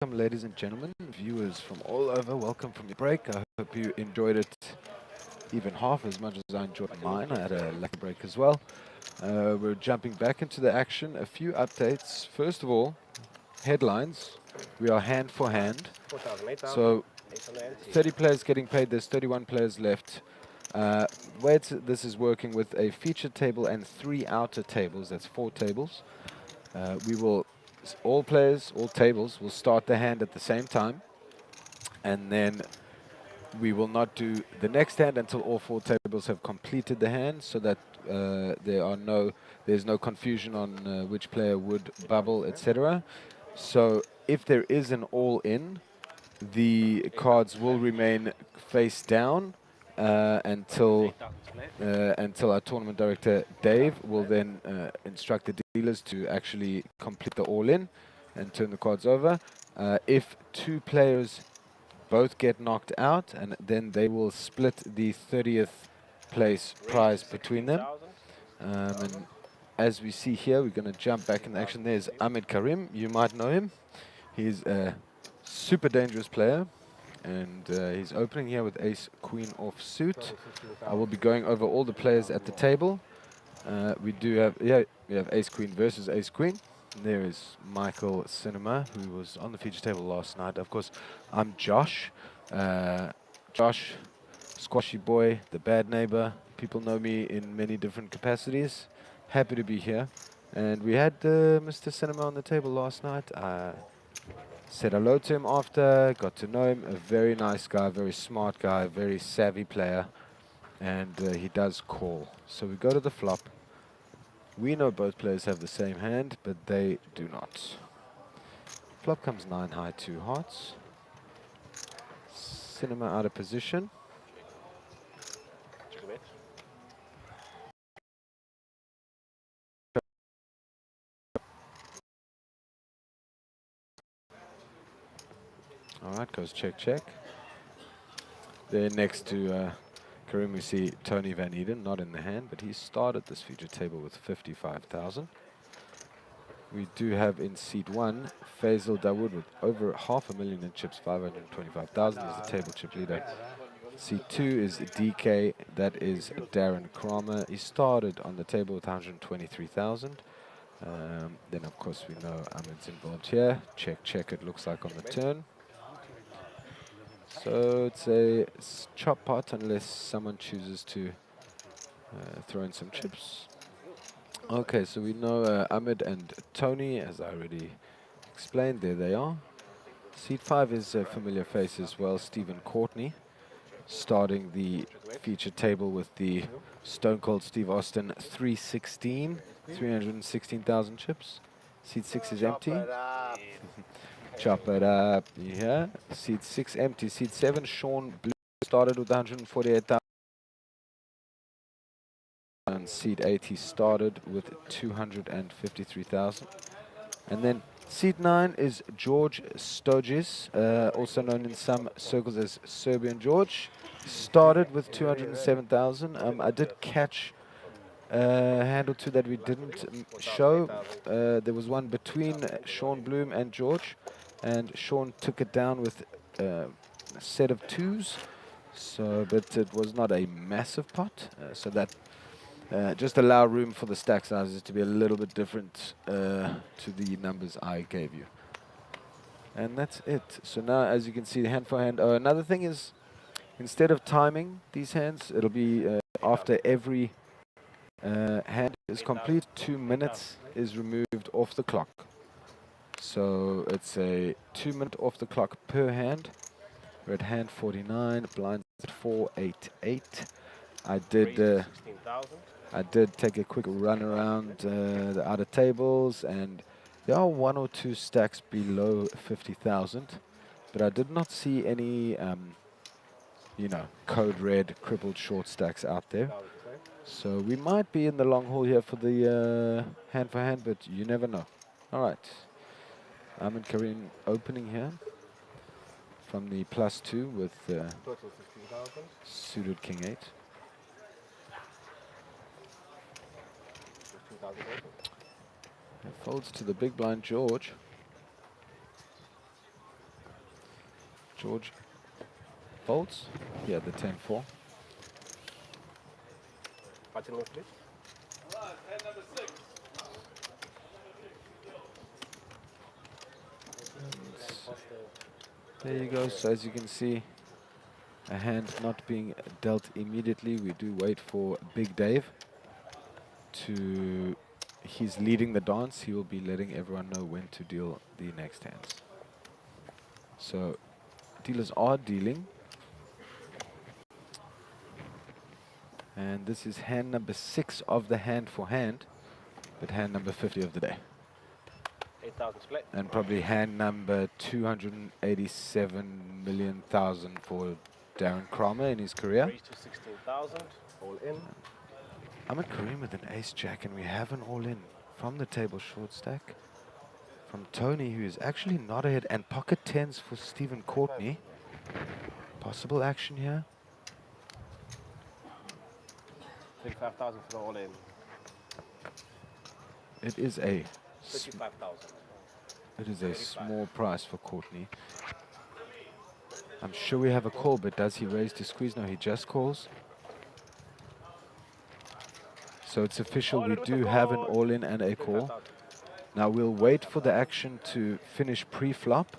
Welcome, ladies and gentlemen, viewers from all over. Welcome from your break. I hope you enjoyed it even half as much as I enjoyed mine. I had a lucky break as well. We're jumping back into the action. A few updates. First of all, headlines. We are hand for hand. So 30 players getting paid. There's 31 players left. This is working with a feature table and 3 outer tables. That's 4 tables. All players, all tables will start the hand at the same time, and then we will not do the next hand until all 4 tables have completed the hand, so that there's no confusion on which player would bubble, etc. So if there is an all-in, the cards will remain face down until our tournament director Dave will then instruct the dealers to actually complete the all-in and turn the cards over. If 2 players both get knocked out, and then they will split the 30th place prize between them. And as we see here, we're going to jump back in action. There's Ahmed Karim. You might know him. He's a super dangerous player. And he's opening here with ace queen offsuit. I will be going over all the players at the table. We have ace queen versus ace queen. And there is Michael Cinema, who was on the feature table last night. Of course, I'm Josh. Josh, squashy boy, the bad neighbor. People know me in many different capacities. Happy to be here. And we had Mr. Cinema on the table last night. Said hello to him after, got to know him. A very nice guy, very smart guy, very savvy player. And he does call. So we go to the flop. We know both players have the same hand, but they do not. Flop comes 9 high, 2 hearts. Cinema out of position. Alright, goes check, check. There next to Karim, we see Tony Van Eden, not in the hand, but he started this feature table with 55,000. We do have in seat 1, Faisal Dawood with over 500,000 in chips, 525,000 is the table chip leader. Seat 2 is DK, that is Darren Kramer. He started on the table with 123,000. Then of course we know Ahmed's involved here. Check, check it looks like on the turn. So it's a chop pot unless someone chooses to throw in some chips. Okay, so we know Ahmed and Tony, as I already explained. There they are. Seat 5 is a familiar face as well, Stephen Courtney, starting the feature table with the Stone Cold Steve Austin 316,000 chips. Seat 6 is empty. Chop it up. Yeah. Seat 6 empty. Seat 7, Sean Blue started with 148,000. And seat 8, he started with 253,000. And then seat 9 is George Stoges, also known in some circles as Serbian George. Started with 207,000. I did catch a hand or two that we didn't show. There was one between Sean Bloom and George, and Sean took it down with a set of 2s. So, but it was not a massive pot, so that just allow room for the stack sizes to be a little bit different to the numbers I gave you. And that's it. So now, as you can see, hand for hand. Another thing is, instead of timing these hands, it'll be after every hand is complete, 2 minutes is removed off the clock. So it's a 2-minute off the clock per hand. We're at hand 49, blinds at 488. I did take a quick run around the outer tables, and there are 1 or 2 stacks below 50,000, but I did not see any, code red crippled short stacks out there. So we might be in the long haul here for the hand for hand, but you never know. All right, Ahmed Karim opening here from the +2 with suited King 8. It folds to the big blind George. George folds. Yeah, the 10-4. Button move, please. There you go. So as you can see, a hand not being dealt immediately. We do wait for Big Dave to... He's leading the dance. He will be letting everyone know when to deal the next hands. So dealers are dealing. And this is hand number 6 of the hand for hand, but hand number 50 of the day. 8,000 split. And probably hand number 287 million thousand for Darren Kramer in his career. Raise to 16,000. All in. I'm at Kareem with an ace jack, and we have an all in from the table short stack from Tony, who is actually not ahead, and pocket tens for Stephen Courtney. Possible action here. 35,000 for the all in. It is a 35,000. It is a small price for Courtney. I'm sure we have a call, but does he raise to squeeze? No, he just calls. So it's official, we do have an all-in and a call. Now we'll wait for the action to finish pre-flop,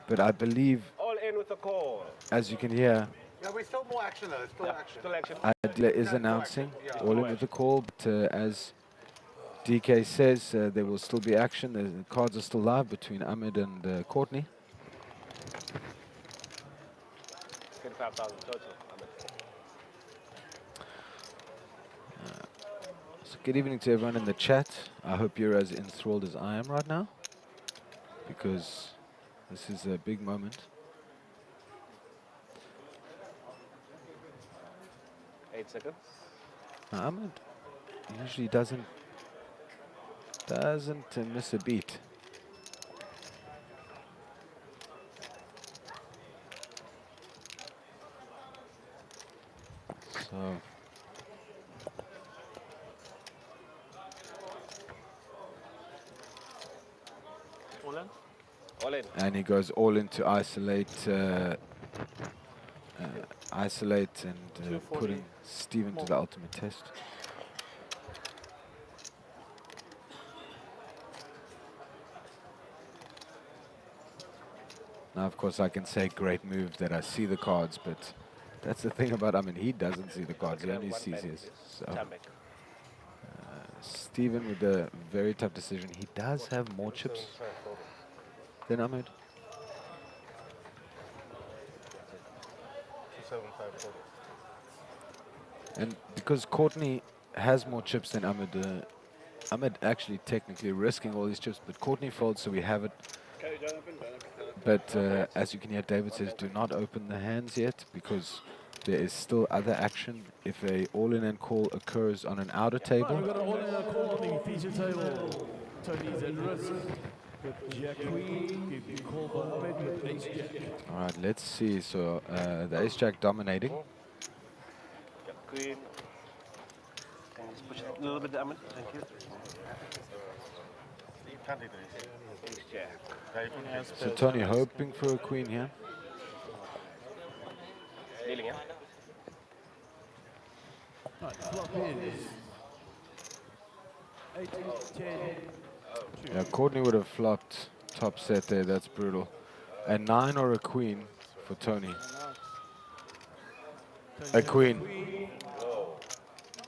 but I believe, All in with the call. as you can hear, Yeah, we still more action though. There's still action. Still action. Adler is announcing all in with the call, but as DK says, there will still be action. The cards are still live between Ahmed and Courtney. 35,000 total. So good evening to everyone in the chat. I hope you're as enthralled as I am right now, because this is a big moment. 8 seconds. Now, Ahmed usually doesn't miss a beat. So All in? All in. and he goes all in to isolate and putting Steven to the ultimate test. Now, of course, I can say great move that I see the cards, but that's the thing about, I mean, he doesn't see the cards, he only sees his. So, Steven with a very tough decision. He does have more chips than Ahmed. 275. And because Courtney has more chips than Ahmed, Ahmed actually technically risking all these chips, but Courtney folds, so we have it. But as you can hear, David says, do not open the hands yet, because there is still other action. If a all-in and call occurs on an outer table. We've got an all-in and call on the feature table. Tony's at risk with Jack Queen. Give you call Mohammed with Ace Jack. All right, let's see. So the Ace Jack dominating. Jack Queen. Can you just push it a little bit, Ahmed? Thank you. Ace Jack. So Tony hoping for a queen here. Dealing, yeah? Right, flop is 8, 10. Yeah, Courtney would have flopped top set there. That's brutal. A 9 or a queen for Tony. A queen.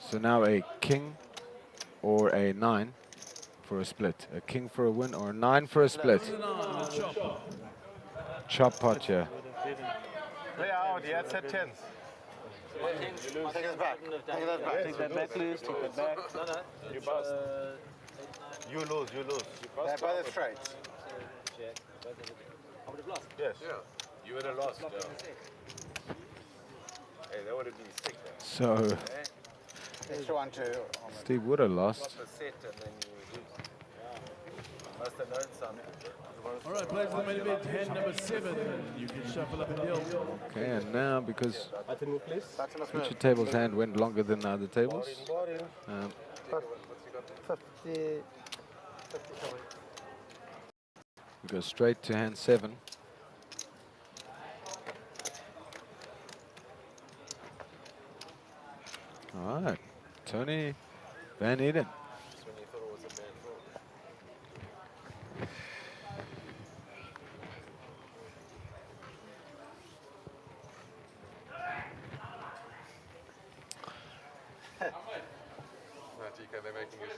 So now a king or a 9 for a split. A king for a win or a 9 for a split. Chop pot here. Play out, he had set 10s. Take it back. Take it back. Take that back, please. Take that back. You bust. You lose. Yeah, by the straights. I would have lost. Yes. Yeah. You would have lost. Hey, that would have been sick. So Extra 1, 2. Steve would have lost. Lost a set and then you lose. Must have known something. All right, players of the main event, hand number 7. You can shuffle up and deal. Okay, and now because Button move, please. each table's hand went longer than the other tables, 50. we go straight to hand 7. All right, Tony Van Eden. Just when you thought it was a bad thought. No, TK, they're making it.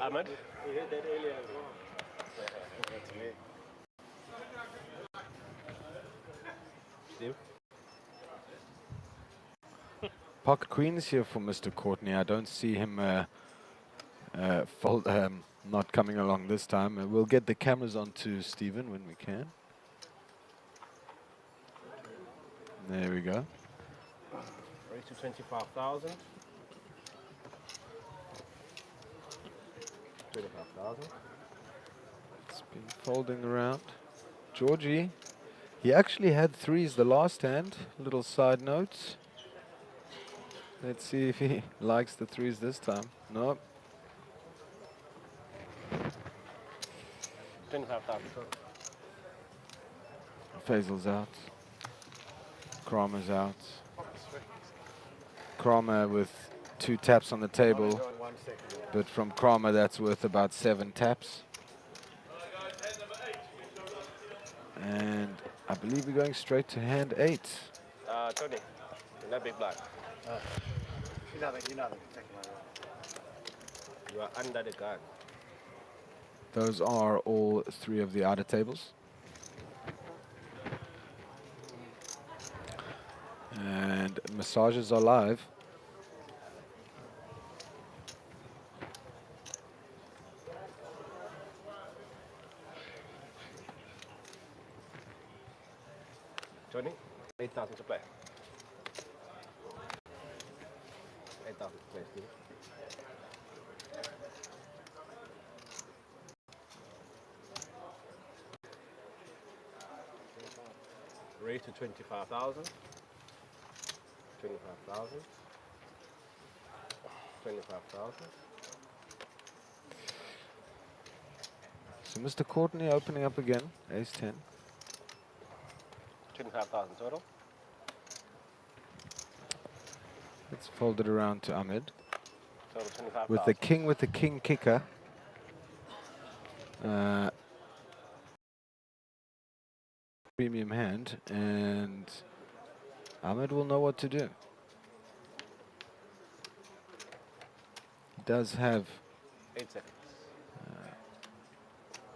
Ahmed? We heard that earlier as well. That's me. Steve? Pocket Queen's here for Mr. Courtney. I don't see him not coming along this time. We'll get the cameras onto Stephen when we can. There we go. Raise to 25,000. 25,000. It's been folding around. Georgie, he actually had threes the last hand. Little side note. Let's see if he likes the threes this time. No. 25,000. Faisal's out. Kramer's out. Kramer with 2 taps on the table. 1 second. But from Kramer, that's worth about 7 taps. And I believe we're going straight to hand 8. Tony, you're not big black. You know that. Take my word. You are under the gun. Those are all 3 of the outer tables. And massages are live. Tony, 8,000 to play. 8,000 to play, Steve. Raise to 25,000. 25,000. 25,000. So Mr. Courtney opening up again. Ace 10. 25,000 total. Let's fold it around to Ahmed. Total 25,000. With the king kicker. Premium hand, and Ahmed will know what to do. He does have... 8 seconds.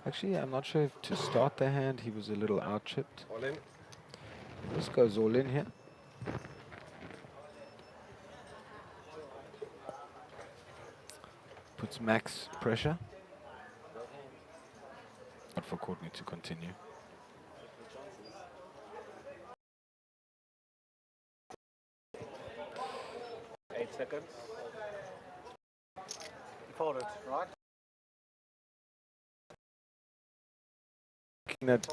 Actually, I'm not sure if to start the hand he was a little out-chipped. All in. This goes all in here. Puts max pressure. Not for Courtney to continue. 8 seconds. Fold it, right? Looking at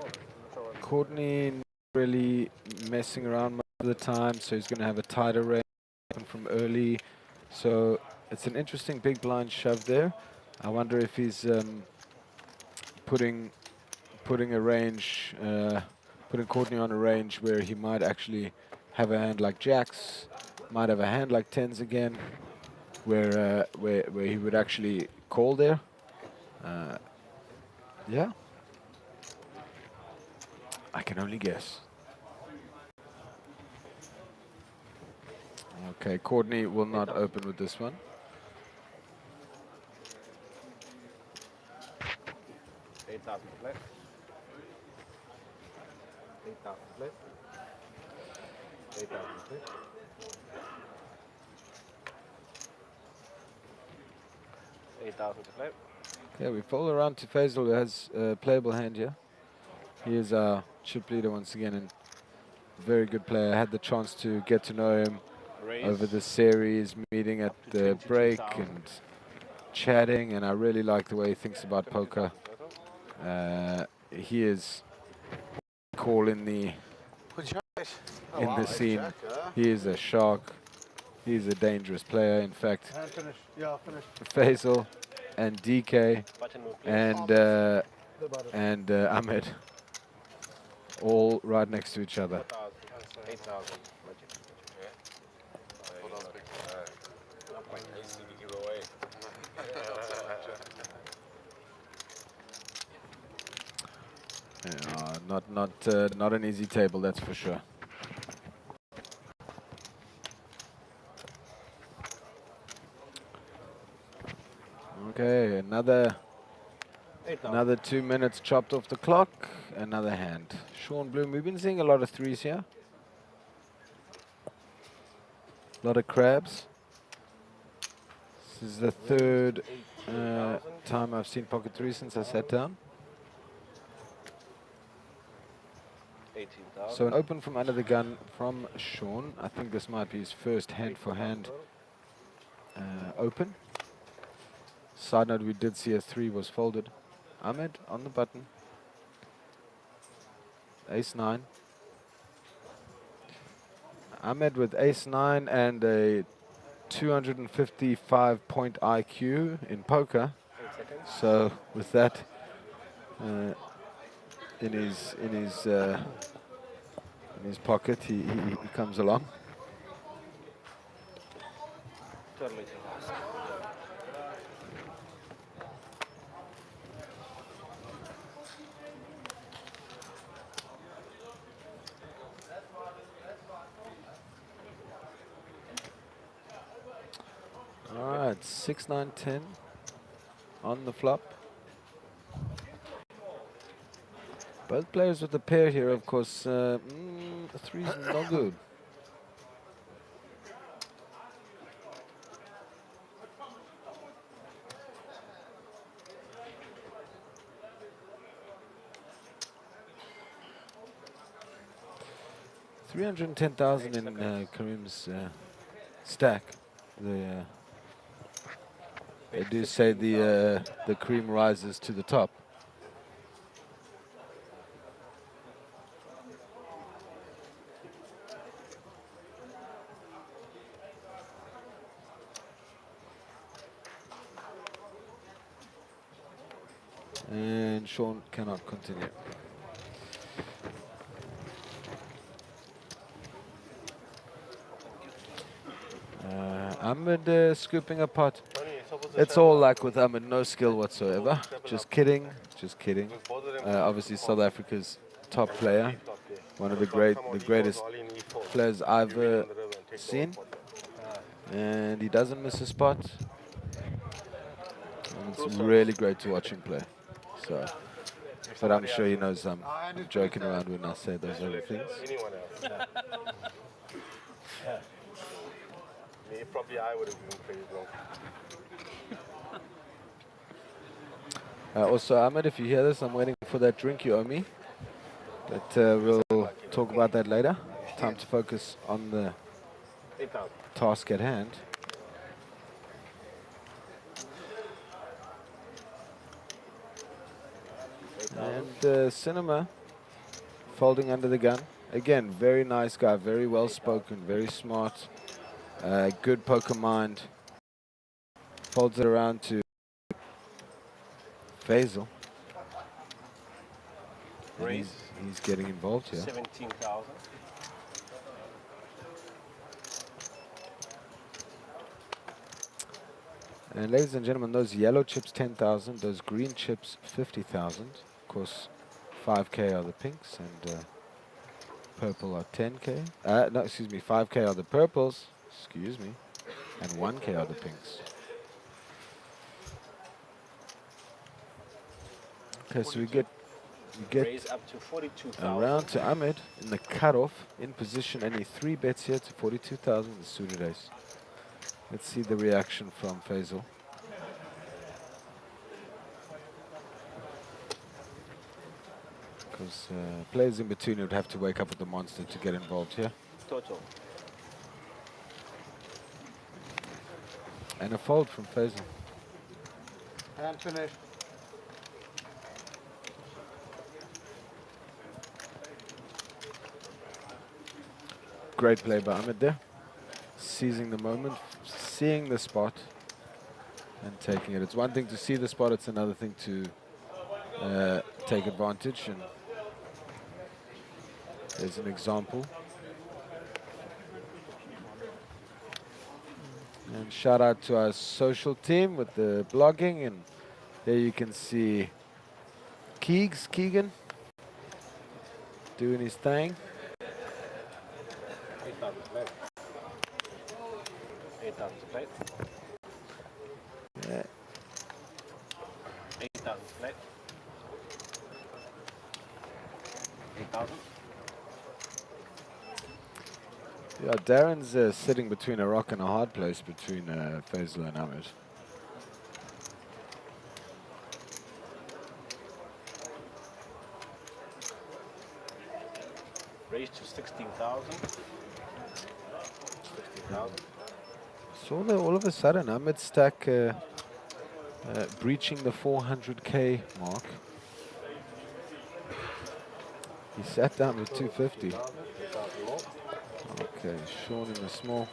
Courtney not really messing around most of the time, so he's going to have a tighter range from early. So it's an interesting big blind shove there. I wonder if he's putting a range, putting Courtney on a range where he might actually have a hand like jacks, might have a hand like tens again, where he would actually call there. Yeah. I can only guess. Okay, Courtney will not open with this one. 8,000 to play. 8,000 to play. 8,000 to play. 8,000 to play. Okay, we fold around to Faisal, who has a playable hand here. He is our chip leader once again, and very good player. I had the chance to get to know him over the series, meeting at the break and chatting, and I really like the way he thinks about poker. He is cool in the scene. He is a shark. He's a dangerous player. In fact, Finish. Yeah, finish. Faisal and DK Button move, please. and Ahmed all right next to each other. 4,000. 8,000. Magic. Easy to give away. Not an easy table, that's for sure. Okay, another 2 minutes chopped off the clock. Another hand. Sean Bloom, we've been seeing a lot of threes here. A lot of crabs. This is the third time I've seen pocket threes since I sat down. 18,000. So an open from under the gun from Sean. I think this might be his first hand-for-hand open. Side note, we did see a 3 was folded. Ahmed on the button. Ace-9. Ahmed with ace-9 and a 255-point IQ in poker. 8 seconds. So with that in his pocket, he comes along. Totally. All right, 6, 9, 10 on the flop. Both players with the pair here, of course. 3's no good. $310,000 in Karim's stack. They do say the cream rises to the top. And Sean cannot continue. Ahmed scooping a pot. It's all luck with Ahmed, no skill whatsoever. Just kidding, just kidding. Obviously South Africa's top player, one of the greatest players I've ever seen, and he doesn't miss a spot. And it's really great to watch him play. So, but I'm sure he knows I'm joking around when I say those other things. Anyone else? Me, probably I would have given credit wrong. Also, Ahmed, if you hear this, I'm waiting for that drink you owe me. But we'll talk about that later. Time to focus on the 8,000. task at hand. And Cinema folding under the gun. Again, very nice guy, very well spoken, very smart, good poker mind. Folds it around to Faisal. And he's getting involved here. 17,000. And ladies and gentlemen, those yellow chips 10,000, those green chips 50,000. Of course, 5K are the pinks and purple are 10K. No, excuse me, 5K are the purples. Excuse me, and 1K are the pinks. Okay, so we get Raise up to 42,000. around to Ahmed in the cutoff in position, and he 3 bets here to 42,000 the suited ace. Let's see the reaction from Faisal. Because players in between would have to wake up with the monster to get involved here. Total. And a fold from Faisal. And finish. Great play by Ahmed there. Seizing the moment, seeing the spot, and taking it. It's one thing to see the spot, it's another thing to take advantage. And there's an example. And shout out to our social team with the blogging. And there you can see Keegan, doing his thing. 8,000 play. 8,000 play. Yeah. 8,000 play. 8,000. Yeah, Darren's sitting between a rock and a hard place between Faisal and Ahmed. Raised to 16,000. 16,000. Saw that all of a sudden Ahmed's stack breaching the 400k mark. He sat down with 250. 2,000 more. Okay, Sean in the small.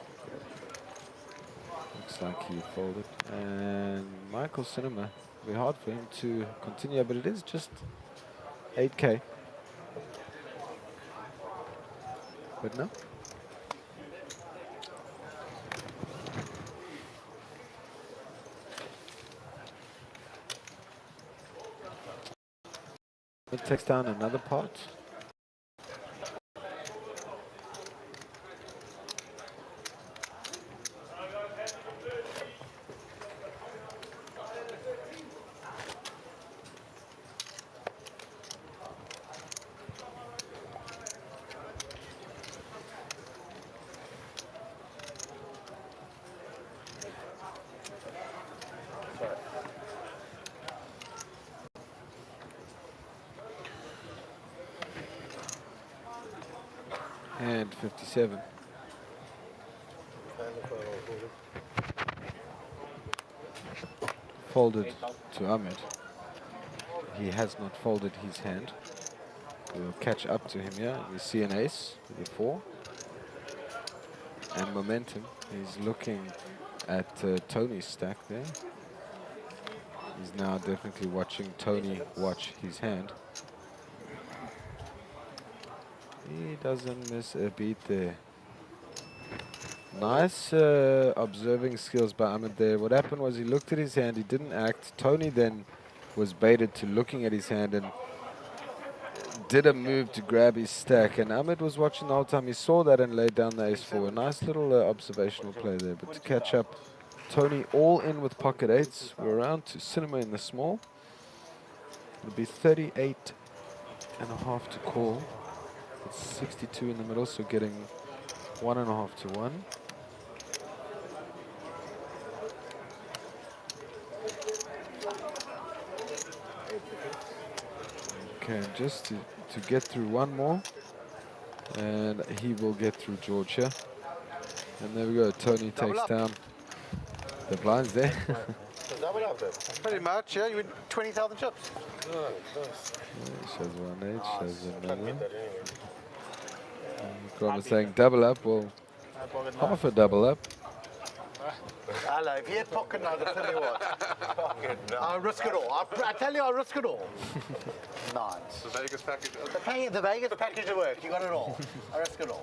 Looks like he folded. And Michael Cinema, very hard for him to continue, but it is just 8k. But no. It takes down another pot. And 57. Folded to Ahmed. He has not folded his hand. We'll catch up to him here. We see an ace with a 4. And momentum. He's looking at Tony's stack there. He's now definitely watching Tony watch his hand. He doesn't miss a beat there. Nice observing skills by Ahmed there. What happened was he looked at his hand, he didn't act. Tony then was baited to looking at his hand and did a move to grab his stack. And Ahmed was watching the whole time. He saw that and laid down the ace-4. A nice little observational play there. But to catch up, Tony all in with pocket 8s. We're around to Cinema in the small. It'll be 38 and a half to call. It's 62 in the middle, so getting 1.5 to 1. Okay, just to get through one more, and he will get through Georgia. And there we go. Tony takes down the blinds there. Double up then. Pretty much, yeah. You win 20,000 chips. Shows one age, shows another. That anyway. Grant is saying double up. Well, half a double up. Hello, if you had pocket knives, I'll tell you what. I'll risk it all. I tell you, I'll risk it all. Nice. The Vegas package. The Vegas package to work. You got it all. I risk it all.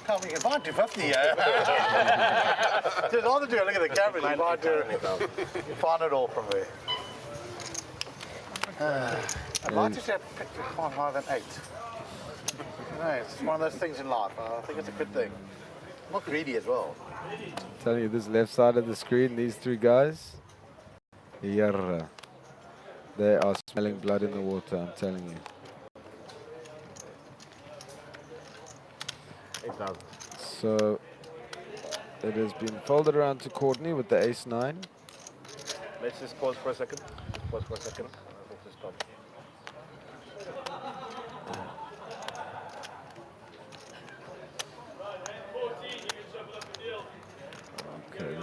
Tell me you can find 250, yeah. Just all to do, look at the cameras. You find it all from there. I'd like to say pick 5, 5, and 8. No, it's one of those things in life. I think it's a good thing. I'm not greedy as well. Telling you, this left side of the screen, these three guys, yarra, they are smelling blood in the water, I'm telling you. 8,000. So it has been folded around to Courtney with the ace-9. Let's just pause for a second. Pause for a second. I think to stop. Okay,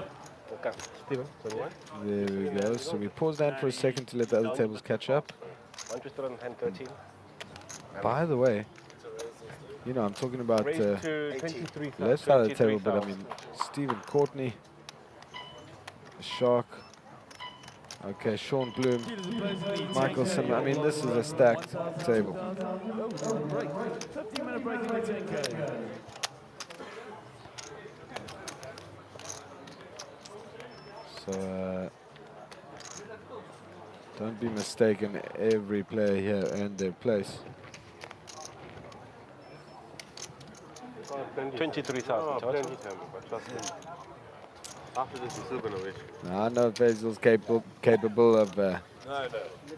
Okay. Steven, so what? there we go. So we pause that for a second to let the other tables catch up. One twister on hand 13. By the way, you know, I'm talking about Raised to 23,000. left side of the table, but I mean, Stephen Courtney, the Shark. Okay, Sean Bloom, Michael Sim. I mean, this is a stacked table. 15-minute break in the 10K. So don't be mistaken, every player here earned their place. 23,000 total. Plenty time, but trust me. After this, you're still gonna wish. Now, I know Faisal's capable of,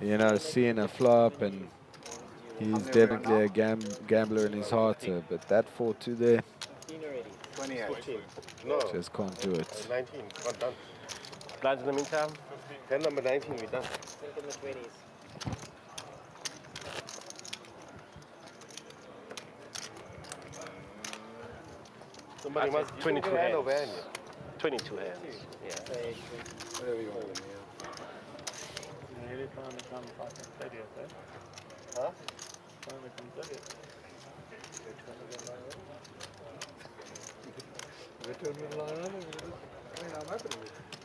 you know, seeing a flop, and he's definitely a gambler in his heart. But that 4-2 there, 28. No, just can't do it. 19, not done. Blinds in the meantime. Hand number 19, we're done. In the 20s. Somebody must 22 hand hands. over hand. 22 hands. Yeah. Whatever you want. Huh?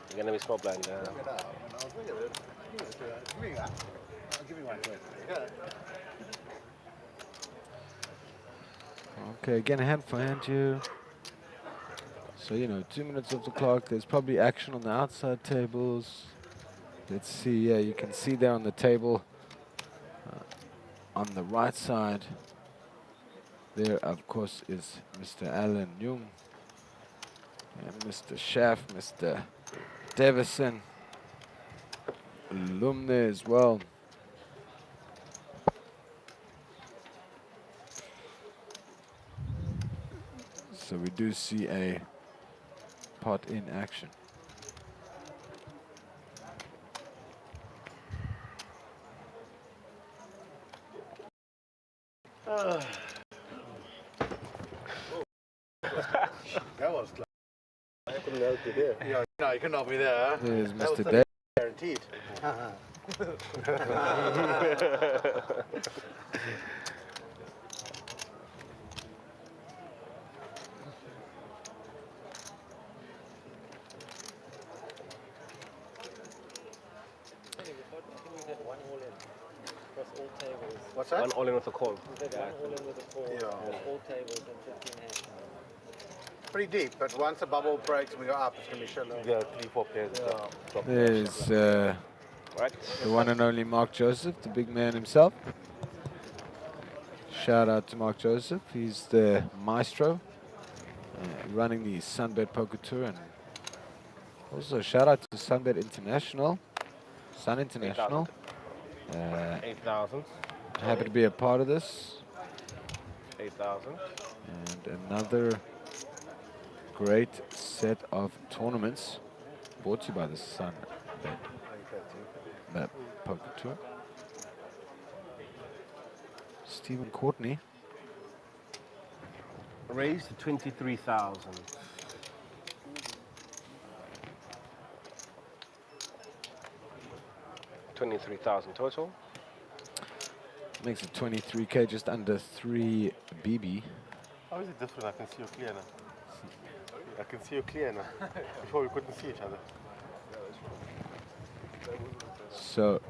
You're gonna be small blind. Okay, again, hand for hand here. So, you know, 2 minutes off the clock. There's probably action on the outside tables. Let's see. Yeah, you can see there on the table on the right side. There, of course, is Mr. Alan Jung and Mr. Schaff, Mr. Davison, Lumne as well. So we do see a pot in action. That was close. I couldn't help you there. Yeah, no, you couldn't help me there. Huh? There's That was Mr. 30 Dav. guaranteed. What's that? One all in with a call. Yeah. All tables and 15 hands. Pretty deep, but once the bubble breaks and we go up, it's going to be shallow. There are 3-4 players. Top There's Right. the one and only Mark Joseph, the big man himself. Shout out to Mark Joseph. He's the maestro running the Sunbet Poker Tour. And also shout out to Sunbet International, Sun International. 8,000. Happy to be a part of this. 8,000. And another great set of tournaments brought to you by the Sunbet Poker Tour. Stephen Courtney. Raised to 23,000. $23,000 total. Makes it 23K, just under 3 BB. How is it different? I can see you clear now. I can see you clear now. Before we couldn't see each other. So,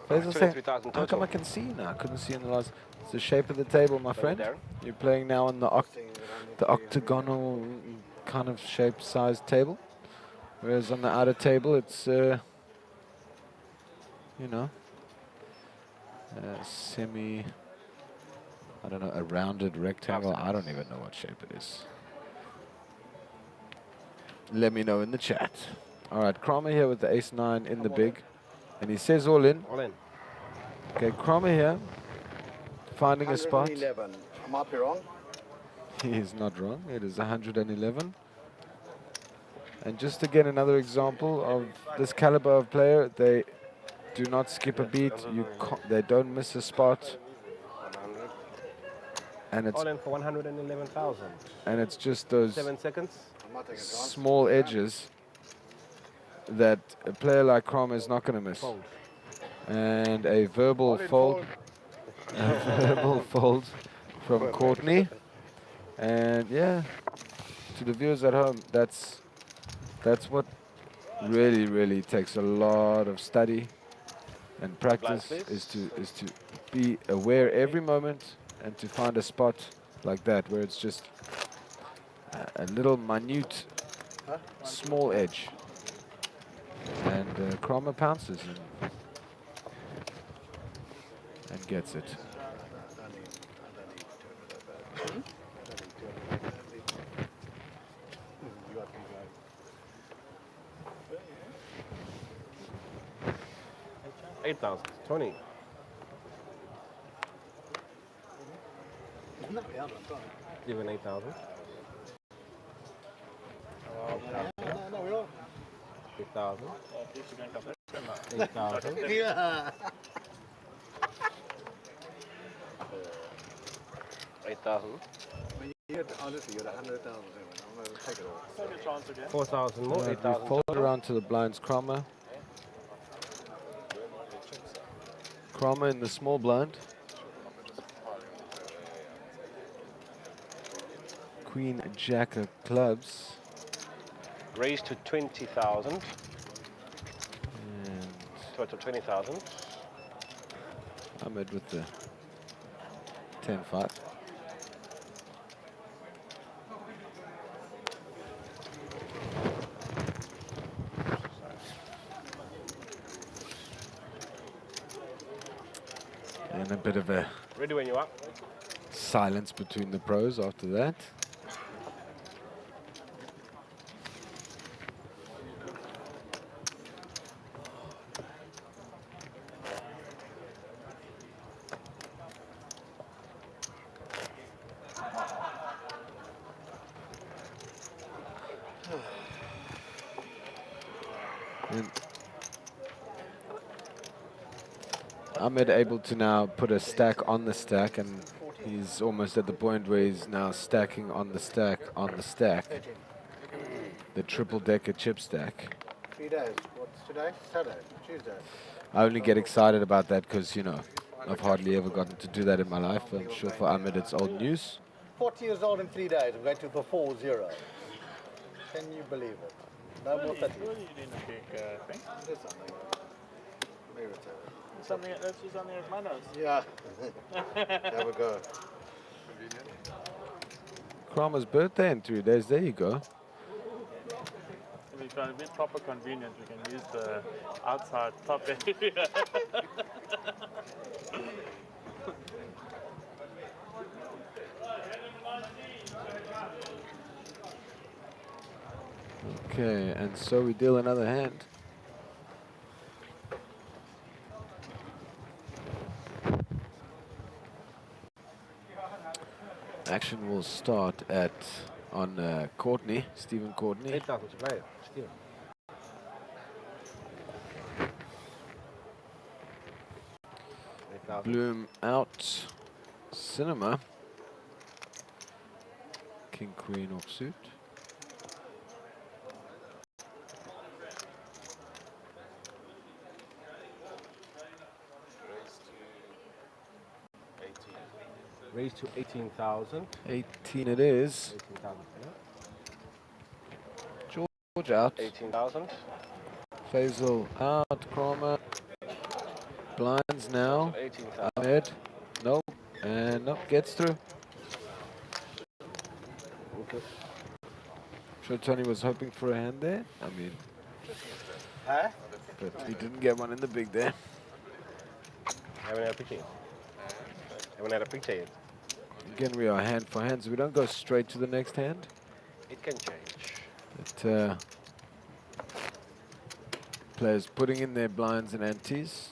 Faisal saying, 23,000 how come total. I can see now? I couldn't see in the last. It's the shape of the table, my friend. Darren. You're playing now on the octagonal kind of shape sized table. Whereas on the outer table, it's, you know, semi, I don't know, a rounded rectangle. I don't even know what shape it is. Let me know in the chat. All right, Kramer here with the ace-9 in the big. And he says all in. All in. Okay, Kramer here, finding a spot. 111. I might be wrong. He is not wrong. It is 111. And just again, another example of this caliber of player. They do not skip a beat. They don't miss a spot. 100. And it's All in for 111,000. and it's just those 7 seconds. I might take a chance. small edges that a player like Kramer is not going to miss. Fold. And a verbal fold. A verbal fold from Courtney. And yeah, to the viewers at home, that's what really takes a lot of study and practice, is to be aware every moment and to find a spot like that where it's just a little minute small edge. And Kramer pounces and gets it. $8,000. 20. Even 8,000. No, we're all. 8,000. 8,000. Yeah. 8,000. Honestly, you got 100,000. I'm going to take it all. Take a chance again. 4,000 more. Right, we 8,000. fold around to the blinds Kramer. Kramer in the small blind. Queen Jack of clubs. Raised to 20,000. And Total 20,000. Ahmed with the 10-5. And a bit of a Ready when you are. silence between the pros after that. And Ahmed able to now put a stack on the stack, and he's almost at the point where he's now stacking on the stack on the stack. The triple decker chip stack. 3 days. What's today? Saturday. Tuesday. I only get excited about that because, you know, I've hardly ever gotten to do that in my life. I'm sure for Ahmed it's old news. 40 years old in 3 days. I'm going to the 4-0. Can you believe it? No more 30. Surely you didn't pick thing. There's something. Maybe it's Something that's just something at my nose. yeah. Have a go. Kramer's birthday in 3 days. There you go. If it's going to be proper convenient, we can use the outside top area. Okay, and so we deal another hand. Action will start on Courtney, Stephen Courtney. 8,000 to play. Steven. Bloom out, Cinema. King Queen offsuit. Raised to 18,000. 18 it is. 18,000. George out. 18,000. Faisal out. Kramer. Blinds now. 18,000. Ahmed. Nope. And nope. Gets through. Okay. Sure Tony was hoping for a hand there. I mean, Huh? but he didn't get one in the big there. Haven't had a picture yet. Haven't had a picture yet. Again, we are hand for hand, so we don't go straight to the next hand. It can change. But players putting in their blinds and antes.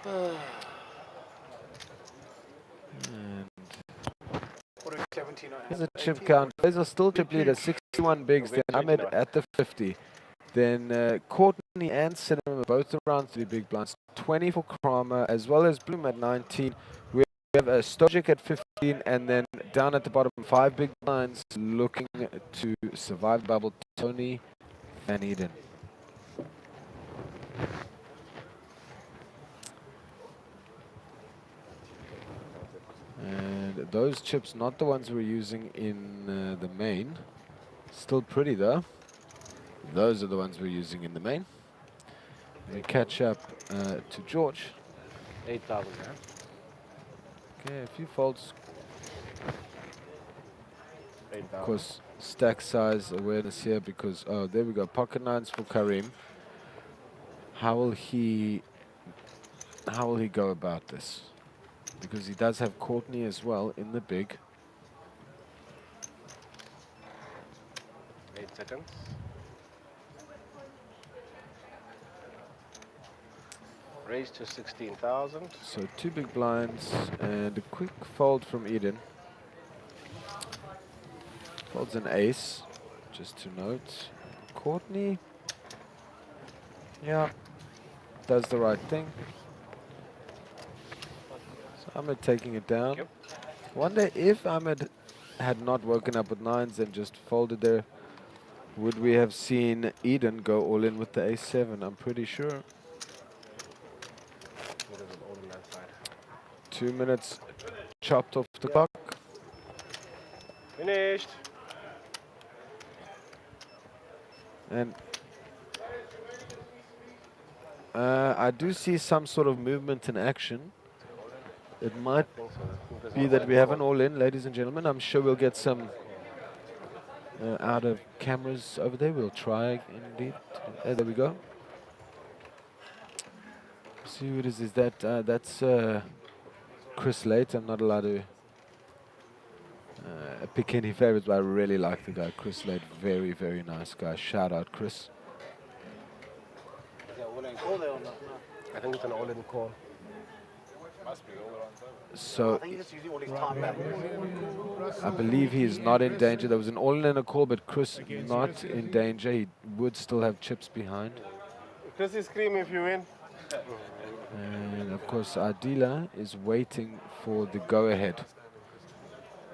And here's a chip count. Players are still chip leader, 61 bigs. Then Ahmed at the 50. Then Courtney and Cinema both around 3 big blinds. 20 for Kramer, as well as Bloom at 19. We have a Stojic at 15, and then down at the bottom, 5 big blinds looking to survive bubble. Tony Van Eden. And those chips, not the ones we're using in the main. Still pretty though. Those are the ones we're using in the main. We catch up to George. 8,000. Yeah. Okay, a few folds. Of course, stack size awareness here because, oh, there we go. Pocket nines for Karim. How will he go about this? Because he does have Courtney as well in the big. 8 seconds. Raise to 16,000. So 2 big blinds and a quick fold from Eden. Folds an ace, just to note. Courtney, yeah, does the right thing. So Ahmed taking it down. Yep. Wonder if Ahmed had not woken up with nines and just folded there, would we have seen Eden go all in with the ace-7? I'm pretty sure. 2 minutes chopped off the clock. Finished. And I do see some sort of movement in action. It might be that we have an all-in, ladies and gentlemen. I'm sure we'll get some out of cameras over there. We'll try indeed. There we go. See who it is. Is that that's Chris Late? I'm not allowed to pick any favorites, but I really like the guy, Chris Late. Very, very nice guy. Shout out, Chris. Is that all in call there or not? No. I think it's an all-in call. I So think he's just using all his time back. I believe he is not in danger. There was an all-in and a call, but Chris not in danger. He would still have chips behind. Chris is screaming if you win. And of course, Adila is waiting for the go-ahead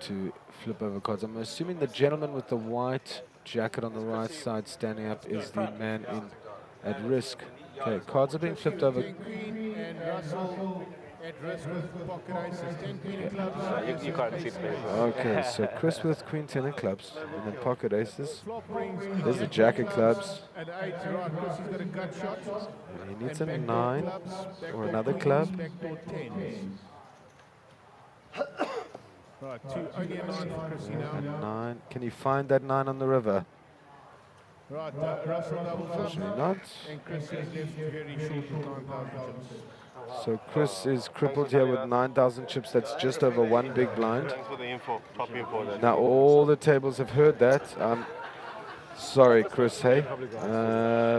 to flip over cards. I'm assuming the gentleman with the white jacket on the right side standing up is the man in at risk. Okay, cards are being flipped over. Queen and Russell at risk with pocket aces, 10 queen of clubs. You can't see it. Okay, so Chris with Queen 10 of clubs and then pocket aces. Flop rings. There's the jack of clubs. At 8, right, Chris has got a gut shot. And he needs a And 9 clubs, or backdoor another queens, club. backdoor 10s. Right, only a 9 for Chrissy A now. 9. Can you find that 9 on the river? Right, Russell double flop. Unfortunately not. And Chris is left very short with 9,000 chips. So Chris is crippled here with 9,000 chips. That's just over 1 big blind. Thanks for the info, top info. There. Now all the tables have heard that. Sorry, Chris. Hey,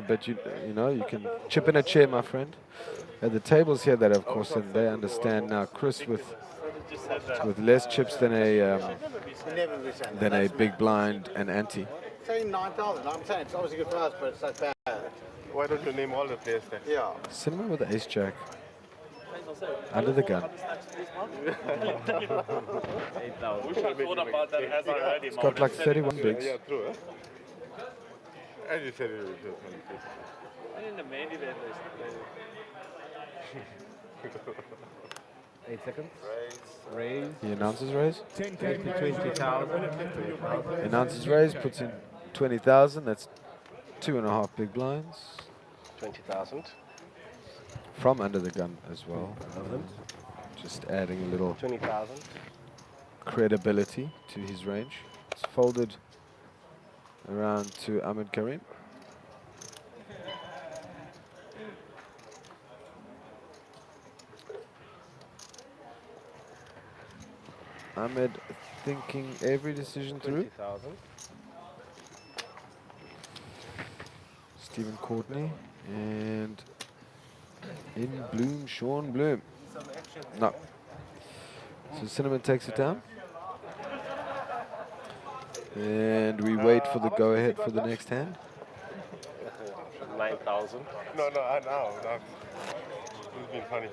but you know you can chip in a chair, my friend. The tables hear that, of course, and they understand now. Chris with less chips than a big blind and ante. Saying 9,000. I'm saying it's obviously good for us, but it's like bad. Why don't you name all the players there? Yeah. Cinnamon with the ace jack. Under the gun. It's got like 31 bigs. Yeah, true. As you said, it In the main event, 8 seconds. Raise. He announces raise. 10K to 20,000. Announces raise, puts in 20,000. That's 2.5 big blinds. 20,000. From under the gun as well. Just adding a little 20,000. credibility to his range. It's folded around to Ahmed Karim. Ahmed thinking every decision through. 20,000. Stephen Courtney and in Bloom, Sean Bloom. No. So Cinnamon takes it down. And we wait for the go-ahead for the next hand. 9,000. No, now. It's been funny.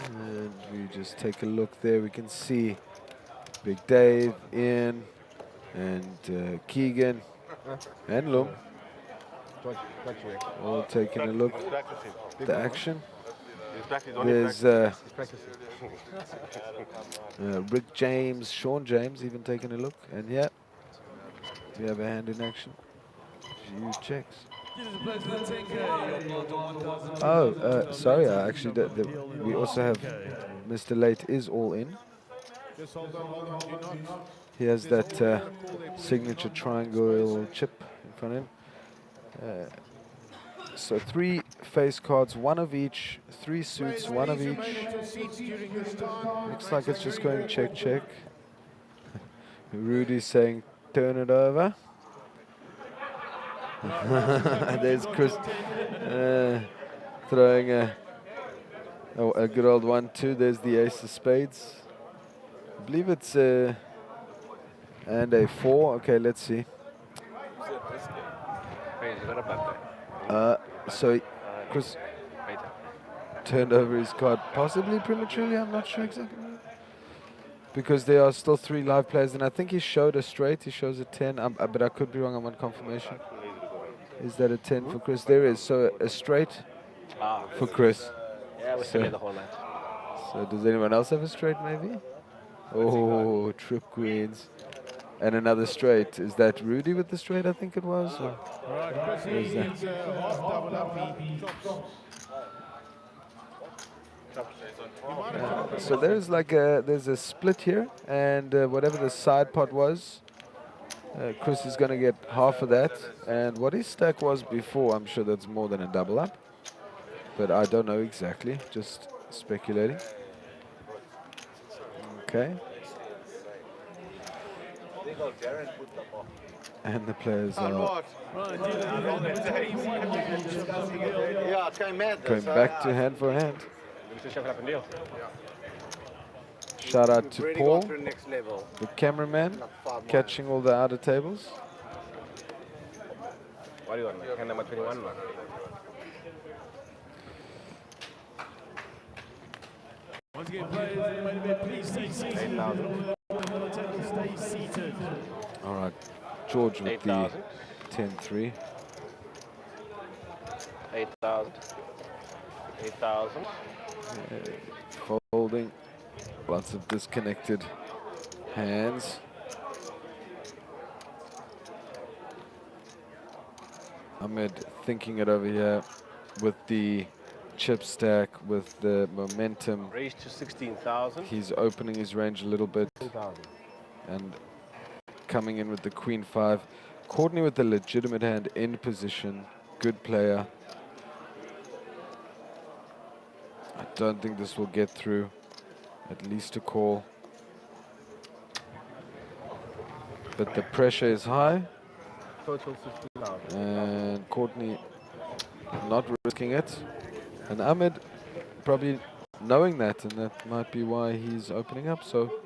And we just take a look there. We can see Big Dave in and Keegan and Lum all taking a look Practicing. at the action. He's practicing. Only There's practicing. Rick James, Sean James even taking a look. And yeah, we have a hand in action. Few checks. Oh, sorry, actually, we also have Mr. Late is all in. Just hold on, do not. He has that signature triangle chip in front of him. So 3 face cards, 1 of each, 3 suits, 1 of each. Looks like it's just going check, check. Rudy's saying, turn it over. There's Chris throwing a good old 1-2. There's the ace of spades. I believe it's and a 4. Okay, let's see. So Chris turned over his card, possibly prematurely. I'm not sure exactly. Because there are still 3 live players, and I think he showed a straight. He shows a 10, but I could be wrong. I'm on confirmation. Is that a 10 for Chris? There is. So a straight for Chris. Yeah, we still the whole night. So does anyone else have a straight, maybe? Oh, trip queens. And another straight. Is that Rudy with the straight, I think it was? Or Right, Chris, he's half double up. He drops. so there's like there's a split here, and whatever the side pot was, Chris is going to get half of that. And what his stack was before, I'm sure that's more than a double up. But I don't know exactly, just speculating. Okay. And the players are Yeah, it's going mad. going back to hand for hand. Shout out to Paul, the cameraman, catching all the outer tables. What do you want? Hand number 21. Once again, players, in the main event, please stay seated. Stay seated. All right, George with the 10-3. 8,000. 8,000. Folding, lots of disconnected hands. Ahmed thinking it over here with the chip stack, with the momentum. Raise to 16,000. He's opening his range a little bit and coming in with the queen 5. Courtney with the legitimate hand in position. Good player. I don't think this will get through. At least a call. But the pressure is high. Total 16,000. And Courtney not risking it. And Ahmed probably knowing that, and that might be why he's opening up. So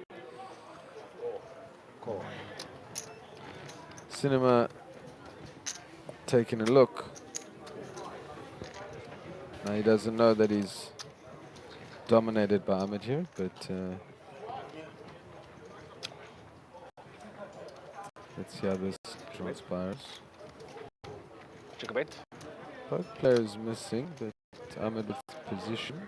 Call. Cinema taking a look. Now he doesn't know that he's dominated by Ahmed here, but let's see how this transpires. Check a bet. Both players missing, but Ahmed with position.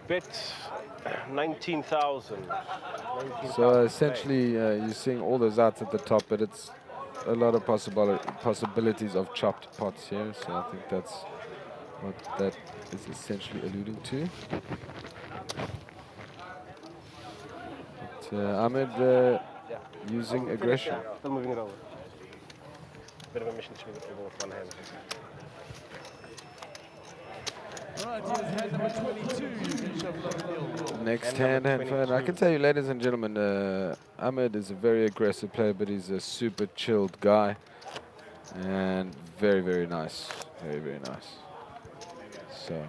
Bet 19,000. So essentially, you're seeing all those outs at the top, but it's a lot of possibilities of chopped pots here. So I think that's what that is essentially alluding to. But Ahmed using aggression. Still moving it over. Bit of a mission to move it over with one hand. Right, here's hand number 22. You can shuffle up and deal. Next hand for hand. I can tell you, ladies and gentlemen, Ahmed is a very aggressive player, but he's a super chilled guy. And very, very nice. Very, very nice. So,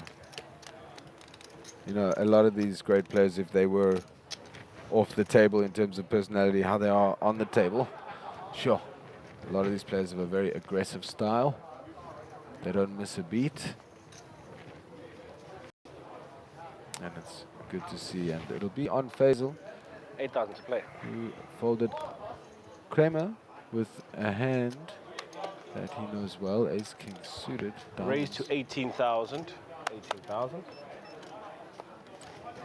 you know, a lot of these great players, if they were off the table in terms of personality, how they are on the table, sure. A lot of these players have a very aggressive style. They don't miss a beat. And it's good to see. And it'll be on Faisal, 8,000 to play. who folded Kramer with a hand that he knows well, ace king suited. Raise to 18,000. 18,000.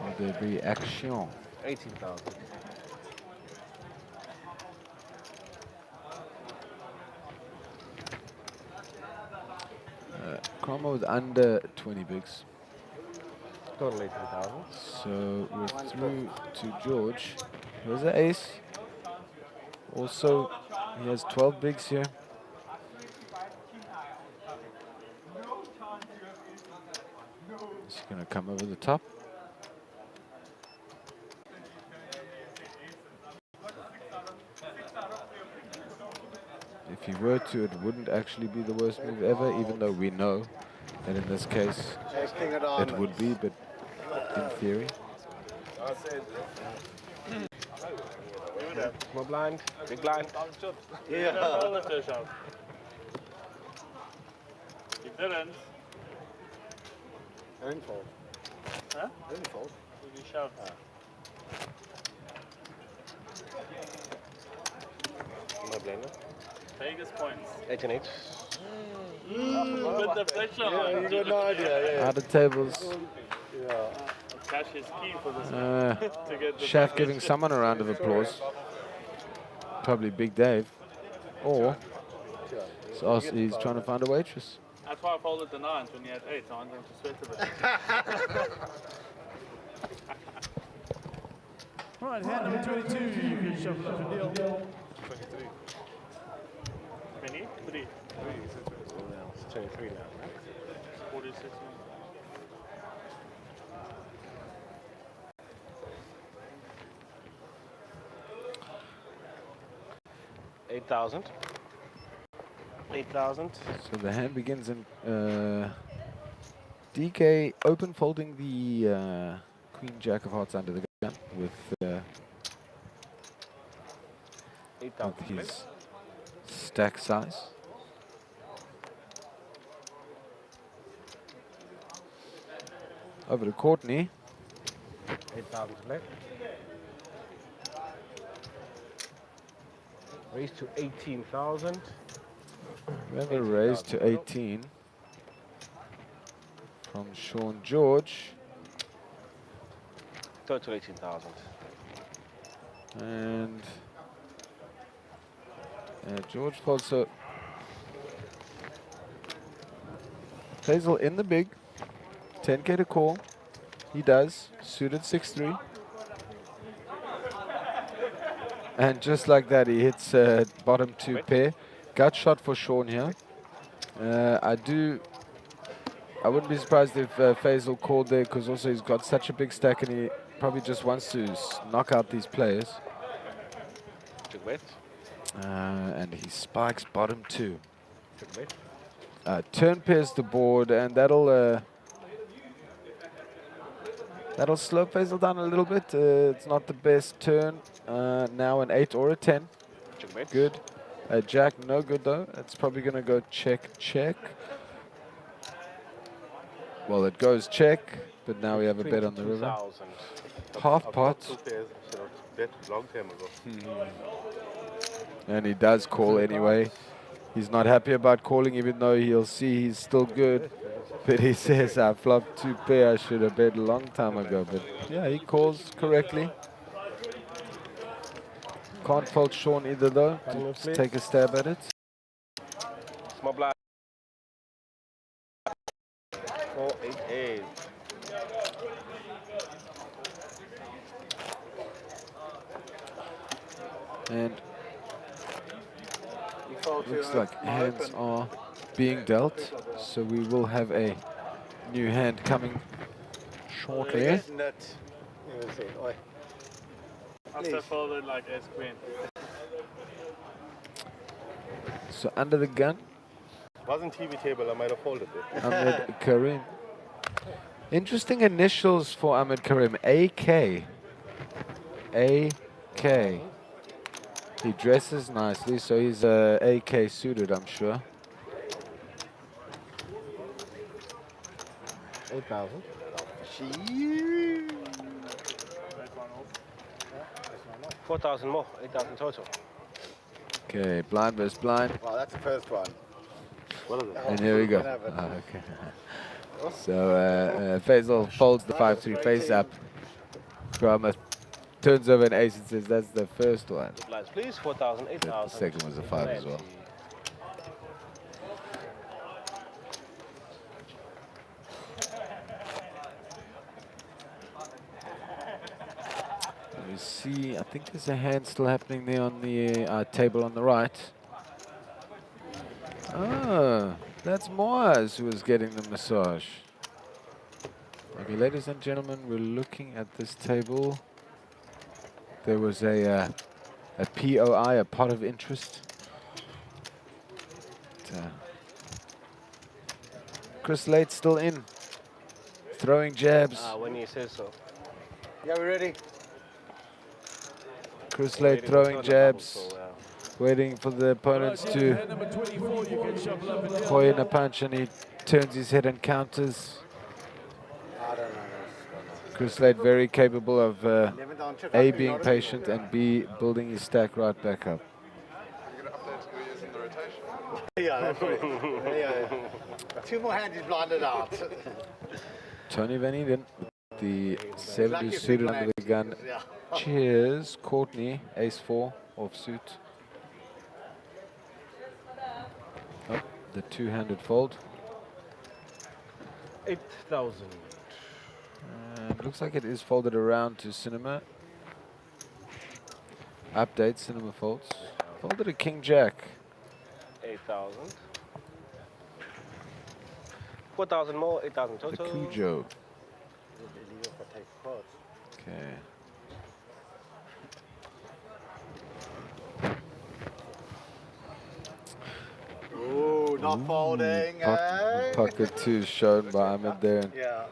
Will there be action? 18,000. Cromwell with under 20 bigs. Total 18,000. So we're through to George. Here's an ace. Also, he has 12 bigs here. He's going to come over the top. If he were to, it wouldn't actually be the worst move ever, even though we know that in this case it would be, but in theory. Small blind, big blind. Yeah. All the fish out. You didn't. I didn't fold. Huh? I didn't fold. You shout. No blinder. Vegas points. 18-8. With the pressure on. You got no idea, yeah. Out of tables. Cash is key for this one. To get the Chef package. giving someone a round of applause. Probably Big Dave. Or he's trying to find a waitress. That's why I folded the 9s when you had 8. I want them to sweat a bit. Right, hand number 22. You can shuffle up a deal. 23. 23 now. 46. 8,000. 8,000. So the hand begins in DK open folding the Queen Jack of Hearts under the gun with 8,000. his stack size. Over to Courtney. 8,000 left. Raise to 18,000. We have a raise to 18 from Sean George. Total 18,000. And George folds. So Hazel in the big. 10K to call. He does. Suited 6-3. And just like that, he hits bottom 2 pair. Gut shot for Sean here. I wouldn't be surprised if Faisal called there, because also he's got such a big stack and he probably just wants to knock out these players. Check bet. And he spikes bottom 2. Check bet. Turn pairs the board, and that'll slow Faisal down a little bit. It's not the best turn. Now an 8 or a 10. Check bet. Good. Jack, no good though. It's probably going to go check, check. Well, it goes check, but now we have a bet on the river. 22,000. Half pot. 2 pairs. Should have bet long time ago. And he does call anyway. He's not happy about calling, even though he'll see he's still good. But he says, I flopped 2 pair, I should have bet a long time ago. But yeah, he calls correctly. Can't fault Sean either though. Just take a stab at it. Small blind. 488. And looks like hands are being dealt. So we will have a new hand coming shortly. After I folded like ace queen. So under the gun, Wasn't TV table, I might have folded it. Ahmed Karim. Interesting initials for Ahmed Karim. AK. AK. He dresses nicely, so he's AK suited, I'm sure. 8,000. 4,000 more. 8,000 total. Okay, blind versus blind. Wow, that's the first one. What is it? And here we go. Okay. So Faisal folds the 5-3 face up. Krama turns over an ace and says that's the first one. Blinds, please. 4,000, The 8,000. second was a 5 as well. see, I think there's a hand still happening there on the table on the right. Ah, that's Moaz who was getting the massage. Okay, ladies and gentlemen, we're looking at this table. There was a POI, a pot of interest. Chris Late still in, throwing jabs. When you say so. Yeah, we ready? Chris Late throwing jabs, waiting for the opponents to Hand number 24, you can shuffle up and down. koi in a punch, and he turns his head and counters. I don't know. Chris Late very capable of Never done check. A, being patient, and B, building his stack right back up. Yeah, that's right. Yeah. 2 more hands, he's blinded out. Tony Van Eden, the 70 Lucky suited single under the gun. Yeah. Cheers, Courtney, ace-4 offsuit. Oh, the two-handed fold. 8,000. And looks like it is folded around to Cinema. Update, Cinema folds. Folded a King Jack. 8,000. 4,000 more, 8,000 The total. Cujo. Okay. Ooh, not folding. eh? Pocket 2 shown by Ahmed there. Yeah.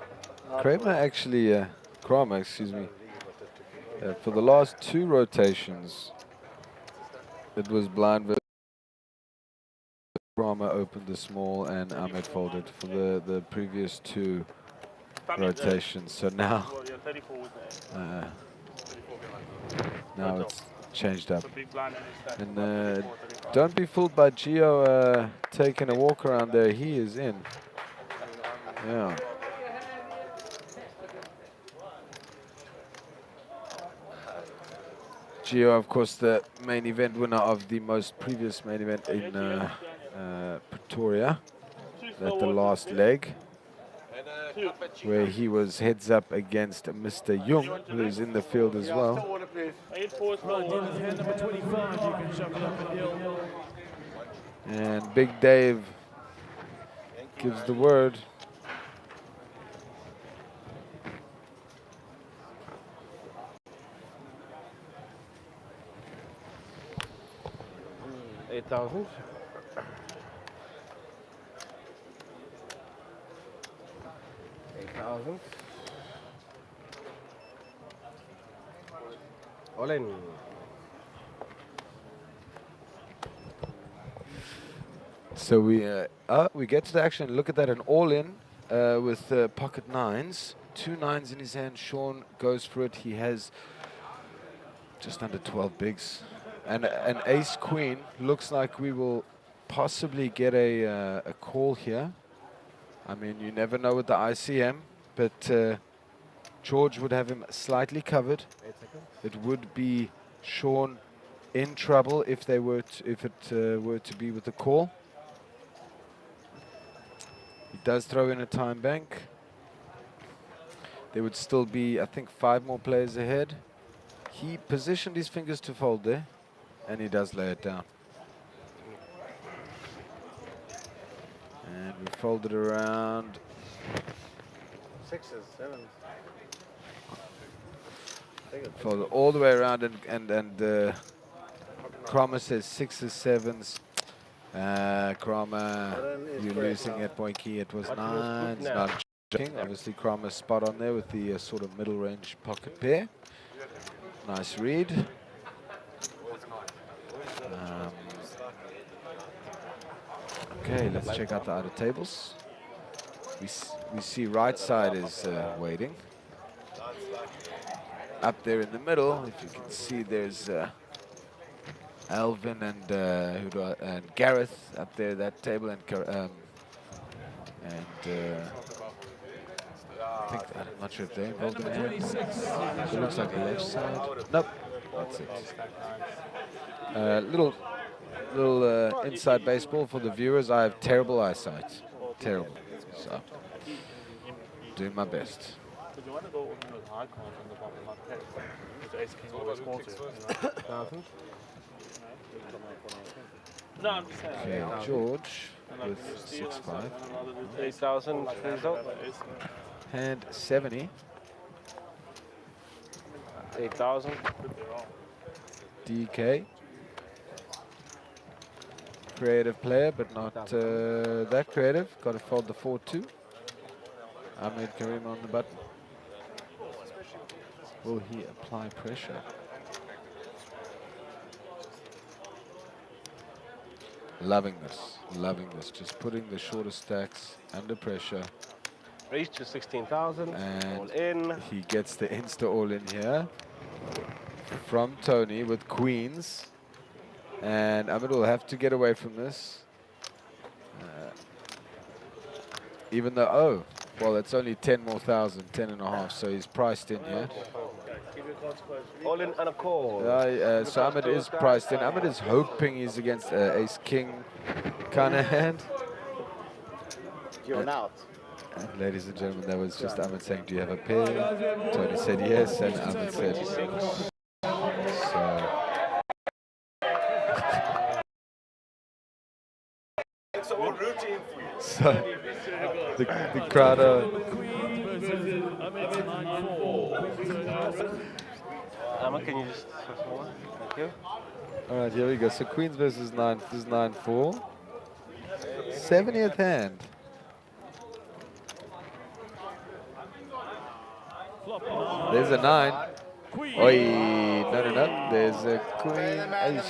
Kramer actually, Kramer, excuse me. For the last 2 rotations, it was blind versus Kramer opened the small and Ahmed folded for the previous 2 rotations. So now, Well, yeah, 34 was there. 34 now it's changed up. It's a big blind and it's And 34, 35. don't be fooled by Gio taking a walk around there. He is in. Yeah. Gio, of course, the main event winner of the most previous main event in Pretoria, at the last leg, where he was heads up against Mr. Jung, who's in the field as well. Still water, please. 8-4 Right, dealers, hand number 25, you can shuffle up and down. And Big Dave gives the word. $8,000. $8,000. All in. So we get to the action. Look at that, an all-in with pocket 9s. 2 9s in his hand. Sean goes for it. He has just under 12 bigs. And an ace-queen. Looks like we will possibly get a call here. I mean, you never know with the ICM, but George would have him slightly covered. 8 seconds. It would be Sean in trouble if they were if it were to be with the call. He does throw in a time bank. There would still be, I think, 5 more players ahead. He positioned his fingers to fold there, and he does lay it down. And we fold it around. 6s, 7s. Fold it all the way around, and Kramer says 6s, 7s. Kramer, you're losing at Boinky. It was 9s. Not joking. Obviously, Kramer's spot on there with the sort of middle range pocket pair. Nice read. Okay, let's check out the other tables. We see right side is waiting. Up there in the middle, if you can see, there's Alvin and and Gareth up there, that table, and I think, I'm not sure if they're involved in the hand. 26. So it looks like the left side. Nope, that's it. Little inside baseball for the viewers. I have terrible eyesight, terrible. So doing my best. But you want to go with high cards on the bottom, not pairs. Because ace king always calls you. Thousand. No, I'm just saying. Okay, George And like when you with steal and 6-5. stuff, and another dude 8,000, please out. ace king. Hand 70. 8,000. Could be wrong. DK. Creative player, but not that creative. Got to fold the 4-2. Ahmed Karim on the button. Will he apply pressure? Loving this. Just putting the shorter stacks under pressure. Raise to 16,000. All And in. he gets the insta all in here from Tony with queens. And Ahmed will have to get away from this. Even though, oh, well, it's only 10 more thousand, 10 and a half, so he's priced in here. All in and a call. So Ahmed is priced in. Ahmed is hoping he's against ace-king kind of hand. You're an out. And ladies and gentlemen, that was just Ahmed saying, do you have a pair? Tony said yes, and Ahmed said so. It's all routine for you. So the crowd are... Emma, can you just switch more? Thank you. All right, here we go. So queens versus 9. This is 9-4. 70th hand. There's a 9. Oi, no. There's a queen.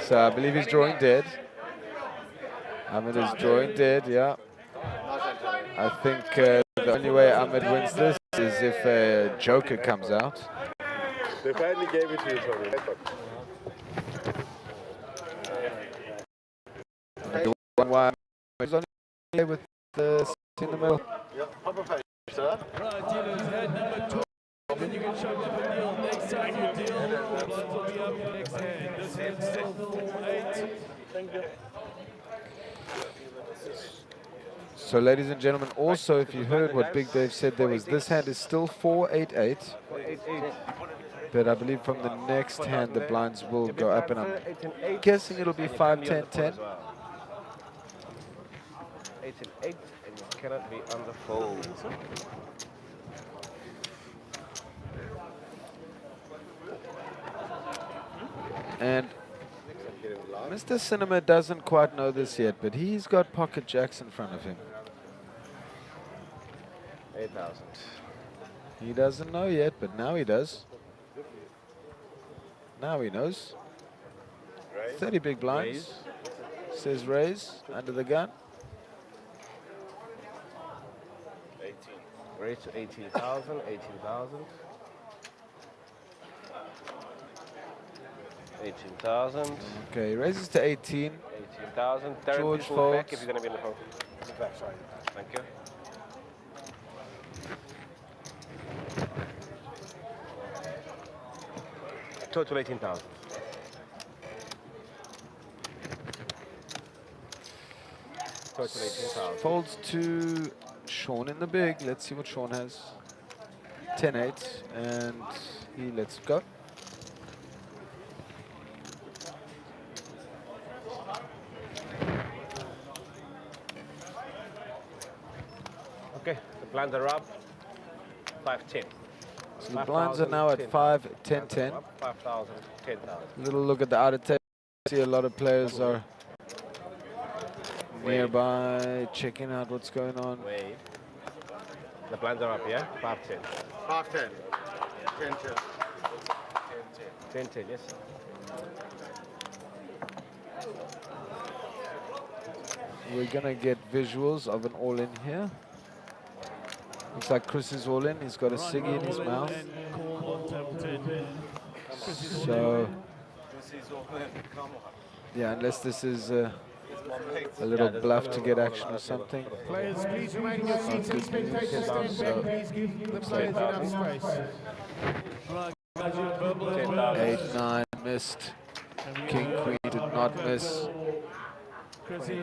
So I believe he's drawing dead. Ahmed is drawing dead, yeah. I think the only way Ahmed wins this is if a joker comes out. They finally gave it to you, Tony. The one why he's only with the in the middle. Right, dealers, hand number 12. Then you can show up a deal. Next time you deal, the blinds will be up next hand. This hand's still 4-8. Thank you. So, ladies and gentlemen, also, if you heard what Big Dave said, there was this hand is still 4-8-8. But I believe from the next hand, the blinds will go up, and I'm guessing it'll be 5-10-10. 8 and 8, and you cannot be on the fold. And Mr. Cinema doesn't quite know this yet, but he's got pocket jacks in front of him. 8,000. He doesn't know yet, but now he does. Now he knows. 30 big blinds. Says raise under the gun. 18. Raise to 18,000. 18,000. 18,000. Okay, raises to 18. 18,000. George Back folds. if you're going to be in the phone. Thank you. Total 18,000. Total 18,000. Folds to Sean in the big. Let's see what Sean has. 10-8, and he lets it go. Okay, the blinds are up. 510. So the blinds are now at 5, 10, 10. 5,000, 10,000. Little look at the outer table. See a lot of players are nearby, checking out what's going on. Wave. The blinds are up, yeah? 510. 5-10. 10-10. 10-10, yes. We're gonna get visuals of an all-in here. Looks like Chris is all in. He's got a ciggy in his mouth. So, yeah, unless this is a little bluff to get action or something. Players, please remain in your seats. If spectators stand back, please give the players enough space. Right, guys, your verbal as well. 8, 9 missed. King, Queen did not miss. Chrissy.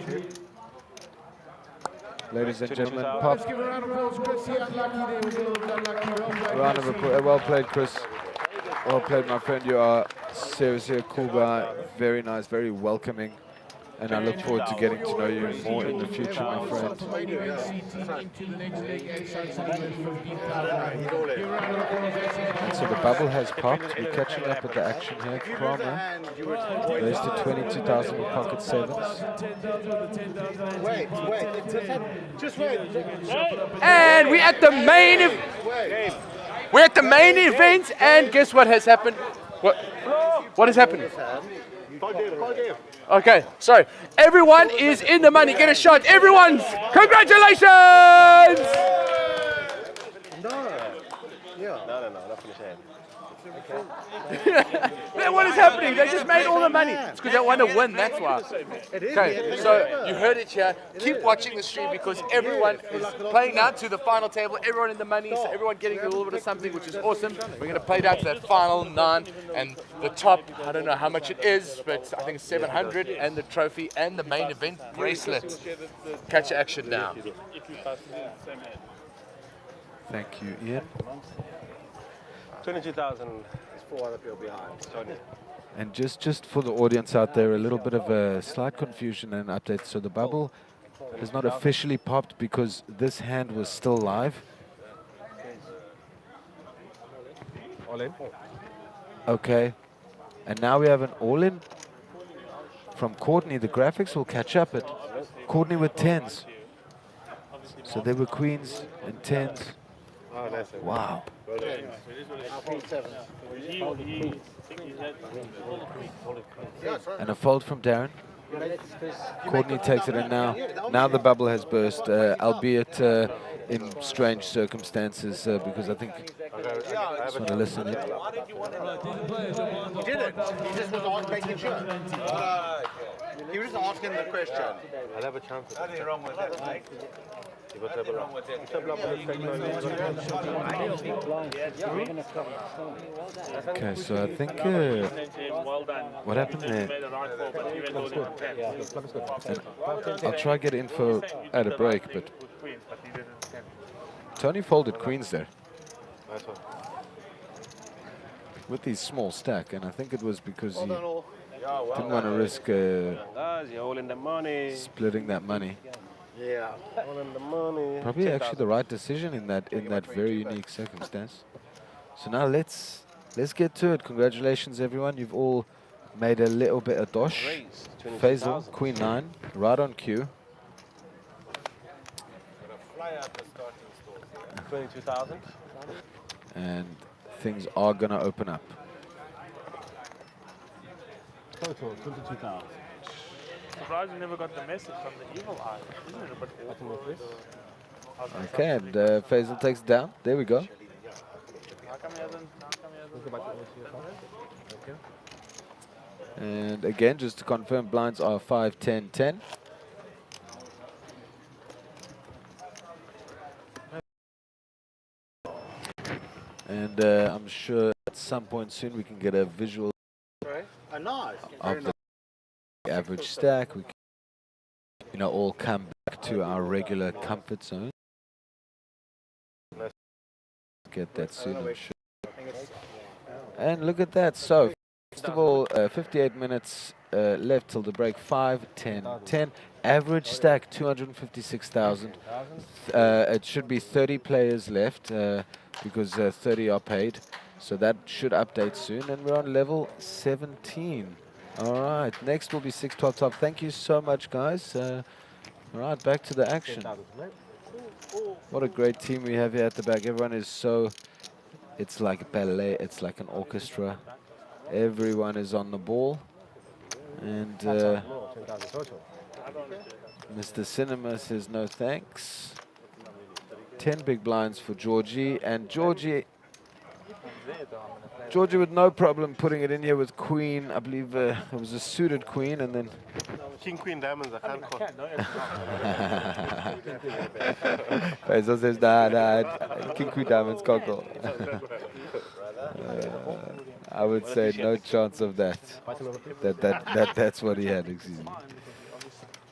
Ladies and gentlemen, 22,000. pop. Let's give a round of applause, Chris. He unlucky there, was a little bit unlucky. Well played, Round of Chris. applause. Well played, Chris. Well played, my friend. You are seriously a cool guy. Very nice, very welcoming. And I look forward to getting to know you more in the future, my friend. Main event seating into the next leg at Sunbet 15,000. Give a round of applause, And so the bubble has popped. We're catching up with the action here. Kramer goes to 22,000 with pocket sevens. Wait, just wait. And we're at the main we're at the main event, and guess what has happened? What has happened? Okay, so everyone is in the money. Get a shot. Everyone, congratulations! No, not finish hand. Man, what is happening? They just made all the money. It's because they want to win, that's why. Okay, so you heard it here. Keep watching the stream because everyone is playing now to the final table. Everyone in the money, so everyone getting a little bit of something, which is awesome. We're going to play down to that final 9 and the top, I don't know how much it is, but I think it's 700 and the trophy and the main event bracelet. Catch action now. If you pass the same head. Thank you, Ian. 22,000. There's 4 other people behind. Tony. And just for the audience out there, a little bit of a slight confusion and update. So the bubble has not officially popped because this hand was still live. All in. Okay. And now we have an all-in from Courtney. The graphics will catch up at Courtney with 10s. So there were queens and 10s. Oh, that's it. Wow. And a fold from Darren. Courtney takes it, and now the bubble has burst, albeit in strange circumstances, because I think I just want to listen in. He didn't. He just was making sure. He was just asking the question. I'll have a chance. Nothing wrong with that, mate. Nothing wrong with Okay, so I think what happened there? And I'll try get info at a break, but Tony folded queens there Nice one. with his small stack, and I think it was because he Well done all. didn't want to risk Guys, you're all in the money. splitting that money. Yeah. All in the money. Probably actually the right decision in that very unique circumstance. So now let's get to it. Congratulations, everyone! You've all made a little bit of dosh. Raise, Faisal, 22,000. Queen 9, right on cue. 22,000. And things are gonna open up. Total, 22,000. Surprised you never got the message from the evil eye. Isn't it a bit awful? Okay, and Faisal takes it down. There we go. How come he hasn't? And again, just to confirm, blinds are 5, 10, 10. And I'm sure at some point soon we can get a visual Nice. of the average stack. We can, all come back to our regular comfort zone. Get that soon, I'm sure. And look at that. So, first of all, 58 minutes left till the break. 5, 10, 10. Average stack, 256,000. It should be 30 players left because 30 are paid. So that should update soon. And we're on level 17. All right. Next will be 6, 12, 12. Thank you so much, guys. All right, back to the action. What a great team we have here at the back. Everyone is so... It's like a ballet. It's like an orchestra. Everyone is on the ball. And Mr. Cinema says no thanks. 10 big blinds for Georgie. And Georgie with no problem putting it in here with queen. I believe it was a suited queen, and then... King, queen, diamonds, I can't call. Faisal says, nah, king, queen, diamonds, can't call. I would say no chance of that. That's what he had, excuse me.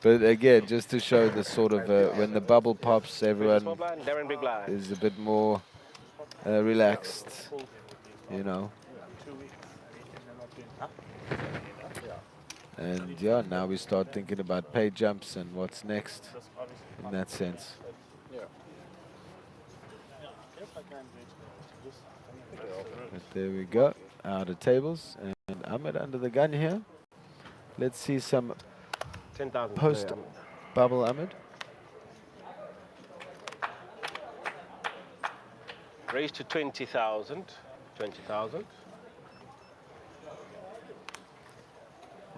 But again, just to show the sort of when the bubble pops, Small everyone blind, Darren big blind. is a bit more relaxed, you know. And yeah, now we start thinking about pay jumps and what's next in that sense. But there we go, out of tables, and Ahmed under the gun here. Let's see some 10,000. post bubble Ahmed. Raise to 20,000. 20,000.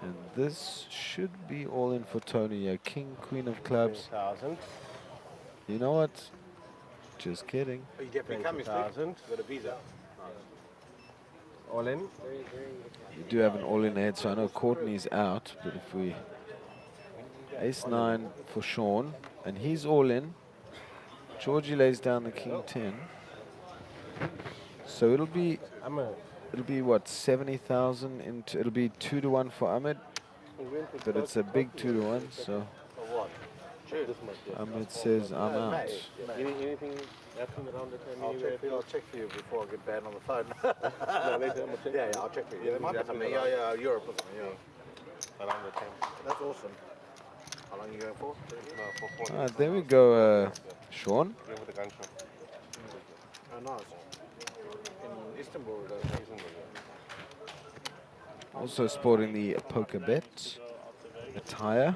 And this should be all in for Tony. Yeah, king, queen of clubs. 20,000. You know what? Just kidding. Oh, you definitely coming, Steve? 20,000. Got a visa. All in. You do have an all-in head, so I know Courtney's out, but if we... Ace-9 for Sean, and he's all in. Georgie lays down the king-10. So it'll be what, 70,000 into, it'll be 2-1 for Ahmed, but it's a big 2-1, so Ahmed says I'm out. Anything happening around the time? I'll check for you before I get banned on the phone. Yeah, I'll check for you. There might be something, Europe or something, Around the time. That's awesome. How long are you going for? No, for 4 Alright, there we go, Sean. Go with the gun show. Oh, nice. In Istanbul, Also sporting the poker bet attire.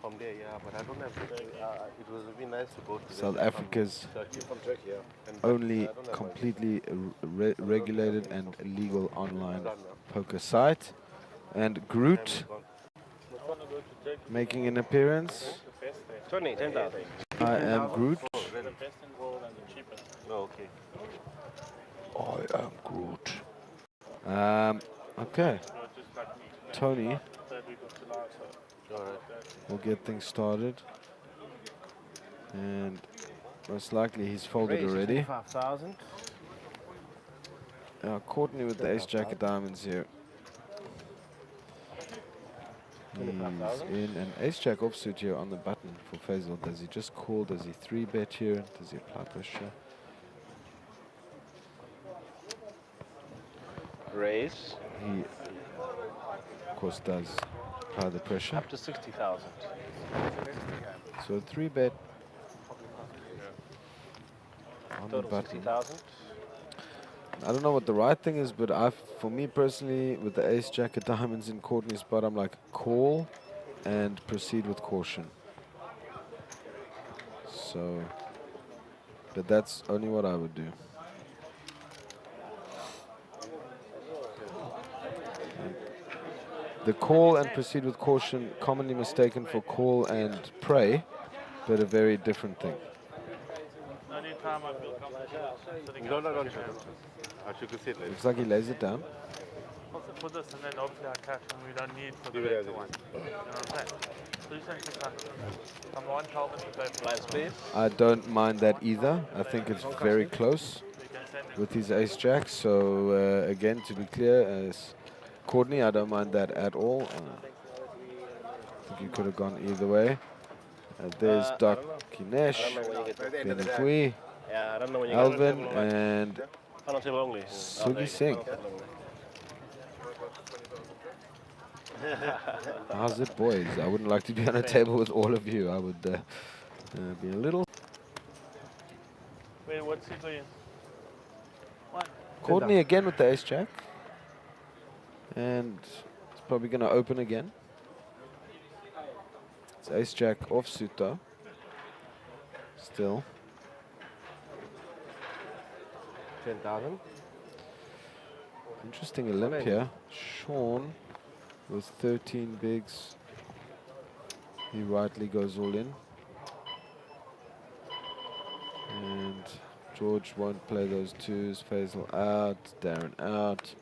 From there, yeah, but I don't have it would have been nice to go to South Africa's from Turkey, yeah. only completely regulated and legal online poker site. And Groot making an appearance. 20, 10,000. I am Groot. Oh, okay. I am Groot. Okay. Tony will get things started. And most likely he's folded already. 5,000. Courtney with the ace-jack of diamonds here. He's in an ace-jack offsuit here on the button for Faisal. Does he just call? Does he 3-bet here? Does he apply pressure? Raise. He, of course, does apply the pressure. Up to 60,000. So 3-bet on the Total button. 60,000. I don't know what the right thing is, but for me personally, with the ace-jack of diamonds in Courtney's spot, I'm like, call and proceed with caution. So, but that's only what I would do. The call and proceed with caution, commonly mistaken for call and pray, but a very different thing. Anytime I feel comfortable. No, don't show. I should sit like Looks like he lays it down. Put this and then obviously I catch and we don't need for the later one. You know what I'm saying? So you send 600. I'm 1,000 to pay for Blind space. I don't mind that either. I think it's very close with his ace-jack. So again, to be clear, as Courtney, I don't mind that at all. I think you could have gone either way. There's Doc Kinesh, Benefui, Yeah, I don't know when you Alvin, and Final table only. Sugi Singh. How's it, boys? I wouldn't like to be on a table with all of you. I would be a little... Wait, what's he doing? What? Courtney again with the ace-jack. And it's probably going to open again. It's ace-jack offsuit though. Still. 10,000. Interesting limp here. Sean with 13 bigs. He rightly goes all in. And George won't play those twos. Faisal out. Darren out.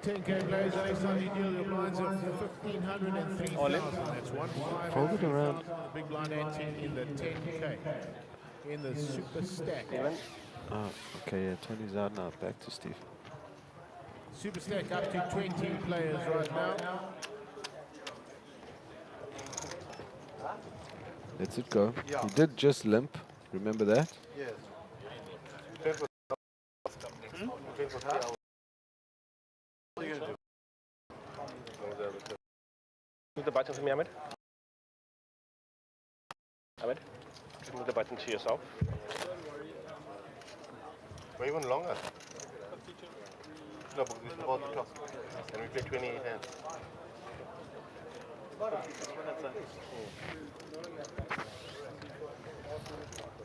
10K players, next time you deal your blinds of 1,500 and 3,000. That's 1,500. Fold it around. The big blind 18 in the 10K. In the super stack. Oh, okay, yeah, Tony's out now. Back to Steve. Super stack up to 20 players right now. Lets it go. He did just limp. Remember that? Yes. Move the button to me, Ahmed. Ahmed, just move the button to yourself. Or even longer. No, but this is about the clock. And we play 28 hands.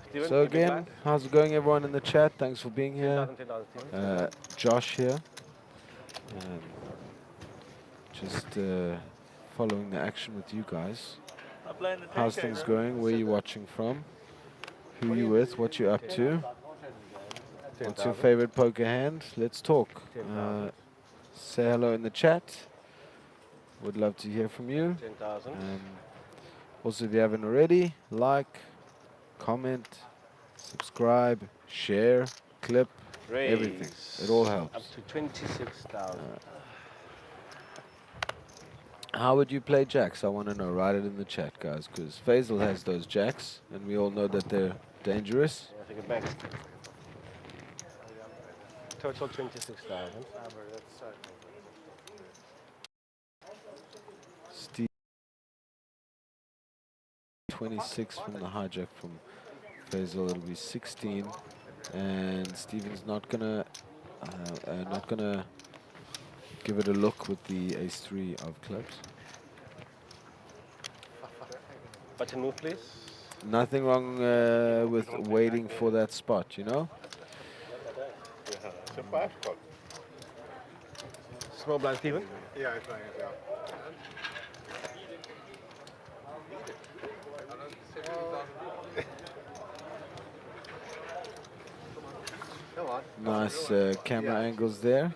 Steven, So you big again, blind? how's it going, everyone in the chat? Thanks for being here. 10,000, Steven. Josh here. Just following the action with you guys. I'm playing the How's 10K, things bro. going? Where you watching from? Who you with? What you up to? What's your favorite poker hand? Let's talk. Say hello in the chat. Would love to hear from you. 10,000. Also, if you haven't already, like, comment, subscribe, share, clip, everything. It all helps. Up to 26,000. How would you play jacks? I want to know. Write it in the chat, guys, because Faisal has those jacks, and we all know that they're dangerous. I think it back. Total 26,000. Steve 26 from the hijack from Faisal. It'll be 16, and Steven's not gonna give it a look with the ace-3 of clubs. Button move, please. Nothing wrong with waiting for that spot, you know? Yeah, it's a 5 spot. Small blind, Steven. Yeah, it's fine. Yeah. Come on. Nice camera angles there.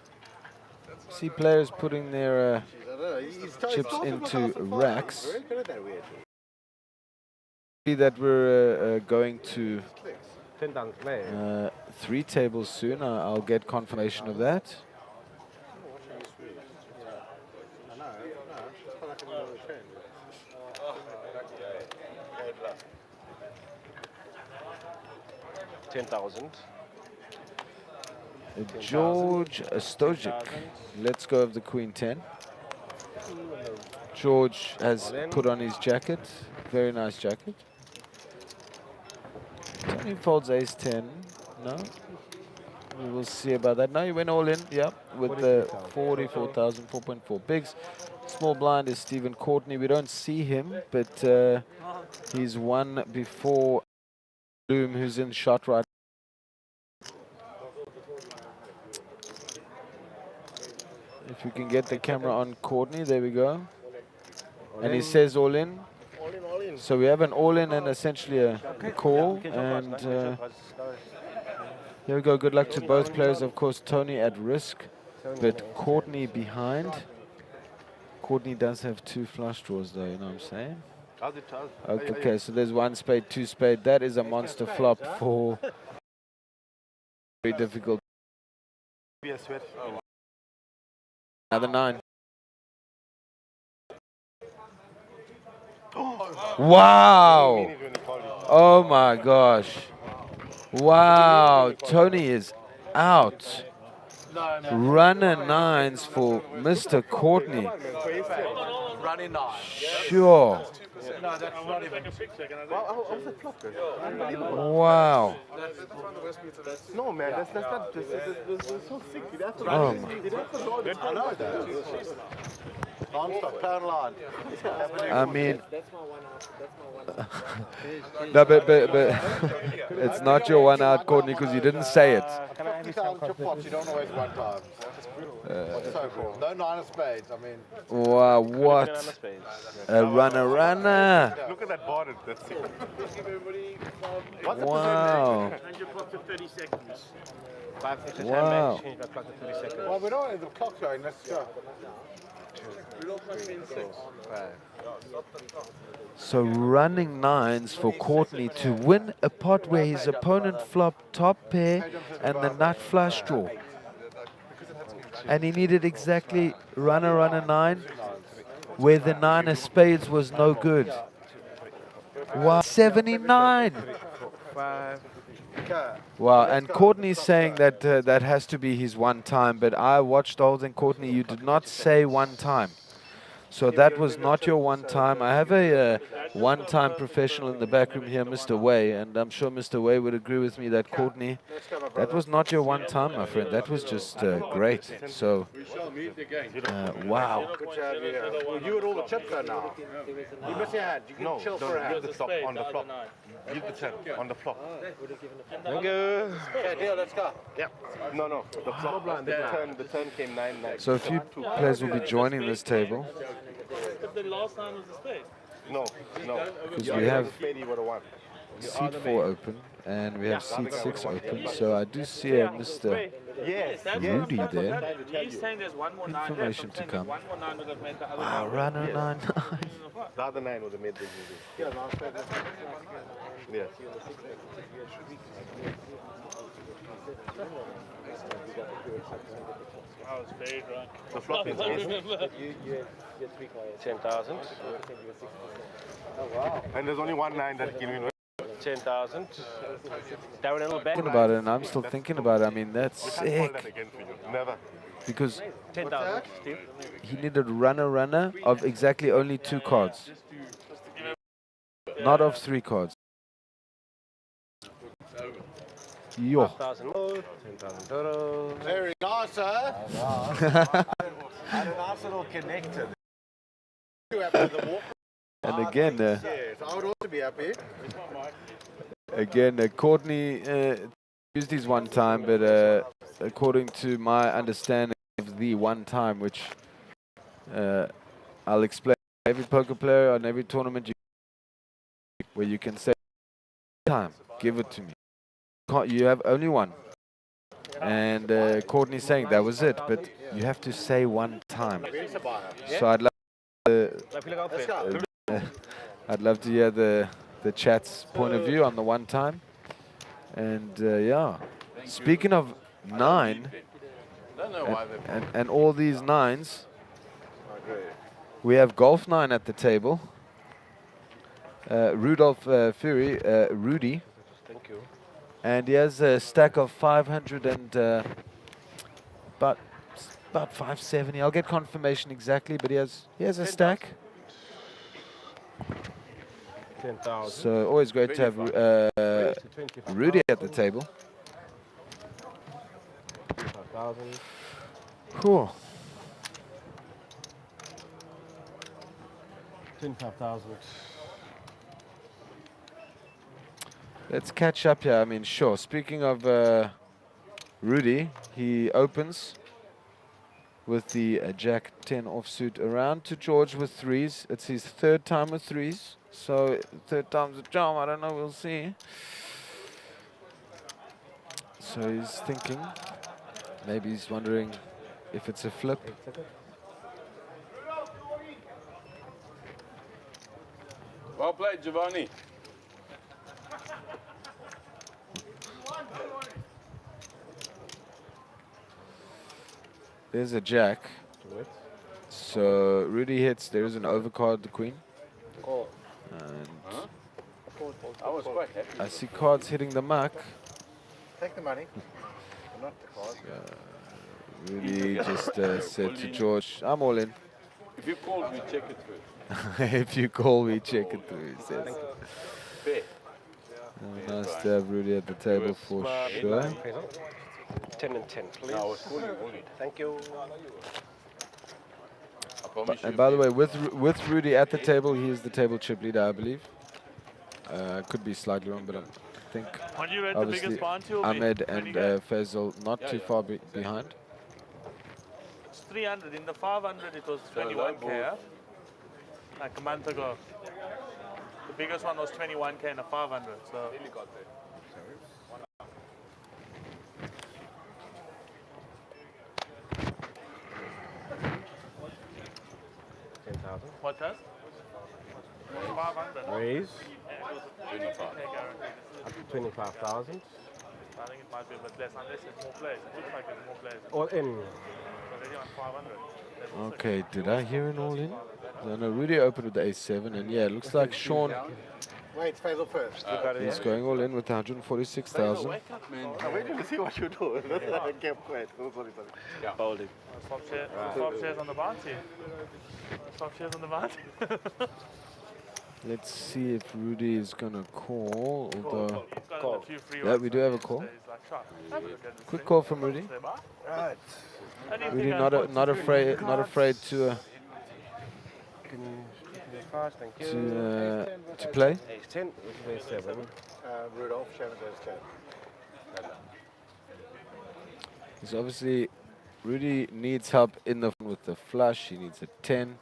See players putting their I don't know. He's chips into racks. Very good at that weird. See that we're going to 10,000 play. 3 tables soon. I'll get confirmation of that. I know. It's felt like another trend. 10,000. George Stojic. Let's go of the Queen 10. George has put on his jacket. Very nice jacket. Tony folds ace 10. No? We will see about that. No, he went all in. Yeah, with the 44,000, 4.4 bigs. Small blind is Stephen Courtney. We don't see him, but he's won before Bloom, who's in shot right. If you can get the camera on Courtney, there we go. And he says all in. All in. So we have an all in and essentially a call. And here we go. Good luck to both players. Of course, Tony at risk, but Courtney behind. Courtney does have 2 flush draws, though. You know what I'm saying? Okay, so there's 1 spade, 2 spade. That is a monster flop for very difficult. Another 9. Wow! Oh my gosh! Wow! Tony is out. Runner 9s for Mr. Courtney. Running 9. Sure. No, that's not even. Wow. No, man, that's not. That's so sick. That's what Oh I know that. Non-stop, turn line. I mean, no, but it's not your 1 out, Courtney, because you didn't say it. 50,000 chip pots, you don't always run times. What's so cool? No 9 of spades, I mean. Wow, what? A runner. Look at that board. That's sick. Wow. And your clock to 30 seconds. 5 6 Wow. change my clock to 30 seconds. Well, we don't have the clock going, let's go. So running 9s for Courtney to win a pot where his opponent flopped top pair and the nut flush draw. And he needed exactly runner 9 where the 9 of spades was no good. Wow, 79. Wow, and Courtney's saying that that has to be his one time, but I watched Olds and Courtney, you did not say one time. So that was not your one time. I have a one-time professional in the back room here, Mr. Way, and I'm sure Mr. Way would agree with me that Courtney, that was not your one time, my friend. That was just great. So, wow. Good job, well, you had all the chips though now. You miss your hand. You can No, chill for a don't hand. give the flop on the flop. Give the 10 on the flop. Thank you. Okay, deal, let's go. No, the flop. The turn came 9-9. So a few players will be joining this table But the last time was a spade. No. because we have Spade, he would have won. seat 4 open and we have seat 6 open. So I do see a Mr. Yes. Rudy there. He's saying there's one more nine. Information to come. One more nine would have made the other Wow, nine. runner 9-9. The other 9 would have made the easy. Yes. Oh, spade, right? The flop is easy. 10,000. And there's only one 9 that can win. 10,000. Darren, a little back. Thinking about it, and I'm still thinking about it. I mean, that's Can't call sick that again for you. Never. because 10,000. Steve. he needed runner of exactly only 2 cards, not of 3 cards. Yo. 5,000 more. 10,000 total. Very nice, sir. Had a nice little connector. You happy with the walk? And again, Yes, I would also be happy. Courtney used his one time, but according to my understanding of the one time, which I'll explain, every poker player on every tournament where you can say time, give it to me. You have only one. And Courtney's saying that was it, but you have to say one time. So I'd love I'd love to hear the chat's point of view on the one time. And yeah, speaking of 9 and all these 9s, we have Golf 9 at the table. Rudolph Fury, Rudy. Thank you. And he has a stack of 500 and about 570. I'll get confirmation exactly, but he has a stack. 10,000. So always great to have Rudy at the table. 5,000. Cool. 25,000. Let's catch up here. I mean, sure. Speaking of Rudy, he opens with the Jack 10 offsuit around to George with 3s. It's his 3rd time with 3s. So 3rd time's a charm. I don't know. We'll see. So he's thinking. Maybe he's wondering if it's a flip. Well played, Giovanni. There's a jack. So Rudy hits. There's an overcard, the queen. And I was quite happy. I see cards hitting the muck. Take the money. Not the card. Rudy just said to George, I'm all in. If you called me, check it through. If you call, we check it through, he says. Fair. Nice to have Rudy at the table for sure. 10 and 10, please. No, I was calling only. Thank you. I promise And you. by the way, with Rudy at the table, he is the table chip leader, I believe. Could be slightly wrong, but I think When you read the obviously biggest bounty will be Ahmed 20 and grand. Faisal not too far behind. It's 300. In the 500, it was So 21k, that yeah? Like a month ago. The biggest one was 21k in the 500. So 10,000. what does? 500. Raise. Yeah, it was a 25k guarantee. This is 25,000. I think it might be a bit less unless there's more players. It looks like there's more players. All in. Already on 500. There's also Okay, did I hear an all in? No, Rudy opened with the ace 7, and yeah, it looks like Sean Wait, Faisal first. He's going all in with 146,000. Wake up, man. I'm waiting to see what you do. I kept quiet. Oh, sorry. Folding. Swap shares on the bounty. Swap shares on the bounty. Let's see if Rudy is going to call. Although, He's got a few free yeah, ones we do on have a his, call. so he's like, "Sure, have a look at this Quick thing." call from Rudy. Right. Rudy not afraid to Can you fast? Thank you. to play. Ace 10. Ace 7. Rudolph, Shannon goes 10. He's obviously, Rudy needs help in the with the flush. He needs a 10.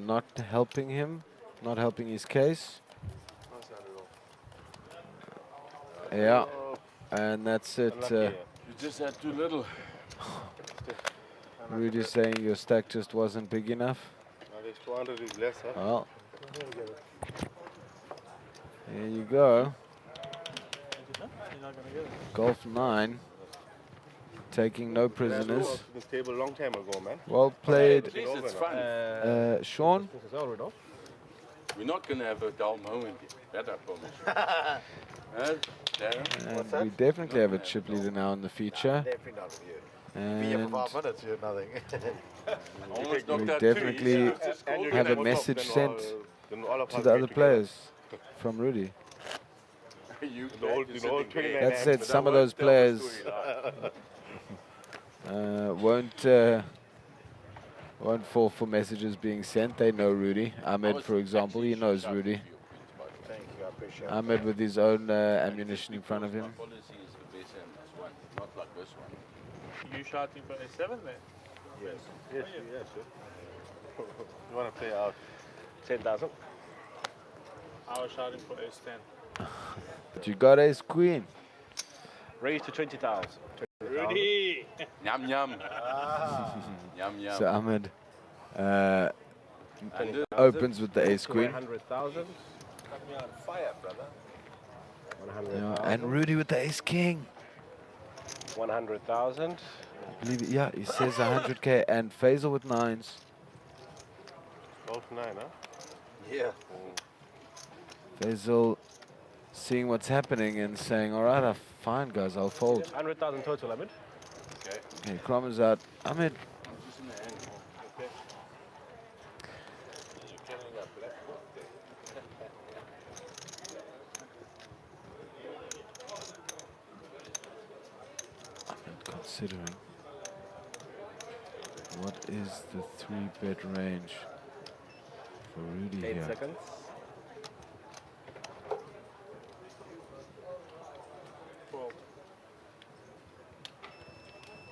Not helping him, not helping his case. Yeah, and that's it. You just had too little. Rudy saying your stack just wasn't big enough. Now this 200 is less, huh? Well, there you go. Golf 9, taking no prisoners. This table a long time ago, man. Well played, At least it's fun. Sean. We're not going to have a dull moment here. That I promise. Darren? And we definitely have a chip leader now in the feature. Definitely not with you. Be here And for 5 minutes, you're nothing. Almost we knocked out definitely two. Just And you called have it. a message sent Then all of to us the get other together. players from Rudy. You The old, you the sitting old there. 29 That said, But I some of won't those tell the players story, won't fall for messages being sent. They know Rudy. Ahmed, for example, he knows Rudy. Thank you, I appreciate it. Ahmed with his own ammunition in front of him. My policy is the best hand is one, not like this one. You shouting for A7 then? Yes, yes. You want to play out? 10,000. I was shouting for Ace10. But you got ace queen. Raise to 20,000. Rudy! Yum yum. Yum yum. So Ahmed And this- opens with the ace queen. 100,000. Got me on fire, brother. 100,000. Yeah, and Rudy with the ace king. 100,000. I believe it, yeah, he says 100k. And Faisal with 9s. Golf 9, huh? Yeah. Faisal seeing what's happening and saying, all right, fine, guys, I'll fold. 100,000 total, Ahmed. Okay. Okay, Crommer's out. Ahmed, Just in the hand. Okay. You're carrying a black book there. considering what is the 3-bet range for Rudy 8 here. seconds.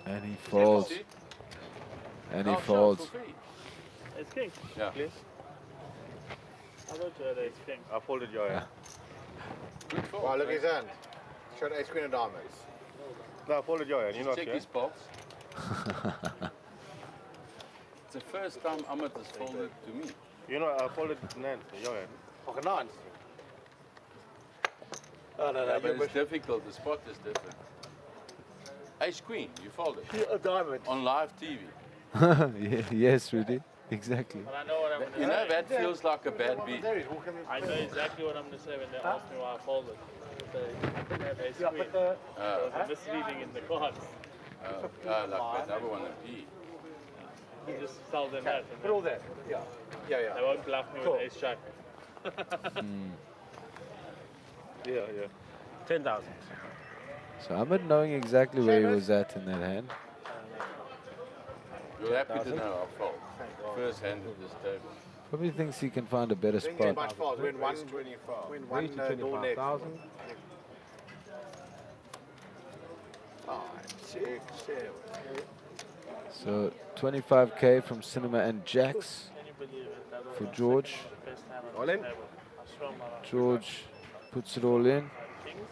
And he folds. See? And he No, sure, folds. for free. Ace King. Yeah. Please? I thought you had Ace King. I folded your hand. Good fold. Wow, look right? his hand. Showed ace queen of diamonds. No, I folded your hand. You're not Check here. his box. It's the first time Ahmed has folded to me. You know, I folded 9, your hand. Pocket 9s. Oh, no, Yeah, but it's difficult. The spot is different. Ace Queen, you folded A diamond. on live TV. Yes, Rudy. Exactly. But I know what I'm going to You say. know that feels like a bad beat. There he's walking in. I know exactly what I'm going to say when they ask me why I folded. They have Ace Yeah, Queen. but There was a misleading in the cards. Like that other one, a P. You just tell them that. And put all that. Yeah. Yeah, they yeah. won't bluff me with Ace Jack. Yeah, yeah. 10,000. So Ahmed knowing exactly where he was at in that hand. You're happy to know I fold. First hand of this table. Probably thinks he can find a better Didn't get spot. much fast. Win one. Win one door next. 25,000. 5, 6, 7. So 25k from Cinema and Jacks Can you believe it? That was for my George. second best hand on All the in? table. I swear on my life. George puts it all in. Kings.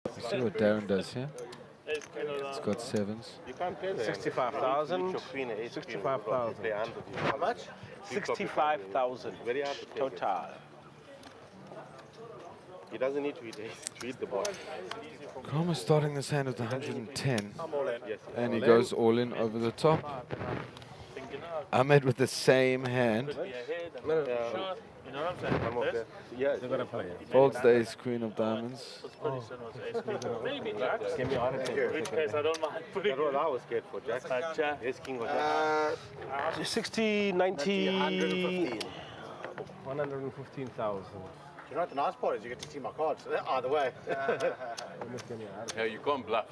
Let's see what Darren does here. Ace Queen of It's got 7s. You can't play the 65,000. Your queen, ace, queen, 65,000. Play 100. How much? 65,000 Very hard to take it. total. He doesn't need to eat ace to eat the ball. Cromer starting this hand with 110. I'm all in. Yes. And he goes all in over the top. Ahmed with the same hand. Could be ahead and short. You know what I'm saying? I'm okay. Yeah, they're gonna play. Folds the ace queen of diamonds. His position was ace queen. Maybe jacks. Give me a heart attack. In which case I don't mind putting That's what I was scared for, Jack. Jack. Yes, king or Jack. 60, 90, 115. 115,000. You know what the nice part is? You get to see my cards either way. Yeah, you can't bluff.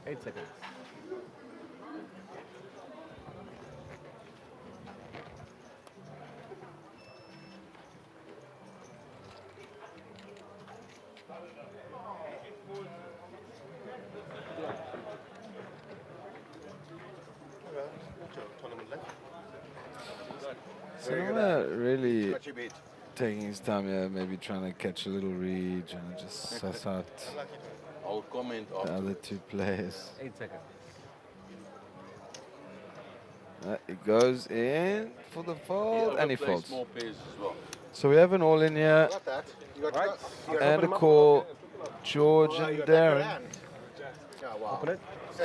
Eight seconds. So not really What you beat? taking his time here, maybe trying to catch a little read and just suss out I'll comment the after. other two players. 8 seconds. It goes in for the fold and he plays folds. small pairs as well. So we have an all in here Got that? You got and a call, George and Darren. Yeah, wow. Open it.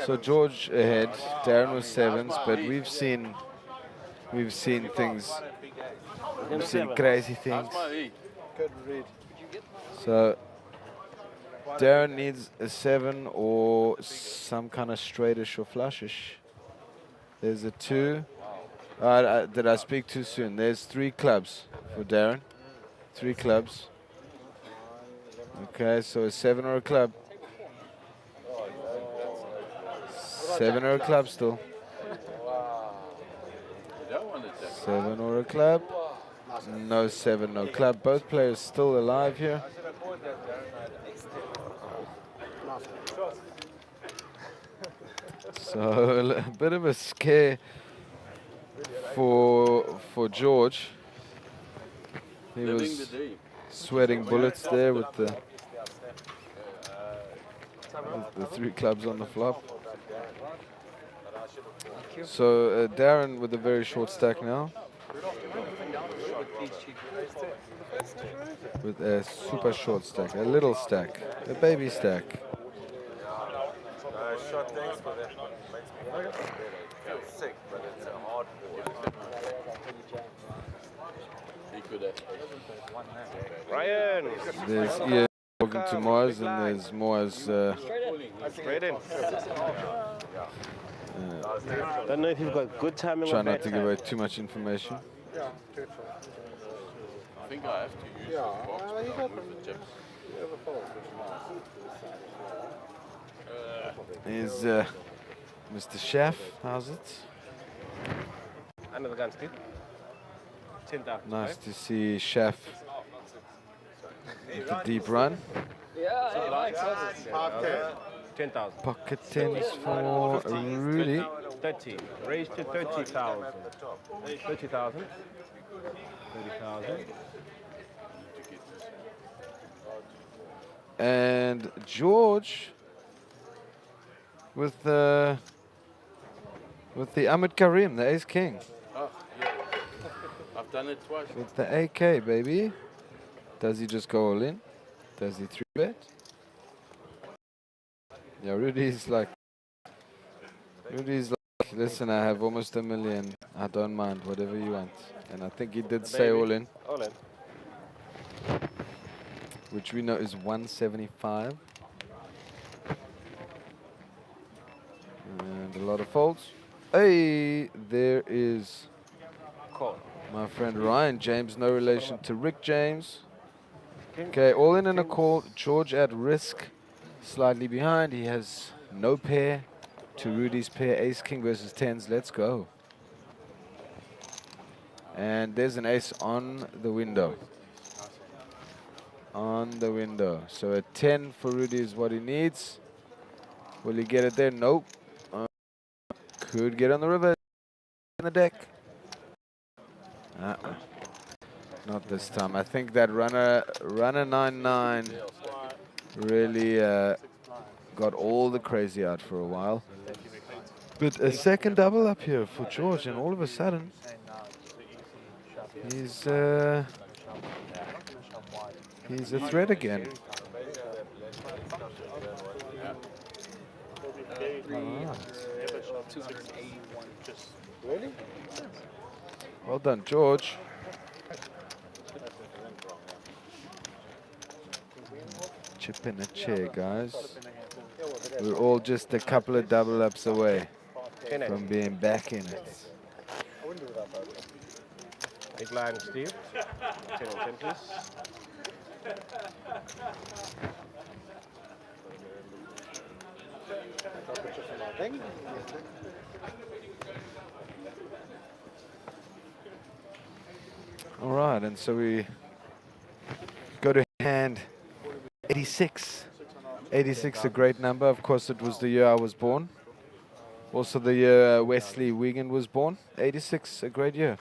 So George ahead, Darren was sevens, but we've seen things, we've seen crazy things. That's my eight. Good read. So Darren needs a 7 or some kind of straightish or flushish. There's a 2. Did I speak too soon? There's 3 clubs for Darren. 3 clubs. Okay, so a 7 or a club. 7 or a club still. That one is that. 7 or a club. No 7, no club. Both players still alive here. So a bit of a scare for George. He Living was the day. sweating bullets there with the 3 clubs on the flop. So Darren with a very short stack now. With a super short stack, a little stack, a baby stack. He could have. Ryan. There's Ian talking to Moaz, and there's Moaz Straight in. Don't know if you've got good timing trying or not bad to give away too much information. I think I have to use this box when I move the chips. Here's Mr. Chef, how's it? Another gun still. 10,000. Nice to see Chef with a deep run. Half 10. 10,000. Pocket tens for Rudy. 30. Raise to 30,000. 30,000. 30,000. And George with the Ahmed Karim, the ace king, Oh, yeah. I've done it twice. with the AK, baby. Does he just go all in? Does he 3-bet? Yeah, Rudy's like, listen, I have almost $1 million. I don't mind, whatever you want. And I think he did say all in, All in. which we know is 175. And a lot of folds. Hey, there is Call. my friend Ryan James, no relation to Rick James. Okay, all in and a call. George at risk, slightly behind. He has no pair to Rudy's pair. Ace King versus tens. Let's go. And there's an ace on the window. On the window. So a 10 for Rudy is what he needs. Will he get it there? Nope. Could get on the river in the deck. Not this time. I think that runner 9-9 really got all the crazy out for a while. But a second double up here for George, and all of a sudden he's He's a threat again. Really? Well done, George. Chip in a chair, guys. We're all just a couple of double ups away from being back in it. Big line, Steve. 10 and 10, please. All right, and so we go to hand 86. 86, a great number. Of course, it was the year I was born. Also the year Wesley Wiegand was born. 86, a great year.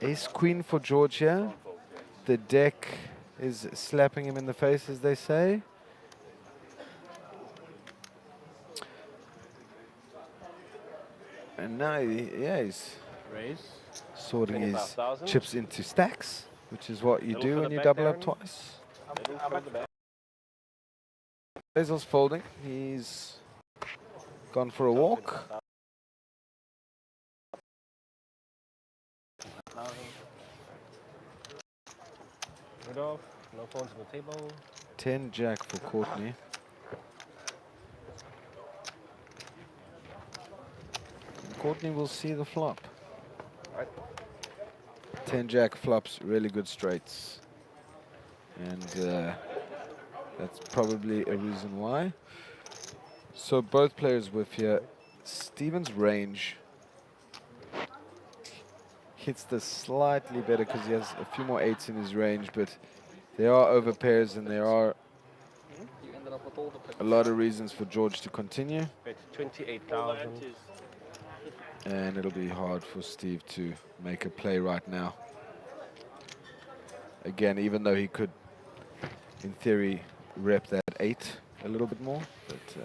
Ace Queen for George here. The deck is slapping him in the face, as they say. And now, he's Raise. sorting his 25,000. chips into stacks, which is what you Little do for when the you back, double up Darren. twice. Little for the back. Basil's folding. He's gone for a walk. Rudolph, no phones on the table. 10 jack for Courtney. And Courtney will see the flop. Right. 10 jack flops, really good straights. And that's probably a reason why. So both players with here. Steven's range hits this slightly better because he has a few more eights in his range, but there are over pairs and there are a lot of reasons for George to continue. Bet 28,000. And it'll be hard for Steve to make a play right now. Again, even though he could, in theory, rep that 8 a little bit more, but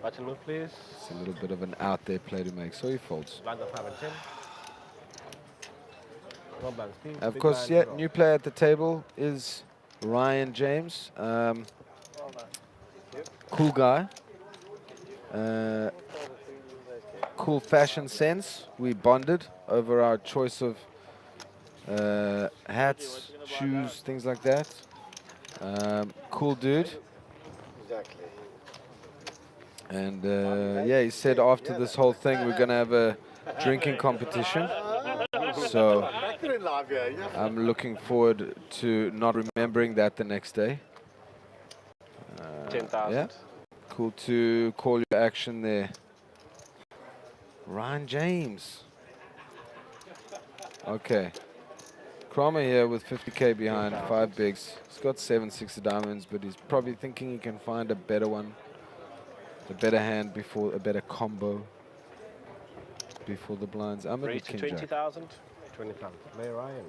Button move, please. it's a little bit of an out there play to make, so he folds. Blind of 5 and 10. No blind, Steve. Of Big course, blind, yeah, Rudolph. new player at the table is Ryan James. Cool guy. Cool fashion sense. We bonded over our choice of hats, shoes, things like that. Cool dude. Exactly. And yeah, he said after this whole thing, we're going to have a drinking competition. So Actor in live here, yeah. I'm looking forward to not remembering that the next day. 10,000. Yeah, cool to call your action there. Ryan James. Okay. Kramer here with 50k behind, 5 bigs. He's got 7-6 of diamonds, but he's probably thinking he can find a better one. A better hand before, a better combo before the blinds. I'm Raise with to King Jack. 20,000. 20,000. Play Ryan.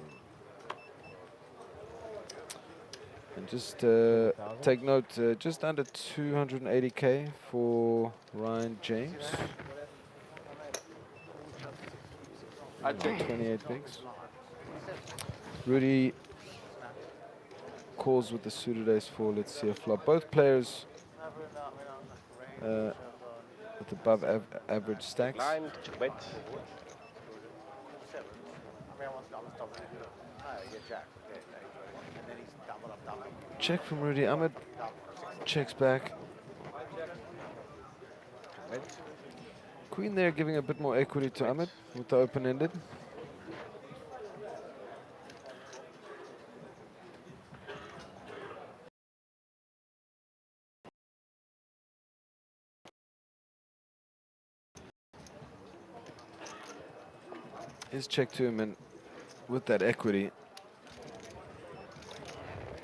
And just take note, just under 280k for Ryan James. I check. 28 bigs. Rudy calls with the suited ace 4. Let's see a flop. Both players with above average stacks. Blind, check bet. Check from Rudy. Ahmed checks back. Queen there giving a bit more equity to Ahmed with the open-ended. His check to him, and with that equity,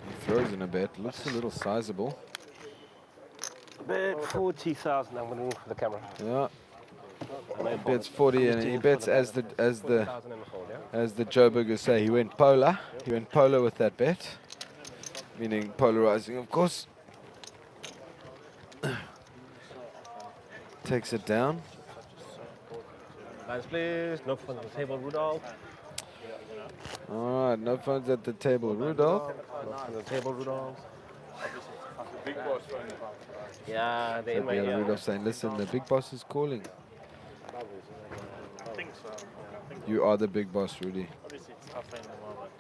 he throws in a bet. Looks a little sizable. Bet 40,000. I'm going to move for the camera. Yeah, And I bets 40, and he bets as the 40,000 in the fold, yeah? as the Joe Burgers say. He went polar. He went polar with that bet, meaning polarizing, of course. Takes it down. Lines, please. No phone on the table, Rudolph. All right, no phones at the table, Rudolph. On the table, Rudolph. Big boss phone. Yeah, they're in my Yeah, ear. Rudolph saying, listen, the big boss is calling. I think so. I think You are the big boss, Rudy. obviously it's tougher in the moment.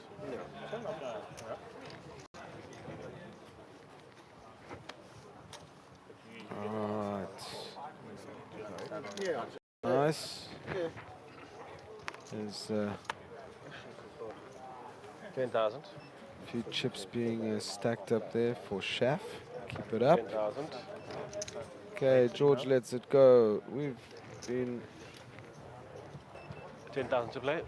All right. Nice. There's a 10,000. few chips being stacked up there for Chef. Keep it up. 10,000. Okay, George lets it go. We've been 10,000 to play.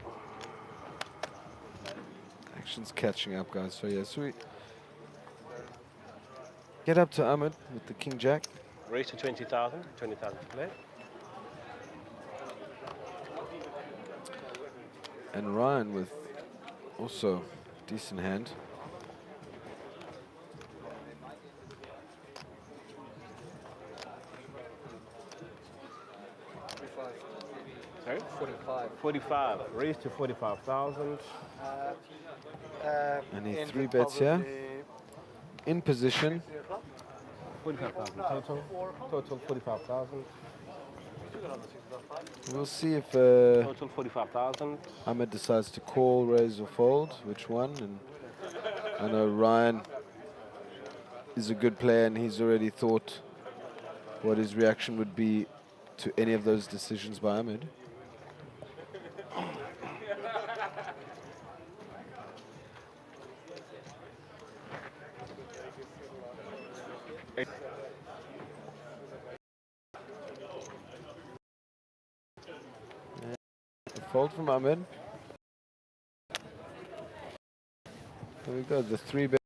action's catching up, guys. So yeah, sweet. Get up to Ahmed with the King Jack. Raise to 20,000. 20,000 to play. And Ryan with also decent hand. Sorry? 45. 45. Raise to 45,000. And he three bets here. In position. 45,000 total. Total 45,000. We'll see if Total 45,000. Ahmed decides to call, raise or fold. Which one? And I know Ryan is a good player and he's already thought what his reaction would be to any of those decisions by Ahmed. Fold from Ahmed. There we go, the three bet.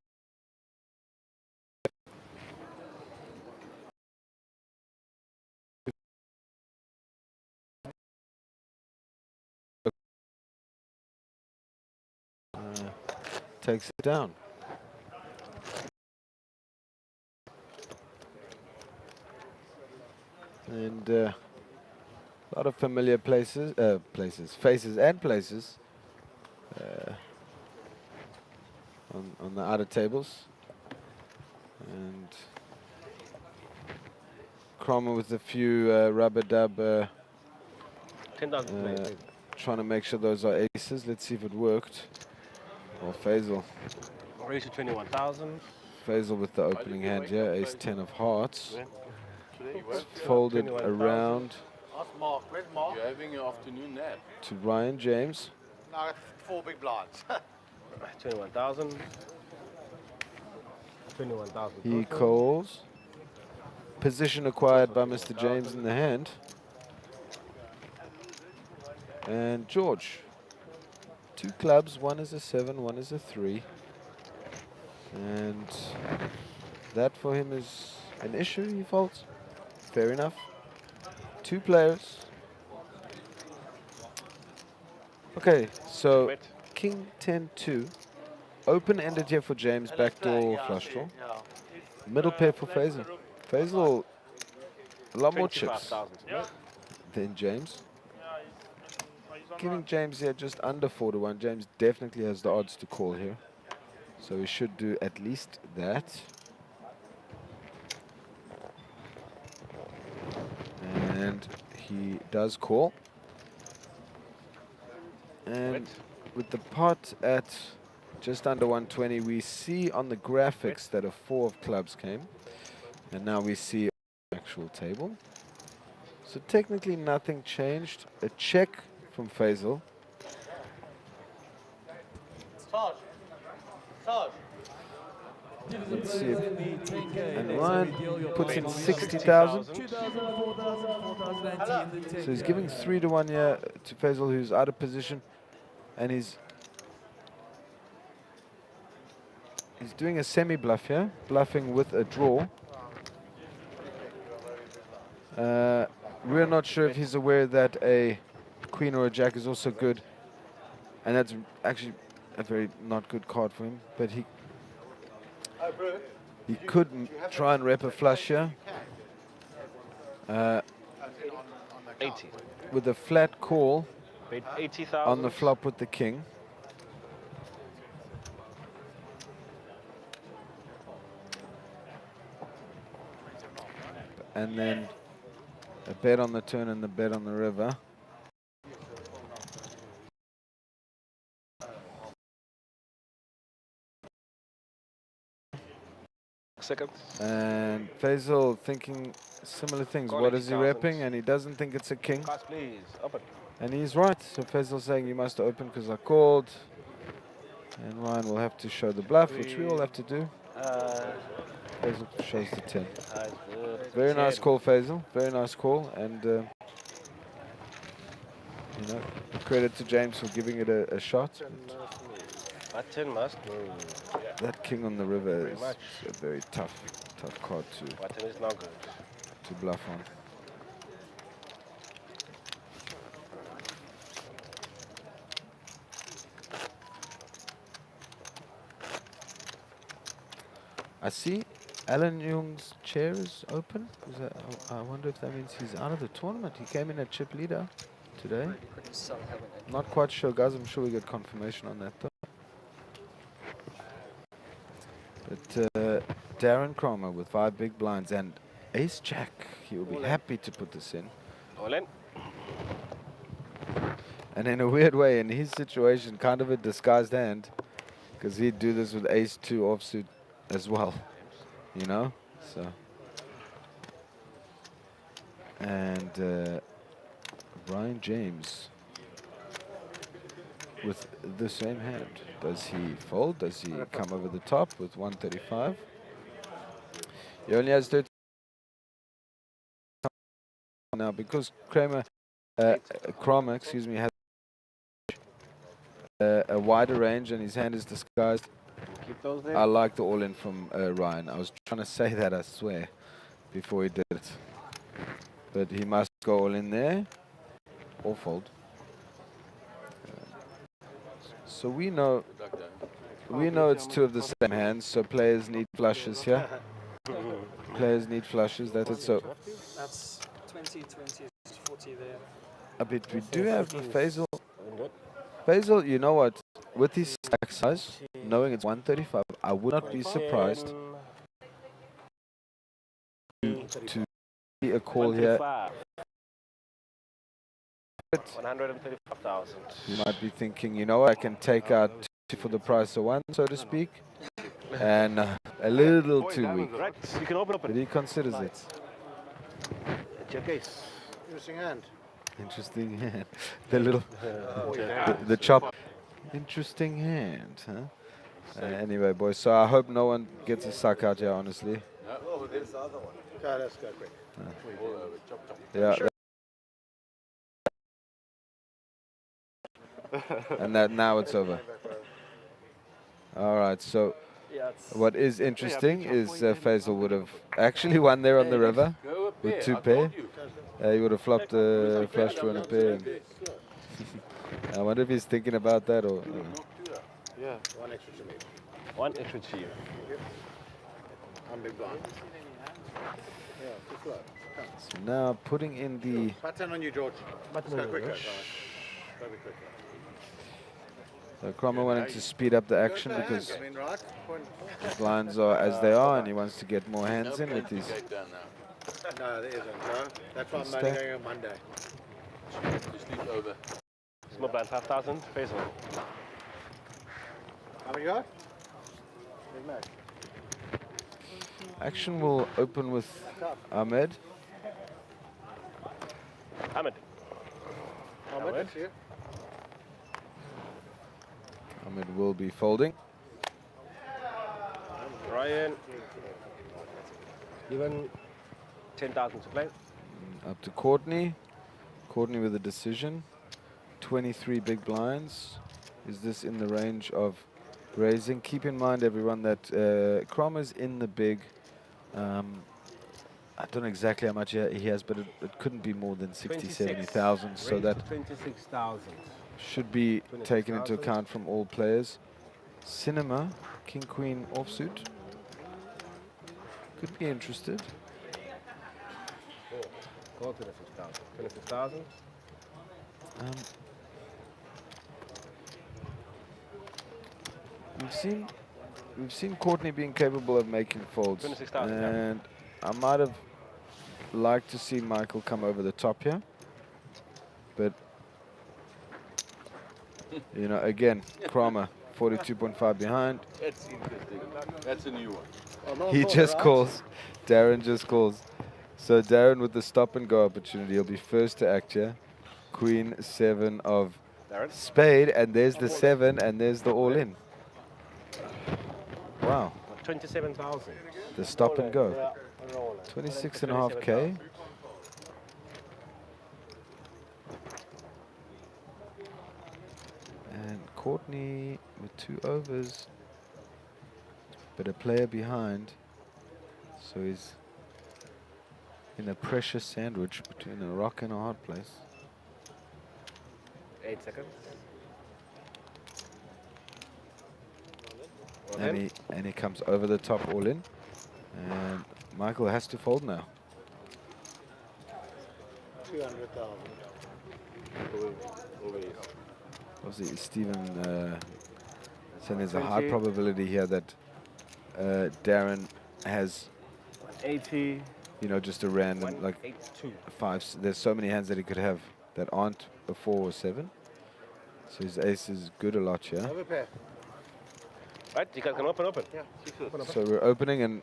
Takes it down. And a lot of familiar faces and places on the outer tables. And Cromer with a few rubber-dub 10,000 to play. trying to make sure those are aces. Let's see if it worked. Or Faisal. Raise to 21,000. Faisal with the opening hand here, ace 10 of hearts. Today you It's work? folded 21,000. around That's Mark. Where's Mark? You're having an afternoon nap. to Ryan James. No, 4 big blinds. 21,000. 21,000 He total. calls. Position acquired by Mr. James in the hand. And George. 2 clubs, one is a 7, one is a 3. And that for him is an issue, he folds. Fair enough. 2 players. Okay, so Bet. King 10-2. Open-ended here for James, backdoor flush draw. Middle pair for Faisal. Faisal, a lot more chips 25,000 to play. than James. He's on Giving James here just under 4-1. James definitely has the odds to call here. So he should do at least that. And he does call. And with the pot at just under 120, we see on the graphics that a 4 of clubs came. And now we see actual table. So technically nothing changed. A check from Faisal. Taj. Taj. Let's see if, and Ryan puts in 60,000. 60,000. 2,000, 4,000, 4,090 in the 10K. So he's giving 3-1 here to Faisal, who's out of position, and he's doing a semi-bluff here, bluffing with a draw. We're not sure if he's aware that a queen or a jack is also good, and that's actually a very not good card for him, but he could try and rep a flush here. 80. With a flat call Bet 80,000. on the flop with the king. and then a bet on the turn and the bet on the river. Second. And Faisal thinking similar things. What is he repping? And he doesn't think it's a king. Cards, please. Open. And he's right. So Faisal's saying you must open because I called. And Ryan will have to show the bluff, which we all have to do. Faisal shows the 10. Very nice call, Faisal. Very nice call. And, you know, credit to James for giving it a shot. That 10 must go. That king on the river is a very tough card That 10 is not good. to bluff on. I see Alan Young's chair is open. I wonder if that means he's out of the tournament. He came in at chip leader today. Not quite sure, guys. I'm sure we get confirmation on that, though. But Darren Cromer with 5 big blinds and Ace Jack. He'll be happy to put this in. All in. And in a weird way, in his situation, kind of a disguised hand, because he'd do this with Ace 2 offsuit as well, you know. So, and Brian James with the same hand. Does he fold? Does he come over the top with 135? He only has 30 now because Cromer, excuse me, has a wider range and his hand is disguised. Keep those there. I like the all-in from Ryan. I was trying to say that, I swear, before he did it. But he must go all in there or fold. So we know it's 2 of the same hands, so players need flushes here. Players need flushes, that's it. So That's 20, 20, 40 there. but we do have the Faisal. Faisal, you know what? With his stack size, knowing it's 135, I would not be surprised to see a call here. 135,000. You might be thinking, you know what, I can take out 2 for the price of 1, so to speak. And a little too weak. Right, you can open But he considers it. It's your case. Interesting hand. Interesting hand. The little, the chop. Interesting hand, huh? Anyway, boys, so I hope no one gets a suck out here, honestly. Okay, let's go quick. Yeah. And that now it's over. All right, so what is interesting is Faisal would have actually won there on the river with 2 pair. He would have flopped a flush draw and a pair. And I wonder if he's thinking about that or. Yeah. 1 extra to me. 1 extra to you. I'm big blind. Yeah, too slow. So now putting in the. Button on you, George. Let's go quicker. Go be quicker. So Cromer wanted to speed up the action because I mean, right? blinds are as they are, and he wants to get more hands in with his. No, there isn't. No. That's why I'm only going on Monday. Just leave over. Small blind 5,000. Faisal. How many you got? Action will open with Ahmed. Ahmed. Ahmed. Ahmed will be folding. Ryan. Even 10,000 to play. Up to Courtney. Courtney with a decision. 23 big blinds. Is this in the range of raising? Keep in mind, everyone, that Cromer's in the big. I don't know exactly how much he has, but it couldn't be more than 60, 70,000. So that 26,000. should be taken into account from all players. Cinema, King Queen offsuit. Could be interested. Call 26,000. 26,000. We've seen Courtney being capable of making folds, 26,000, and I might have like to see Michael come over the top here. But, you know, again, Kramer, 42.5 behind. That's interesting. That's a new one. He just calls. Darren just calls. So Darren with the stop and go opportunity. He'll be first to act here. Queen 7 of Darren? spade. And there's the 7 and there's the all in. Wow. 27,000. The stop and go. 26.5K. And Courtney with 2 overs. But a player behind. So he's in a pressure sandwich between a rock and a hard place. 8 seconds. And he comes over the top all in. And Michael has to fold now. 200,000. Obviously, Stephen saying there's a high probability here that Darren has, 80. you know, just a random, like 82. 5. There's so many hands that he could have that aren't a 4 or 7. So his ace is good a lot here. Overpair. Right, you guys can open. Yeah. So we're opening, and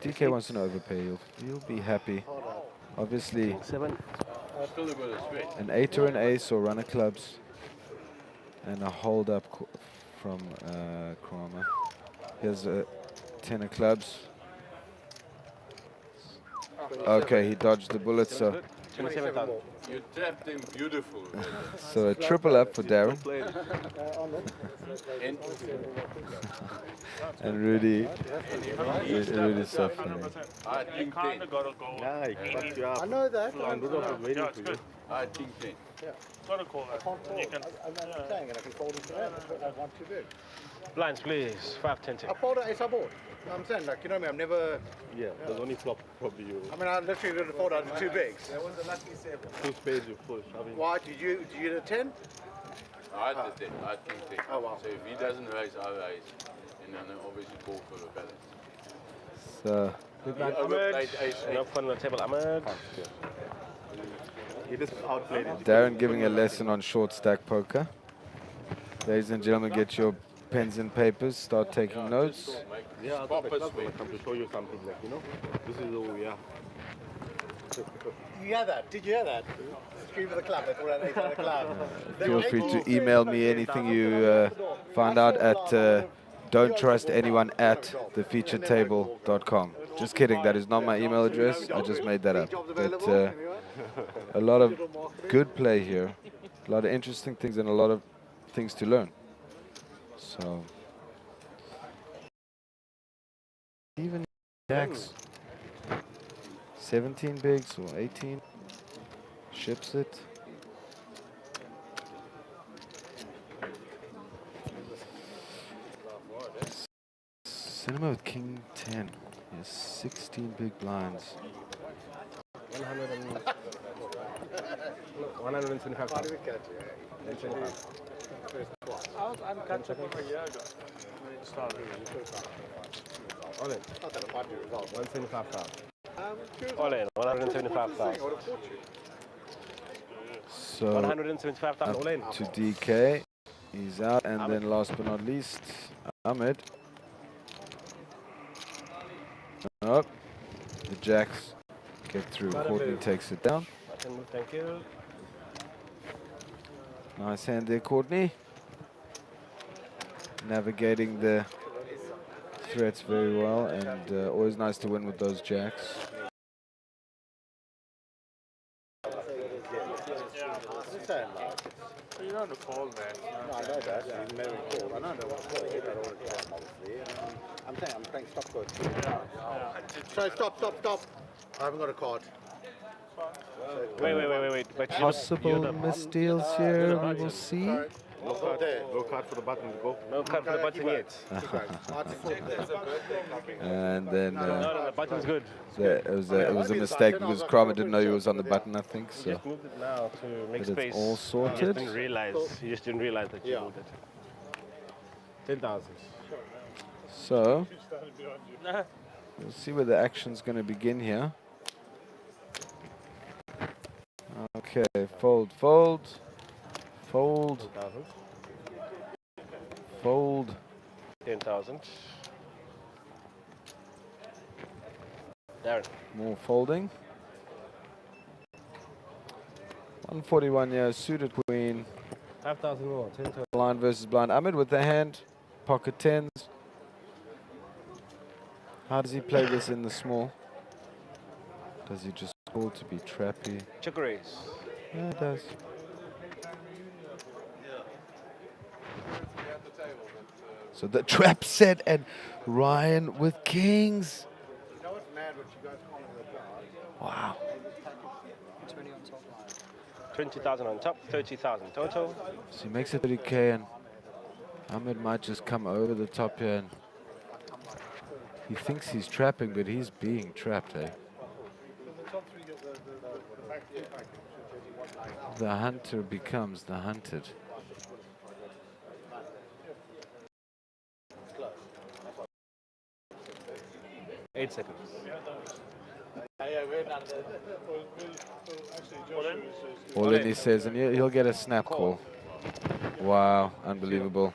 DK wants an overpay. He'll be happy. Obviously, 7. Still a bit of straight. an 8 or an ace or runner clubs, and a hold up from Kramer. Here's a 10 of clubs. Okay, he dodged the bullet, so 27,000. You tapped him beautiful. so a triple up for Darren. And And Rudy so funny. I You think kind 10. of got to go. Yeah, he fucked you up. I know that. And Rudolph was waiting Yeah, for it's you. good. I think 10. Got to call that. And you can. I'm saying, and I can fold into that. I want too big. Blinds, please. 5, 10, 10. I fold it ace I board. I'm saying, like, you know me, I'm never. Yeah, there's only flop probably you. I mean, I literally did a fold out of 2 bigs. Two spades you push. I mean, Why did you do a 10? I did 10. I think 10. Oh, wow. So if he doesn't raise, I raise. And then obviously call for the balance. So He overplayed ace 8. No fun on the table, Ahmed. he just outplayed him. Darren giving a lesson on short stack poker. Ladies and gentlemen, get your pens and papers. Start taking notes. Yeah, I thought the club will come to show you something like, you know, this is all we are. You hear that? Did you hear that? Scream of the club. They call that ace of the club. Feel free to email me anything you find out at don'ttrustanyone@thefeaturetable.com. Just kidding, that is not my email address. I just made that up. But a lot of good play here, a lot of interesting things, and a lot of things to learn. So even jacks, 17 bigs or 18, ships it. Cinema with king 10. Yes, 16 big blinds. 125,000. I was uncatchable over a year ago. When it started. All in. 175,000. All in. 175,000. So 175,000 all in. to DK. He's out. And then last but not least, Ahmed. Up. The jacks get through. Courtney takes it down. Thank you. Nice hand there, Courtney. Navigating the threats very well, and always nice to win with those jacks. You don't have to call that. No, I know that. He's never called. I know I don't want to call it all the time, obviously. I'm saying I'm playing stop code. Sorry, stop. I haven't got a card. Wait. But Possible misdeals here, we will see. No card there. No card for the button to go. no card for the button yet. And then No, the button's good. it was a mistake because Kramer didn't know he was on the button, I think. So Just moved it now to make But it's space. all sorted. You just didn't realize that you moved it. 10,000. So we'll see where the action's going to begin here. Okay, fold, fold, fold, 10,000. fold. 10,000. Darren. More folding. 141, yeah, suited queen. 5,000 more. 10,000. Blind versus blind. Ahmed with the hand. Pocket tens. How does he play this in the small? Does he just call to be trappy? Check raise. Yeah, it does. So the trap set and Ryan with kings. Wow. 20 on top line. 20,000 on top. 30,000 total. So he makes it 30k and Ahmed might just come over the top here and he thinks he's trapping, but he's being trapped, eh? The hunter becomes the hunted. Eight seconds. All in he says, and he'll get a snap call. Wow, unbelievable.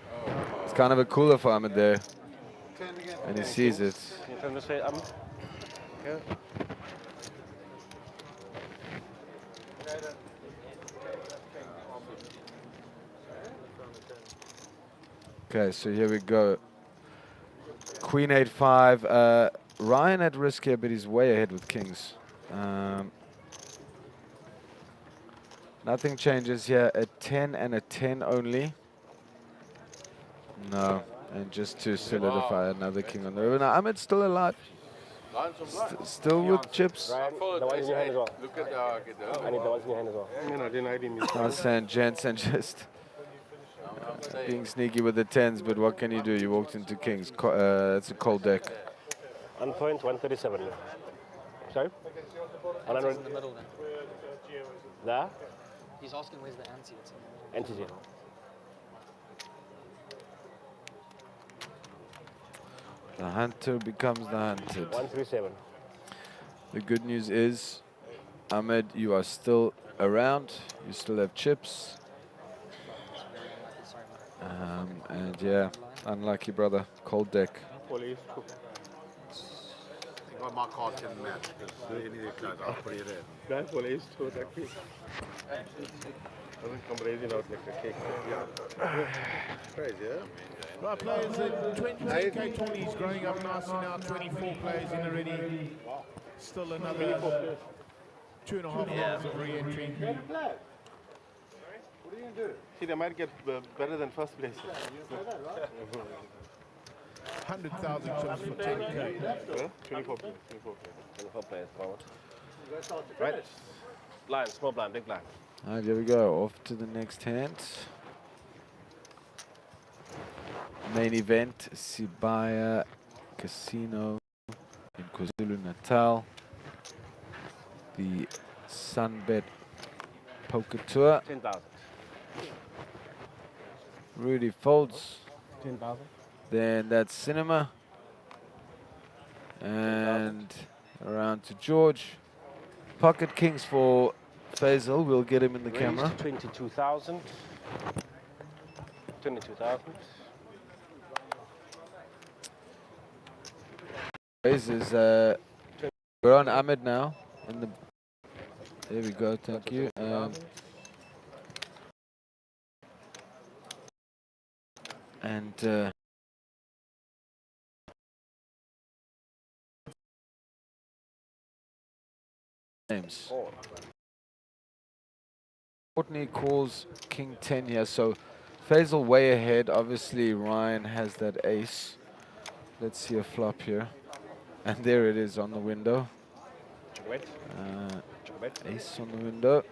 It's kind of a cooler for Ahmed there. And he sees it. Can you turn this way, Yeah. Okay, so here we go. Queen 8-5. Ryan at risk here, but he's way ahead with kings. Nothing changes here. A 10 and a 10 only. No, and just to solidify another king on the river. Now Ahmed's still alive. Still with chips. Ryan, the ones in your hand as well. Look at I need the ones in your hand as well. I didn't. Nice hand, gents, and just being sneaky with the 10s, but what can you do? You walked into kings. It's a cold deck. On point 137. Sorry? On Ante's in the middle then. There? He's asking where's the ante. It's in the Ante's here. The hunter becomes the hunted. 137. The good news is, Ahmed, you are still around. You still have chips. Sorry, man. And yeah, unlucky brother. Cold deck. Police. Got my cards in the match because any of the clothes I'll put it in. That police too, that cake. Doesn't come raising out like a cake. Crazy, yeah? Right, players, the 20k tourney is growing up nicely now. 24 players in already. Still another 2.5 hours of re-entry. See, they might get better than first place. 100,000 chips for 10k. 24 players. 24 players forward. Right. Blind, small blind, big blind. All right, here we go. Off to the next hand. Main event, Sibaya Casino in KwaZulu-Natal. The Sunbet Poker Tour. 10,000. Rudy folds. 10,000. Then that's Cinema. And around to George. Pocket kings for Faisal. We'll get him in the camera. 22,000. 22,000. Is we're on Ahmed now. In the there we go. Thank you. And names. Courtney calls King 10 here, so Faisal way ahead. Obviously, Ryan has that ace. Let's see a flop here. And there it is on the window. Ace on the window.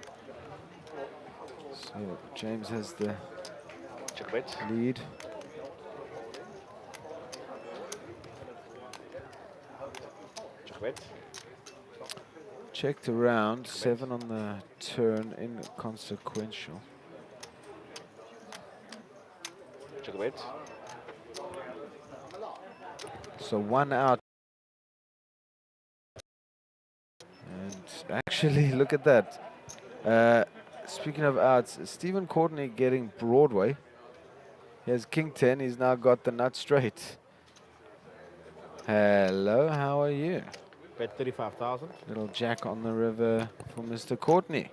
So James has the lead. Checked around, 7 on the turn, inconsequential. So 1 out. And actually, look at that. speaking of outs, Stephen Courtney getting Broadway. He has King 10. He's now got the nut straight. Hello, how are you? Bet 35,000. Little jack on the river for Mr. Courtney.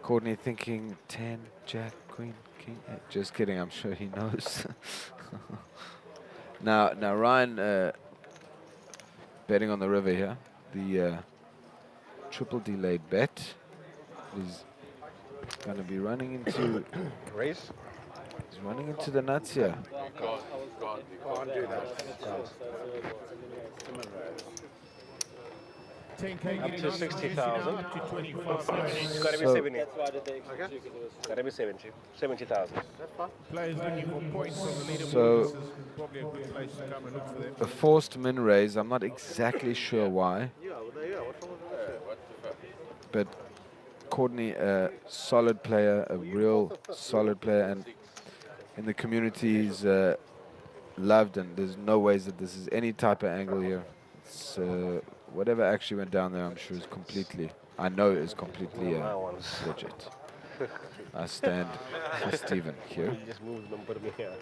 Courtney thinking 10, jack, queen, king. Just kidding, I'm sure he knows. now Ryan betting on the river here. The triple delay bet is going to be running into Raise. he's running into the nuts here. God, Can't do that. 10K Up to 60,000. Up to 25. It's got to be So- 70. Got to be 70. 70,000. Players looking for points on the leaderboard. So- This is probably a good place to come and look for them. A forced min raise. I'm not exactly sure why, but Courtney, a solid player, a real solid player, and in the community he's loved, and there's no ways that this is any type of angle here. It's whatever actually went down there, I'm sure is completely, I know is completely legit. I stand for Stephen here. You just move them, put them here.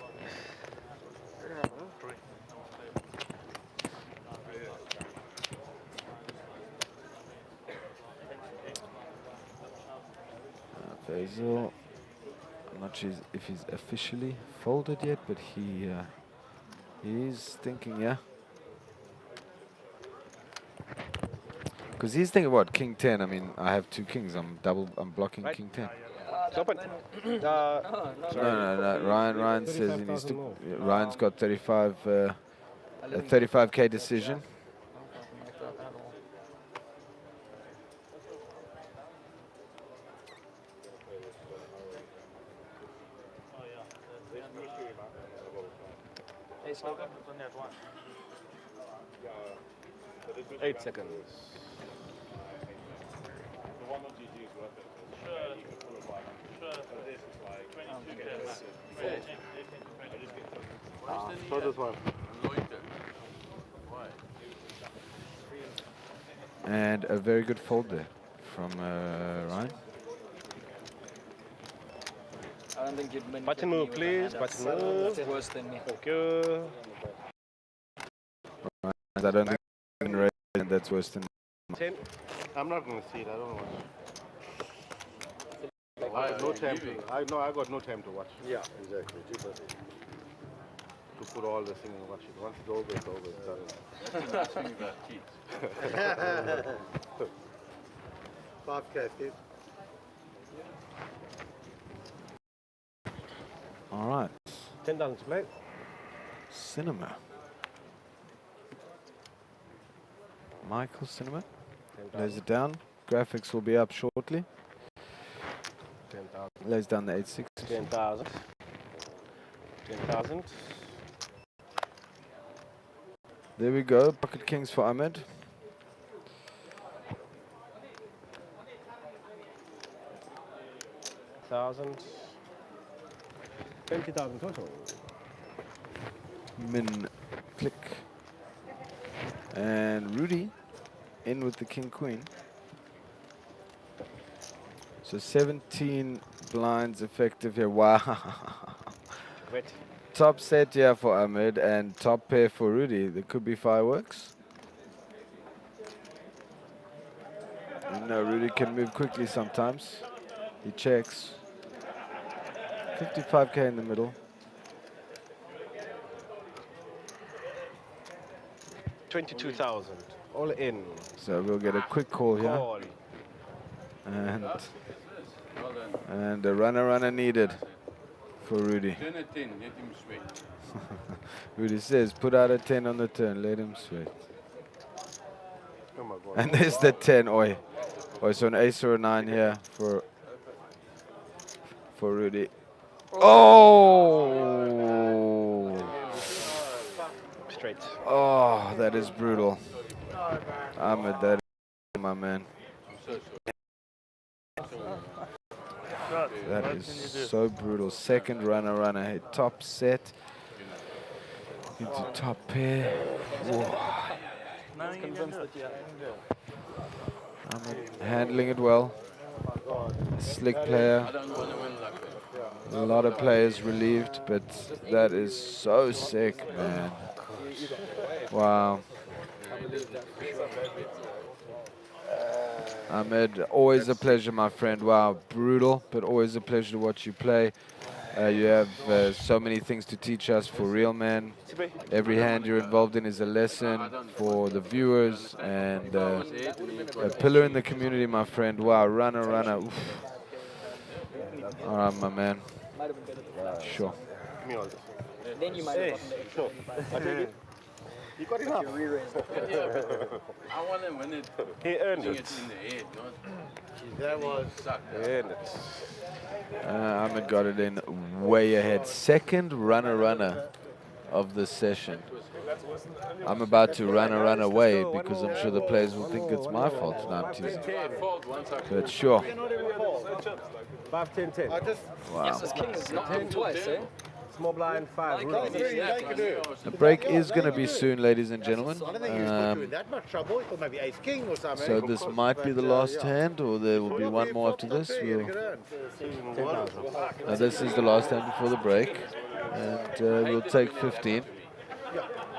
Basil, I'm not sure if he's officially folded yet, but he's thinking, yeah. Because he's thinking, what, King 10? I mean, I have two kings. I'm blocking Right. King 10. It's open. No. Ryan says he needs to. 35,000 more. Ryan's got 35, a 35K decision. Ace logo. 8 seconds. So this one. And a very good fold there from Ryan. I don't think you'd win. Button move, please. Button move. It's worse than me. Thank you. I don't think he can raise, and that's worse than. 10. I'm not going to see it. I don't want to. I have no time to. I got no time to watch. Yeah, exactly. To put all the thing and watch it. Once it's over, it's over. It's done. That's the thing about kids. 5K, Steve. All right, 10,000 to play. Cinema. Michael Cinema lays it down. Graphics will be up shortly. 10,000. Lays down the 8-6. 10,000. 10,000. There we go. Pocket kings for Ahmed. Thousand. 20,000 total. Min click. And Rudy in with the king queen. So 17 blinds effective here. Wow. Wait. Top set here for Ahmed and top pair for Rudy. There could be fireworks. You know, Rudy can move quickly sometimes. He checks. 55K in the middle. 22,000. All in. So we'll get a quick call here. Call. And a runner needed for Rudy. 10 at 10, let him sweat. Rudy says, put out a 10 on the turn, let him sweat. Oh my God. And there's the 10, oi. Oi, so an ace or a 9 here for Rudy. Oh! Straight. Oh, that is brutal. Ahmed, that is my man. That is so brutal. Second runner hit top set into top pair. Whoa. I'm handling it well. A slick player. I don't want to win like that. A lot of players relieved, but that is so sick, man. Wow. Ahmed, always a pleasure, my friend. Wow, brutal, but always a pleasure to watch you play. You have so many things to teach us for real, man. Every hand you're involved in is a lesson for the viewers and a pillar in the community, my friend. Wow, runner, runner. Oof. All right, my man. Sure. Give me all this. Then you might have gotten the extra 25. You got enough. You re-raised it. I want to win it. He earned Putting it. it in the head, not That was. suck. He earned it. Ahmed got it in way ahead. Second runner of the session. I'm about to run away because I'm sure the players will think it's my fault. No, I'm teasing. My fault once I But sure. 5, 10, 10. Wow. Yes, this king is knocked him twice, eh? Small blind, 5. Rule. The break is going to be soon, ladies and gentlemen. I don't think he was put you in that much trouble. He thought maybe ace king or something. So this might be the last hand, or there will be one more after this. This is the last hand before the break, and we'll take 15.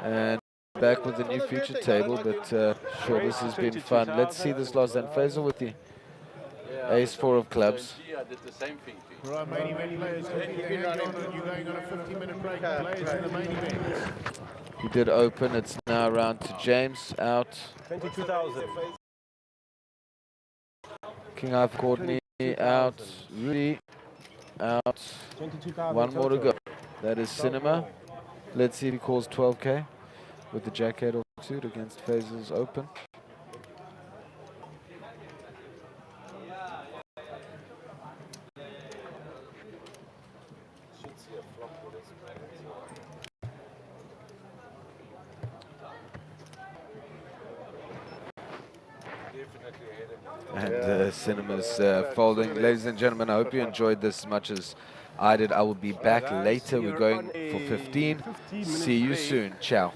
And back with the new feature table, but sure, this has been fun. Let's see this last hand. Faisal with the ace-4 of clubs. I did the same thing to you. Right, main event players, completely hand on, and you're going on a 15-minute break. Players in the main event. He did open. It's now around to James out. 22,000. King Eye for Courtney out. Rudy out. 22,000. One more to go. That is Cinema. Let's see if he calls 12K with the jack-8 off suit against Faisal's open. And Cinema's folding. Ladies and gentlemen, I hope you enjoyed this as much as I did. I will be back later. We're going for 15. See you soon. Ciao.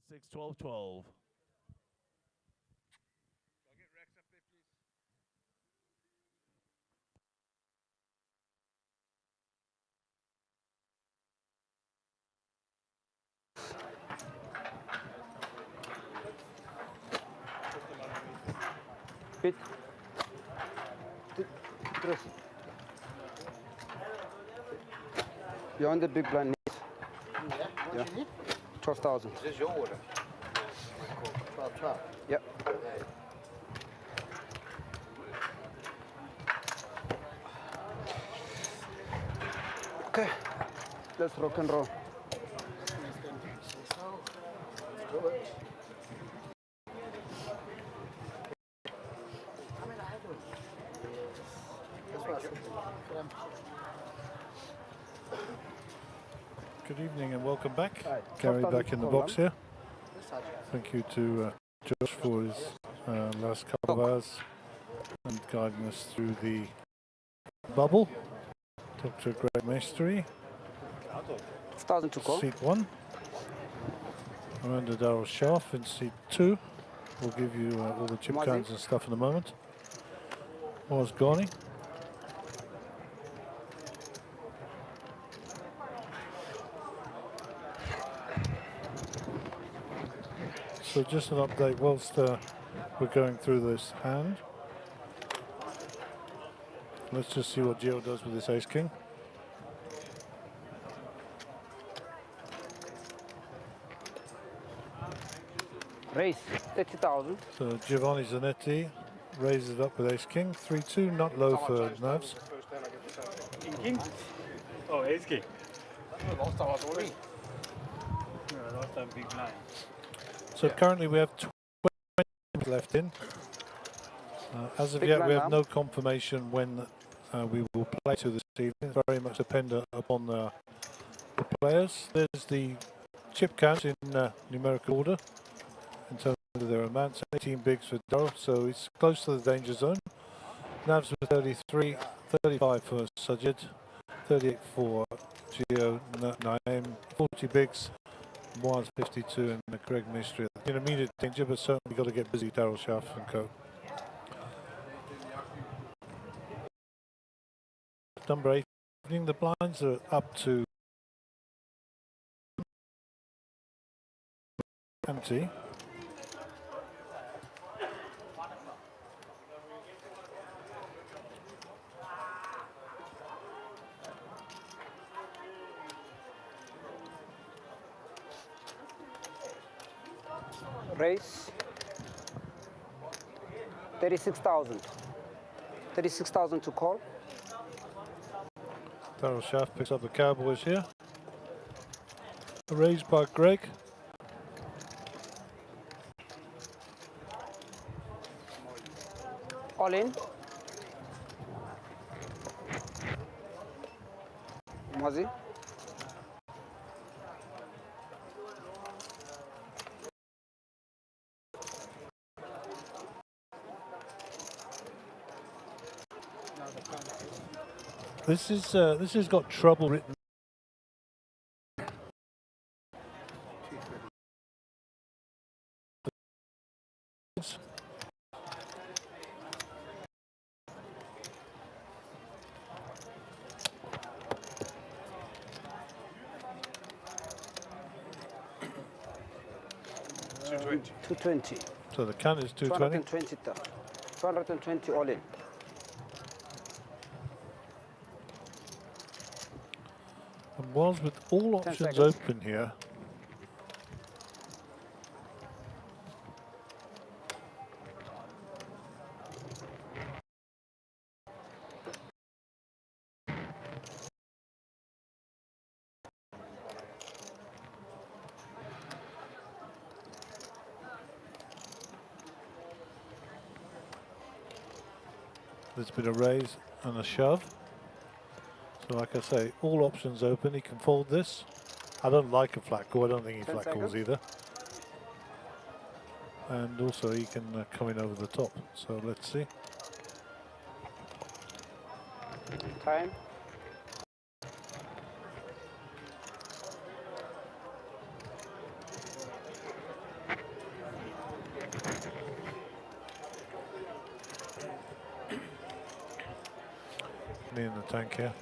6, 12, 12. Pit. Chris. You're on the big blind. Yeah, what you need? 12,000. Is this your order? 12, 12. Yep. Okay. Let's rock and roll. Good evening and welcome back. Hi. Gary back in the box here. This Thank you to Josh for his last couple of hours and guiding us through the bubble. Dr. Greg Mastery. 1,000 to call. Seat 1. Amanda Darrell Schaff in seat 2. We'll give you all the chip Mozzie. counts and stuff in a moment. Was Goni. So just an update whilst we're going through this hand. Let's just see what Gio does with this ace king. Raise 30,000. So Giovanni Zanetti raises it up with ace king. 3-2, not low for nerves. King? Oh, ace king. last time I saw it. No, last time big blind. So currently we have 20 left in. As of Big yet, blind we have now. no confirmation when we will play to this evening. It's very much dependent upon the players. There's the chip count in numerical order in terms of their amounts. 18 bigs for Darrell, so it's close to the danger zone. Navs with 33, 35 for Sajid, 38 for Gio, Naim, 40 bigs. Moaz 52 and the Greg Mystery in immediate danger, but certainly got to get busy. Darrell Schaff and co. Number 8, the blinds are up to empty. Raise 36,000. 36,000 to call. Darrell Schaff picks up the Cowboys here. Raised by Greg. All in. Mozzie. This has got trouble written. $220. So the count is 220. 220 all in. And whilst with all 10 options seconds. open here, there's been a raise and a shove. So like I say, all options open. He can fold this. I don't like a flat call. I don't think he 10 flat calls seconds. either. And also he can come in over the top. So let's see. Time. money in the tank here.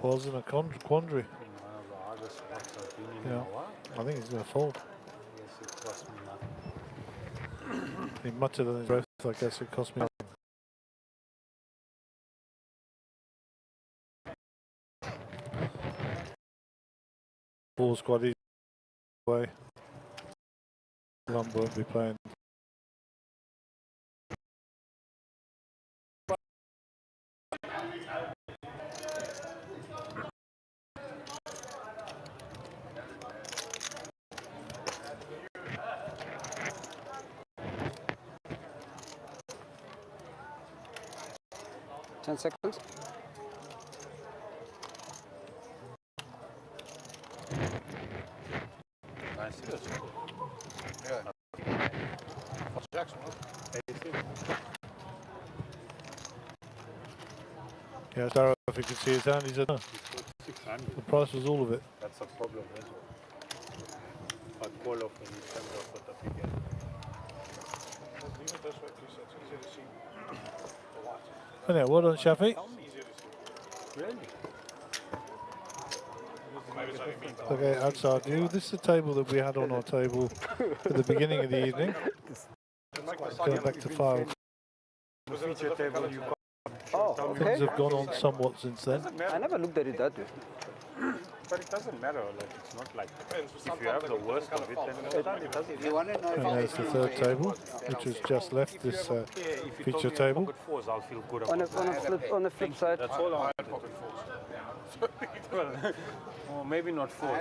Was in a quandary. Yeah, I think he's going to fold. He muttered under his breath, I guess it cost me nothing. Ball's quite easy way. Lumb won't be playing. Seconds. Nice. Yeah. Jackson. Yeah, Darrow, if you could see his hand, he said no. The price was all of it. That's a problem, isn't it? I call off when you send off at the beginning. Anyway, well done, Shafi. Really? Okay, outside you. This is the table that we had on our table at the beginning of the evening. Going back to 5. Feature table you Oh, okay. Things have gone on somewhat since then. I never looked at it that way. But it doesn't matter, like it's not like if you have the worst of it, then it doesn't. If you want to know And there's the third table, which has just left this feature table. I'll feel good On the flip side. That's all I pocket well, maybe not fours.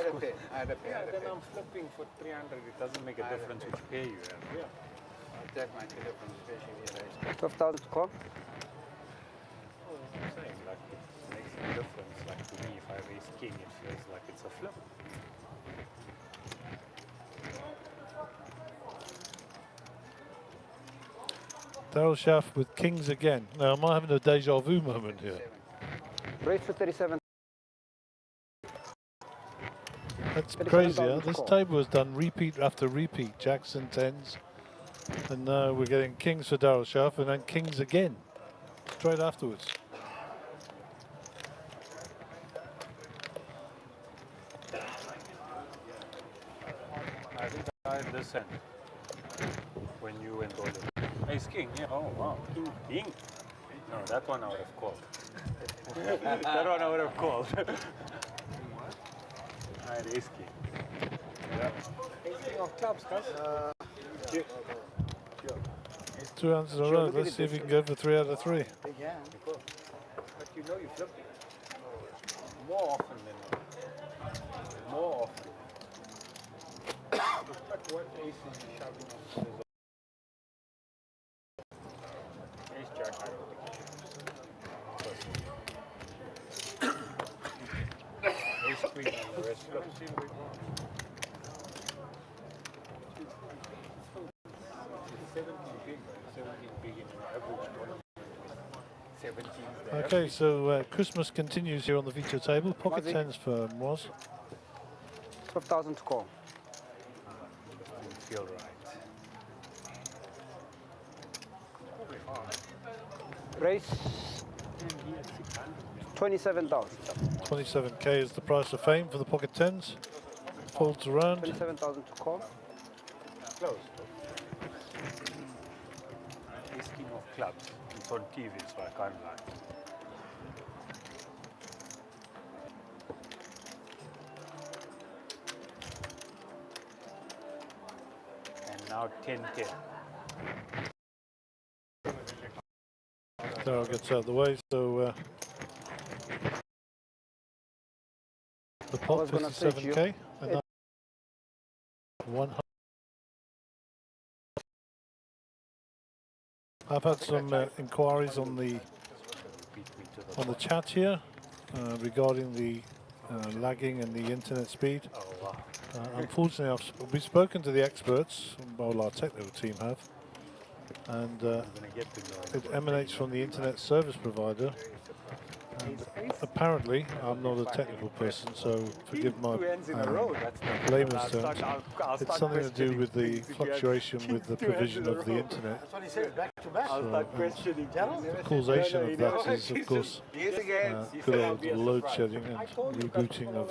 I had a pay. Then I'm flipping for 300. It doesn't make a difference which pay you have. Yeah. That might be different, especially 12,000 to call. I'm saying like it makes a difference. Like to me, if I raise king, it feels like it's a flip. Daryl Schaff with kings again. Now, am I having a deja vu moment here? Raise for 37. That's crazy, huh? This table has done repeat after repeat. Jacks and tens. And now we're getting kings for Daryl Schaff and then kings again. Straight afterwards. I think I had this end when you went all in. Ace king, yeah. Oh wow, king. No, that one I would have called. That one I would have called. I had ace king. Yeah. Ace king of clubs, guys. Yeah. 2 answers in a row. Let's see if we can go for 3 out of 3. Yeah. But you know you flip it. More often than not. More often. But what ace is he shoving off? Ace jack, I don't think. Ace queen and the rest flip. 17 big in average tournament. 17 there. Okay, so Christmas continues here on the feature table. Pocket Muzzy. tens for Moz. 12,000 to call. Doesn't feel right. Raise 27,000. 27k is the price of fame for the pocket tens. Folds around. 27,000 to call. Close. Ace king of clubs. It's on TV, so I can't lie. And now 10-10. Daryl gets out of the way, so the pot was gonna say 57k. And now 100. I've had some inquiries on the chat here. regarding the lagging and the internet speed. Unfortunately, we've spoken to the experts, well, our technical team have, and it emanates from the internet service provider. And apparently, I'm not a technical person, so forgive my layman's terms. It's something to do with the fluctuation with the provision of the internet. That's what he says, back to back. So, the causation of that is, of course, good old load shedding and rebooting of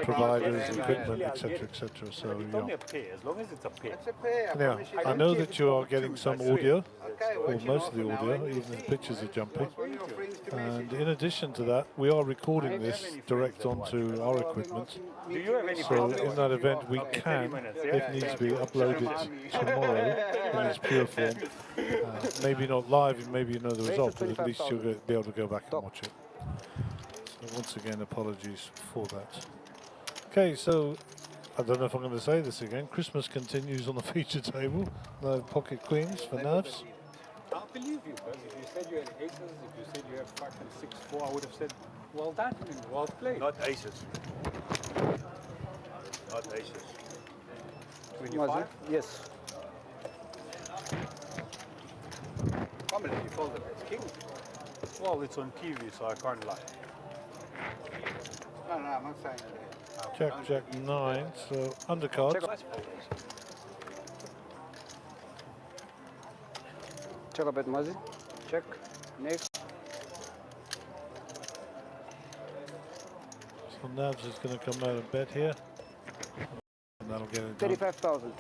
providers, equipment, etc., etc. So, Only a pair, as long as it's a pair. yeah, I know that you are getting some audio, or most of the audio, even the pictures are jumpy. And in addition to that, we are recording this direct onto our equipment. So in that event, we can, if needs be, upload it tomorrow in its pure form. Maybe not live, and maybe you know the result, but at least you'll be able to go back and watch it. So once again, apologies for that. Okay, so I don't know if I'm going to say this again. Christmas continues on the feature table. No pocket queens for nerves. I'll believe you, but if you said you had aces, if you said you had fucking 6-4, I would have said, well done and well played. Not aces. Not aces. 25? Yes. Can't believe you folded. It's king. Well, it's on TV, so I can't lie. No, I'm not saying that. Jack, Jack 9, so undercard. Check a bit, Mazi. Check. Next. So Nabs is going to come out and bet here. And that'll get it done. 35,000.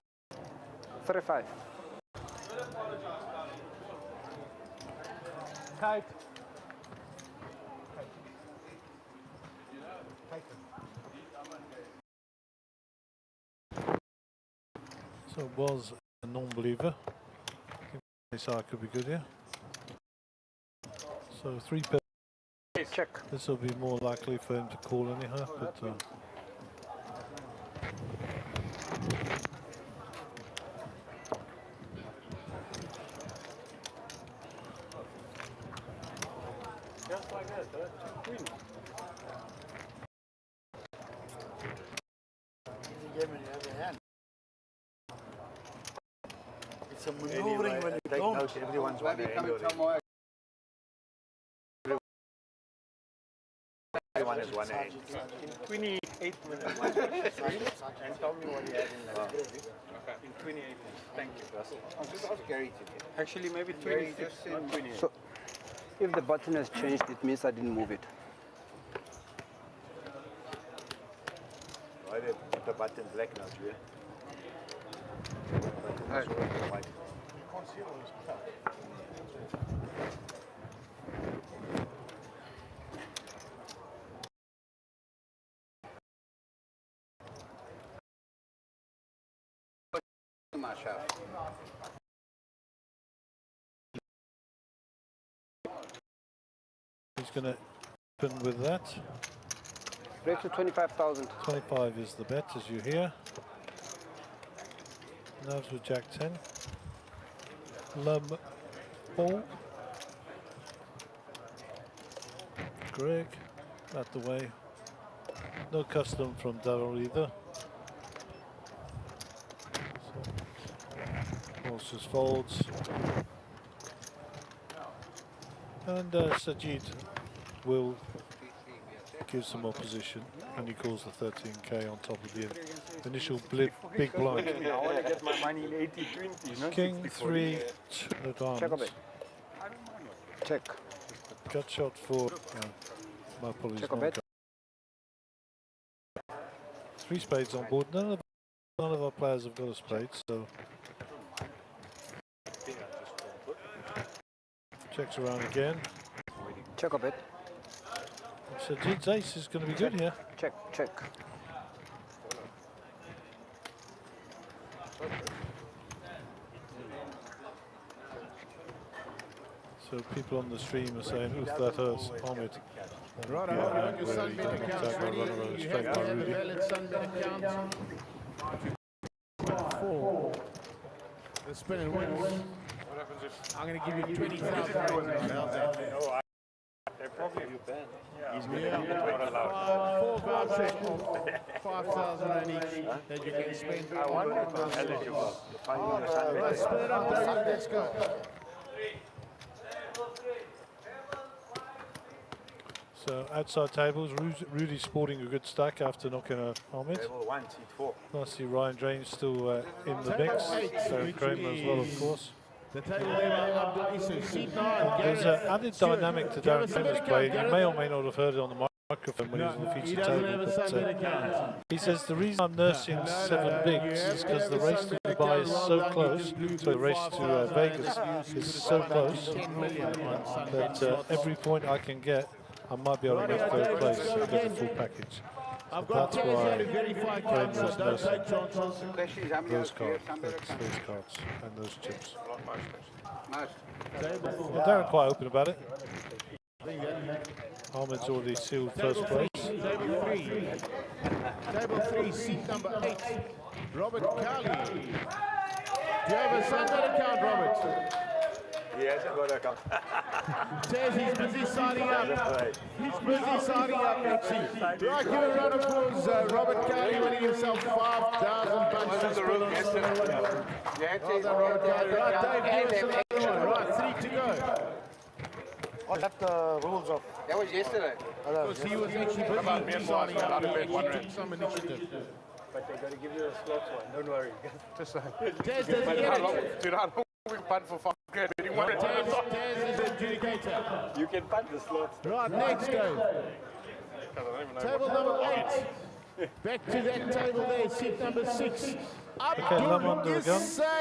35. Tight. So it was a non-believer. This side could be good here. So 3 pair. Check. This will be more likely for him to call anyhow, but Just like that, queen. It's a maneuvering when you don't. Everyone's one anyway. Everyone is 1-8. In 28 minutes. And tell me what you had in that. In 28 minutes. Thank you. I'll just ask Gary to. Actually, maybe 26, not 28. So, if the button has changed, it means I didn't move it. Why they put the button black now, Julia? White. he's going to open with that. Break to 25,000. 25 is the bet, as you hear. Nabs with Jack 10. Lum ball. Greg out the way. No custom from Darryl either. So, just folds. And Sajid will give some opposition, and he calls the 13k on top of the initial big blind. I want to get my money in 80-20, not King 64. 3 Check a diamonds. bit. Check. Gut shot for my apologies. Check a bet. 3 spades on board. None of our players have got a spade, so checks around again. Check a bit. So Jid's ace is going to be good here. Check, check. So people on the stream are saying, oof, that hurts. Ahmed. Right, on your Sunbet accounts ready. You have to have a valid Sunbet account. 4. The spinning wins. I'm going to give you 20,000. How's that? 4 vouchers of 5,000 each that you can spend. I wonder if I'm eligible. Right, split it up, David. Let's go. So outside tables, Rudy's sporting a good stack after knocking out Ahmed. Table 1, seat 4. I see Ryan Drain still in the mix. So Kramer as well, of course. The table there by Abdul seat 9. There's an added dynamic to Darren Kramer's play. You may or may not have heard it on the microphone when he was on the feature table. But, he says the reason I'm nursing 7 bigs is because the race to Dubai is so close, so the race to Vegas is so close that every point I can get, I might be able to make third place and get the full package. So that's why Kramer's nursing those cards, those cards and those chips. Well, Darren quite open about it. Ahmed's already sealed first place. Table 3, seat number 8. Robert Carley. Do you have a Sunbet account, Robert? Yes, I've got an account. Says he's busy signing up. He's busy signing up, actually. Right, give a round of applause. Robert Carley winning himself $5,000 to spin on Sunday. Well done, Robert Carley. Right, Dave, give us another one. Right, 3 to go. I got the rules of. That was yesterday. Because he was actually busy signing up. He took some initiative. But they got to give you a slot one. Don't worry. Just Tez, does he get it? Dude, how long we punt for $5,000? Tez is the adjudicator. you can punt the slots. Right, next go. Table number 8. Back to that table there, seat number 6. Okay, Lam under the gun. Suited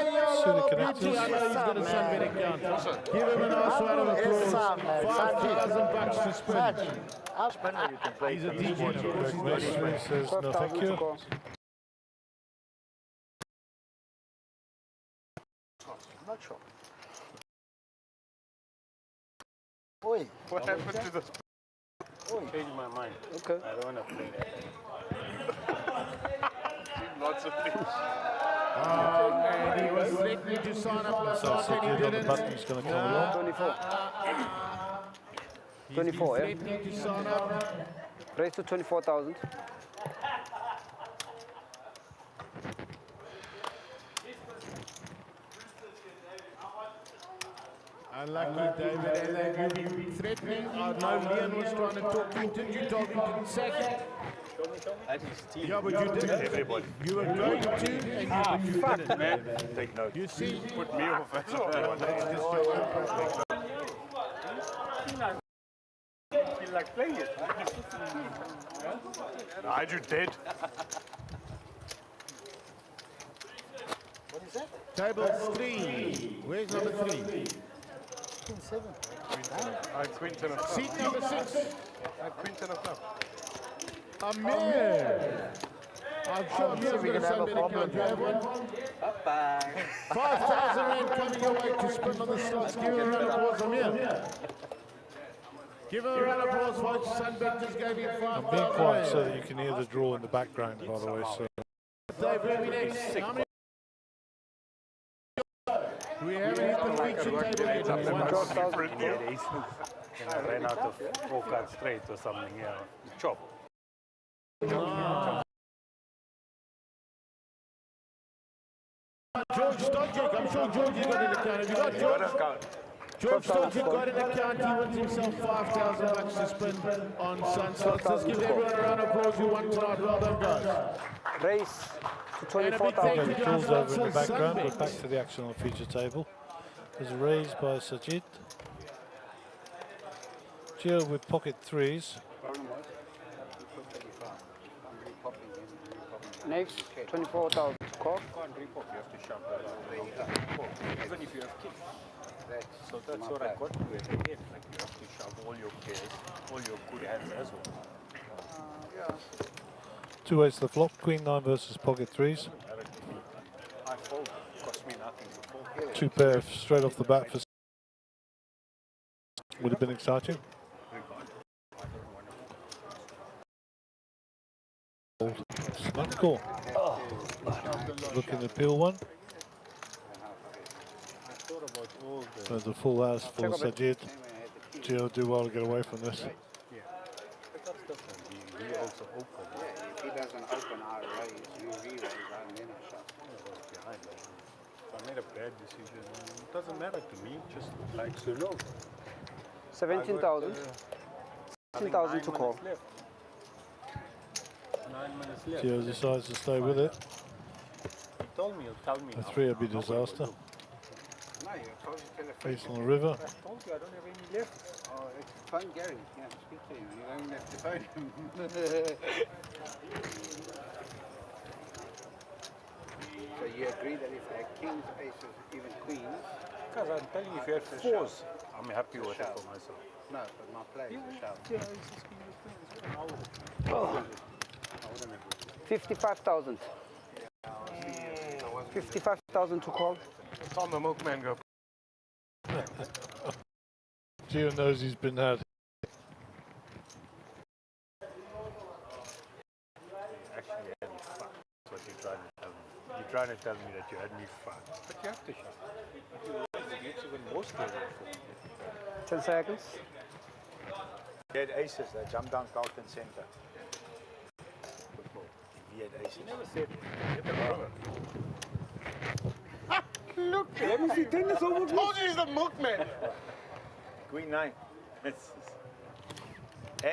connectors. I know he's got a Sunbet account. Give him a nice round of applause. $5,000 to spin. I'll spin it, you can play. He's a DJ, of course. He's very He says no thank you. I'm not sure. Oi. What happened to the... Changed my mind. Okay. I don't want to play that. Lots of things. And he was threatening to sign up for So start and he on the didn't. button, he's going to come along. 24. He's 24, yeah. threatening to sign up. Raise to 24,000. Unlucky, David, and they will be threatening. I know Leon was trying to talk to him. Didn't you talk him to sack it? Yeah, but you didn't. Everybody. You were going to, and you didn't. Man, take note. You see? Put me off. That's all. Feel like playing it. Nigel dead. What is that? Table 3. Where's number 3? 7. Quinton of Seat number 6. Quinton of Club. Amir. I'm sure Amir's got a Sunbet account. Do you have one? 5,000 rand coming your way to spin on the slots. Give him a round of applause, Amir. Give him a round of applause, folks. Sunbet just gave you 5,000 I'm being quiet so that you can hear the draw in the background, by the way. So Dave, where are we next? How many? We haven't hit the feature table yet. We want 12,000. And I ran out of 4 cards straight or something. Yeah. Chop. George Stojic, I'm sure George has got an account. Have you got George? George Stojic got an account. He wins himself $5,000 to spin on Sun Slots. Let's give everyone a round of applause who won tonight. Well done, guys. Raise to And a big thank 24,000. you, Jules guys. over in the That's background, Sunbet. but back to the action on the feature table. There's a raise by Sajid. Gio with pocket 3s. Next, 24,000. Call. Even if you have kids. So that's what I got to it again. Like you have to shove all your pairs, all your good hands as well. 2 ways to the flop. Queen 9 versus pocket 3s. I fold. Cost me nothing to fold. 2 pair straight off the bat for would have been exciting. Snap call. Looking to peel one. I thought about all the There's a full house for Sajid. Gio do well to get away from this. Yeah. But that's different. He also opened. Yeah, if he doesn't open our raise, you re-raise, and then I shove. I was behind. If I made a bad decision, it doesn't matter to me. Just like to know. 17,000. 17,000 to call. 9 minutes left. Gio decides to stay with it. He told me, he'll tell me. A 3 would be disaster. No, you're supposed to tell a Face friend. on the river. I told you I don't have any left. Oh, it's phone Gary. Yeah, speak to him. You don't even have to phone him. So you agree that if they're kings, aces, even queens, Because I'm telling you, if you had fours, I'm happy with it for myself. no, but my play is a shove. Yeah, it's just king of queens. I wouldn't have it. 55,000. 55,000 to call. Time the milkman go. Gio knows he's been had. Actually, you had me fucked. That's what you're trying to tell me. You're trying to tell me that you had me fucked. But you have to shove. If you raise, it makes even more stable. 10 seconds. He had aces, they jumped down out and center. He had aces. You never said look, let me see. Tennis over. Told you he's the milkman. Queen 9. And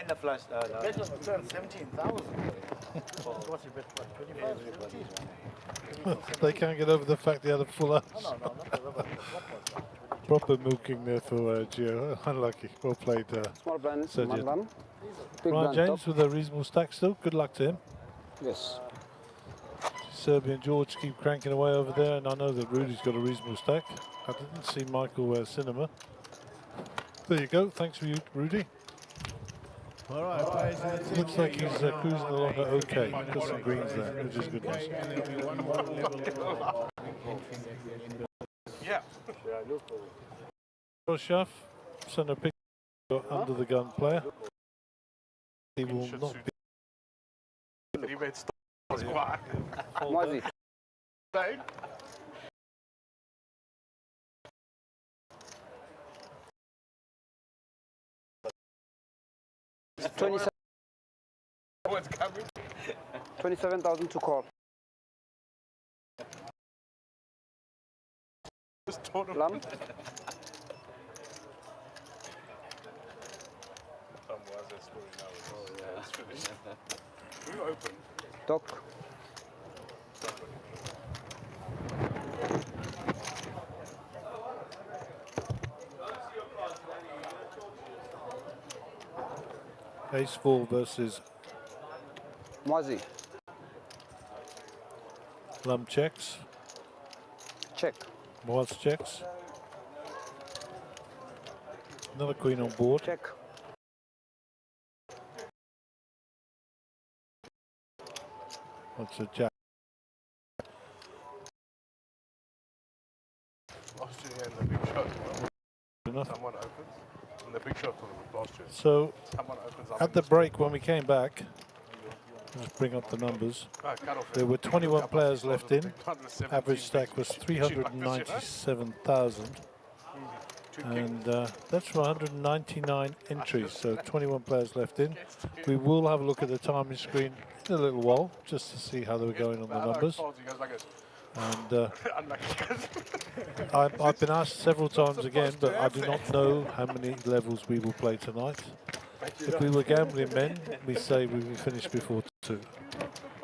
the flush. Bet on the turn 17,000. What's he bet? What, 25? They can't get over the fact they had a full house. No, not the rubber. What was that? Proper milking there for Gio. Unlucky. Well played, Small blind, Sergio. small blind. Big Ryan blind James top. with a reasonable stack still. Good luck to him. Yes. Serbian George keep cranking away over there, and I know that Rudy's got a reasonable stack. I didn't see Michael Cinema. There you go. Thanks for you, Rudy. All right, players. Looks like he's cruising along at okay. Got some greens there, which is good news. And there'll be one more level. Yeah. Schaff, send a picture under the gun player. He will not be. 3-bet stop was quiet. Mozzie. Right? 27,000 to call. Lam. Who opened? Doc. Ace-4 versus Mozzie. Lum checks. Check. Moaz checks. Another queen on board. Check. That's a jack. Last year in the big shot. Enough. Someone opens. In the big shot last year. So, Someone opens up at the break when we came back, let's bring up the numbers. There were 21 players left in. Average stack was 397,000. And that's for 199 entries, so 21 players left in. We will have a look at the timing screen in a little while, just to see how they were going on the numbers. And I've been asked several times again, but I do not know how many levels we will play tonight. If we were gambling men, we say we will finish before 2,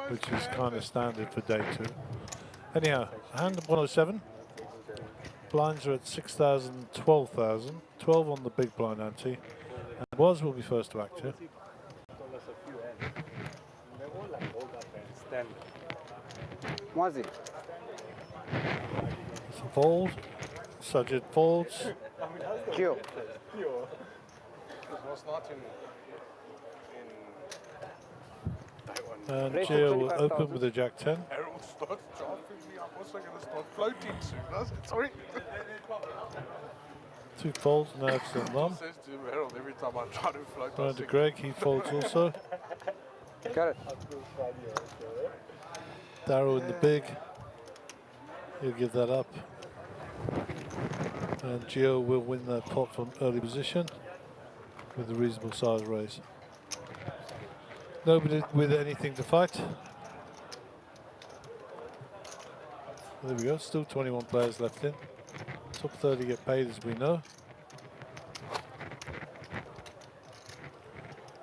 which is kind of standard for day 2. Anyhow, hand 107. Blinds are at 6,000, 12,000. 12 on the big blind ante. And Woz will be first to act here. Mozzie. Fold. Sajid folds. Q. And Raise to Gio will 25,000. open with a jack 10. Harold starts drafting me. I'm also going to start floating soon. I said, sorry. 2 folds, now it's in Lum. Says to Harold every time I try to float. Round to Greg, he folds also. Got it. Darrow in the big. He'll give that up. And Gio will win that pot from early position. with a reasonable size raise. Nobody with anything to fight. There we go, still 21 players left in. Top 30 get paid, as we know.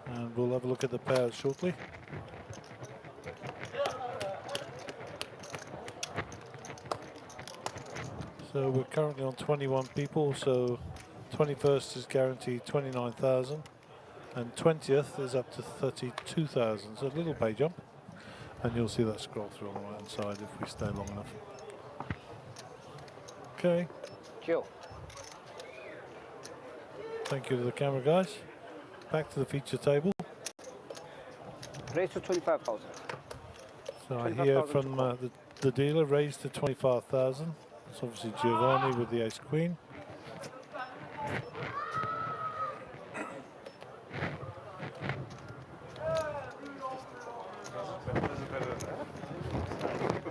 And we'll have a look at the payouts shortly. So we're currently on 21 people, so 21st is guaranteed 29,000 and 20th is up to 32,000, so a little pay jump. And you'll see that scroll through on the right hand side if we stay long enough. Okay. Joe. Thank you to the camera guys. Back to the feature table. Raise to 25,000. So I hear from the dealer, raised to 25,000. It's obviously Giovanni with the ace queen.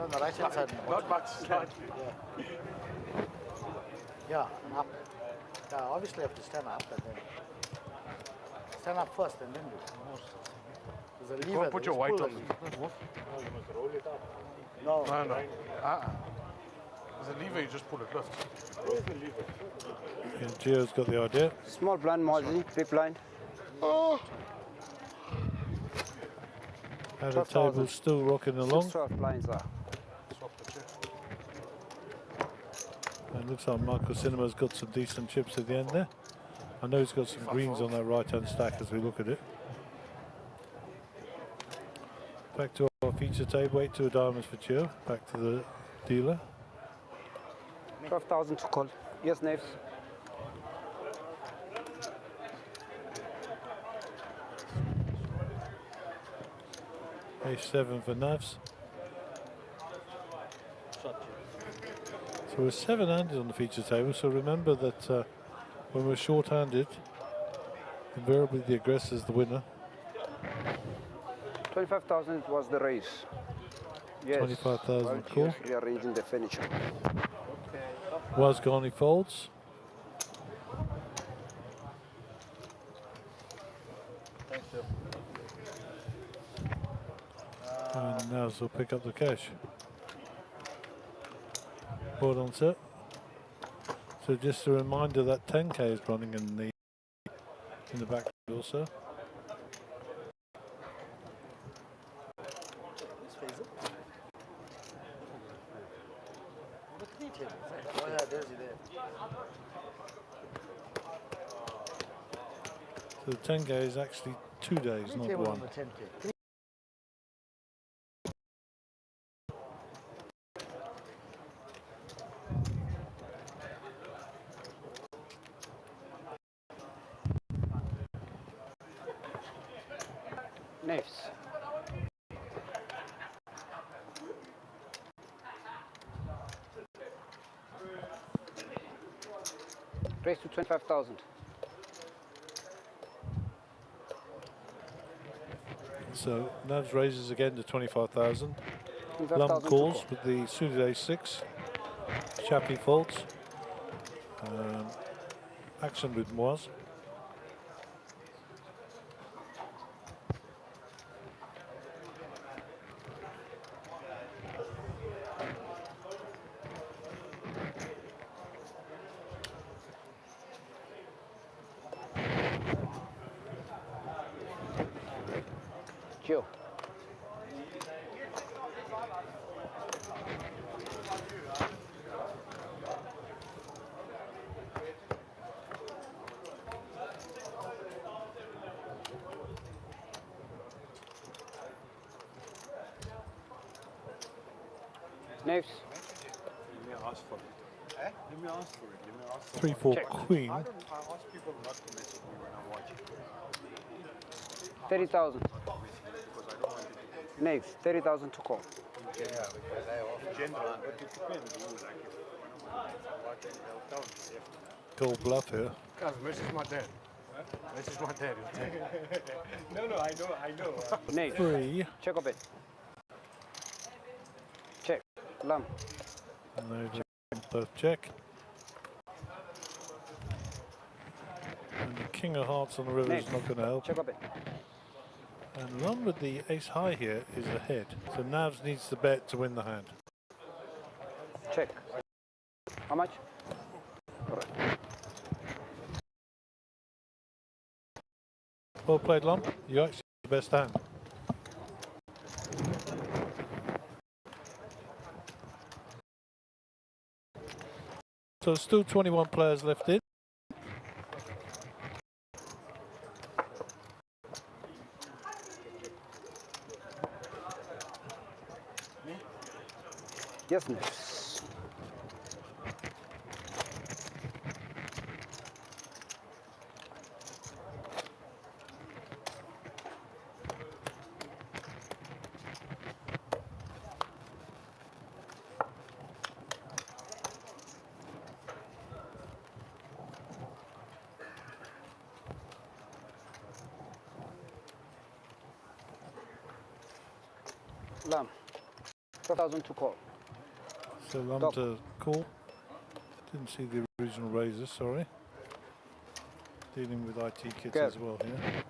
On the right hand side. Not much slide. Yeah, and up. Yeah, obviously have to stand up and then stand up first and then do. There's a lever. Don't put your weight on it. No, you must roll it up. No. There's a lever, you just pull it lift. Where's the lever? Yeah, Gio's got the idea. Small blind, Marzi, big blind. Oh! And the table's still rocking along. 12 blinds are. And looks like Michael Cinema's got some decent chips at the end there. I know he's got some greens on that right hand stack as we look at it. Back to our feature table, 8 to diamonds for Gio. Back to the dealer. 12,000 to call. Yes, Naves. Ace-7 for Navs. So we're 7-handed on the feature table, so remember that when we're short-handed, invariably the aggressor is the winner. 25,000 was the raise. Yes. 25,000 call. Rearranging the furniture. Was gone, he folds. Thank you. And now we'll pick up the cash. Hold on, sir. So just a reminder that 10k is running in the back also. Oh yeah, there's it there. So the 10k is actually 2 days, not Table one. on the 10K. Naves. Raise to 25,000. So Navs raises again to 25,000. 25,000 Lum to calls call. with the suited ace-6. Chappie folds. Action with Moise. Gio. Naves. Let me ask for it. Let me ask for it. Let me ask for 3-4 Check. queen. I ask people not to mess with me when I'm watching. 30,000. Because I don't want it to Naves. 30,000 to call. in general, but it depends. Like if one of my mates are watching, they'll tell me. Call bluff here. Guys, message my dad. Message my dad. He'll tell you. No, I know. Naves. 3. Check a bit. Check. Lum. And they've both check. And the king of hearts on the river is not going to help. Check up it. And Lum with the ace high here is ahead. So Navs needs to bet to win the hand. Check. How much? All right. Well played, Lum. You actually have the best hand. So still 21 players left in. Yes, miss. Lamb. 4,000 to call. So Lum Top. to call. Didn't see the original raises, sorry. Dealing with IT kits Okay. as well here.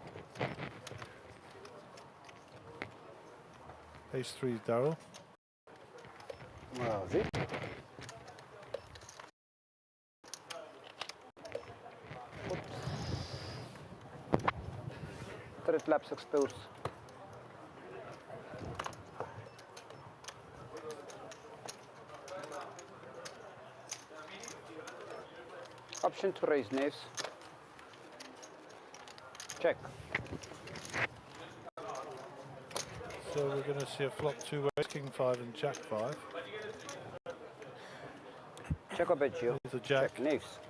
Ace 3, Darryl. Well, see? Third laps exposed. Option to raise knaves. Check. So we're going to see a flop 2 ace, king 5 and jack 5. Check up at you. Here's a jack. Check knaves.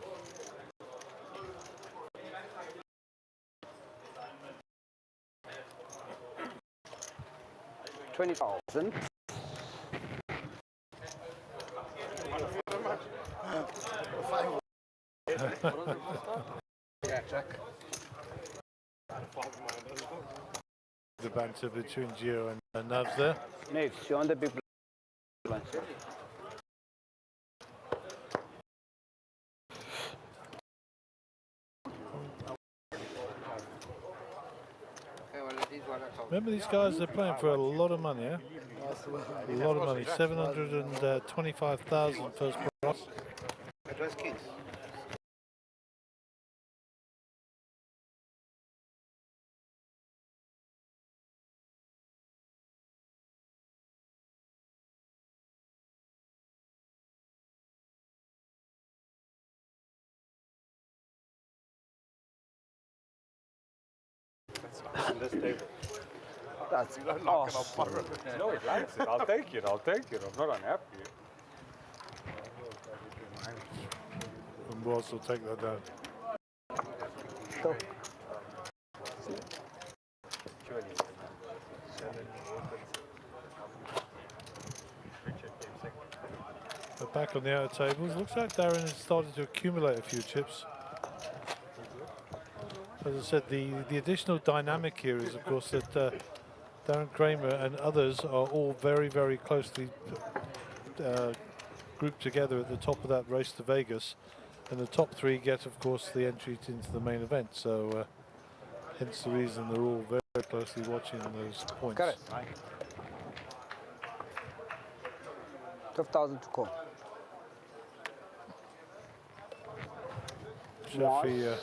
$20,000. The banter between Gio and Navs there. Knaves, you're on the big blind. Remember these guys, they're playing for a lot of money, yeah? A lot of money, 725,000 first prize. It was kings. On this table. That's awesome. No, it likes it. I'll take it. I'll take it. I'm not unhappy. And Ross will take that down. Go. But back on the outer tables, looks like Darren has started to accumulate a few chips. As I said, the additional dynamic here is, of course, that Darren Kramer and others are all very, very closely grouped together at the top of that race to Vegas. And the top 3 get, of course, the entry into the main event. So hence the reason they're all very closely watching those points. Got it. 12,000 to call. Sheffy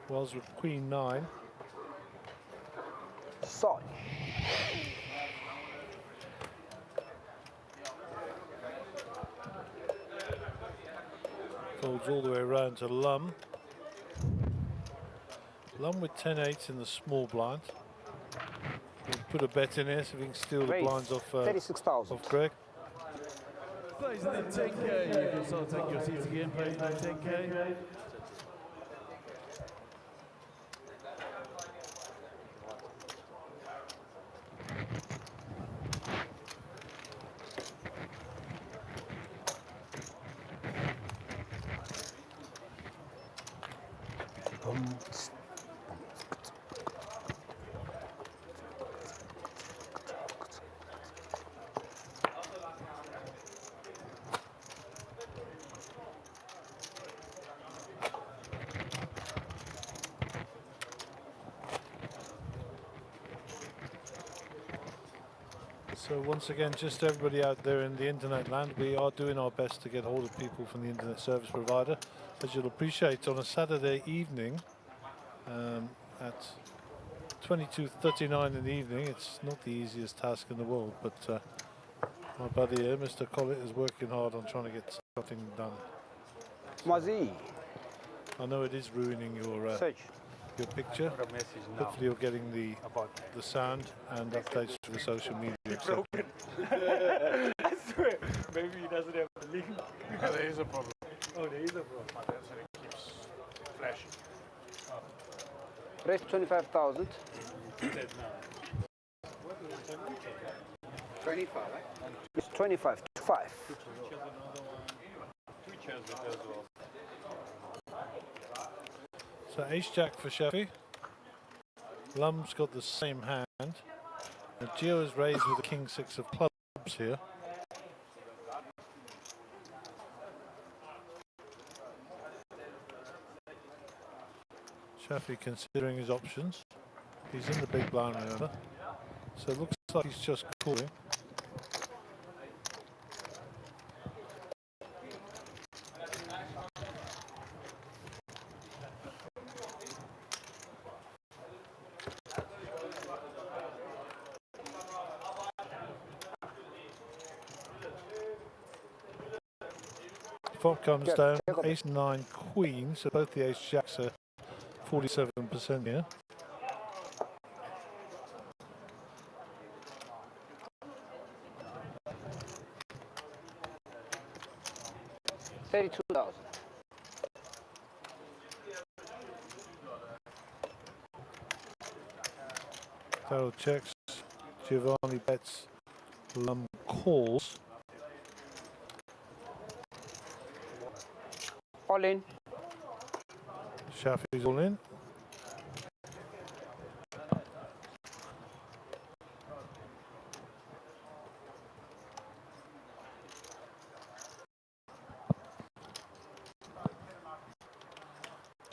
was with Queen 9. Such. Folds all the way around to Lum. Lum with 10-8 in the small blind. We'll put a bet in here so we can steal the blinds off 36,000. Off Greg. Plays in the 10K. You can sort of take your seats again, plays in the 10K. So once again, just everybody out there in the internet land, we are doing our best to get hold of people from the internet service provider. As you'll appreciate, on a Saturday evening at 22:39 in the evening, it's not the easiest task in the world, but my buddy here, Mr. Collett, is working hard on trying to get something done. Mazi. I know it is ruining your picture. Hopefully you're getting the sound and updates to the social media. etc. I swear, maybe he doesn't have the link. Oh, there is a problem. Oh, there is a problem. That's when it keeps flashing. Raise 25,000. 25, right? It's 25 to 5. So ace jack for Sheffy. Lum's got the same hand. And Gio is raised with the king six of clubs here. Sheffy considering his options. He's in the big blind, remember. So it looks like he's just calling. Flop comes down, ace nine queen, so both the ace jacks are 47% here. $32,000. Carol checks, Giovanni bets, Lum calls. All in. Shafi's all in.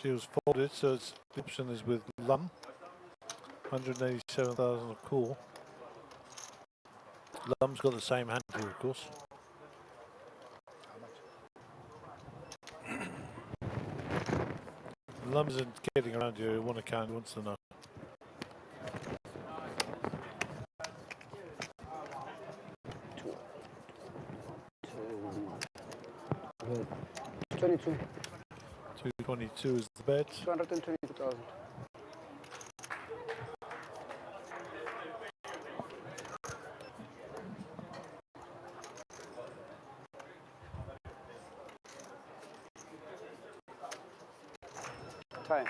She was folded, so its option is with Lum. 187,000 a call. Lum's got the same hand here, of course. Lum isn't getting around here. One account wants to know. $22. 222 is the bet. 222,000. Time.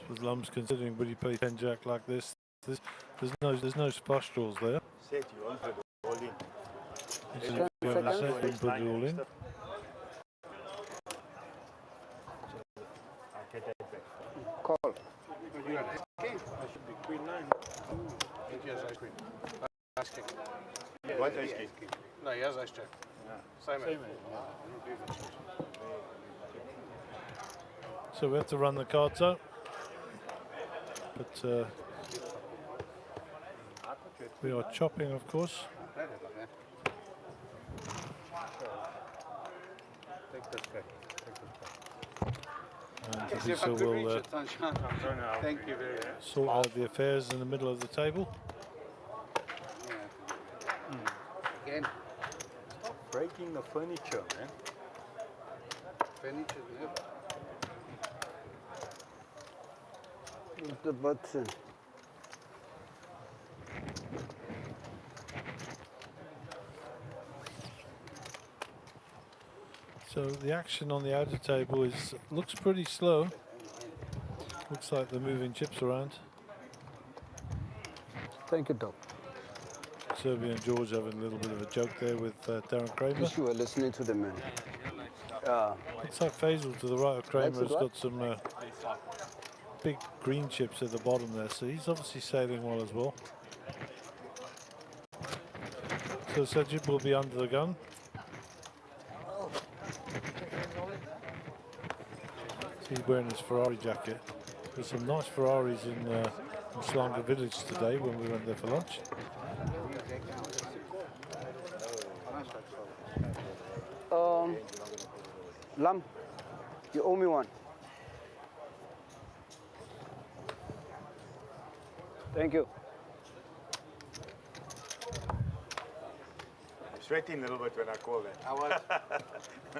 With Lum's considering, would he play 10 jack like this? There's no flush draws there. Set you on for the all in. This is if you have a set, then put it all in. I'll get that back. Call. I should be queen 9. He has ice cream. Ice king. What ace king? No, he has ice jack. Same hand. So we have to run the cards out. But we are chopping, of course. Take this back. And to do so, we'll Thank you very much. sort out the affairs in the middle of the table. Again, Stop breaking the furniture, man. furniture, yeah. The button. So the action on the outer table looks pretty slow. Looks like they're moving chips around. Thank you, Doc. Serbia and George having a little bit of a joke there with Darren Kramer. Wish you were listening to the man. Looks like Faisal to the right of Kramer has got some big green chips at the bottom there, so he's obviously sailing well as well. So Sajid will be under the gun. He's wearing his Ferrari jacket. There's some nice Ferraris in Slanga Village today when we went there for lunch. Lam, you owe me one. Thank you. I'm sweating a little bit when I call that.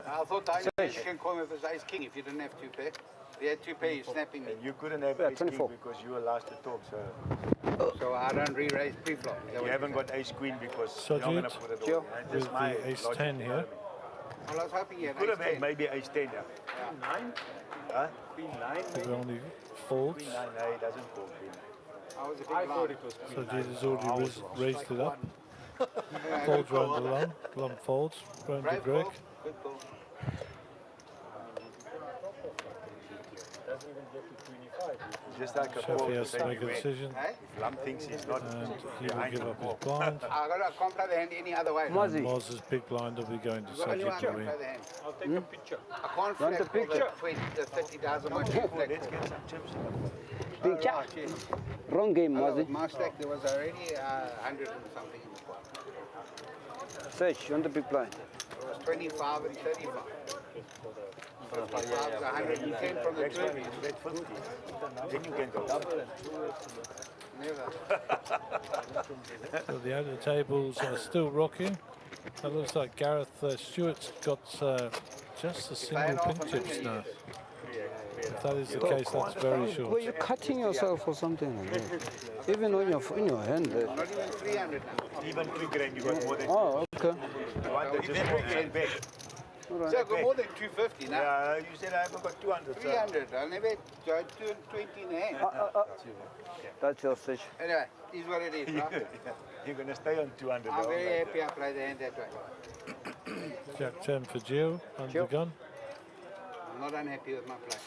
I thought you can call me if it's ace king if you didn't have two pair. If you had two pair, you're snapping me. And you couldn't have ace king because you were last to talk, so So I don't re-raise pre-flop. you haven't got ace queen because So you're not going to Jude, put it Sure. all. And with that's my the ace logic 10 here. Well, I was hoping you had Could ace have had 10. maybe ace 10, yeah. Nine? Huh? Queen nine? He only folds. Queen 9, no, he doesn't call queen. I was a big I thought blind. it was queen Sajid nine. has already raised it up. Folds round the Lum. Lum folds round to Brave Greg. call. Good call. Doesn't even get to 25. Just like a call Shafi to has say to make a you win. decision, Hey? If Lam thinks he's not and he will behind give the up his ball. blind. I can't play the hand any other way. Mozzie. Moz's big blind will be going to Only one Sajid can to win. play the hand. I'll take a picture. I can't Want the flat call picture? the 20, the 30,000 much Let's flat get call. some chips. Picture. Right, yes. Wrong game, Hello, Mozzie. with my stack, there was already 100 and something in the pot. Search, you want the big blind. It was 25 and 35. 55 is 110 from the Next one, previous. you bet 50. Then you can go. Never. So the outer tables are still rocking. It looks like Gareth Stewart's got just a single pin chips now. If that is the case, that's very Were short. you cutting yourself or something? Even on your in your hand there. Not even 300 now. Even 3 grand, you got more than Oh, okay. you want to just go and bet. All right. So I've got more than 250 now. Yeah, you said I haven't got 200. So 300. I never had 220 in the hand. That's your search. Anyway, is what it is, right? you're going to stay on 200. I'm though, very like happy I played the hand that way. Jack 10 for Gio under the gun. I'm not unhappy with my play.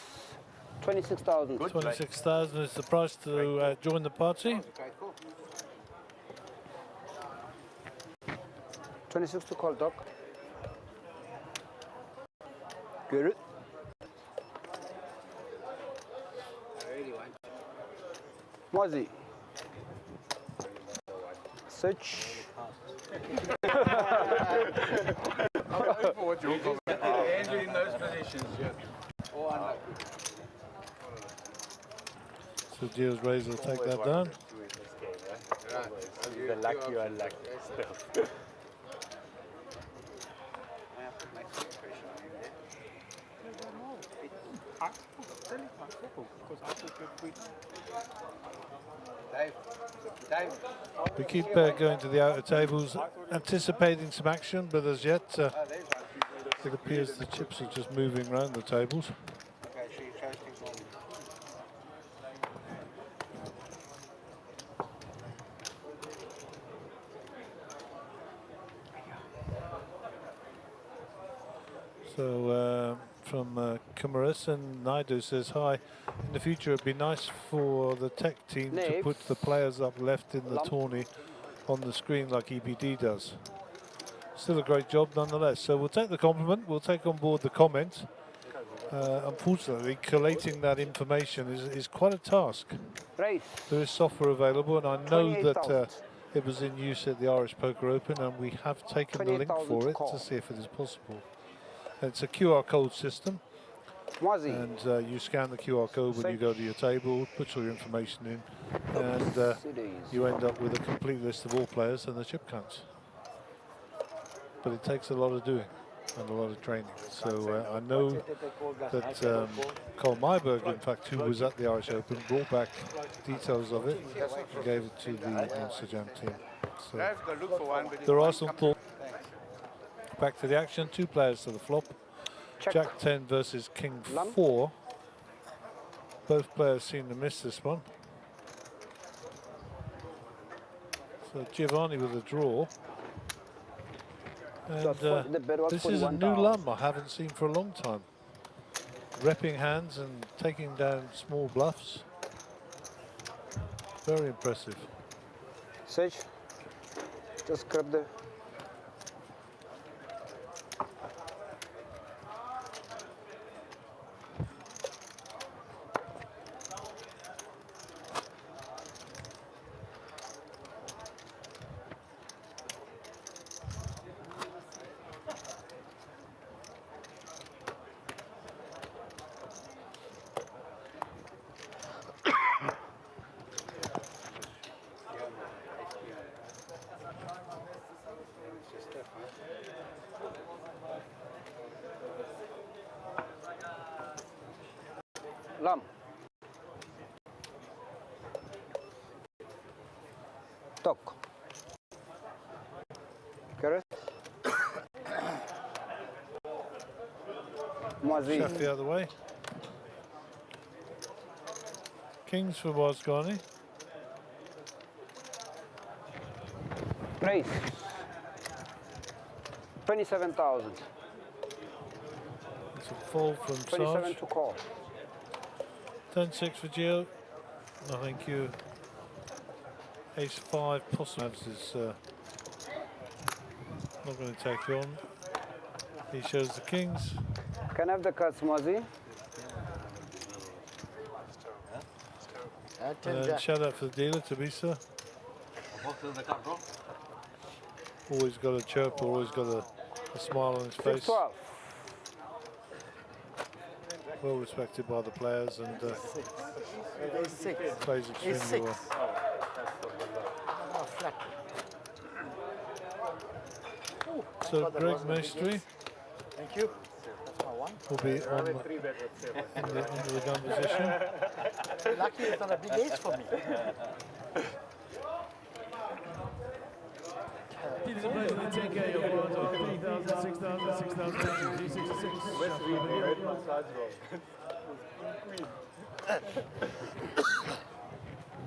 26,000. 26,000 is the price to join the party. Okay, cool. 26 to call, Doc. Get it? I really want Mozzie. Search. Andrew in those positions, yeah. Or under. So Gio's raise will take that down. Right. The lucky or unlucky stuff. Dave. Dave. We keep going to the outer tables, anticipating some action, but as yet it appears the chips are just moving around the tables. Okay, so you chose things on. So from Kumaris and Naidu says, hi, in the future it'd be nice for the tech team to Nave. put the players up left in the tourney on the screen like EPD does. Still a great job nonetheless. So we'll take the compliment, we'll take on board the comment. Unfortunately, collating that information is quite a task. Race. There is software available, and I know that 28,000. it was in use at the Irish Poker Open, and we have taken the link 28,000 for to it call. to see if it is possible. It's a QR code system, Mozzie. and you scan the QR code when you go to your table, put all your information in, and you end up with a complete list of all players and the chip counts. But it takes a lot of doing and a lot of training. So I know that Cole Myberg, in fact, who was at the Irish Open, brought back details of it and gave it to the Monster Jam team. So Dave's got to look for one, but there are some thoughts. Back to the action, 2 players to the flop. Check. Jack 10 versus King Lam. 4. Both players seem to miss this one. So Giovanni with a draw. And the bet was this is a new 41,000. Lum I haven't seen for a long time. Repping hands and taking down small bluffs. Very impressive. Search. Just grab the Lam. Tok. Carrot. Mazi. Shaft the other way. Kings for Wasgani. Race. 27,000. It's a fall from 27 Sarge. to call. 10-6 for Gio. No, thank you. Ace-5 possible is not going to take you on. He shows the kings. Can I have the cards, Mazi? And shout out for the dealer, Tabisa. Always got a chirp, always got a smile on his face. 6-12. Well respected by the players and plays extremely well. So Greg Maestri Thank you. That's my one. will be on into the gun position. Lucky it's not a big ace for me. It is a pleasure to take care of your bonds of 3,000, 6,000, 6,000,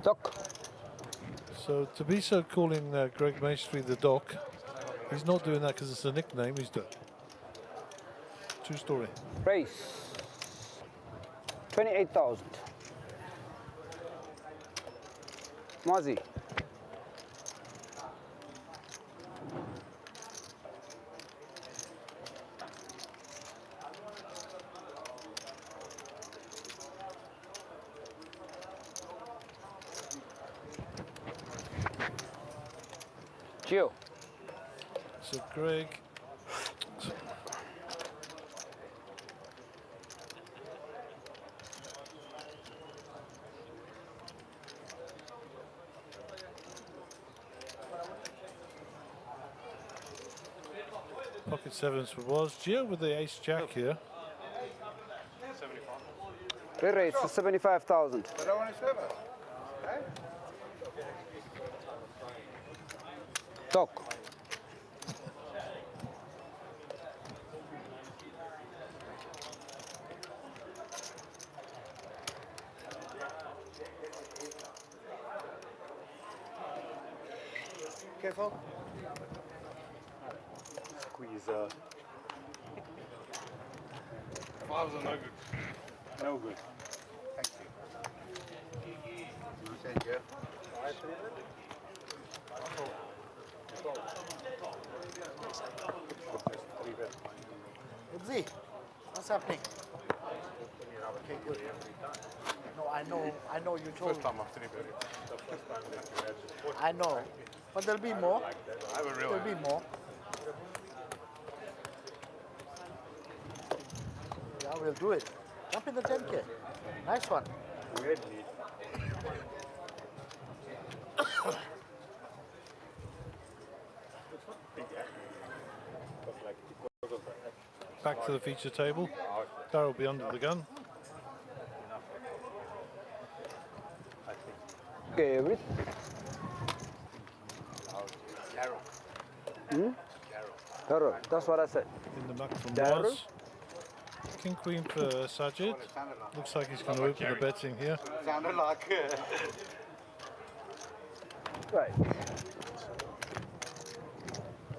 Doc. So Tabisa calling Greg Maestri the Doc. He's not doing that because it's a nickname, he's doing. True story. Race. 28,000. Mazi. Gio. So Greg. Pocket sevens for was. Gio with the ace jack here. Race to 75,000. Doc. Careful. Squeeze. Fives are no good. No good. Thank you. You said yeah. Ibzi, what's happening? Okay, good. No, I know you told me. First time I've three bet it. I know. But there'll be more. I haven't There'll realized. be more. Yeah, we'll do it. Jump in the 10K. Nice one. Back to the feature table. Darryl will be under the gun. Okay, every. Carol, that's what I said. In the back from Darryl? was. King Queen for Sajid. Looks like he's going to open the betting here. Sounded like. Right.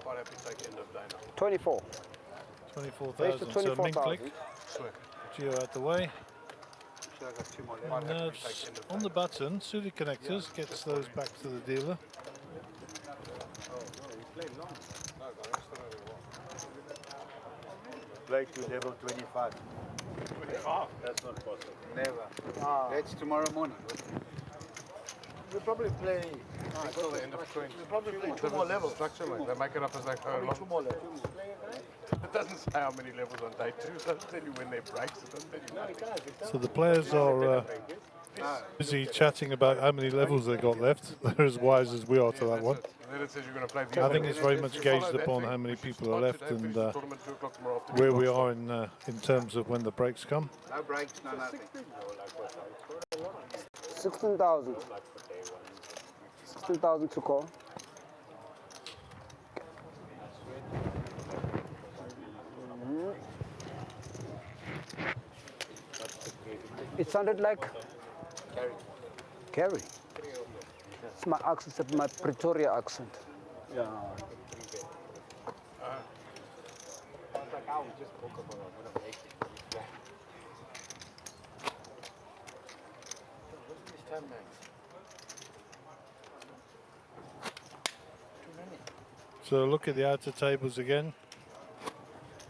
Quite happy to take end of day now. 24. 24,000. So min click. Sweet. Gio out the way. Should I got two more Quite left? happy to Nerves take end of on day. the button. Suited connectors. Gets those back to the dealer. Play to level 25. That's not possible. Never. Ah, That's tomorrow morning. we'll probably play. Until the end of Queen. We'll probably play two more levels. Structure, mate. They make it up as they go Probably along. two more levels. It doesn't say how many levels on day two. It doesn't tell you when they breaks. It doesn't tell you nothing. So the players are busy chatting about how many levels they got left. They're as wise as we are to that one. I think it's very much gauged upon how many people are left and where we are in terms of when the breaks come. No breaks, no nothing. 16,000. 16,000 to call. It sounded like Kerry. It's my accent, my Pretoria accent. Yeah. So look at the outer tables again.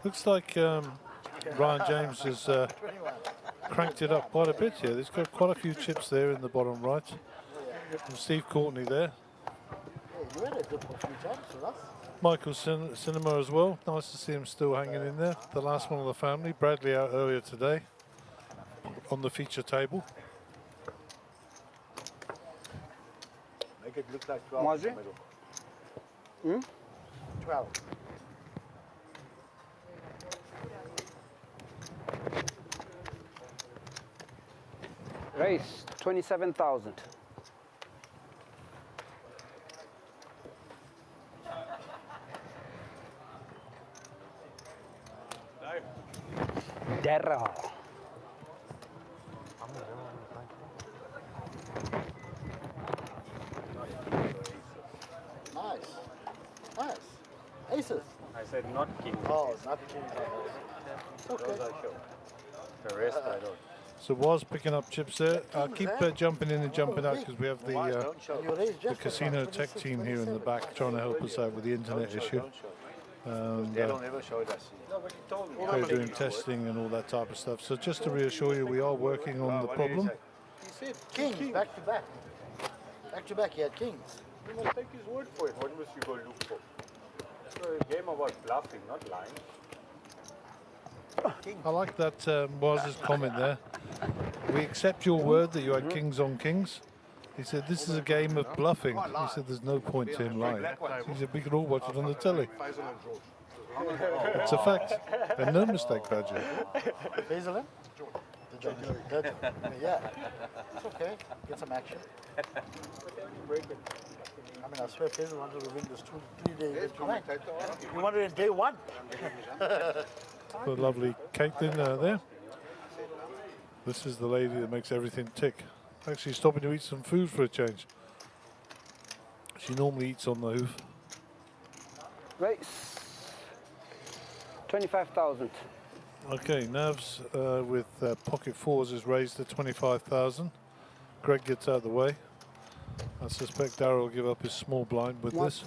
Looks like Ryan James has cranked it up quite a bit here. There's got quite a few chips there in the bottom right. And Steve Courtney there. You had a dip a few times with us. Michael Cinema as well. Nice to see him still hanging in there. The last one of the family. Bradley out earlier today on the feature table. Make it look like 12 Was in it? the middle. 12. Race 27,000. Daryl. Nice. Nice. Aces. I said not kings. Oh, not kings. Okay. Those I show. The rest I don't. So was picking up chips there. Keep jumping in and jumping out because we have the casino tech team here in the back trying to help us out with the internet issue. Daryl never showed us. They're doing testing and all that type of stuff. So just to reassure you, we are working on the problem. He said kings back to back. Back to back, he had kings. You must take his word for it. What must you go look for? It's a game about bluffing, not lying. I like that Waz's comment there. We accept your word that you had kings on kings. He said this is a game of bluffing. He said there's no point to him lying. He said we can all watch it on the telly. It's a fact. And no mistake, Badger. Hazel in? Good. Yeah. It's okay. Get some action. I mean, I swear Hazel wanted to win this 3 days tonight. You wanted it day one. The lovely Caitlin there. This is the lady that makes everything tick. Actually stopping to eat some food for a change. She normally eats on the hoof. Race 25,000. Okay, Navs with pocket fours is raised to 25,000. Greg gets out of the way. I suspect Darryl will give up his small blind with this.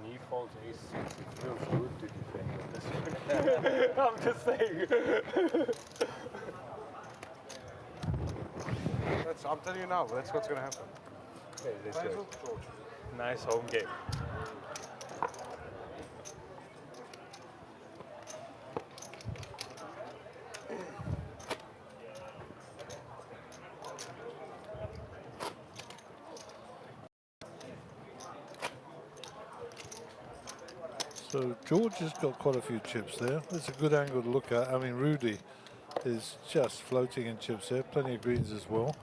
He folds ace-6. It feels good to defend on this one. I'm just saying. I'm telling you now, that's what's going to happen. Okay, nice home game. So George has got quite a few chips there. It's a good angle to look at. I mean, Rudy is just floating in chips there. Plenty of greens as well.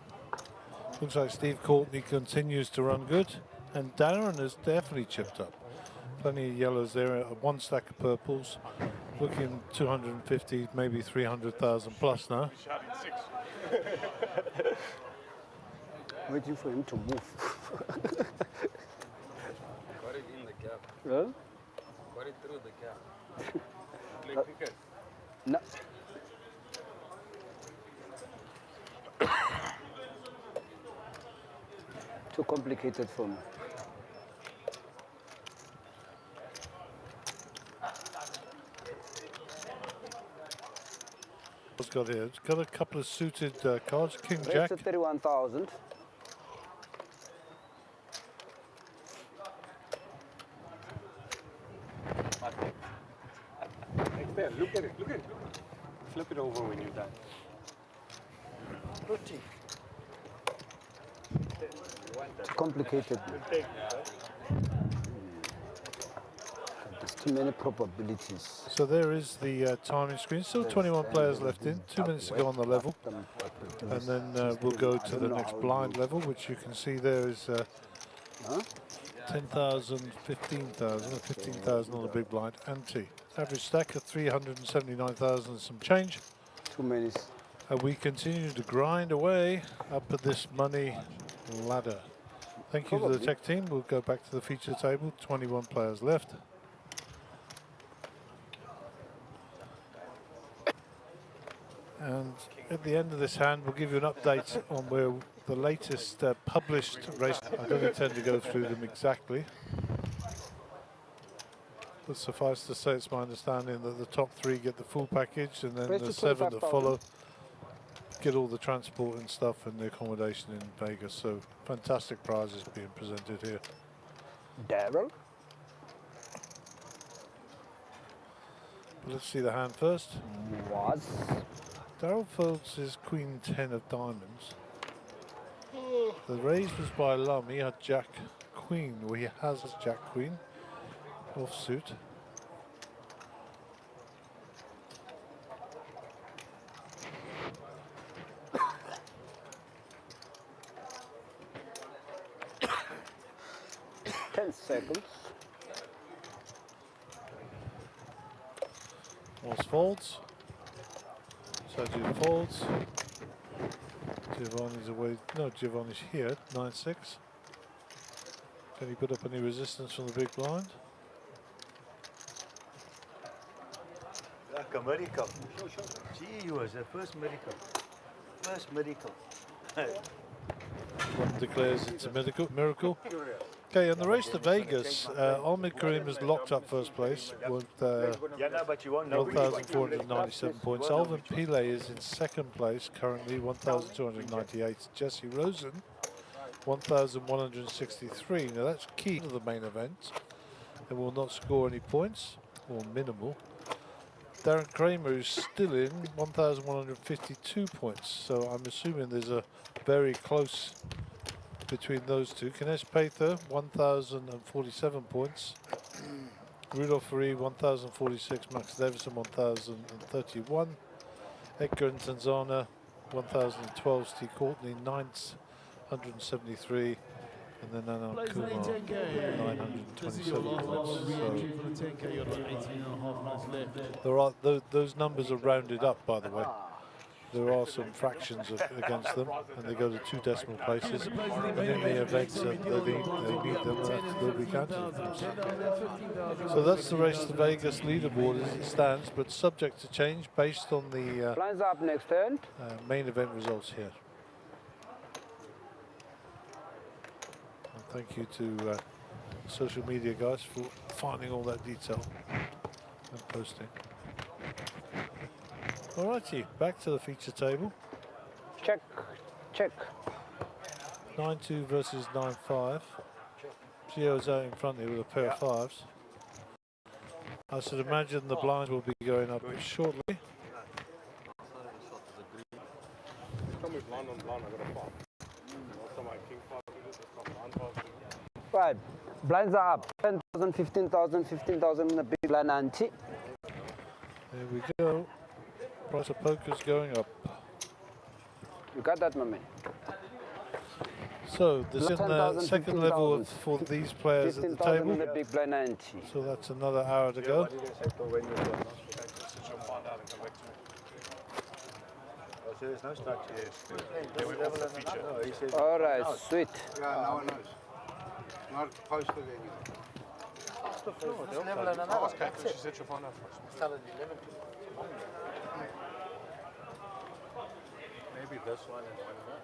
Looks like Steve Courtney continues to run good. And Darren has definitely chipped up. Plenty of yellows there. One stack of purples. Looking 250, maybe 300,000 plus now. Waiting for him to move. Got it in the gap. Huh? Got it through the gap. Play cricket. No. Too complicated for me. What's got here? It's got a couple of suited cards. King Rates Jack. at 31,000. there. Look at it. Look at it. Flip it over when you're done. Pretty. It's complicated. There's too many probabilities. So there is the timing screen. Still 21 players left in. 2 minutes to go on the level. And then we'll go to the next blind level, which you can see there is 10,000, 15,000, 15,000 on the big blind and T. Average stack of 379,000 and some change. 2 minutes. And we continue to grind away up at this money ladder. Thank you to the tech team. We'll go back to the feature table. 21 players left. And at the end of this hand, we'll give you an update on where the latest published race. I don't intend to go through them exactly. But suffice to say, it's my understanding that the top 3 get the full package, and then the 7 that follow get all the transport and stuff and the accommodation in Vegas. So fantastic prizes being presented here. Daryl? Let's see the hand first. Was. Daryl folds his Queen 10 of diamonds. The raise was by Lum. He had Jack Queen, or he has Jack Queen offsuit. Seconds. Moss folds. Sergio folds. Giovanni's away. No, Giovanni's here. 9-6. Can he put up any resistance from the big blind? Like a miracle. Gee, was the first miracle. First miracle. One declares it's a miracle. Okay, in the race to Vegas, Ahmed Karim has locked up first place with 1,497 points. Alvin Pile is in second place currently, 1,298. Jesse Rosen, 1,163. Now that's key to the main event and will not score any points, or minimal. Darren Kramer is still in, 1,152 points. So I'm assuming there's a very close between those two. Kinesh Pather, 1,047 points. Rudolph Faree, 1,046. Max Davison, 1,031. Edgar and Tanzana, 1,012. Steve Courtney, 973. And then Anand Kumar, 927 points. So there are those numbers are rounded up, by the way. There are some fractions against them, and they go to 2 decimal places. And in the event that they need them, they'll be counted. So that's the race to Vegas leaderboard as it stands, but subject to change based on the Lines up next turn. Main event results here. And thank you to social media guys for finding all that detail and posting. Alrighty, back to the feature table. Check, check. 9-2 versus 9-5. Gio's out in front here with a pair of 5s. I should imagine the blinds will be going up shortly. Right, blinds are up. 10,000, 15,000, 15,000 in the big line ante. There we go. Price of poker's going up. You got that, my man? So this is the second level for these players at the table. In the big blind ante. So that's another hour to go. There's no structure. All right, sweet. Yeah, no one knows. Not posted anywhere. Level and another. That's it. Zet je van af. Stel in 11. Maybe this one and one more.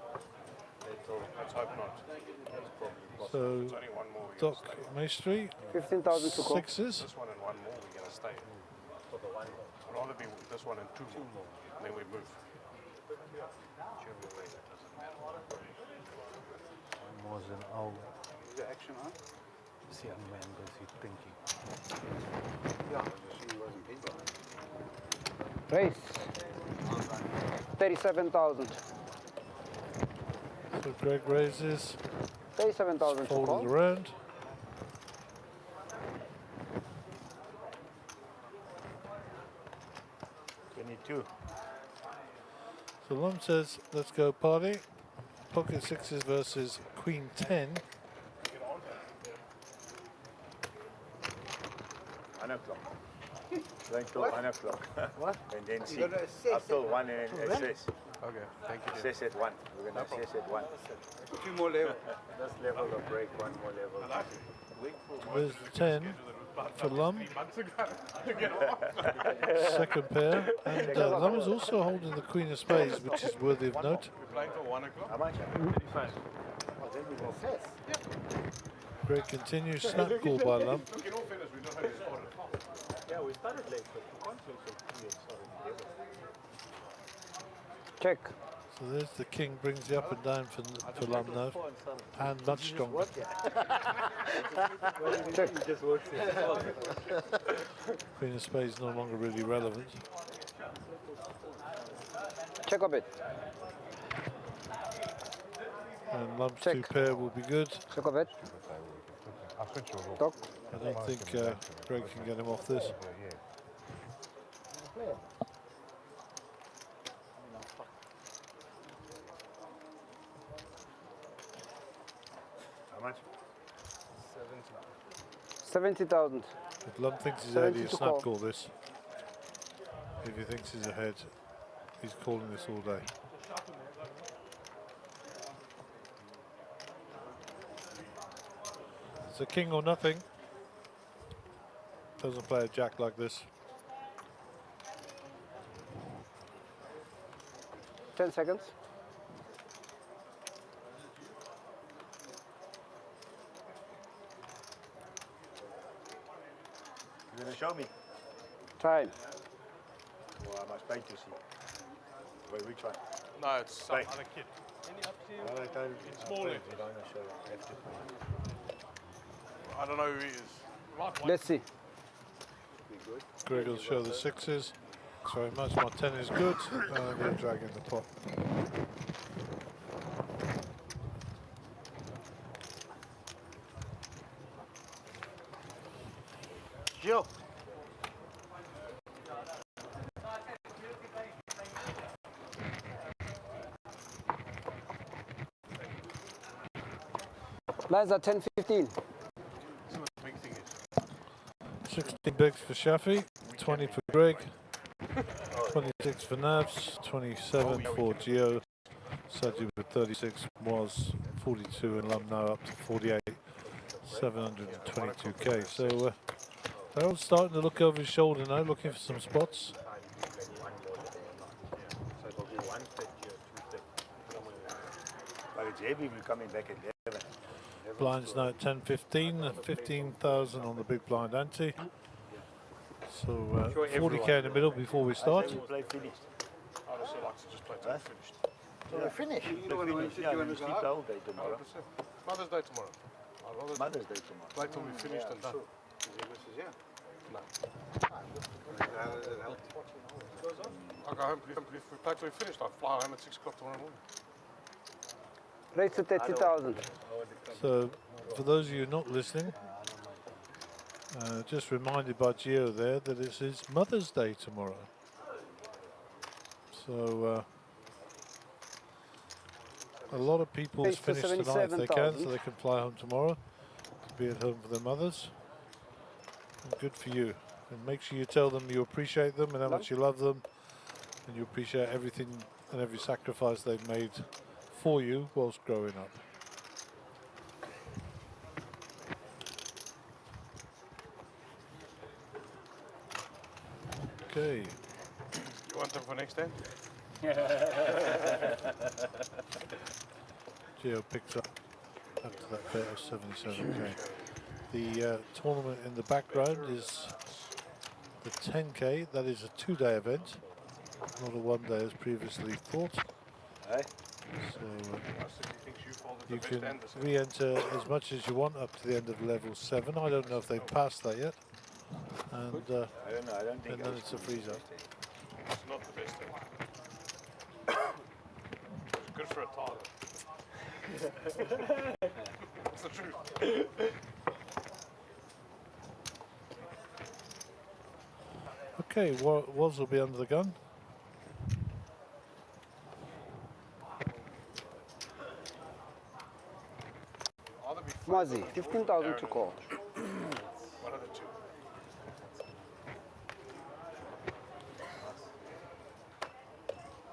Let's hope not. That's probably possible. So There's only one more. Doc Maestri, 15,000 to go. 6s. This one and one more, we're going to stay. I'd rather be this one and two more. And then we move. One more than all. Is the action on? This young man, was he thinking? Race. 37,000. So Greg raises. 37,000 to Folded call. around. So Lum says, let's go party. Pocket sixes versus Queen 10. 1 o'clock. Going till 1 o'clock. What? And then see. You gotta assess Up till it. 1 and To run? assess. Okay, thank you. Assess at 1. We're going to assess at 1. 2 more levels. This level of break, 1 more level. There's the 10 for Lum. Second pair. And Lum is also holding the Queen of Spades, which is worthy of note. We're playing till 1 o'clock. How much? 35. Well, then we will assess. Great continues snap call by Lum. We can all finish, we don't have to start at 5. Yeah, we started late, but we can't feel so clear. Sorry. Check. So there's the king, brings the up and down for Lum now. And much stronger. Check. Queen of Spades no longer really relevant. Check a bit. And Lum's Check. 2 pair will be good. Check a bit. Doc. I don't think Greg can get him off this. How much? 70,000. But Lum thinks he's ahead, 70 he's to snap call. call this. If he thinks he's ahead, he's calling this all day. It's a king or nothing. Doesn't play a jack like this. 10 seconds. You're going to show me? Time. Well, I must pay to see. Wait, which one? No, it's some Right. other kid. Any up to you? No, I don't. It's small. You don't show. I have to pay. I don't know who he is. Let's see. Greg will show the sixes. Thanks very much. My 10 is good. And they're dragging the pot. Joe. Lines are 10, 15. 16 bigs for Shafi, 20 for Greg, 26 for Navs, 27 for Gio. Saji with 36 was 42 and Lum now up to 48, 722k. So Harold's starting to look over his shoulder now, looking for some spots. But it's heavy, we're coming back at 11. Blinds now at 10-15, 15,000 on the big blind ante. So 40k in the middle before we start. Play finished. I'd also like to just play till we're finished. So we're finished. Yeah, we sleep the whole day tomorrow. 100%. Mother's Day tomorrow. I'd rather Mother's Day tomorrow. play till we're finished and done. No. I'll go home, if we play till we're finished, I'll fly home at 6 o'clock tomorrow morning. Rates to 30,000. So for those of you not listening, just reminded by Gio there that it's his Mother's Day tomorrow. So a lot of people's Rates to finish tonight if they can, 77,000. so they can fly home tomorrow to be at home for their mothers. And good for you. And make sure you tell them you appreciate them and how much you love them, and you appreciate everything and every sacrifice they've made for you whilst growing up. Okay. You want them for next time? Gio picks up after that bet of 77k. The tournament in the background is the 10k. That is a 2-day event, not a 1 day as previously thought. Hey? So you can re-enter as much as you want up to the end of level 7. I don't know if they've passed that yet. And I don't know. I don't think. and then it's a freeze-up. It's not the best thing. It's good for a target. It's the truth. Okay, Woz will be under the gun. Mazi, 15,000 to call. One of the two.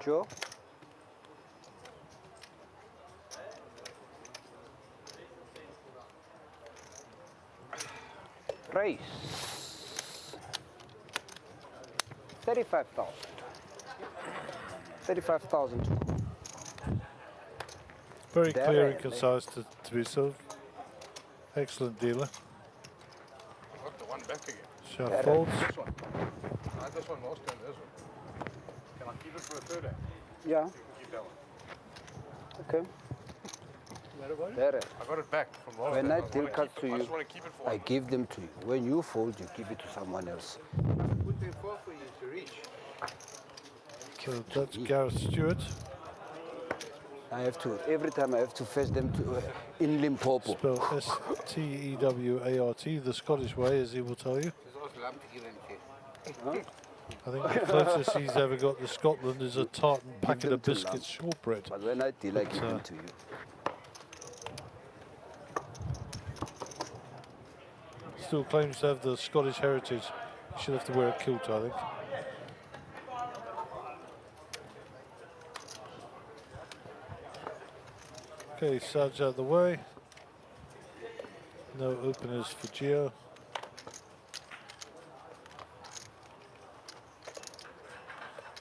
Joe? Race. 35,000. 35,000 to call. Very There clear it and is. concise to be so. Excellent dealer. I got the one back again. Shot folds. This one. I had this one last time, this one. Can I keep it for a third hand? Yeah. You can keep that one. Okay. There. I got it back from last When time. I deal wanna cards keep to it. I you, just want to keep it for I give them to you. When you fold, you give it to someone else. Put them far for you to reach. So that's Gareth Stewart. I have to, every time I have to fetch them to in Limpopo. Spelled S-T-E-W-A-R-T, the Scottish way, as he will tell you. Just ask Lam to give them to you. I think the closest he's ever got to Scotland is a tartan packet them of to biscuits shortbread. But when I deal, I give them to you. Still claims to have the Scottish heritage. Should have to wear a kilt, I think. Okay, Sarge out the way. No openers for Gio.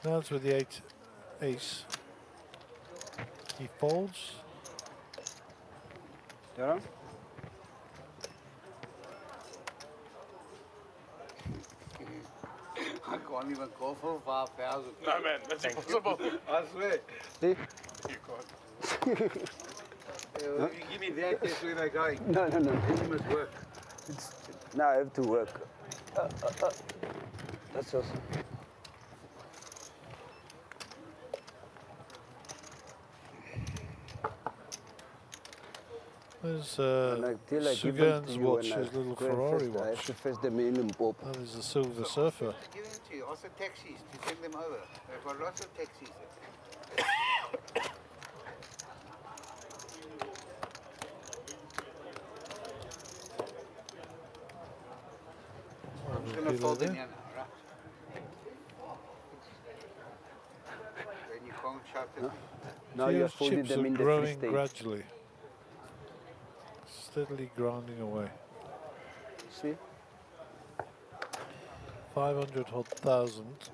Now it's with the 8 ace. He folds. Yeah. I can't even call for 5,000. No, man, that's impossible. I swear. See? You can't. If you give me that, that's where they're going. No. Then you must work. Now I have to work. That's awesome. There's When I deal, I give them to Sugan's you watch, when his I little go and Ferrari fetch them. I have watch. to fetch them in Limpopo. That is a Silver Surfer. Give them to you. Also taxis to send them over. They've got lots of taxis. I'm just going to fold them here now, right? Then you can't shout at me. Now you're Gio's folding chips them are in the free growing stage. gradually. Steadily grinding away. See? 500 odd thousand.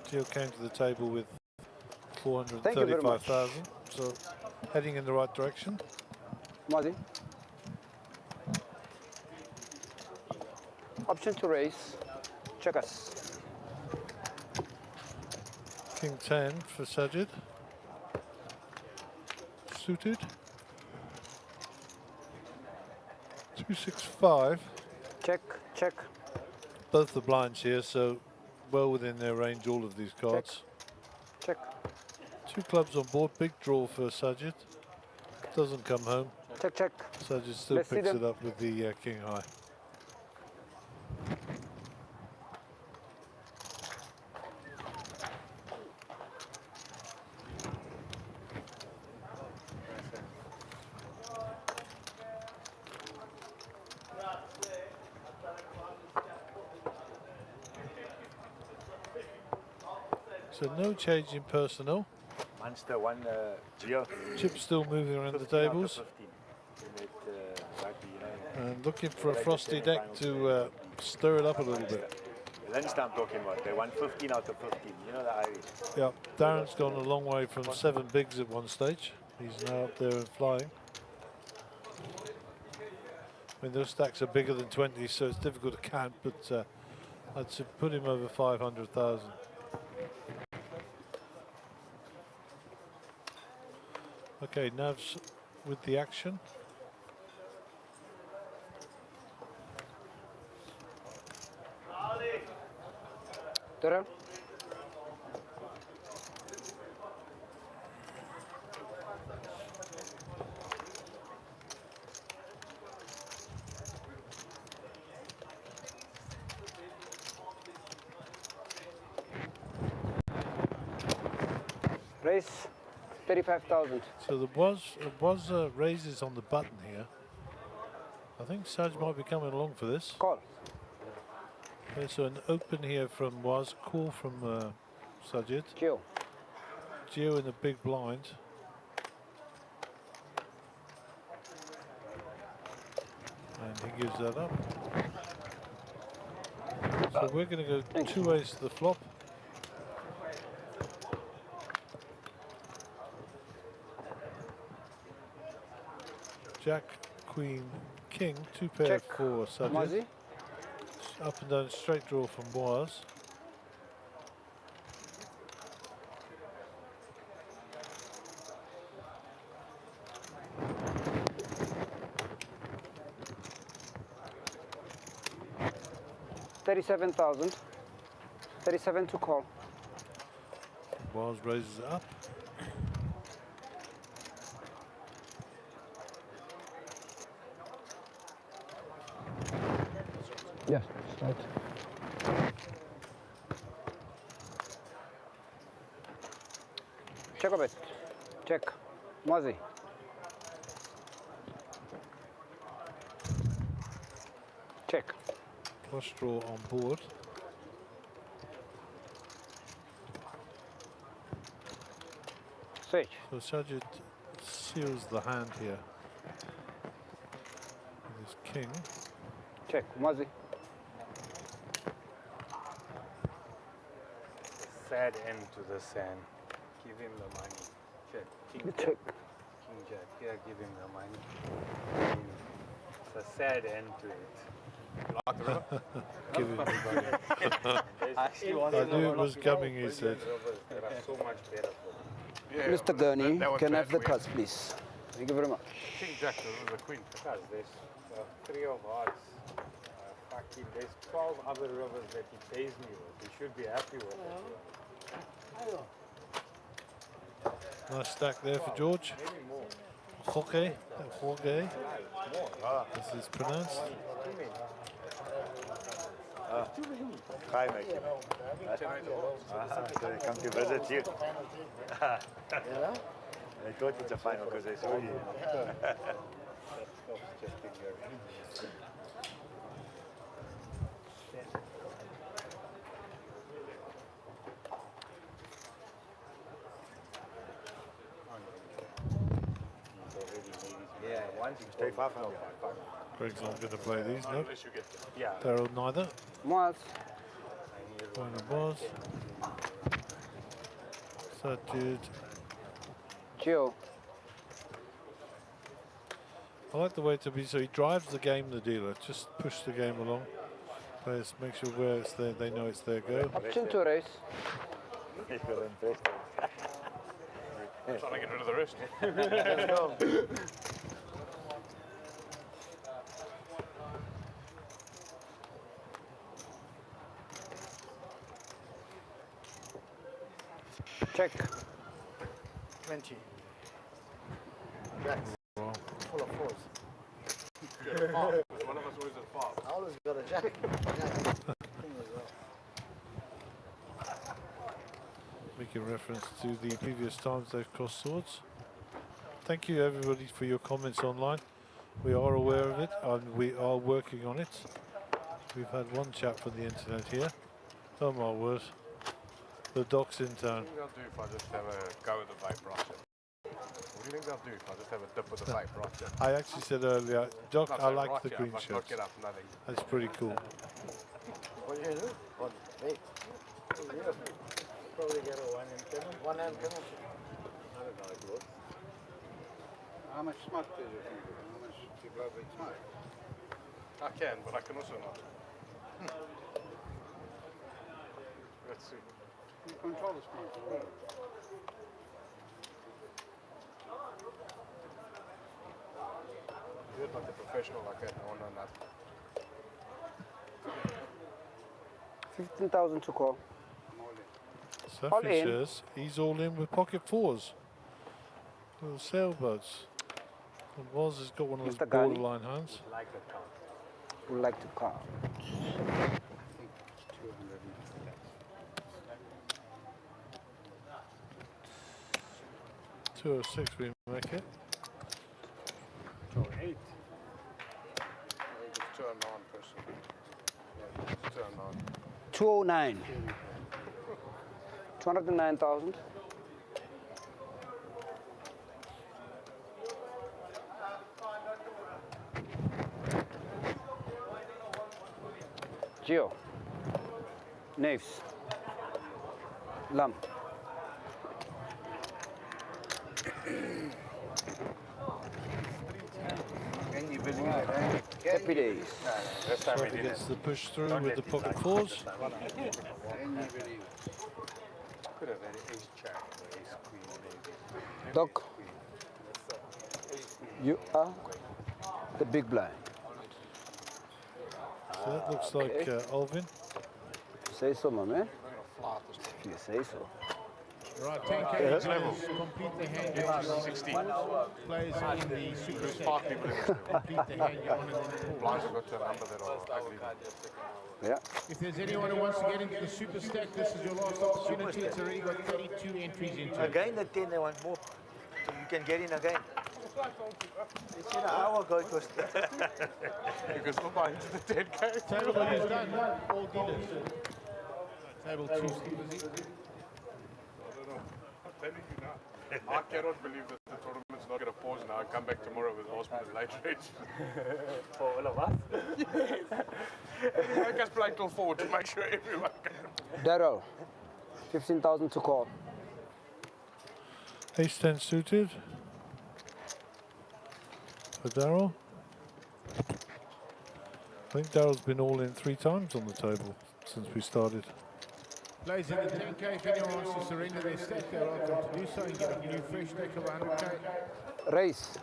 Gio came to the table with Thank you very much. 435,000, so heading in the right direction. Mazi. Option to raise. Check us. King 10 for Sajid. Suited. 265. Check. Both the blinds here, so well within their range, all of these cards. Check. 2 clubs on board, big draw for Sajid. Doesn't come home. Check. Sajid still Let's see picks them. it up with the king high. So no change in personnel. Munster won Geo. Chip still moving around the 15 out of tables 15. In that, rugby, you know. and looking for a frosty deck to stir it up a little bit. Leinster I'm talking about. They won 15 out of 15. You know the Irish. Yeah, Darren's gone a long way from 7 bigs at one stage. He's now up there and flying. I mean, those stacks are bigger than 20, so it's difficult to count, but I'd put him over 500,000. Okay, Nav's with the action. Darrell? Raise 35,000. So there was raises on the button here. I think Saj might be coming along for this. Call. Okay, so an open here from Was, call from Sajid. Geo. Geo in the big blind. And he gives that up. So we're going to go two ways to the flop. Jack, Queen, King, two pair Check. for Sajid. Mazi. Up and down straight draw from Boaz. $37,000. 37 to call. Boaz raises it up. Yes, right. Check a bit. Check. Mazi. Check. Flush draw on board. Switch. So Sajid seals the hand here. With his king. Check. Mazi. Sad end to the sand. Give him the money. Check. King Check. King Jack. Here, give him the money. It's a sad end to it. Give him the money. I knew it was coming, he said. There are so much better for them. Mr. Gurney, can I have the cards, please? Thank you very much. King Jack, the Queen. Because there's 3 of hearts. Fucking, there's 12 other rivers that he pays me with. He should be happy with it. Nice stack there for George. Jorge, as it's pronounced. Hi, mate. So you come to visit you. I thought it's a final because I saw you. Yeah, once you stay far from me. Greg's not going to play these, no. Yeah. Darryl neither. Miles. One of was. Sajid. Geo. I like the way to be, so he drives the game, the dealer. Just push the game along. Players make sure where it's there, they know it's their go. Option to raise. I feel impressed. Trying to get rid of the rest. Let's go. Check. 20. Jacks. Wow. Full of fours. One of us always at 5. I always got a jack. King as well. Making reference to the previous times they've crossed swords. Thank you everybody for your comments online. We are aware of it and we are working on it. We've had one chat from the internet here. Oh my word. The doc's in town. What do you think they'll do if I just have a go with the vape roster? What do you think they'll do if I just have a dip with the vape roster? I actually said earlier, Doc, Not I say like right the here, green but shirts. not get up, nothing. That's pretty cool. What are you going to do? What? Wait. Probably get a 1 in 10. One hand penalty. I don't know, it works. How much smoke do you think? How much people have been smoke? I can, but I can also not. Let's see. You control the speed. You're not a professional like that. No, no, not. 15,000 to call. All Safi in. says he's all in with pocket fours. Little sailboats. And Woz has got one of those Mr. Ghani? borderline hands. Would like to call. 206 we make it. So 8. Just turn on, person. Yeah, just turn on. 209. 209,000. Geo. Knaves. Lump. Can you believe it? Eh? Happy days. This time we Safi did gets it. the push through Don't with let the it pocket lie fours. this time. Can you believe it? Could have had ace jack or ace queen maybe. Doc. You are the big blind. So that looks like Alvin. Say so, my man. If you say so. Right, 10K players complete the hand you're on. 60. Players in the super stack complete the hand you're on and then Blinds have got to a number that are ugly. Yeah. if there's anyone who wants to get into the super stack, this is your last opportunity. It's already got 32 entries into it. Again, the 10, they want more. So you can get in again. They said an hour ago it was. You can still buy into the 10K. Table 1 is done. All dealers. Table 2 is busy. I'm telling you now. I cannot believe that the tournament's not going to pause now and come back tomorrow with last minute late rates. For all of us? Make us play till 4 to make sure everyone can. Daryl. 15,000 to call. Ace 10 suited for Daryl. I think Daryl's been all in 3 times on the table since we started. Players in the 10K, if anyone wants to surrender their stack, they're welcome to do so and get a new fresh stack of 100K. Race.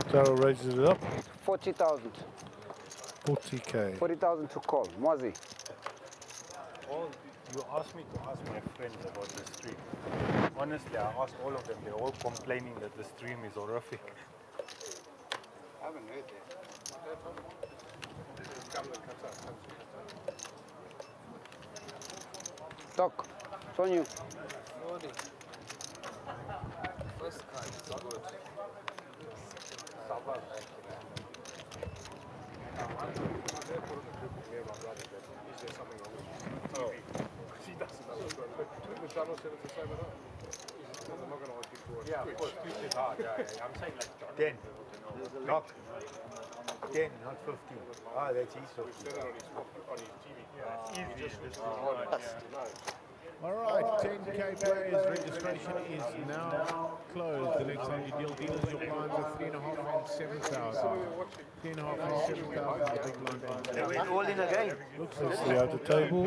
Daryl raises it up. 40,000. 40k. 40,000 to call. Mwazi. All, you asked me to ask my friends about the stream. Honestly, I asked all of them. They're all complaining that the stream is horrific. I haven't heard that. Doc. It's on you. First card is good. Oh, she doesn't know. The channel said it's the same enough. I'm not going to ask you for it. Yeah, of course, Twitch is hard. Yeah. I'm saying like 10. Doc. 10, not 15. Ah, that's easy. We've said it on his TV. it's easy. Just this is All right, 10K players registration is now closed. The next time you deal dealers, your blinds are 3.5 and 7,000. 3.5 and 7,000 is the big blind. They went all in again. That's the outer table.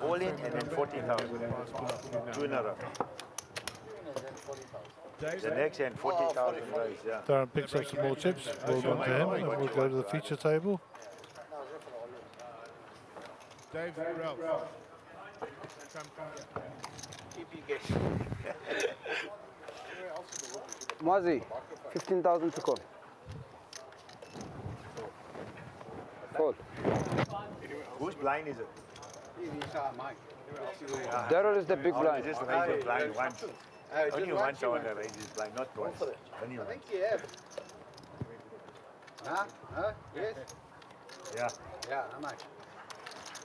All in and then 14,000. 2 in a row. The next hand, 40,000 raise, yeah. Darren picks up some more chips. Well done to him. And we'll go to the feature table. Dave, Ralph. Mwazi. 15,000 to call. Call. Whose blind is it? Mike. Daryl is the big blind. Just raise your blind once. Only once I want to raise his blind, not twice. Only I once. think you have. Huh? Huh? Yes? Yeah, Yeah, how much?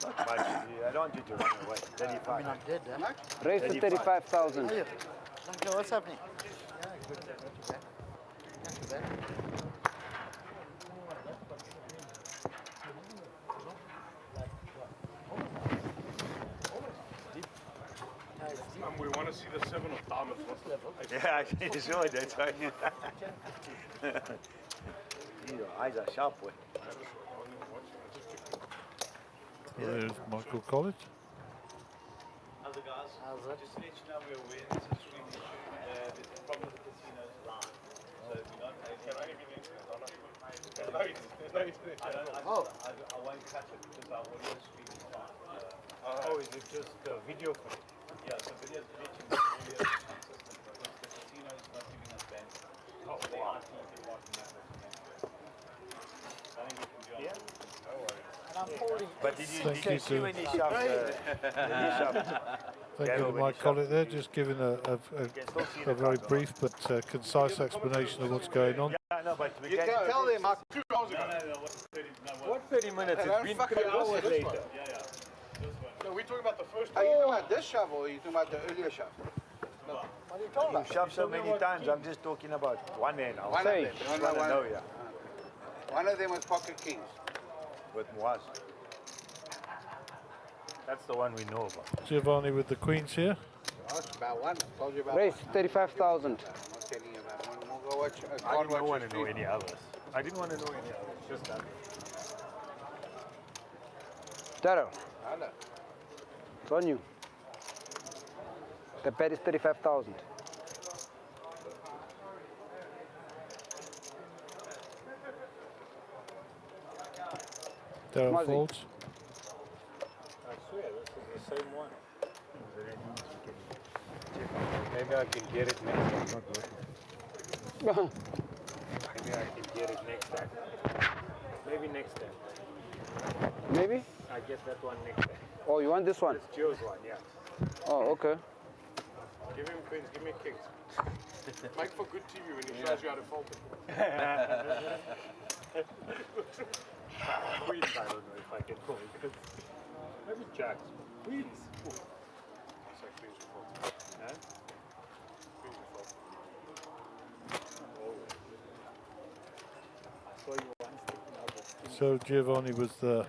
not much. I don't want you to run away. 35. How much? Raise to 35,000. What's happening? we want to see the 7 of diamonds. What's the level? Yeah, I saw it, that's right. Your eyes are sharp, boy. There's Michael Collett. How's it, guys? Just to let you know, we're aware this is streaming. There's a problem with the casinos live. So we don't pay. Can only be I won't catch it because our audio stream is fine. Oh, is it just video for it? Yeah, so video is glitching. The audio is consistent because the casino is not giving us bandwidth. Oh, So wow. I think department has bandwidth. I think we can be on. Yeah, no worries. But did you Thank you see to- when he shoved? When he shoved? Thank Yeah, you to when Mike he Collett there, just giving a very brief but concise explanation of what's going on. Yeah, no, but we You can can tell them, Mark. No, what's 30? No, What 30 minutes? It's been 3 hours later. Yeah. No, we're talking about the first Are you talking about this shove or are you talking about the earlier shove? you shoved so many times. I'm just talking about one end. I'll One say. of them. Just want to know, yeah. One of them was Pocket Kings. With Moaz. That's the one we know about. Giovanni with the queens here. That's about one. I told you about Race one. 35,000. I'm not telling you about one. We'll go watch. I didn't want to know any others. I didn't want to know any others. Just that. Daryl, I know. it's on you. The bet is 35,000. Daryl Muzzy. folds. I swear, this is the same one. Maybe I can get it next time. Not working. Maybe I can get it next time. Maybe next time. Maybe? I get that one next time. Oh, you want this one? It's Joe's one, yeah. Oh, okay. Give him queens, give me kings. Make for good TV when he shows you how to fold it. Queens, I don't know if I can fold it. Maybe jacks. Queens. Ooh. So queens will fold. Huh? Queens will fold. I saw you once taking out the So Giovanni was the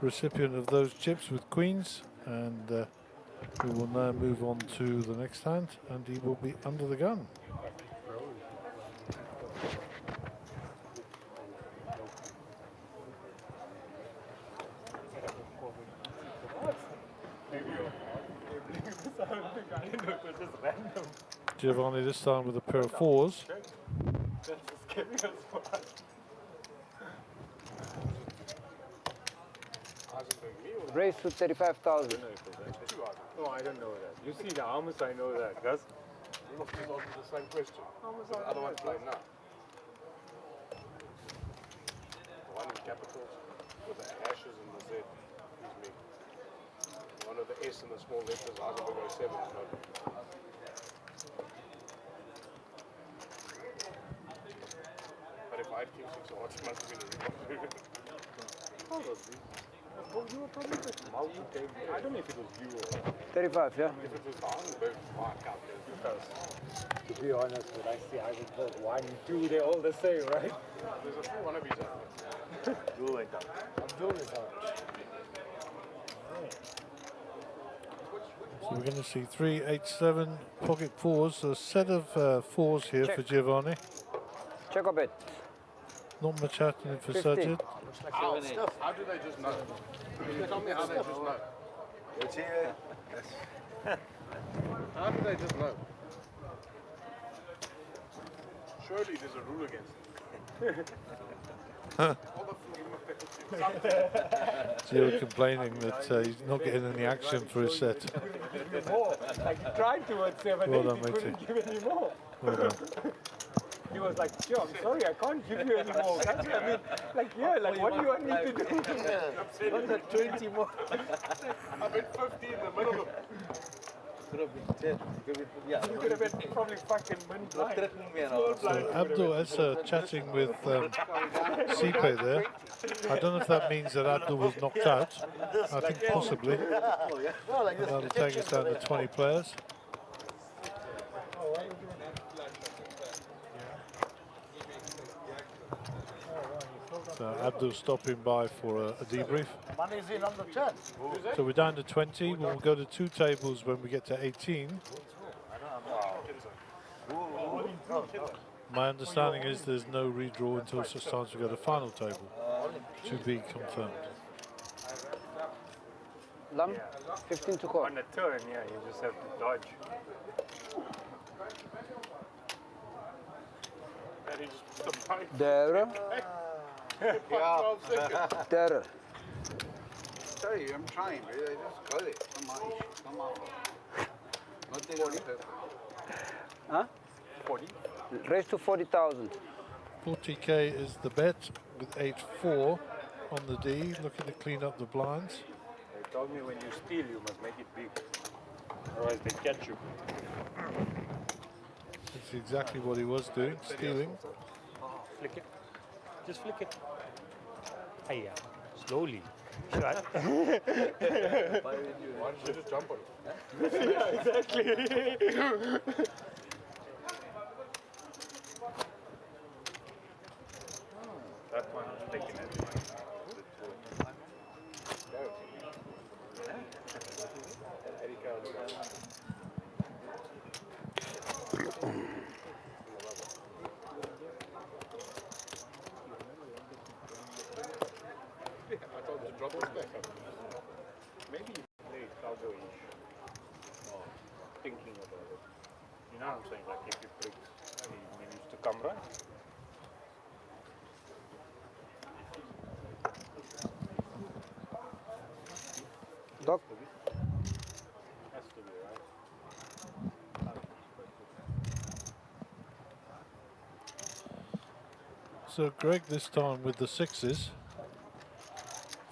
recipient of those chips with queens, and we will now move on to the next hand, and he will be under the gun. Giovanni this time with a pair of fours. That's a scary spot. Race to 35,000. No, I don't know that. You see the almost I know that, Gus. We'll have to answer the same question. The other one playing now. The one in capitals with the hashes and the Z is me. The one with the S and the small letters, I have to go 7 is not. But if I had King 6 odds, it must have been a rebound. Probably. Oh, you were probably the I don't know if it was you or 35, yeah? If it was down, then mark out there. to be honest, when I see Heisenberg 1, 2, they're all the same, right? There's a few one of these out there. Do it up. Abdul is out. So we're going to see 3, 8, 7 pocket fours. A set of fours here for Giovanni. Check a bet. Not much happening for 15. Sajid. How do they just know? Tell me how they just know. What's here? How do they just know? Surely there's a rule against it. All the Gio complaining that he's not getting any action for his set. Give you more. Like, tried towards 7, Well 8, done, he matey. couldn't give any more. Well done. He was like, Joe, I'm sorry, I can't give you any more. Can't you? I mean, like, yeah, like, what do you want me to do? Not the 20 more. I bet 50 in the middle of it. Could have been 10. Yeah. You could have been probably fucking win blind. Threatening me and Small all. blind. So Abdul is chatting with Sipe there. I don't know if that means that Abdul was knocked out. I think possibly. That'll take us down to 20 players. So Abdul stopping by for a debrief. Money's in on the 10. So we're down to 20. We'll go to 2 tables when we get to 18. My understanding is there's no redraw until such time as we go to final table. To be confirmed. Lam, 15 to call. On a turn, yeah, you just have to dodge. And he just put the pipe. There. There. Sorry, I'm trying, but I just got it. Come on. Not the one. Huh? 40. Raise to 40,000. 40k is the bet with 8-4 on the D, looking to clean up the blinds. They told me when you steal, you must make it big. Otherwise, they catch you. That's exactly what he was doing, stealing. Flick it. Just flick it. Hiya. Slowly. Shut. Why don't you just jump on it? Yeah, exactly. That one was taking it. I told you to drop it back up. Maybe you play cowboyish. Thinking about it. You know what I'm saying? Like if you prick, he used to come right. Doc. Has to be, right? So Greg this time with the sixes.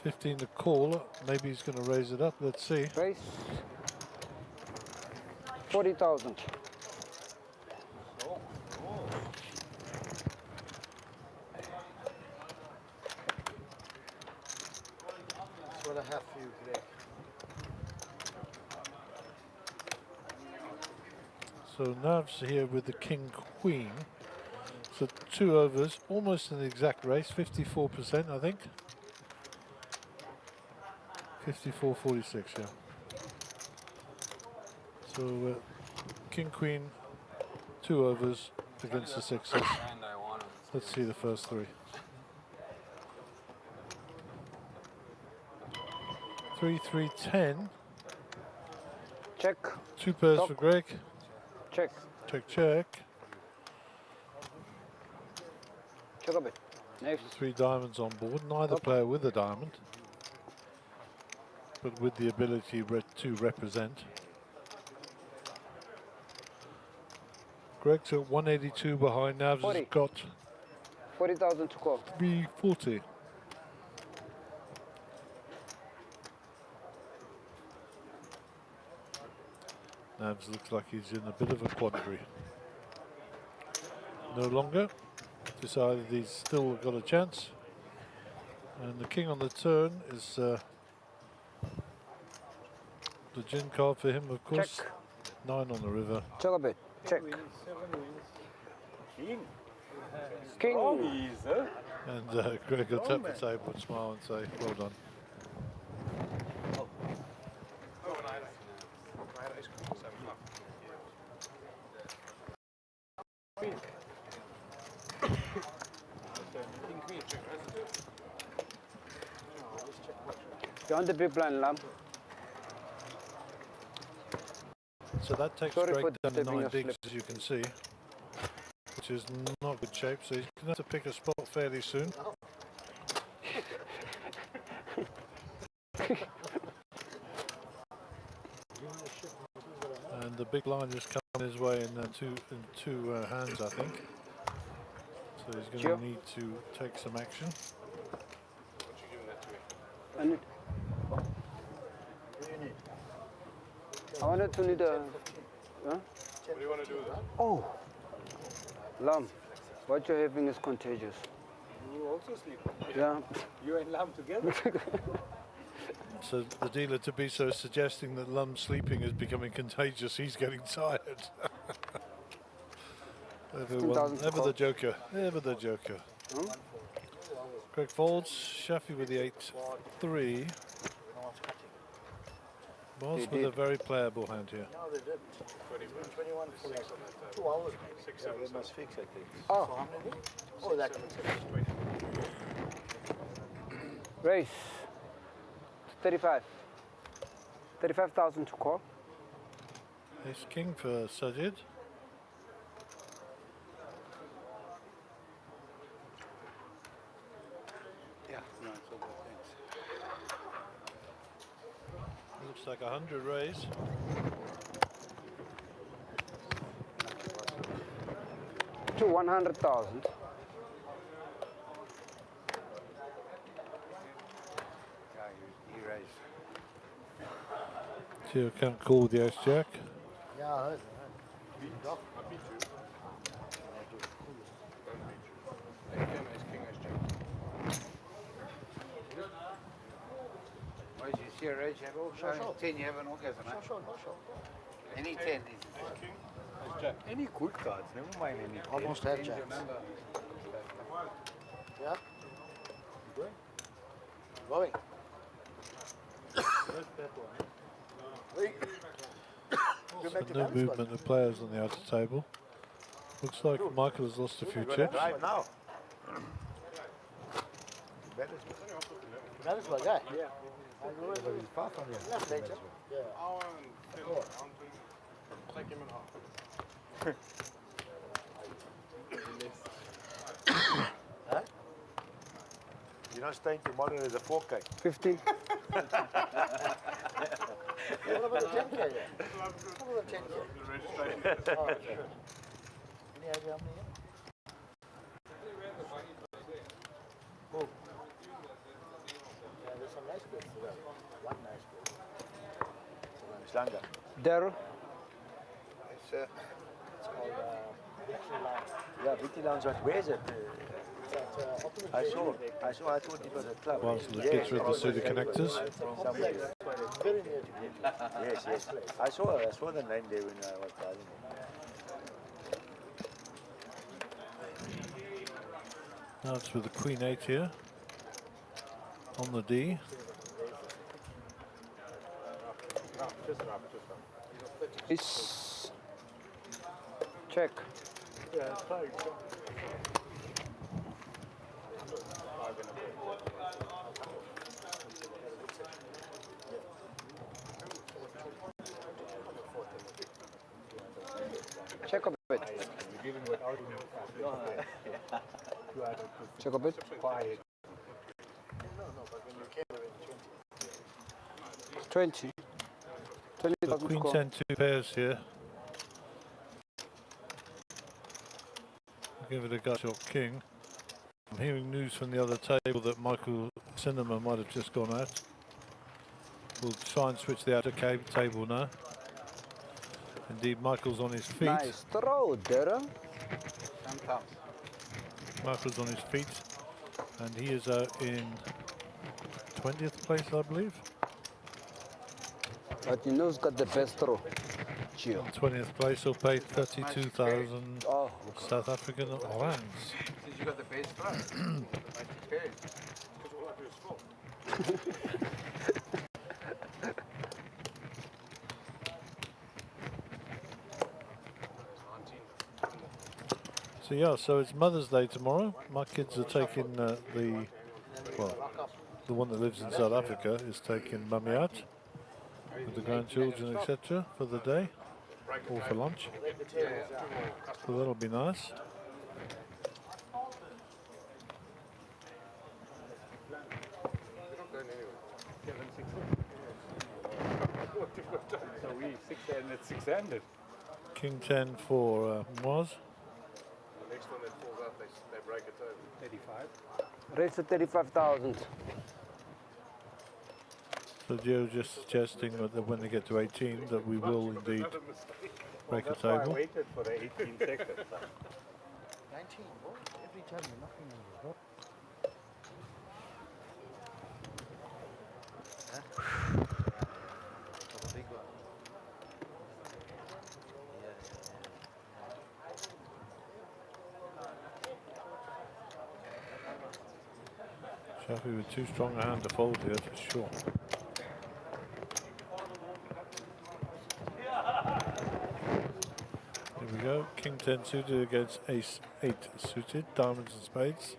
15 to call, maybe he's going to raise it up, let's see. Raise. 40,000. That's what I have for you today. So Nav's here with the king queen. So 2 overs, almost an exact race, 54% I think. 54-46, yeah. So king queen, 2 overs against the sixes. Let's see the first 3. 3-3-10. Check. 2 pairs Doc. for Greg. Check. Check. Check a bit. Next. 3 diamonds on board. Neither player with a diamond, but with the ability to represent. Greg's at 182 behind. Navs 40. has got 40,000 to call. 340. Navs looks like he's in a bit of a quandary. No longer. Decided he's still got a chance. And the king on the turn is the gin card for him, of course. Check. 9 on the river. Check a bit. Check. 7 wins. King. King. Oh, he's And Greg will tap the table and smile and say, well done. You're on the big blind, Lam. So that takes Sorry Greg for down to dipping 9 a bigs, slip. as you can see, which is not good shape. So he's going to have to pick a spot fairly soon. And the big line just coming his way in two hands, I think. So he's going to need to take some action. I need. I wanted to need a. Huh? What do you want to do then? Oh, Lam, what you're having is contagious. You also sleep. Yeah. You and Lam together. So the dealer to be so suggesting that Lum's sleeping is becoming contagious. He's getting tired. Ever the joker. Ever the joker. Greg folds. Shafi with the 8-3. Moz with a very playable hand here. No, they didn't. 21 for 2 hours. 6, Yeah, 7, they must fix, I think. Oh. So how many? Oh, that one. Race. 35. 35,000 to call. Ace king for Sajid. Yeah, no, it's all good, thanks. Looks like 100 raise. To 100,000. Yeah, he raised. So you can't call the ace jack. Yeah, I heard. Why did you see a raise? You have all Sure, shown sure. 10, you have an orgasm, Sure, huh? sure, no, sure. Any 10 is Any good cards, never mind any. Almost had jacks. Yeah? Going. So no movement of players on the outer table. Looks like Michael has lost a few chips. Drive now. Johannesburg, yeah. He's far from here. Left later. Yeah. Take him in half. Huh? You're not staying tomorrow as a 4K. 15. What about the 10K? What about the 10K? Oh, okay. Any idea how many? Oh. Yeah, there's some nice bits. One nice bit. Slanga. Daryl. It's Called Action Lounge. yeah, Vicky Lounge, where is it? It's at Optimum I Stadium. saw, I thought it was a club. Whilst it gets rid of the pseudo connectors. Somewhere. Very near to me. Yes, yes. I saw the name there when I was driving. Now it's with the Queen 8 here. On the D. It's check. Yeah, it's fine. Check a bit. Check a bit. It's 20. 20 The doesn't Queen score. 10 2 pairs here. I'll give it a gut shot king. I'm hearing news from the other table that Michael Cinema might have just gone out. We'll try and switch the outer table now. Indeed, Michael's on his feet. Nice throw, Daryl. Sometimes. Michael's on his feet. And he is in 20th place, I believe. But you know who's got the best throw? Gio. 20th place will pay 32,000 Oh, South African rands. Since you got the best throw. Nice experience. Because all I do is fall. So yeah, so it's Mother's Day tomorrow. My kids are taking the one that lives in South Africa is taking mummy out with the grandchildren, etc. for the day or for lunch. So that'll be nice. So we 6-handed, 6-handed. King 10 for Moaz. The next one that falls out, they break it over. 35. raise to 35,000. So Joe just suggesting that when they get to 18 that we will indeed break a That's why I table. waited for the 18 seconds. 19, boy. Every time you're knocking on the door. Huh? Big one. Shafi with too strong a hand to fold here for sure. Here we go, King 10 suited against Ace 8 suited, diamonds and spades.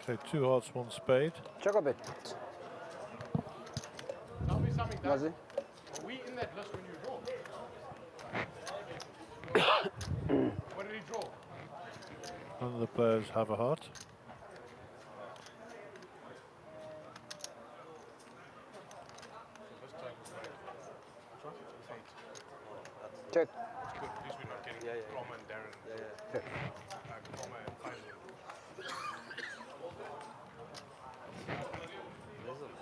Okay, 2 hearts, 1 spade. Check a bit. Tell me something, Dad. Was it? Are we in that list when you draw? What did he draw? None of the players have a heart. Check. Good, at least we're not getting Palmer and Darren. Palmer and Faisal.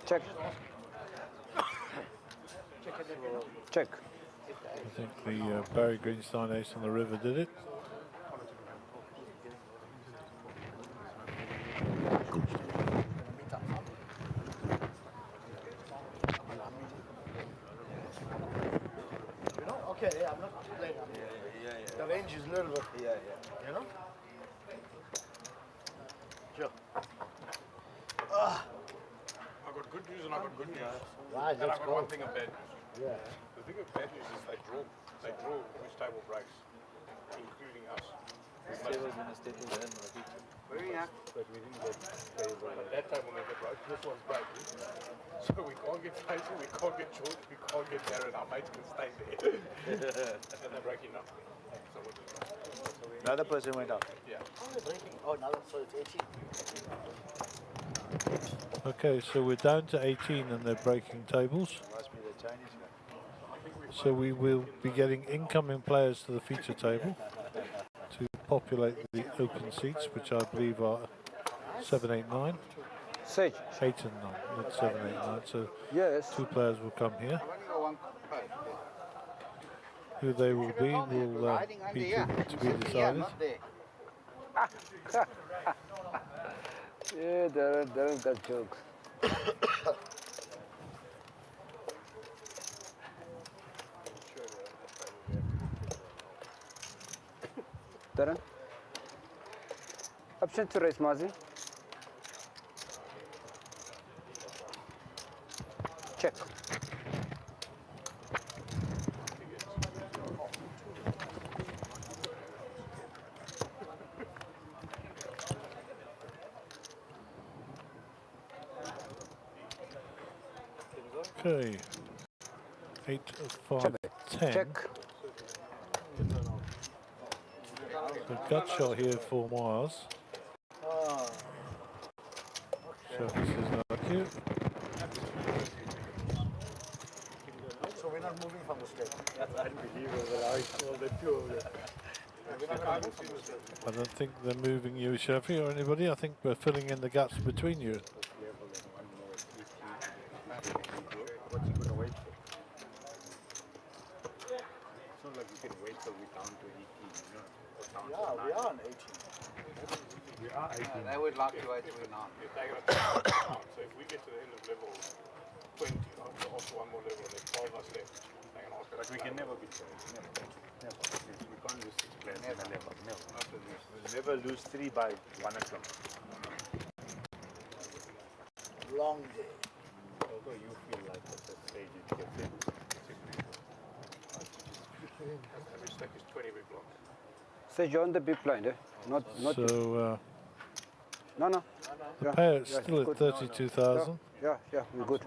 Check. Check. I think the Barry Greenstein ace on the river did it. You know? Okay, yeah, I'm not playing. The range is a little bit. You know? Sure. I got good news and I got good news. Right, And I let's got go. one thing of bad news. Yeah. The thing of bad news is they draw which table breaks, including us. Very happy. But we didn't get table. That table never broke. This one's breaking. So we can't get Faisal, we can't get George, we can't get Darren. Our mates can stay there. And they're breaking up. So we'll just Another person went out. yeah. Oh, they're breaking. Oh, now so it's 18. Okay, so we're down to 18 and they're breaking tables. Must be the Chinese guy. So we will be getting incoming players to the feature table to populate the open seats, which I believe are 7, 8, 9. Sage. 8 and 9, not 7, 8, 9. So Yes. 2 players will come here. I've only got one card. Who they will be will be to be decided. Not there. Yeah, Darren got jokes. Darren? Option to raise Mazi. Check. Okay. 8, 5, 10. Check. The gut shot here for Miles. So this is not cute. So we're not moving from the stage. That's unbelievable. I saw the two of them. I don't think they're moving you, Shafi, or anybody. I think we're filling in the gaps between you. What's he going to wait for? It's not like you can wait till we're down to 18, you know? Or down Yeah, to we 9. are on 18. We are 18. They would like to wait till we're not. If they're going to take us down, so if we get to the end of level 20, after one more level, there's 12 of us left. They're going to ask us But to we play. can never be players. Never. Never. We can't lose 6 players in a level. Never. We'll never lose 3 by 1 o'clock. Long day. Although you feel like at that stage it gets in. Every stack is 20 big blocks. Sage, you're on the big blind, eh? Not. So No. the Yeah, pair is yeah, still it's at good. 32,000. Yeah, we're good.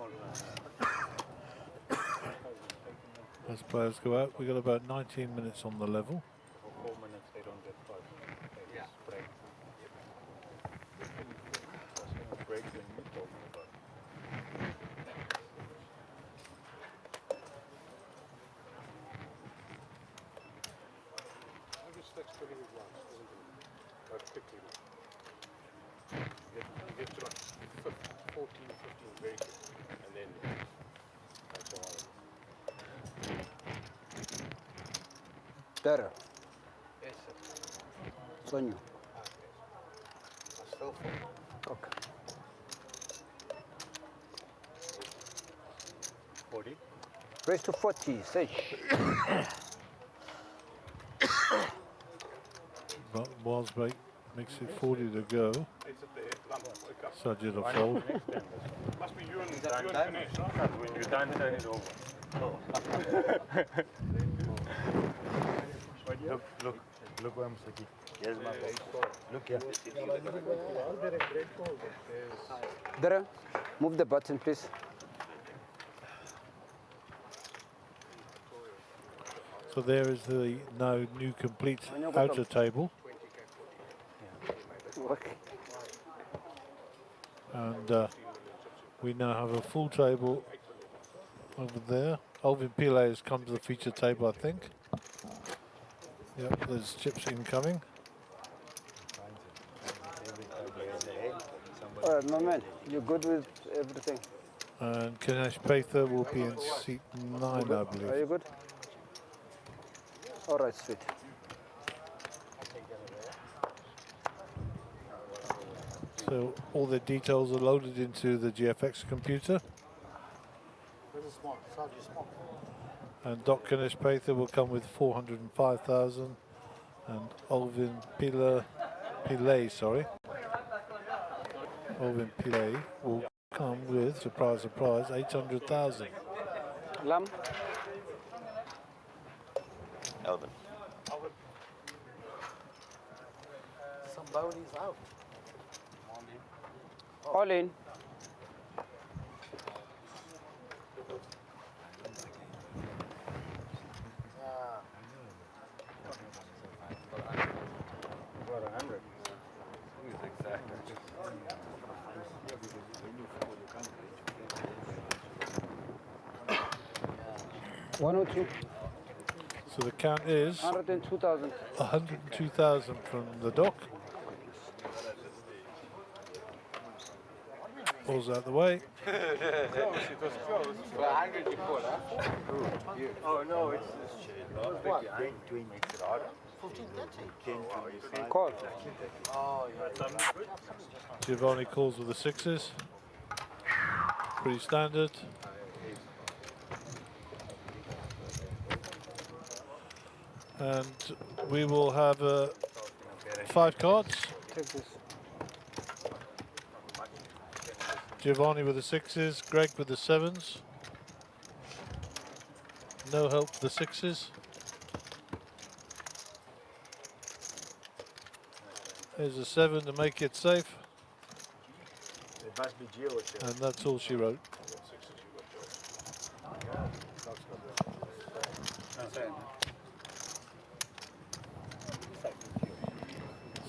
As players go out, we've got about 19 minutes on the level. For 4 minutes they don't get caught. Yeah. Break. Break when you talking about. Every stack's 20 big blocks, isn't it? But quickly. You get to like 14, 15 very quick. And then that's all. Darren. Yes, sir. It's on you. I still fall. Okay. 40? Raise to 40, Sage. Wiles break makes it 40 to go. It's at the lump. Wake up. Sajid will fold. Must be you and that time? Ganesh, right? When you're done, turn it over. Look, Look where I'm sticking. Here's my ball. Look here. Darren, move the button, please. So there is the now new complete outer table. Okay. And we now have a full table over there. Alvin Pile has come to the feature table, I think. Yep, there's chips incoming. All right, my man, you're good with everything. And Ganesh Pather will be in seat 9, I Are believe. you good? All right, sweet. So all the details are loaded into the GFX computer. Where's the small? Sarge, small. And Doc Ganesh Pather will come with 405,000. And Alvin Pile, Alvin Pile will come with, surprise, surprise, 800,000. Lam? Alvin. Somebody's out. All in. About 100. One or two. So the count is 102,000. 102,000 from the dock. Balls out the way. Close, it was close. 100 before, huh? Oh, no, it's What? 20 makes it harder. 15, 30. Call. Oh, yeah. Giovanni calls with the sixes. Pretty standard. And we will have 5 cards. Take this. Giovanni with the sixes, Greg with the sevens. No help for the sixes. There's a 7 to make it safe. It must be Gio. And that's all she wrote.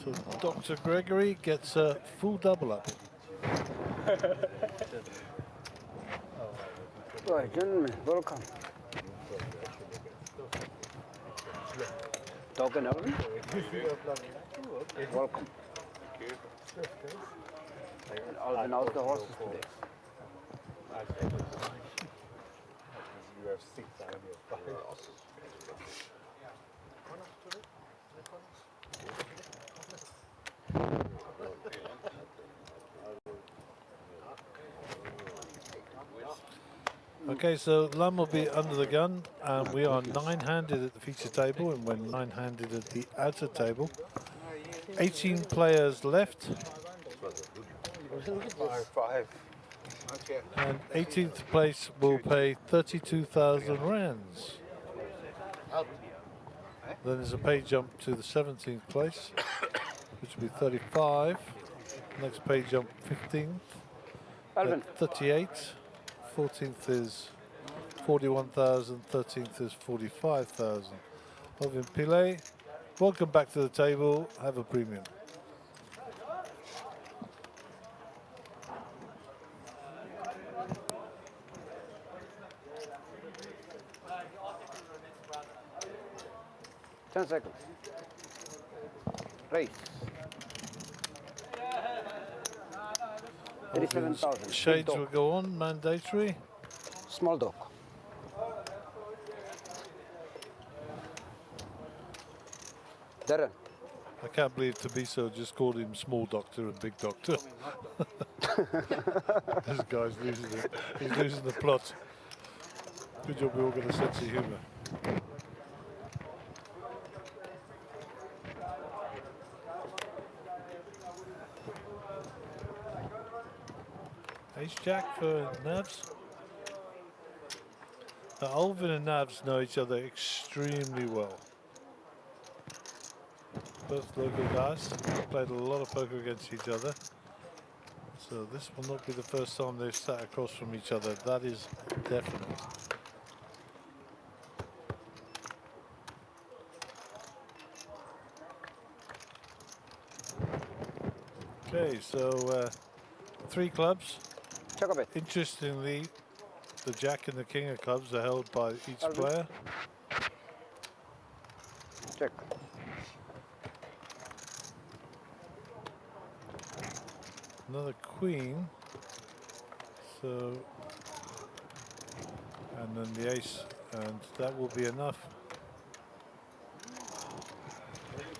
So Dr. Gregory gets a full double up. Right, gentlemen, welcome. Dog and Alvin? Welcome. And Alvin out the horses today. You have 6 out of your 5. Okay, so Lam will be under the gun, and we are 9-handed at the feature table, and we're 9-handed at the outer table. 18 players left, 5. Okay. and 18th place will pay 32,000 rands. Then there's a pay jump to the 17th place, which will be 35. Next pay jump 15th, Alvin. 38. 14th is 41,000, 13th is 45,000. Alvin Pile, welcome back to the table, have a premium. Ten seconds. Race. 37,000. Shades will go on, mandatory. Small dog. Darren. I can't believe Tabiso just called him small doctor and big doctor. This guy's losing it. He's losing the plot. Good job we all got a sense of humour. Ace-Jack for Navs. Now, Alvin and Navs know each other extremely well. both local guys. Played a lot of poker against each other. So this will not be the first time they've sat across from each other. That is definite. Okay, so 3 clubs. Check a bit. Interestingly, the Jack and the King of clubs are held by each Alvin. player. Check. Another Queen. So, and then the Ace, and that will be enough.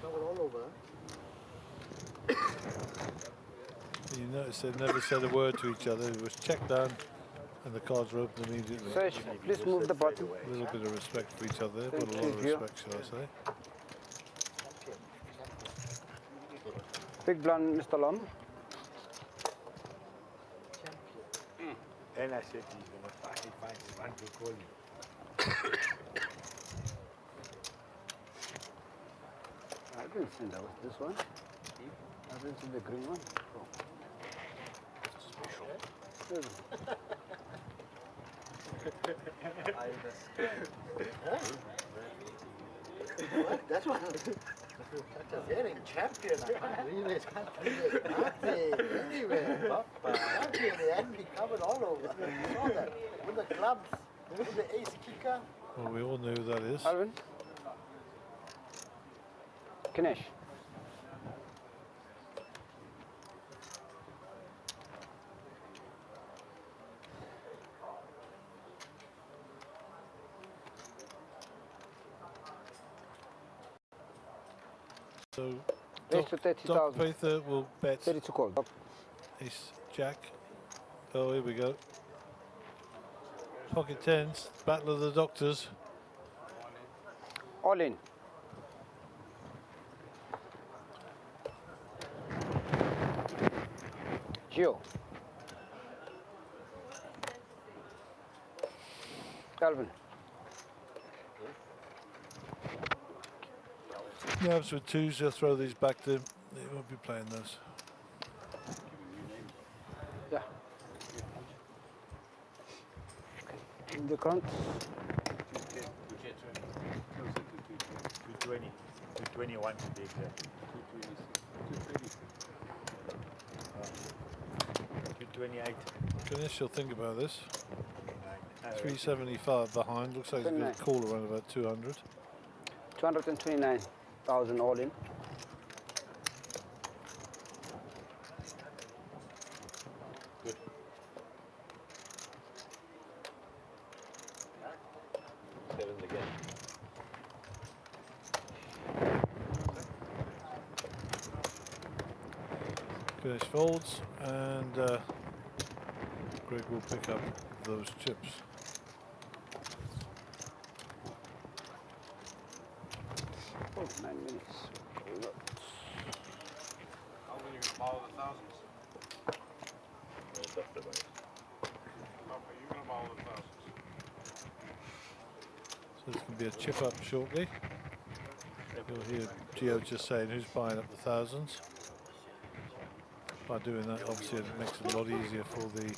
All over. You notice they never said a word to each other. It was checked down and the cards were opened immediately. Search, please move the button. A little bit of respect for each other. They've got a lot of Thank you. respect, shall I say. Big blind, Mr. Lam. And I said he's going to find someone to call you. I didn't see that was this one. I didn't see the green one. Oh. That's what I'm such a hearing champion. I can't really nothing anywhere. Champion, they had me covered all over. You saw that. With the clubs, with the ace kicker. Well, we all know who that is. Alvin. Kinesh. So, Ace to 30,000. Prather will bet 32 call. Doc. Ace Jack. Oh, here we go. Pocket tens, battle of the doctors. All in. Gio. Calvin. Nabs with twos, they'll throw these back to him. They won't be playing those. Yeah. In the count. 220. 221 to be exact. 228. Ganesh, you'll think about this. 375 behind. Looks like he's going to call around about 200. 229,000 all in. Good. Sevens again. Ganesh folds, and Greg will pick up those chips. Oh, 9 minutes. How many you can borrow the thousands? Okay, you're going to borrow the thousands. So this can be a chip up shortly. You'll hear Gio just saying who's buying up the thousands. By doing that, obviously it makes it a lot easier for the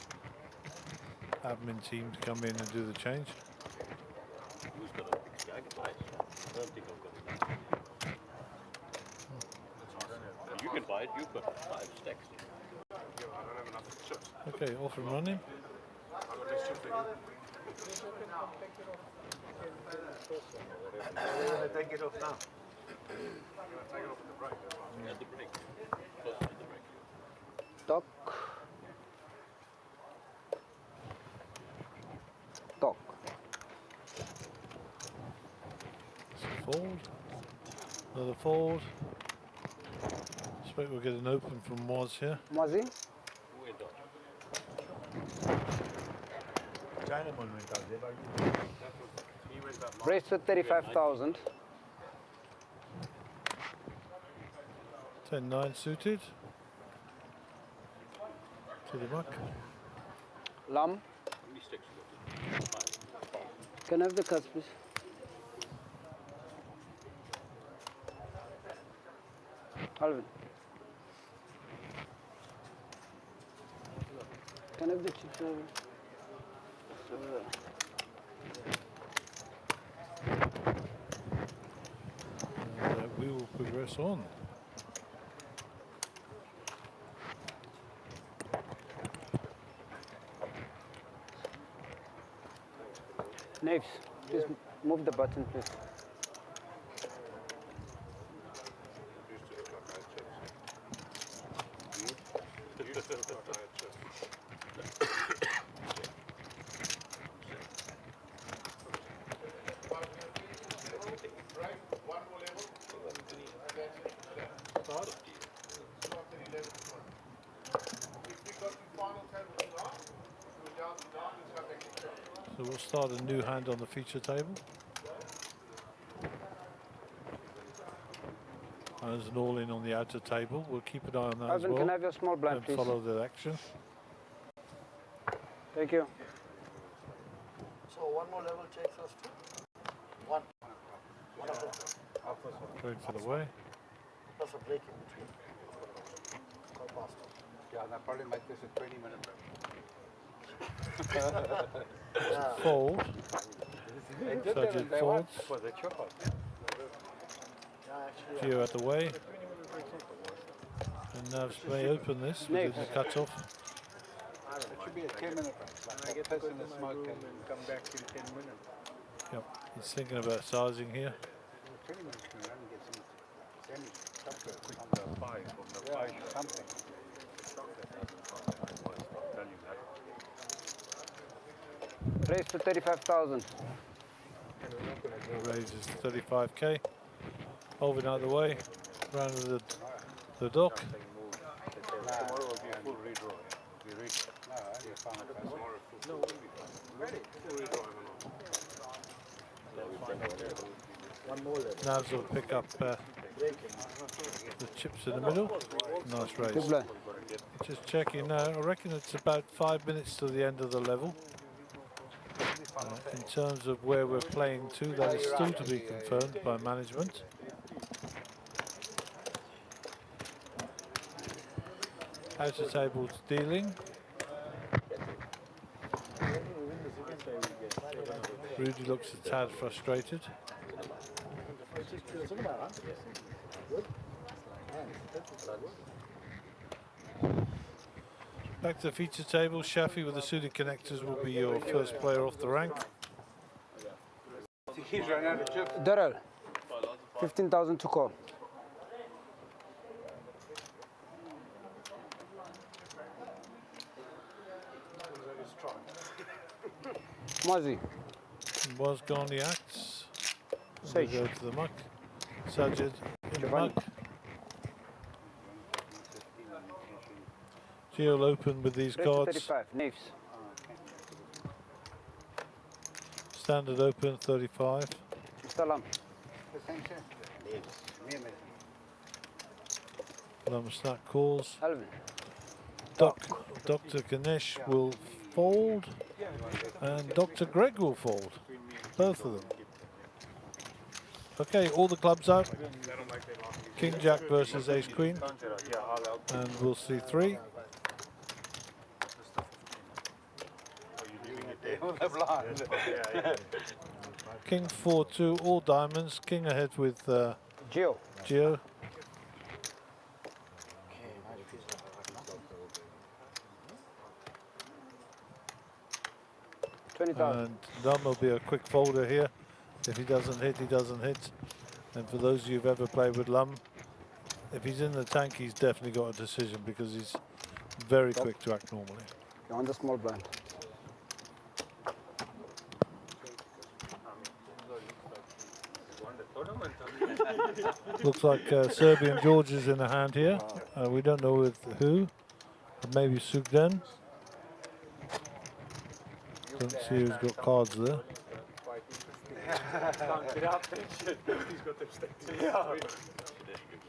admin team to come in and do the change. Who's got a I can buy it. I don't think I've got enough. You can buy it, you've got 5 stacks. Yeah, I don't have enough chips. Okay, off and running. I've got less chips than you. Take it off now. I'm going to take it off at the break. At the break. Close to the break. Doc. Doc. Fold. Another fold. Expect we'll get an open from Moz here. Mazi. We're done. Chinaman went out there, but He went that long. Raised to 35,000. 10-9 suited. To the muck. Lam. How many sticks you got? 5. Can I have the cards, please? Alvin. Can I have the chips, Alvin? We will progress on. Knives, please move the button, please. So we'll start a new hand on the feature table. And there's an all-in on the outer table. We'll keep an eye on that Alvin, as well. can I have your small blind, And please? follow the action. Thank you. So one more level takes us to one. One o'clock. Going for the way. Plus a break in between. Call past. Yeah, that probably make this a 20-minute Fold. They did that Sajid when they won folds. for the chopper. Geo out the way. And Navs may open this within the cutoff. It should be a 10-minute race. Like a piss in the smoke and come back in 10 minutes. Yep, he's thinking about sizing here. 20 minutes can only get some semi-chocolate on the pie from the pie or something. Raise to 35,000. The raise is 35k. Alvin out of the way. Round of the dock. Tomorrow will be a full redraw. We reach. No, only a final pass. No, we'll be ready. Full redraw. One more level. Navs will pick up the chips in the middle. Nice raise. Just checking now. I reckon it's about 5 minutes to the end of the level. In terms of where we're playing to, that is still to be confirmed by management. Outer table's dealing. Rudy looks a tad frustrated. Back to the feature table. Shafi with the suited connectors will be your first player off the rank. He's run out of chips. Daryl, 15,000 to call. Mozzie. Was gone the axe. Sage. Go to the muck. Sajid in the muck. Geo open with these Raise to cards. 35, knives. Standard open 35. Salam. The same chip. Lum snack calls. Alvin. Dr. Ganesh will fold. And Dr. Greg will fold. Both of them. Okay, all the clubs out. King Jack versus Ace Queen. And we'll see three. King 4-2, all diamonds. King ahead with Geo. Geo. And Lum will be a quick folder here. If he doesn't hit, he doesn't hit. And for those of you who've ever played with Lum, if he's in the tank, he's definitely got a decision because he's very quick to act normally. You're on the small blind. Looks like Serbian George is in a hand here. We don't know with who. Maybe Sugden. Don't see who's got cards there.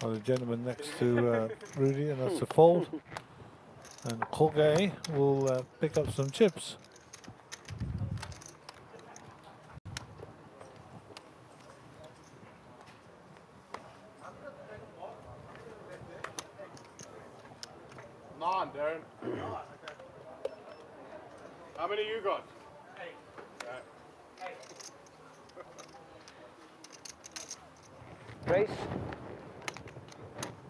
The gentleman next to Rudy, and that's a fold. And Koge will pick up some chips. 9, Darren. How many you got? 8. Race.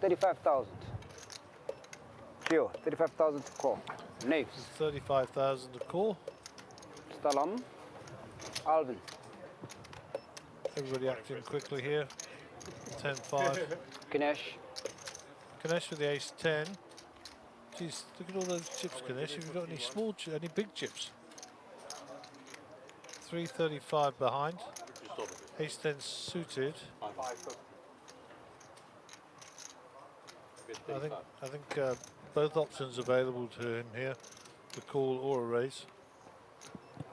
35,000. Geo, 35,000 to call. Knaves. 35,000 to call. Stalam. Alvin. Everybody acting quickly here. 10-5. Ganesh. Ganesh with the ace-10. Geez, look at all those chips, Ganesh. Have you got any small, any big chips? 335 behind. Ace-10 suited. I think both options available to him here, the call or a raise.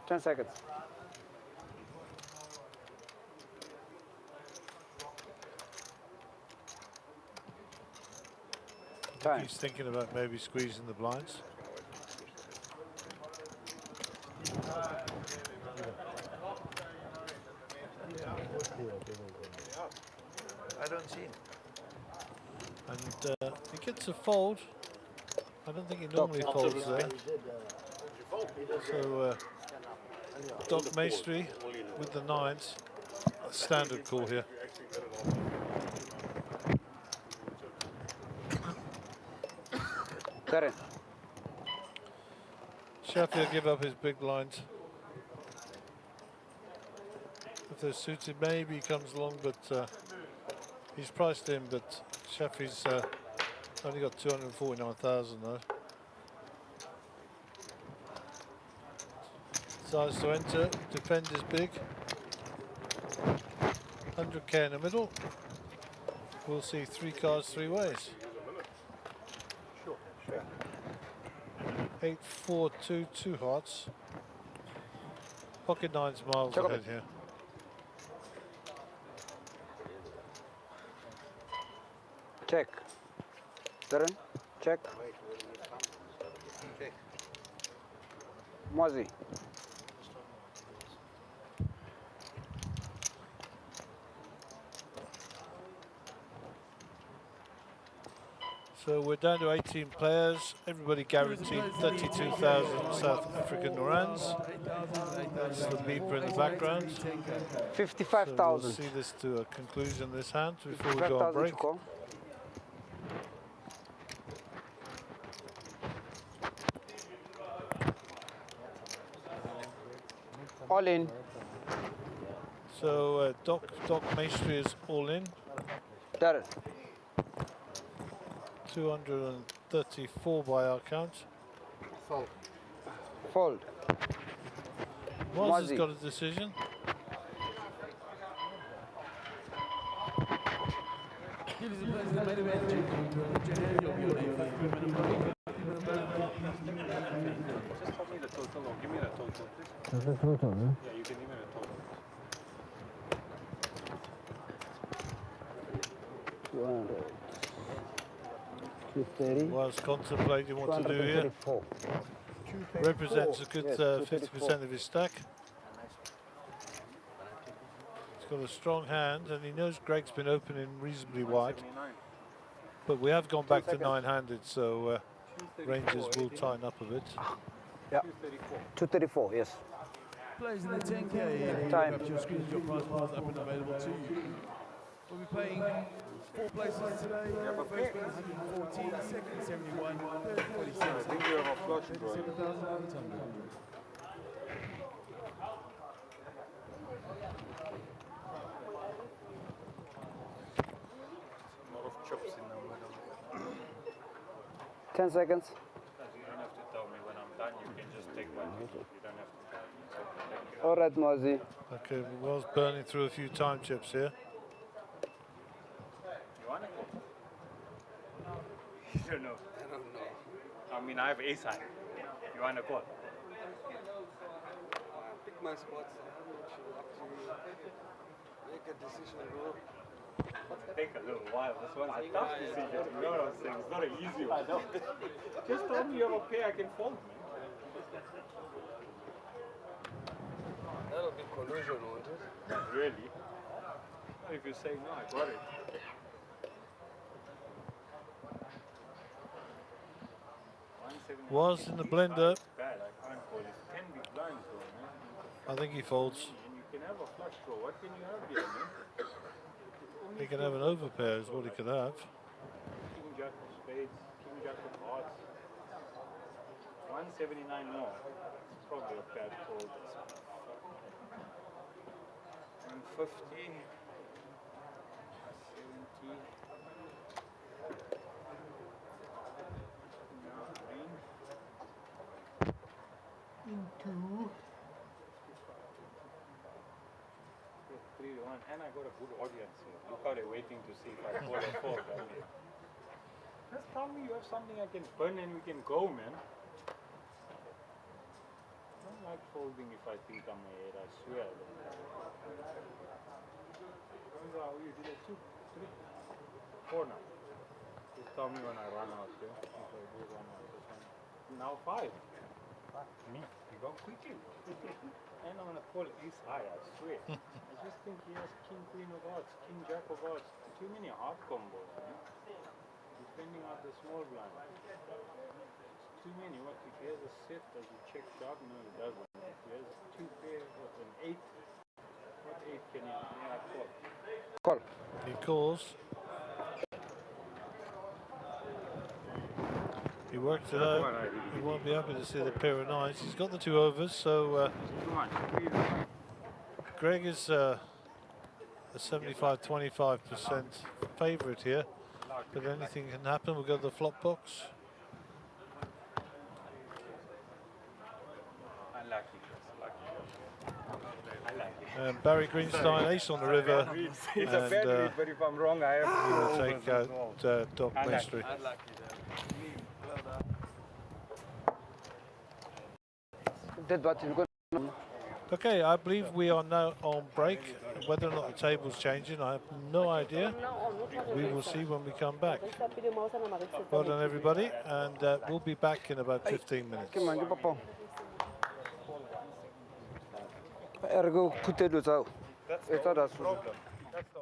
10 seconds. Time. He's thinking about maybe squeezing the blinds. I don't see him. And he gets a fold. I don't think he normally folds there. So Doc Maestri with the 9s. Standard call here. Darren. Sheffield give up his big blinds. If they're suited, maybe he comes along, but he's priced in, but Sheffy's only got 249,000 though. Decides to enter, defend is big. 100k in the middle. We'll see 3 cards 3 ways. 8, 4, 2, 2 hearts. Pocket 9's miles ahead here. Check. Darren, check. Mozzie. So we're down to 18 players. Everybody guaranteed 32,000 South African rands. That's the beeper in the background. 55,000. So we'll see this to a conclusion this hand before we go on break. All in. So Doc Maestri is all in. Darren. 234 by our count. Fold. Fold. Moz has got a decision. Just tell me the total or give me the total, please. That's the total, huh? Yeah, you can give me the total. 200. 230. Whilst contemplating what to do here. Represents a good 50% of his stack. He's got a strong hand and he knows Greg's been opening reasonably wide. But we have gone back to 9-handed, so ranges will tighten up a bit. Yeah. 234, yes. Players in the 10K, Time. your screens, your prize cards up and available to you. We'll be playing 4 places today. First place 114, second 71, third 46. I think you have a flush, 37,800. A lot of chops in the middle. 10 seconds. You don't have to tell me when I'm done, you can just take one. You don't have to tell me. All right, Mozzie. Okay, Will's burning through a few time chips here. You want it? You don't know. I don't know. I mean, I have ace high. You want a call? Pick my spots. I'm not sure. Up to you. Make a decision, bro. Take a little while. This one's a tough decision. You know what I'm saying? It's not an easy one. I know. Just tell me you have a pair I can fold, man. That'll be collusion, won't it? Not really. Not if you say no, I got it. was in the blender. Bad. I can't call it 10 big blinds though, man. I think he folds. And you can have a flush draw. What can you have here, man? He can have an overpair is what he could have. King Jack of spades, King Jack of hearts. 179 more. It's probably a bad call. 150. 70. 9. Into 3 to 1, and I got a good audience here. Look how they're waiting to see if I call a fold. I mean, just tell me you have something I can burn and we can go, man. I don't like folding if I think I'm ahead, I swear. You did a 2, 3, 4 now. Just tell me when I run out, yeah? If I do run out. Now 5. Me, you go quickly. And I'm gonna call ace high, I swear. I just think he has king, queen of hearts, king, jack of hearts. Too many heart combos, man. Depending on the small blind. It's too many. What if he has a set? Does he check sharp? No, he doesn't. If he has 2 pairs of an 8, what 8 can he do? Yeah, call. Call. He calls. He worked it out. He won't be happy to see the pair of nines. He's got the 2 overs, so Greg is a 75-25% favourite here, but anything can happen. We'll go to the flop box. And Barry Greenstein, ace on the river. It's a bad read, but if I'm wrong, I have he will take out Doc Maestri. Okay, I believe we are now on break. Whether or not the table's changing, I have no idea. We will see when we come back. Well done, everybody, and we'll be back in about 15 minutes. Ergo potatoes out. That's the problem. That's the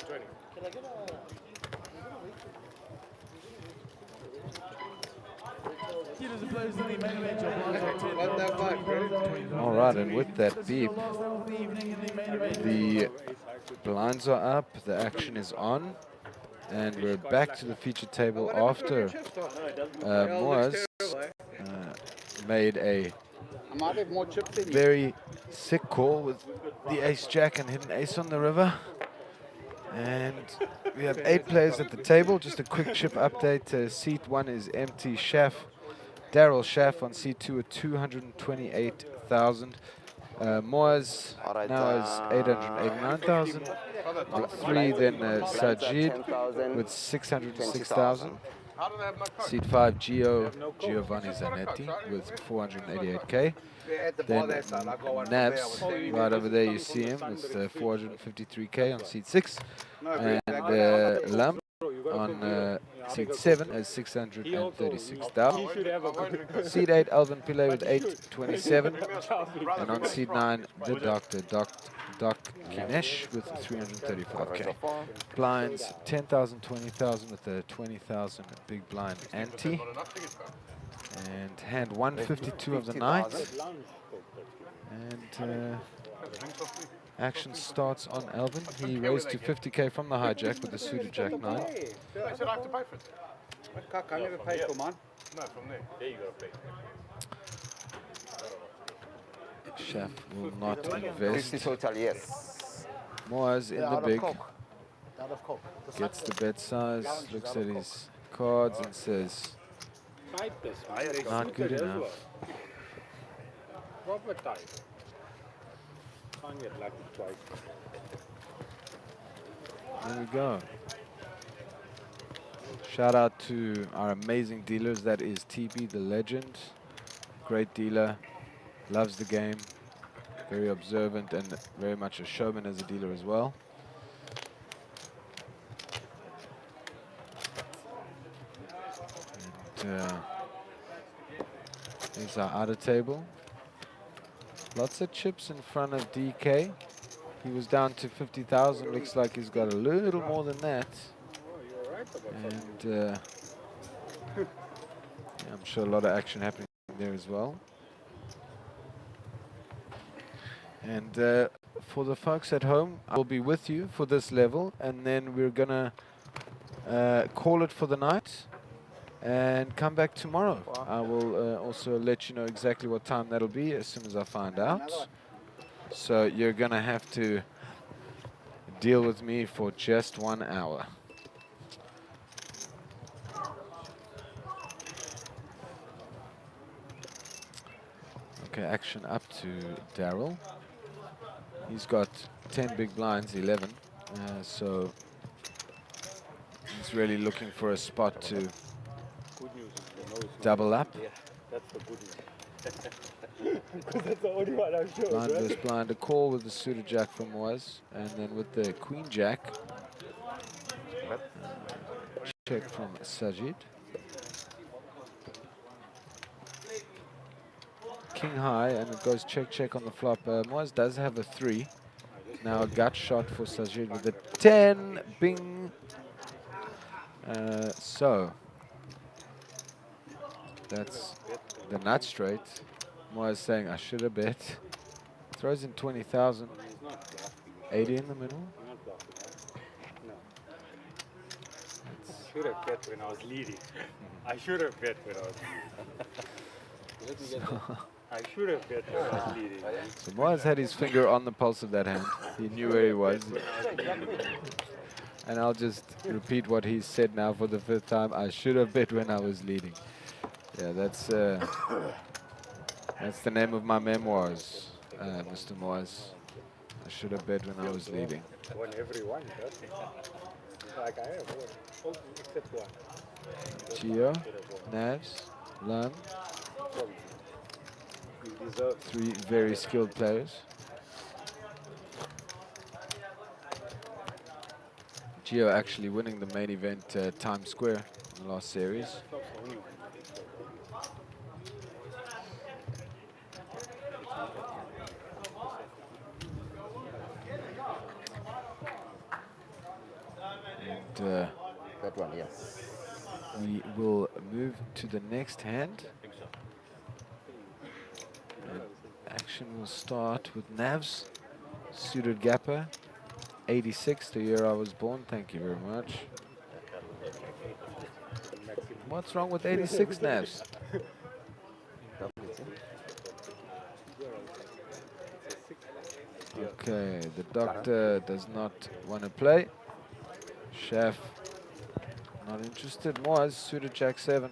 20. Dealers and players in the main event, your blinds are 10,000, 20,000, All right, and with that beep, last level of the evening in the main event. the blinds are up, the action is on, and we're back to the feature table after Moaz made a very sick call with the ace-jack and hit an ace on the river. And we have 8 players at the table. Just a quick chip update. Seat 1 is empty. Daryl Schaff on seat 2 at 228,000. Moaz now is 889,000. With 3 then Sajid with 606,000. Seat 5 Giovanni Zanetti with 488k. Then Nabs, right over there you see him, with 453k on seat 6. And Lamp on seat 7 is 636,000. Seat 8 Alvin Pillay with 827. And on seat 9 the Doctor, Doc Kinesh with 335k. Blinds 10,000, 20,000 with a 20,000 big blind ante. And hand 152 of the night. And action starts on Alvin. He raised to 50k from the hijack with the suited jack 9. I said I have to pay for it. I never paid for mine. No, from there. There you got to pay. Chef will not invest. 50 total, yes. Moaz in the big. Out of coke. Gets the bet size, looks at his cards and says, not good enough. Proper tight. Can't get lucky twice. There we go. Shout out to our amazing dealers. That is TB, the legend. Great dealer. Loves the game. Very observant and very much a showman as a dealer as well. And here's our outer table. Lots of chips in front of DK. He was down to 50,000. Looks like he's got a little more than that. And yeah, I'm sure a lot of action happening there as well. And for the folks at home, I will be with you for this level, and then we're gonna call it for the night and come back tomorrow. I will also let you know exactly what time that'll be as soon as I find out. So you're gonna have to deal with me for just 1 hour. Okay, action up to Daryl. He's got 10 big blinds, 11. So he's really looking for a spot to double up. Yeah, that's the good news. Because that's the only one I'm sure. Blind versus blind, a call with the suited jack from Moaz, and then with the queen jack, check from Sajid. King high, and it goes check check on the flop. Moaz does have a 3. Now a gut shot for Sajid with a 10. Bing. So that's the nut straight. Moaz saying I should have bet. Throws in 20,000. 80 in the middle. I should have bet when I was leading. I should have bet when I was leading. I should have bet when I was leading. So Moaz had his finger on the pulse of that hand. He knew where he was. And I'll just repeat what he said now for the 5th time. I should have bet when I was leading. Yeah, that's the name of my memoirs, Mr. Moaz. I should have bet when I was leading. Won everyone, doesn't it? Like I have won, all except one. Gio, Navs, Lam. 3 very skilled players. Gio actually winning the main event Times Square in the last series. That one, yes. we will move to the next hand. And action will start with Navs, suited gapper, 86, the year I was born. Thank you very much. What's wrong with 86, Navs? Okay, the doctor does not want to play. Chef, not interested. Moaz, suited Jack 7.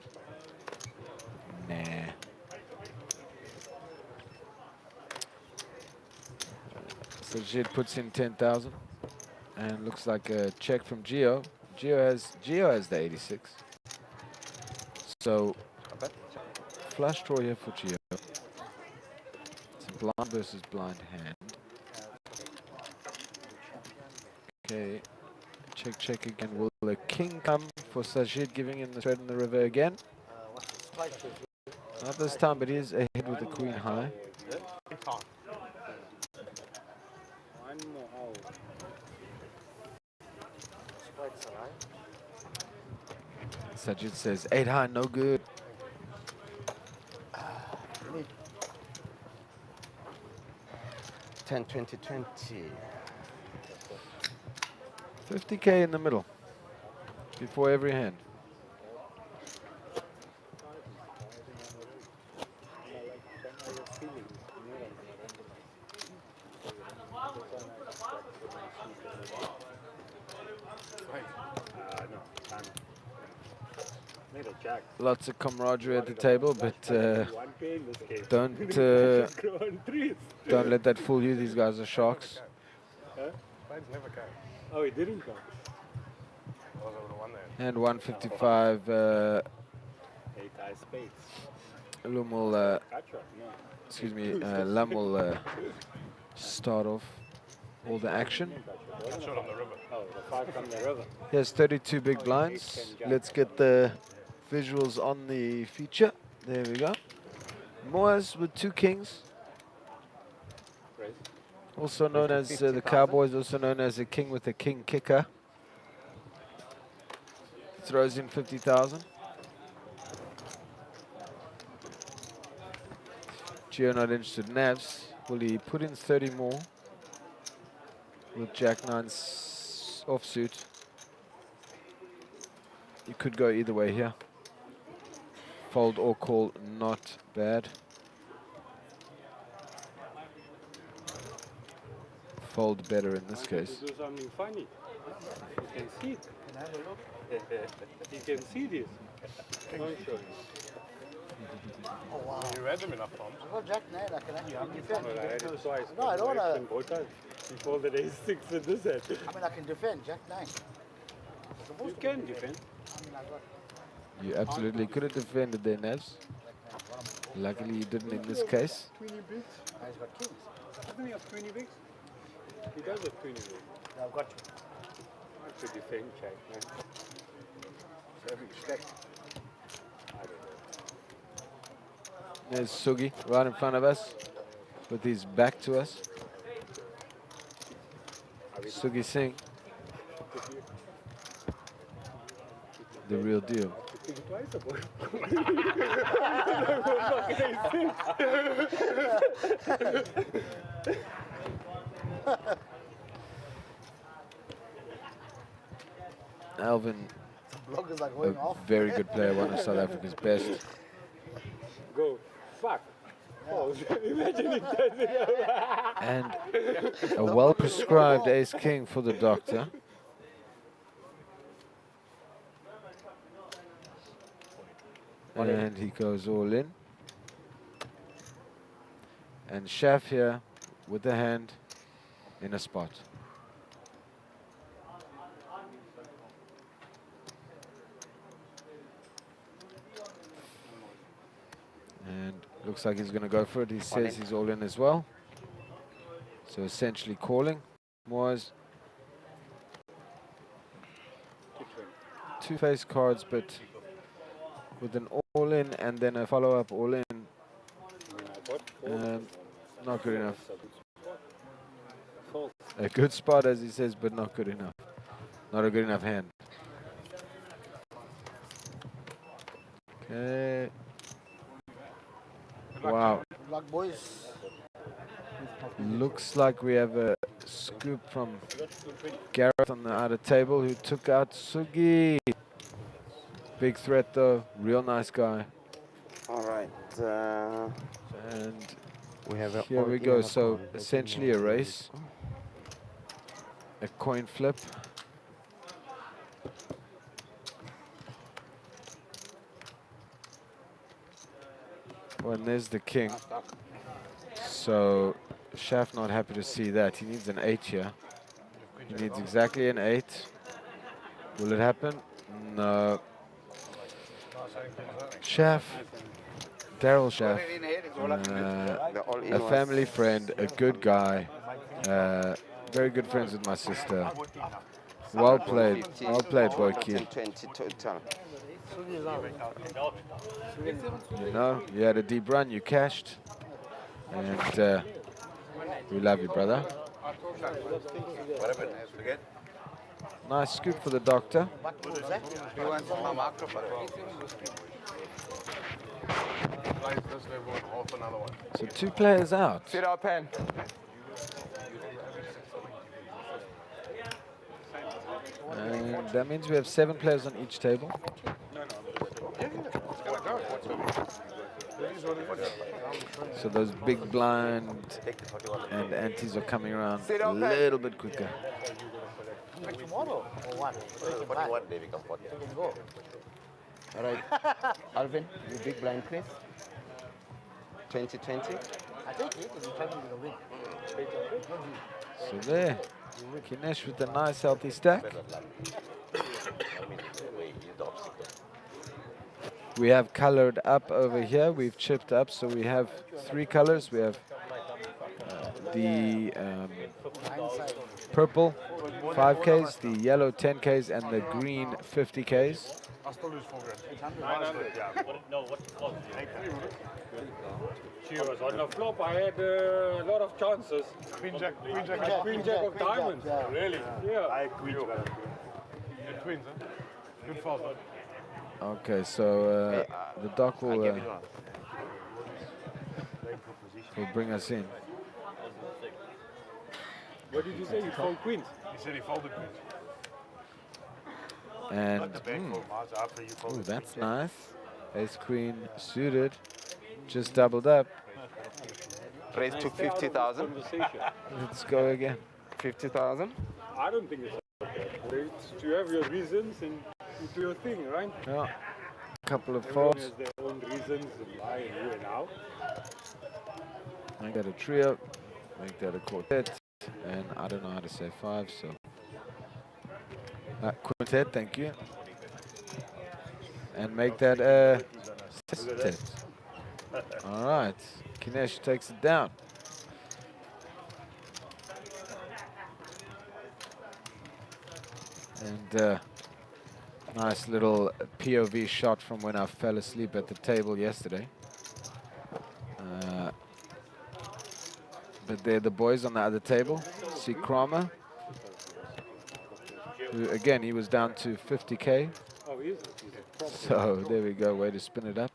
Nah. So Jid puts in 10,000. And looks like a check from Gio. Gio has the 86. So flush draw here for Gio. It's a blind versus blind hand. Okay. Check again. Will the king come for Sajid, giving him the thread in the river again? Not this time, but he is ahead with the queen high. One more out. Sajid says 8 high, no good. 10, 20, 20. 50K in the middle before every hand. Lots of camaraderie at the table, but don't let that fool you. These guys are sharks. Oh, he didn't come. And 155. 8 high spades. Lum will, excuse me, Lum will start off all the action. Oh, the 5 from the river. He has 32 big blinds. Let's get the visuals on the feature. There we go. Moaz with 2 kings. Also known as the Cowboys, also known as a king with a king kicker. Throws in 50,000. Gio not interested. Navs, will he put in 30 more with Jack 9's offsuit? You could go either way here. Fold or call, not bad. Fold better in this case. Do something funny. You can see it. Can I have a look? You can see this. I'll show you. Oh, wow. You read them enough times. I've got Jack 9, I can actually defend. Well, I had it twice. No, I don't want to. Both times. You folded ace-6 in this hand. I mean, I can defend Jack 9. You can defend. I mean, I got. You absolutely could have defended there, Navs. Luckily you didn't in this case. 20 bigs. He's got kings. Doesn't he have 20 bigs? He does have 20 bigs. Yeah, I've got you. I should defend Jack, man. So if you stack. There's Sugi right in front of us with his back to us. Sugi Singh. The real deal. Think twice about it. Alvin, Bloggers are a going off. very good player, one of South Africa's best. Go. Fuck. Oh, imagine it doesn't. And a well-prescribed ace-king for the doctor. And he goes all in. And Shaf here with the hand in a spot. And looks like he's going to go for it. He says he's all in as well. So essentially calling. Moaz. 2 face cards, but with an all in and then a follow up all in. Not good enough. A good spot, as he says, but not good enough. Not a good enough hand. Okay. Wow. Good luck, boys. Looks like we have a scoop from Gareth on the outer table who took out Sugi. Big threat though, real nice guy. All right. And we have here we go. So essentially a race, a coin flip. Well, and there's the king. So Shaf not happy to see that. He needs an 8 here. He needs exactly an 8. Will it happen? No. Shaf, Daryl Shaf, a family friend, a good guy, very good friends with my sister. Well played, Boyki. You know, you had a deep run, you cashed, and we love you, brother. Nice scoop for the doctor. So 2 players out. Sit up, pen. And that means we have 7 players on each table. So those big blind and antes are coming around a little bit quicker. Tomorrow or what? 41 day we come for go. All right. Alvin, you big blind, please. 2020. I think it is determined to win. So there, Kinesh with a nice healthy stack. We have colored up over here. We've chipped up, so we have 3 colors. We have the purple 5Ks, the yellow 10Ks, and the green 50Ks. I still lose 4 grand. 900, yeah. No, what cost? She was on the flop. I had a lot of chances. Queen jack of diamonds. Yeah. Really? Yeah. I queen jack. The twins, huh? Good father. Okay, so the doc will bring us in. What did you say? You fold queens? He said he folded queens. And ooh, that's nice. Ace queen suited, just doubled up. Raise to 50,000. Let's go again. 50,000. I don't think it's okay. It's to have your reasons and do your thing, right? Yeah. Couple of Everyone folds. has their own reasons why and who and how. I got a trio, make that a quartet, and I don't know how to say 5, so quintet, thank you, and make that a sextet. All right, Kinesh takes it down. And nice little POV shot from when I fell asleep at the table yesterday. But they're the boys on the other table. See Kramer, who again, he was down to 50K. Oh, he is? So there we go, way to spin it up.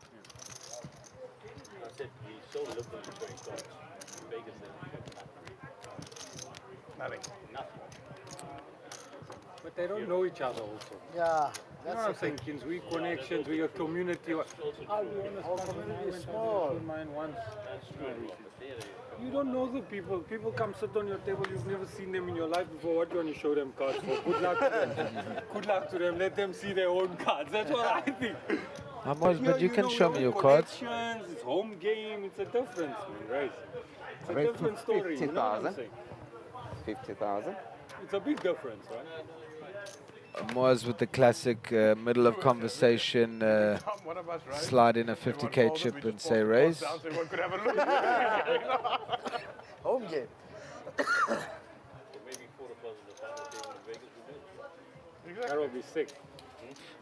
But they don't know each other also. Yeah, You know what I'm saying, kids? We connections, we a community. Our community is small. Mine once. You don't know the people. People come sit on your table. You've never seen them in your life before. What do you want to show them cards for? Good luck to them. Good luck to them. Let them see their own cards. That's what I think. But you can show me your cards. It's home game. It's a difference, man, right? It's a different story. You know what I'm saying? 50,000. It's a big difference, right? Moaz with the classic middle of conversation, slide in a 50K chip and say raise. Home game. That will be sick.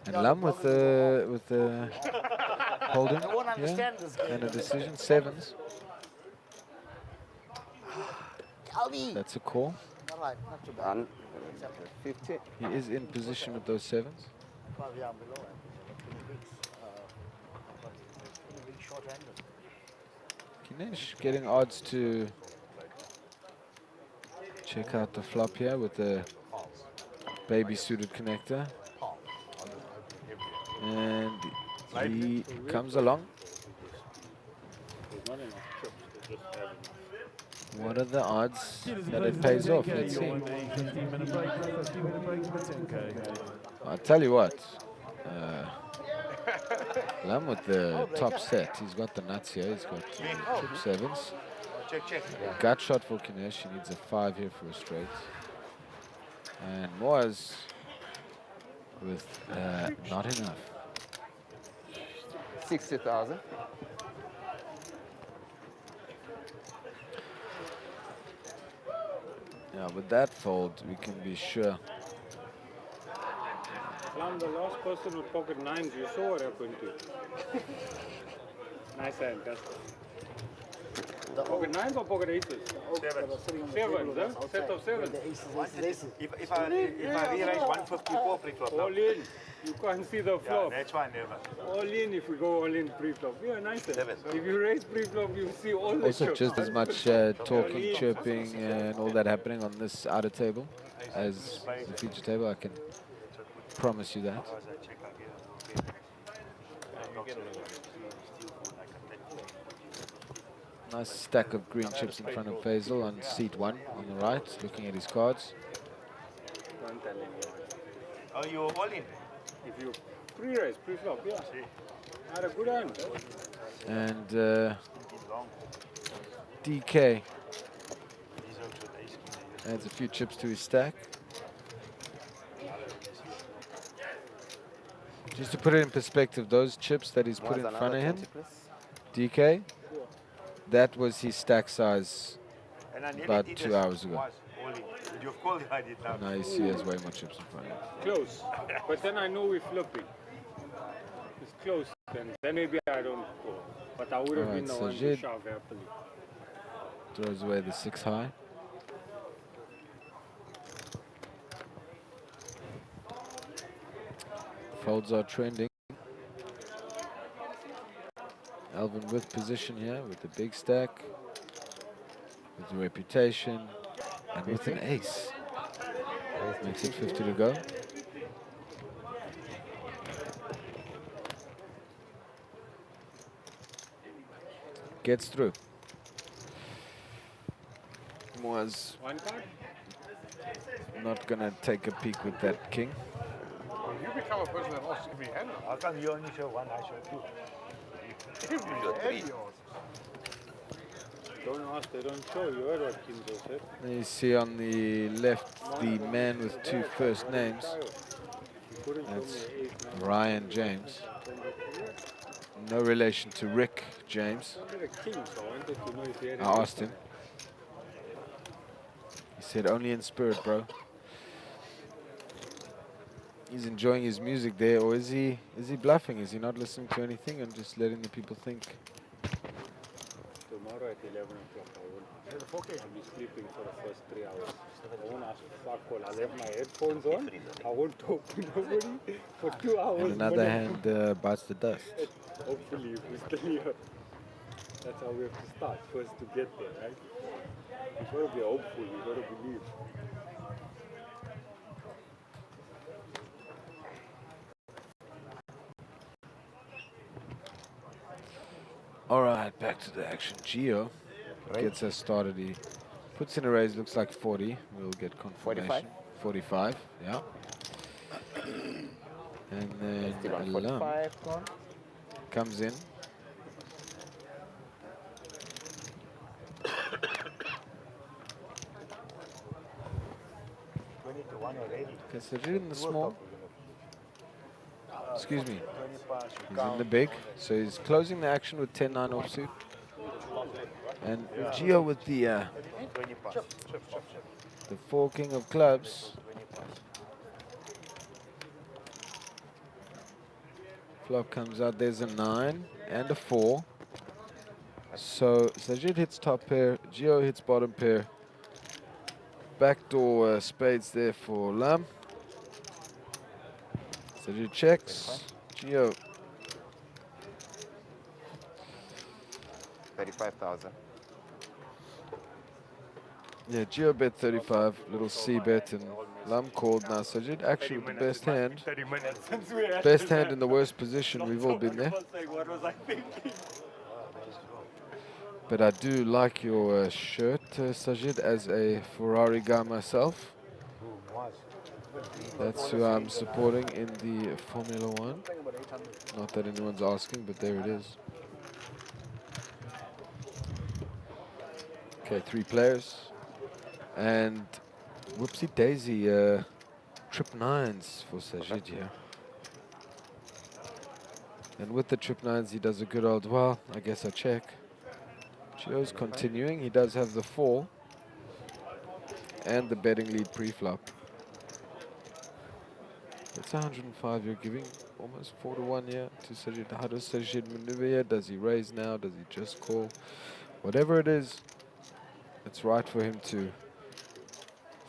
And Lam with the holding, I won't understand this game. and a decision, 7s. Alvi. That's a call. All right, not too bad. 50. He is in position with those 7s. Kinesh getting odds to check out the flop here with the baby suited connector. And he comes along. What are the odds that it pays off? Let's see. I'll tell you what. Lam with the top set. He's got the nuts here. He's got trip sevens. Check. A gut shot for Kinesh. He needs a 5 here for a straight. And Moaz with not enough. 60,000. Yeah, with that fold, we can be sure. Lam, the last person with pocket nines, you saw what happened to. Nice hand, that's pocket nines or pocket aces? Sevens, huh? Set of sevens. If I realize 154 pre-flop now. All in. You can't see the flop. Yeah, that's why never. All in if we go all in pre-flop. Yeah, nice. If you raise pre-flop, you see all the Also, chips. just as much talking, chirping, and all that happening on this outer table as the feature table. I can promise you that. Nice stack of green chips in front of Faisal on seat 1 on the right, looking at his cards. Oh, you all in? If you pre-raise, pre-flop, yeah. Had a good hand. And DK adds a few chips to his stack. Just to put it in perspective, those chips that he's put in front of him, DK, that was his stack size about 2 hours ago. Now you see he has way more chips in front of him. Close. But then I know we're flipping. It's close. Then maybe I don't go. But I would have been the one to shove happily. Throws away the 6 high. Folds are trending. Alvin with position here, with the big stack, with the reputation, and with an ace. Makes it 50 to go. Gets through. Was not gonna take a peek with that king. You become a person that lost every hand. How come you only show one, I show two? Don't ask, they don't show. You heard what Kinzo said. There you see on the left the man with 2 first names. That's Ryan James. No relation to Rick James. I asked him. He said only in spirit, bro. He's enjoying his music there, or is he bluffing? Is he not listening to anything and just letting the people think? Tomorrow at 11 o'clock, I'll be sleeping for the first 3 hours. I won't ask for fuck all. I'll have my headphones on. I won't talk to nobody for 2 hours. And another hand bites the dust. Hopefully, if we're still here. That's how we have to start, first to get there, right? We've got to be hopeful, we've got to believe. All right, back to the action. Gio gets us started. He puts in a raise, looks like 40. We'll get confirmation. 45, yeah. And then Alam comes in. Okay, so he's in the small. Excuse me. He's in the big. So he's closing the action with 10-9 offsuit. And Gio with the 4 king of clubs. Flop comes out. There's a 9 and a 4. So Sajid hits top pair. Gio hits bottom pair. Backdoor spades there for Lam. Sajid checks. Gio 35,000. Yeah, Geo bet 35, little C bet, and Lam called now. Sajid actually with the best hand. 30 minutes since we had Best this, hand in the worst position. We've all been there. What was I thinking? But I do like your shirt, Sajid, as a Ferrari guy myself. That's who I'm supporting in the Formula One. Not that anyone's asking, but there it is. Okay, 3 players. And whoopsie daisy, trip 9s for Sajid here. And with the trip 9s, he does a good old, well, I guess I check. Gio's continuing. He does have the 4 and the betting lead pre-flop. It's 105 you're giving, almost 4 to 1 here to Sajid. How does Sajid maneuver here? Does he raise now? Does he just call? Whatever it is, it's right for him to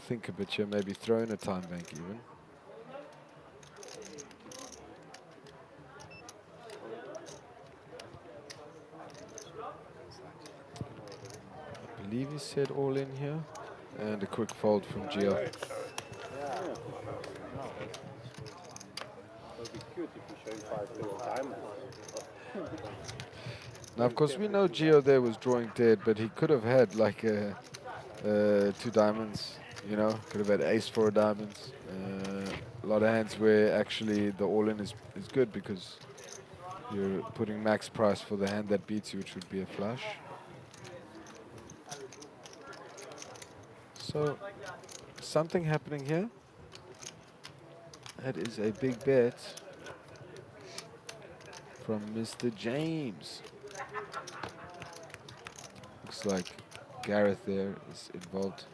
think a bit here, maybe throw in a time bank even. I believe he said all in here. And a quick fold from Gio. It would be cute if you showed 5 little diamonds. Now, of course, we know Gio there was drawing dead, but he could have had like 2 diamonds, you know, could have had ace 4 diamonds. A lot of hands where actually the all-in is good because you're putting max price for the hand that beats you, which would be a flush. So, something happening here. That is a big bet from Mr. James. Looks like Gareth there is involved.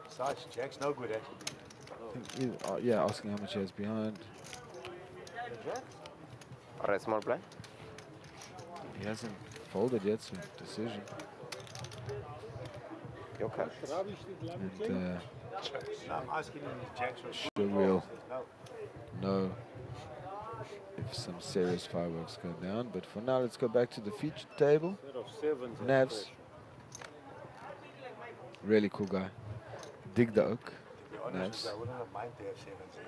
Sarge, Jack's no good actually. Yeah, asking how much he has behind. Alright, small blind. He hasn't folded yet, so decision. Your card. And I'm asking him if Jack's sure we'll know if some serious fireworks go down. But for now, let's go back to the feature table. Navs. Really cool guy. Dig the oak. Navs. I wouldn't have minded to have 7s.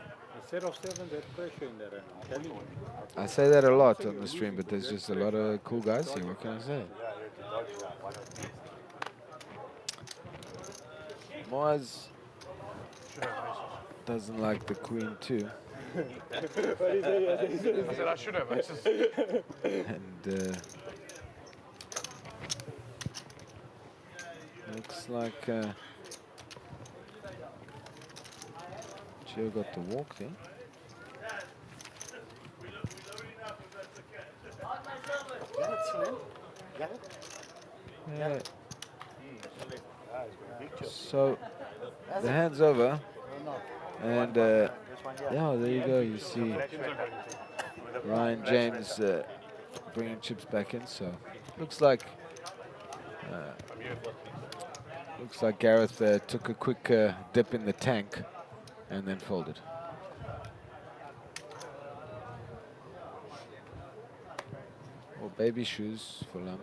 Instead of 7, there's pressure in there, I'm telling you. I say that a lot on the stream, but there's just a lot of cool guys here. What can I say? Moaz doesn't like the queen too. I said I should have. And looks like Gio got the walk there. Yeah. So the hand's over, and yeah, there you go. You see Ryan James bringing chips back in. So looks like Gareth took a quick dip in the tank and then folded. Or baby shoes for Lam.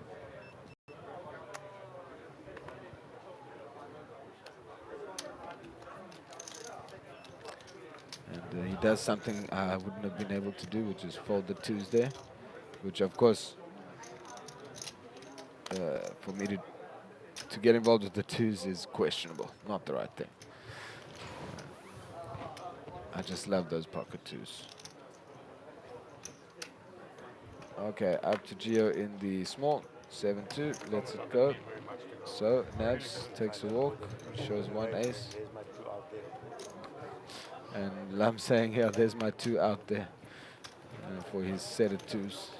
And he does something I wouldn't have been able to do, which is fold the 2s there, which of course for me to get involved with the 2s is questionable, not the right thing. I just love those pocket 2s. Okay, up to Gio in the small, 7-2, lets it go. So Navs takes a walk, shows 1 ace. And Lam saying, yeah, there's my 2 out there for his set of 2s.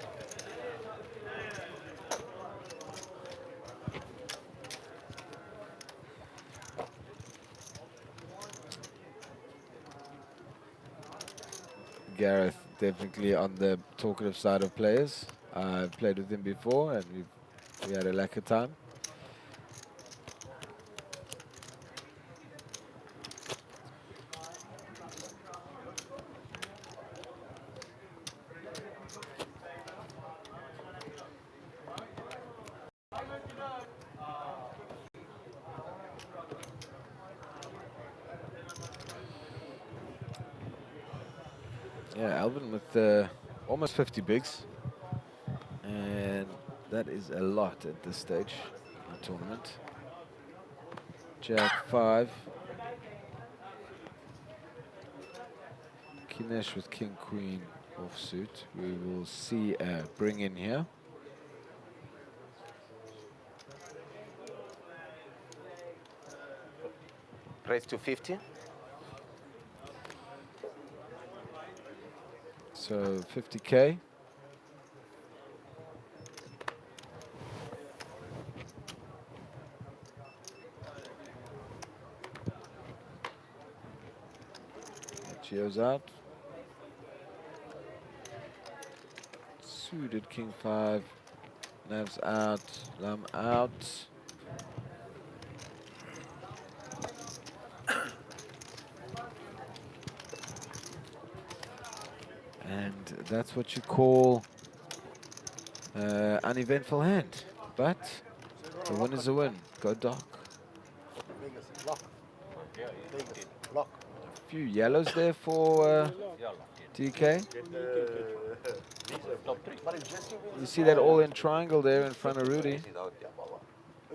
Gareth definitely on the talkative side of players. I've played with him before and we had a lacquer time. Yeah, Alvin with almost 50 bigs. And that is a lot at this stage in the tournament. Jack 5. Kinesh with King Queen offsuit. We will see a bring in here. Raise to 50. So 50K. Geo's out. Suited King 5. Nav's out. Lamb out. And that's what you call uneventful hand. But the win is a win. Go dark. Vegas, lock. Vegas, lock. A few yellows there for DK. But if Jesse wins, You see that all-in triangle there in front of Rudy.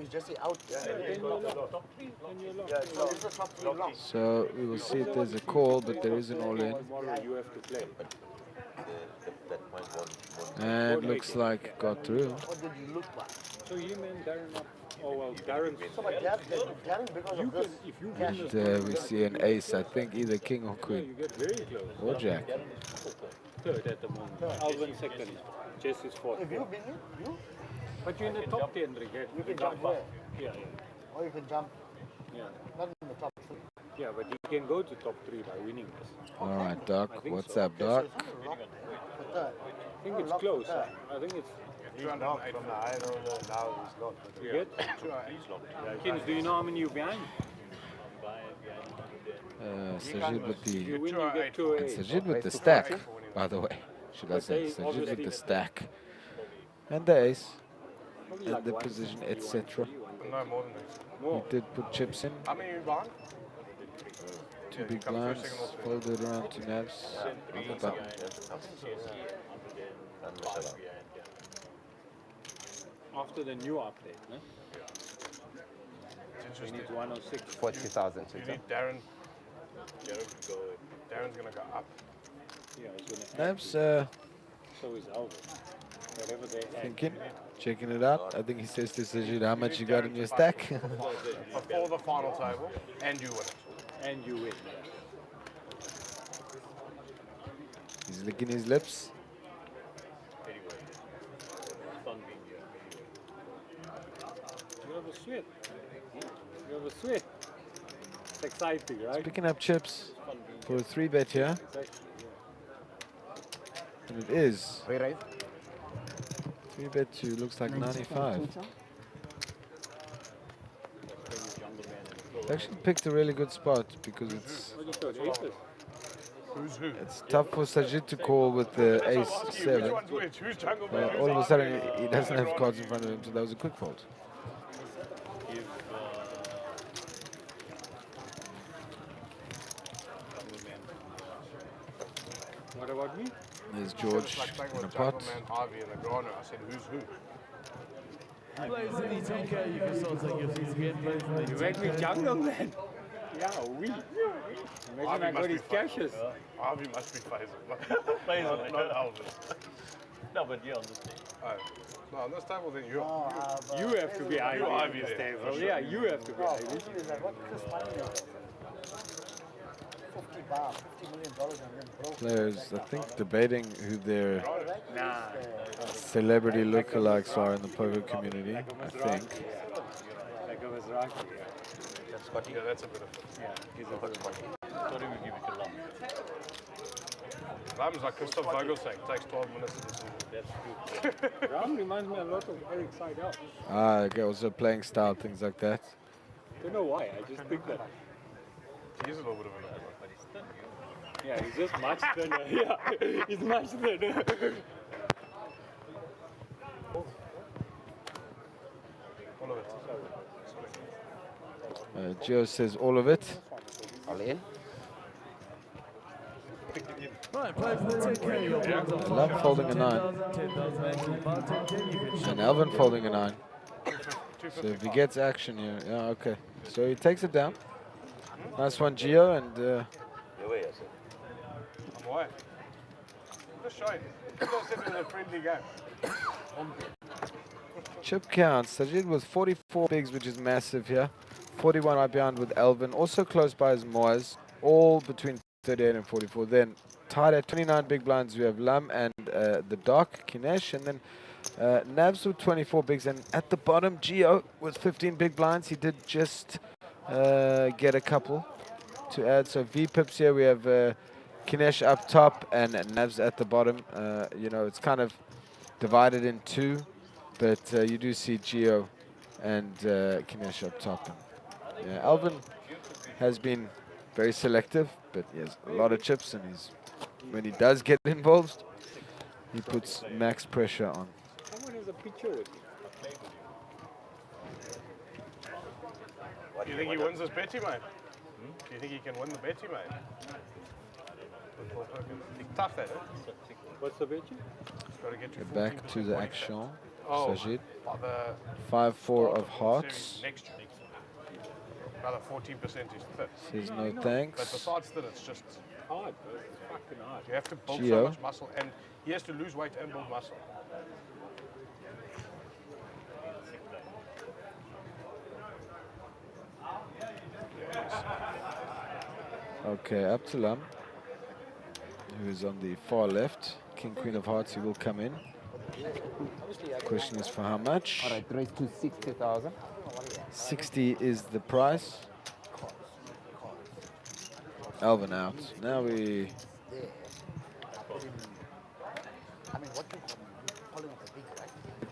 is Jesse out? Yeah, so it's the top 3 lock. So we will see if there's a call, but there is an all-in. You have to play. And looks like got through. What did you look like? So you meant Darren up. Oh well, Darren. So but Darren because of this. If you win And we see an ace, I think either king or you queen. get very close. Or jack. Third at the moment. Alvin second. Jess is fourth. If you win it, you But you're in the top 10, Rick. you can jump there. Yeah, Or you can jump yeah. not in the top 3. Yeah, but you can go to top 3 by winning this. All right, Doc. What's up, Doc? For third. I think it's close. I think it's. He's knocked from the high roller, now he's locked. You get? Kins, do you know how many you're behind? Sajid with If you the win, you get 2 and A's. Sajid with the stack, by the way. Should I say Sajid with the stack and the ace and the position, etc. No, more than this. He did put chips in. How many are you behind? 2 big blinds folded around to nabs on the button. After the new update, no? We need 106. 40,000. You need Darren. Darren's gonna go up. Yeah, I was gonna Nabs so is Alvin. Whatever they add. thinking, checking it out. I think he says to Sajid, how much you got in your stack? Before the final table, and you win it. And you win. He's licking his lips. You have a sweat. You have a sweat. It's exciting, right? Picking up chips for a 3-bet here. Exactly, yeah. And it is 3-bet 2, looks like 95. Actually picked a really good spot because it's What do you thought? Aces? Who's who? it's tough for Sajid to call with the ace 7. Which one's which? Who's jungle man? All of a sudden he doesn't have cards in front of him, so that was a quick fold. What about me? There's George Like playing in a with pot. jungle man, Harvey, and the Grana. I said, who's who? Players in the 10K, you can still take your seats again, please. You make me jungle man. Yeah, we. Imagine Harvey I must got be his fine. cashes. Harvey must be Faisal. Not Elvis. No, but you're on the stage. Oh. No, on this table, then you're. You have to be Ivy You're on Ivy this there, table. for sure. Yeah, you have to be Ivy. What Chris Money is? $50 million and then broke. Players, I think, debating who their Nah. celebrity lookalikes are in the poker community, I think. Like I was Rocky. Yeah, that's a bit of Yeah, he's a good one. Sorry, we give it to Lam. Lam's like Christoph Vogelsang. Takes 12 minutes to decide. That's good. Ram reminds me a lot of Eric Seidel. Okay, also playing style, things like that. Don't know why, I just think that. He's a little bit of an over. Yeah, he's just much thinner. Yeah, he's much thinner. All of it. Gio says all of it. All in. Pick it in. Right, play for the 10K. Your blinds are Lum folding a 9. 10,000 actually. Bar 10K, you can shop And Alvin folding a 9. 250. So if he gets action here, yeah, okay. So he takes it down. Nice one, Gio, and Your way, I said. I'm away. Just showing. You guys said it was a friendly game. chip count. Sajid with 44 bigs, which is massive here. 41 right behind with Alvin. Also close by is Moaz. All between 38 and 44. Then tied at 29 big blinds, we have Lum and the Doc, Kinesh. And then Navs with 24 bigs. And at the bottom, Gio with 15 big blinds. He did just get a couple to add. So V-pips here, we have Kinesh up top and Navs at the bottom. You know, it's kind of divided in two, but you do see Gio and Kinesh up top. Yeah, Alvin has been very selective, but he has a lot of chips, and when he does get involved, he puts max pressure on. Someone has a picture with me. Do you think he wins this Betty, mate? Do you think he can win the Betty, mate? Tough, that, eh? What's the Betty? Got to get you Back to the action, Oh, Sajid. the 5-4 of hearts. next year. Another 14% is fifth. Says no But thanks. besides that, it's just hard, bro. It's fucking hard. you have to build Gio. so much muscle, and he has to lose weight and build muscle. Okay, up to Lum, who is on the far left. King, Queen of Hearts, he will come in. Question is for how much? All right, raise to 60,000. 60 is the price. Alvin out. Now we...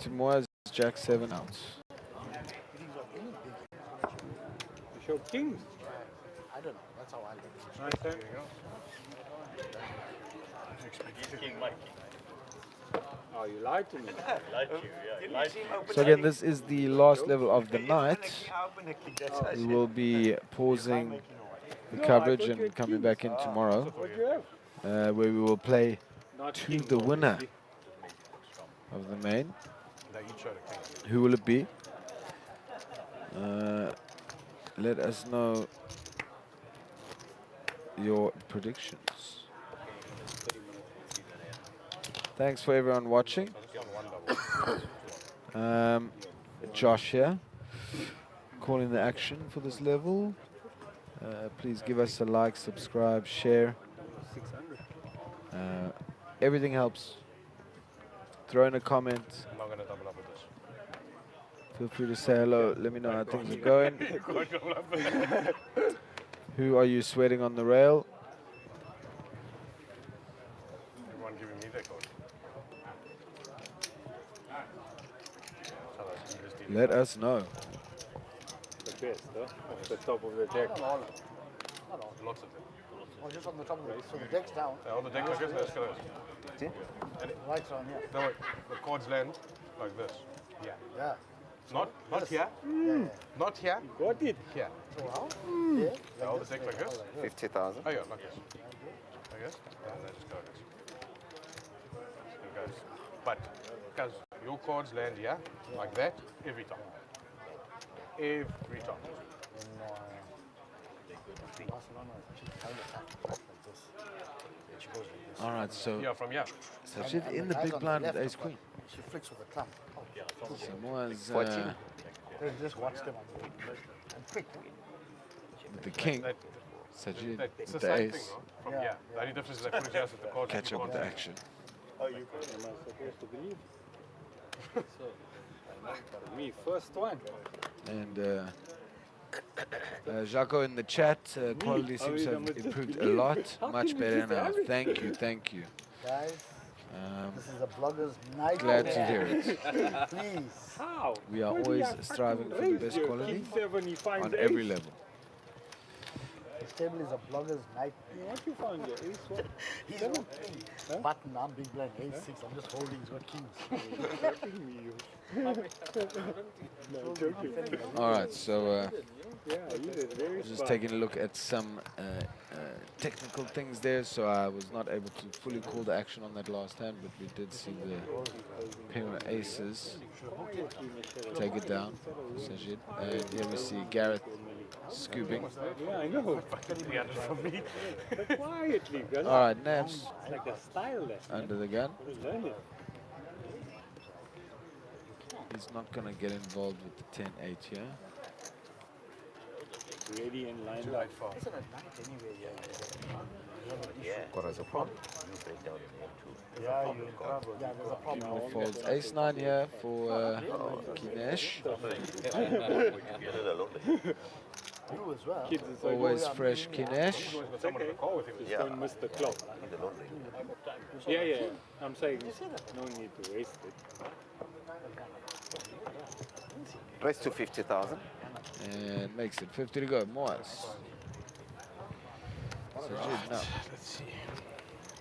To Moaz, Jack 7 out. You show kings. I don't know. That's how I look. Nice, there you go. Oh, you lied to me. Like you, yeah. Like you. So again, this is the last level of the night. We will be pausing the coverage and coming back in tomorrow, where we will play to the winner of the main. Who will it be? Let us know your predictions. Thanks for everyone watching. Josh here, calling the action for this level. Please give us a like, subscribe, share. Everything helps. Throw in a comment. I'm not going to double up with this. Feel free to say hello. Let me know how things are going. Who are you sweating on the rail? Everyone giving me that code. Let us know. The best, huh? Off the top of the deck. Not all. Lots of them. Oh, just on the top of it. So the deck's down. On the deck like this, let's go. See? Lights on here. No, wait. The cards land like this. Yeah. Yeah. Not here. Not here. Got it. Here. Wow. Yeah. All the deck like this. 50,000. Oh yeah, like this. Like this. And then just go like this. It goes. But because your cards land here, like that, every time. Every time. All right, so Yeah, from here. Sajid in the big blind with ace queen. She flicks with a clump. So Moaz Just watch them on the and quick. with the king. Sajid It's with the the same thing, ace. bro. From here. The only difference is they put it here with the cards. Catch up with the action. Oh, you am I supposed to believe? So, me, first one. And Jaco in the chat, quality seems to have improved a lot. Much better now. Thank you, thank you. Guys, this is a blogger's night. Glad to hear it. Please. How? We are always striving for the best quality on every level. This table is a blogger's night. What you found here? Ace one? He's got king. Button, I'm big blind, ace six. I'm just holding. He's got kings. All right, so Yeah, he is very Just smart. taking a look at some technical things there, so I was not able to fully call the action on that last hand, but we did see the pair of aces take it down for Sajid. And here we see Gareth scooping. Yeah, I know. From me. But quietly, relax. All right, Nabs It's like a style lesson. under the gun. Learn it. He's not going to get involved with the 10-8 here. Ready and lined up. Isn't it night anyway? Quarters of one. Yeah, you're in trouble. Yeah, there's a problem. He folds ace-9 here for Kinesh. You as well. Kids is like, Always fresh Kinesh. Someone on the call with him. Just don't miss the clock. Yeah, yeah. I'm saying no need to waste it. Raise to 50,000. And makes it 50 to go. Moaz. Sajid now. Let's see.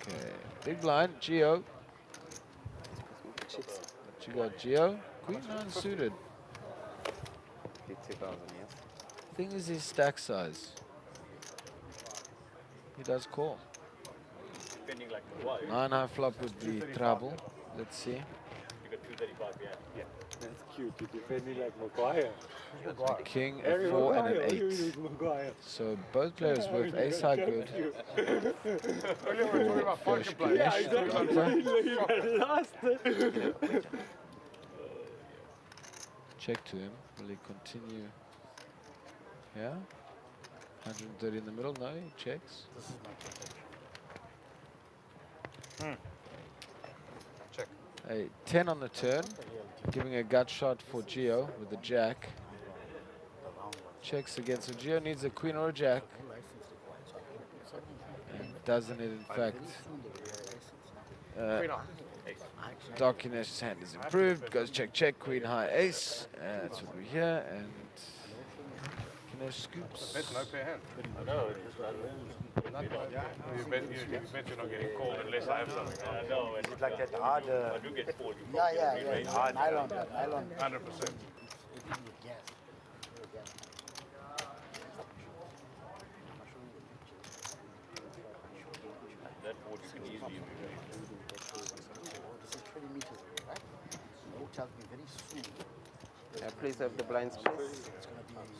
Okay, big blind, Geo. What you got, Geo? Queen 9 suited. 50,000, yes. Thing is his stack size. He does call. 9 high flop would be trouble. Let's see. That's cute. You're defending like Maguire. King, a Harry 4 and Maguire. an He 8. was Maguire. So both players with ace high good. Earlier we were talking about poker players. Yeah, exactly. Last. Check to him. Will he continue? Yeah. 130 in the middle. No, he checks. Check. A 10 on the turn. Giving a gut shot for Geo with the jack. Checks again. So Geo needs a queen or a jack. And doesn't it, in fact? Dark Kinesh's hand is improved. Goes check, check, queen, high, ace. That's what we hear. And Kinesh scoops. That's no pair hand. No, You bet you're not getting called unless I have something. It's like that hard. Yeah. Nylon. 100%. That board you can easily move. This is 20 meters away, right? It tells me very soon. Please have the blinds, please.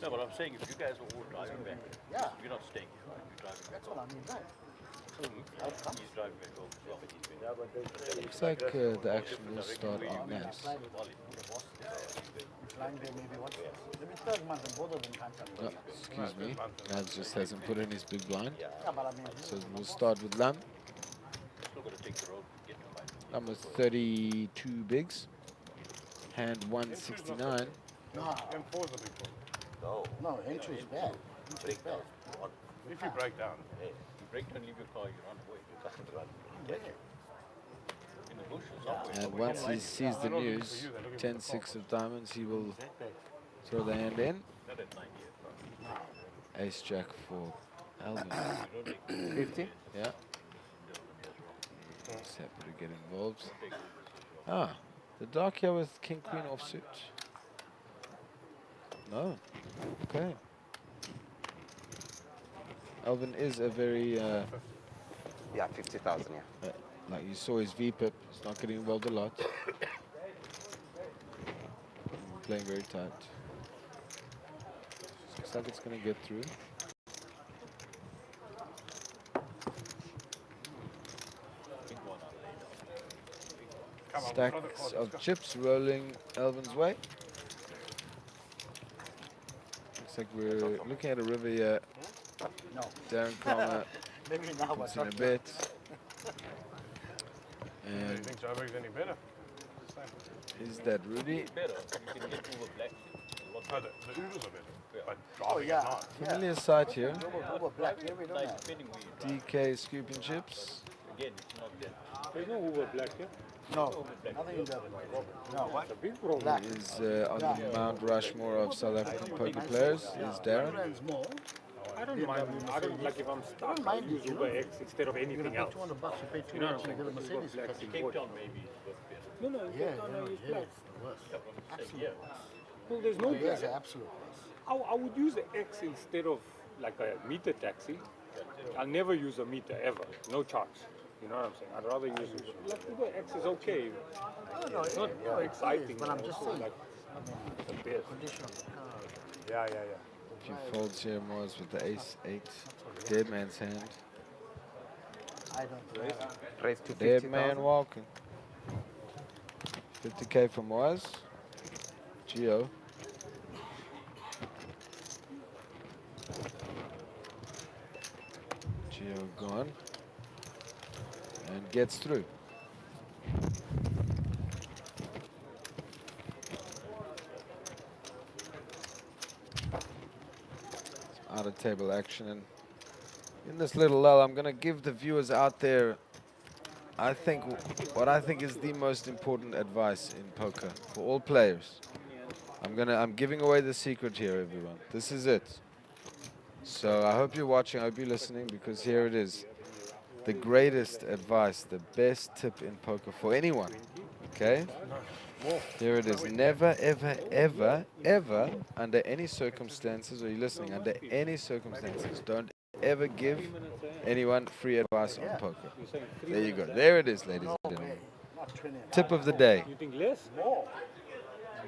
No, but I'm saying if you guys are all driving back, Yeah. you're not staying here, right? You're driving back. That's what I mean, right? He's driving back home as well, but he's been. Looks like the action will start on Nabs. Flying there maybe once. Maybe third month and both of them can't tell me. Oh, excuse me. Nabs just hasn't put in his big blind. Yeah, but I mean. So we'll start with Lam. Still got to take the road and get to fight. Number 32 bigs. Hand 169. No. M4's a big one. No, entry is bad. Entry is bad. If you break down. Hey, you break down, leave your car, you run away. You can't run. Get you. In the bush or somewhere. And once he sees the news, 10-6 of diamonds, he will throw the hand in. Not at 90 yet. Ace jack for Alvin. 50? Yeah. Just happy to get involved. Ah, the dark here with king queen offsuit. No. Okay. Alvin is a very Yeah, 50,000, yeah. like you saw his VPIP. He's not getting involved a lot. Playing very tight. Looks like it's going to get through. Stacks of chips rolling Alvin's way. Looks like we're looking at a river here. No. Darren Palmer Maybe now, puts but in a not bit. Do you And think Joburg's any better? is that Rudy? Better, you can get over black. No, the Ubers are better. But Oh, driving yeah. is not. Familiar side here. Uber black. Here we don't Like have. depending where you drive. DK scooping chips. Again, it's not that. There's no Uber black here. No, nothing in Durban. No, what? It's a big problem. Black. He is on the Mount Rushmore of South African poker players. Is Darren. Friends more. I don't mind. I don't like if I'm stuck. I use Uber X instead of You're anything gonna else. pay $200, you pay You know what $200 I'm to get a saying? Mercedes. Black That's Cape Town maybe is worth better. No, no, Yeah, Cape Town I use yeah, black. it's the worst. Yeah, Absolute worst. Well, there's no Yeah, black. it's the absolute worst. I would use an X instead of like a meter taxi. I'll never use a meter ever. No charge. You know what I'm saying? I'd rather use like the X is okay. It's not exciting, but I'm just saying like the best. Yeah. A few folds here, Moz, with the ace-8. Dead man's hand. I don't Raise to Dead 50,000. man walking. 50K for Moz. Geo. Geo gone. And gets through. Out of table action, and in this little lull, I'm going to give the viewers out there, I think, what I think is the most important advice in poker for all players. I'm giving away the secret here, everyone. This is it. So I hope you're watching, I hope you're listening, because here it is. The greatest advice, the best tip in poker for anyone. Okay? Here it is. Never, ever, ever, ever, under any circumstances, or you're listening, under any circumstances, don't ever give anyone free advice on poker. There you go. There it is, ladies and gentlemen. Tip of the day. You think less? More.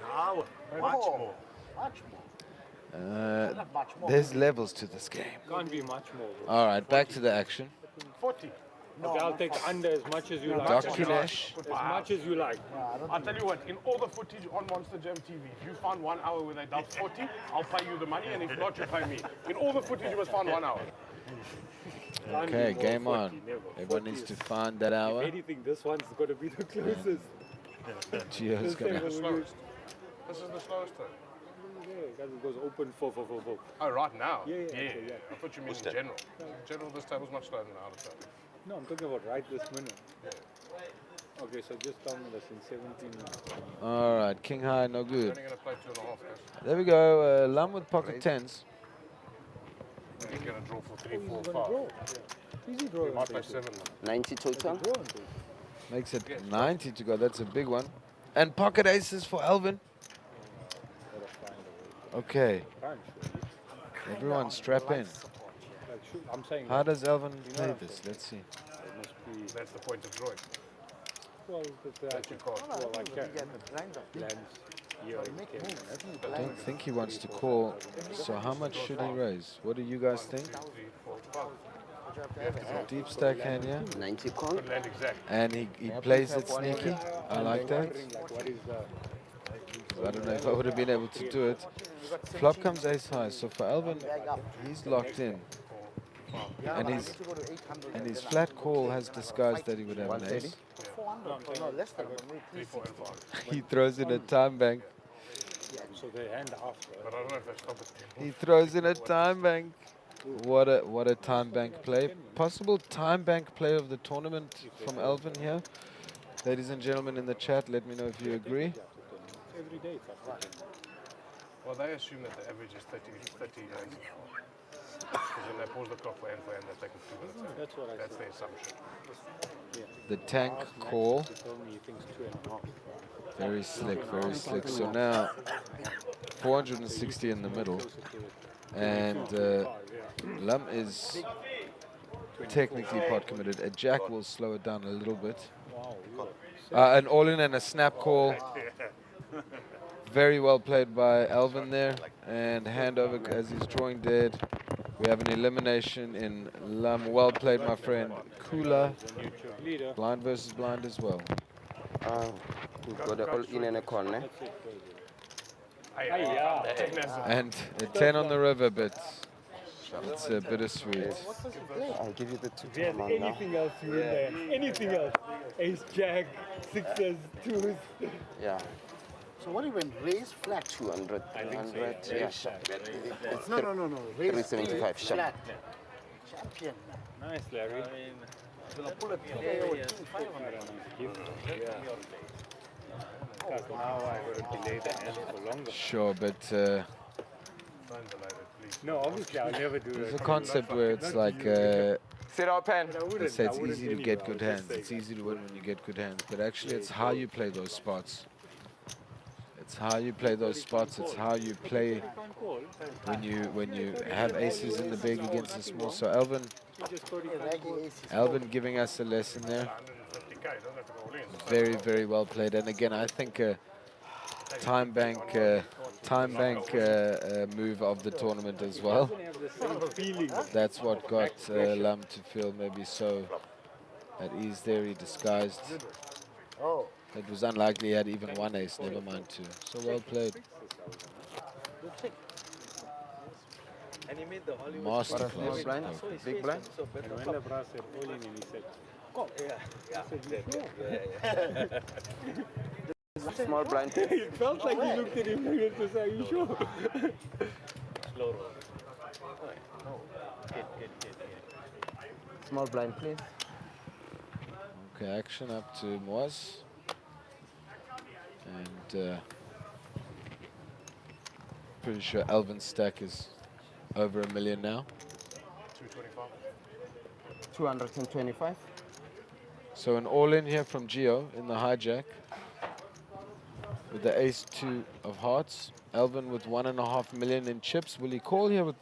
No, much more. Much more. There's levels to this game. Can't be much more. All right, back to the action. 40. Okay, I'll take under as much as you like. Docunesh. As much as you like. I'll tell you what, in all the footage on Monster Jam TV, if you found 1 hour where they dumped 40, I'll pay you the money, and if not, you pay me. In all the footage, you must find 1 hour. Okay, game on. Everyone needs to find that hour. If anything, this one's got to be the closest. Gio's gonna. This is the slowest though. Yeah, it goes open 4. Oh, right now? Yeah. I thought you meant in general. In general, this table's much slower than the other table. No, I'm talking about right this minute. Okay, so just tell me this in 17 minutes. All right, king high, no You're good. only going to play 2.5, guys. There we go. Lum with pocket tens. And he's going to draw for 3, 4, 5. Easy draw. He might play 7 now. 90 total. Makes it 90 to go. That's a big one. And pocket aces for Alvin. Okay. Everyone strap in. I'm saying How does Alvin play this? Let's see. That's the point of drawing. Well, That's your card. well, I can. Lands. I don't think he wants to call. So how much should he raise? What do you guys think? 3, 4, 5. Deep stack hand here. 90 con. Good land exact. And he plays it sneaky. I like that. I don't know if I would have been able to do it. Flop comes ace high. So for Alvin, he's locked in. And his flat call has disguised that he would have an ace. 400. No, less than 3, 4, and 5. He throws in a time bank. So they hand after. But I don't know if they stop it. He throws in a time bank. What a time bank play. Possible time bank play of the tournament from Alvin here. Ladies and gentlemen in the chat, let me know if you agree. Every day. Well, they assume that the average is 30 hands. Because when they pause the clock for hand, they're taking 2 minutes out. That's what I That's the assumption. The tank call. He told me he thinks 2.5. Very slick, very slick. So now 460 in the middle. And Lum is technically pot committed. A jack will slow it down a little bit. An all-in and a snap call. Very well played by Alvin there. And handover as he's drawing dead. We have an elimination in Lum. Well played, my friend. Kula. Blind versus blind as well. We've got an all-in and a con, eh? And a 10 on the river, but it's bittersweet. I'll give you the 2 If he has now. anything else to win there, anything else. Ace, jack, sixes, twos. Yeah. So what do you mean? Raise flat? 200, 300, yeah, sharp. It's No. Raise 375 sharp. flat. Champion. Nice, Larry. Gonna pull it. Because now I got to delay the hand for longer. Sure, but No, obviously I'll never do there's a that. concept where it's like Sit up, pen. they say it's easy to get good hands. It's easy to win when you get good hands, but actually it's how you play those spots. It's how you play those spots. It's how you play when you have aces in the big against the small. So Alvin giving us a lesson there. Very, very well played. And again, I think time bank move of the tournament as well. That's what got Lam to feel maybe so at ease there. He disguised. It was unlikely he had even one ace, never mind two. So well played. And he made the Hollywood Masterclass. Blind, big blind. And when the brass said all in, and he said, Small blind. it felt like he looked at him and was like, are you sure? Slow roll. Small blind, please. Okay, action up to Moaz. And pretty sure Alvin's stack is over $1 million now. 225. So an all-in here from Gio in the hijack with the ace-2 of hearts. Alvin with $1.5 million in chips. Will he call here with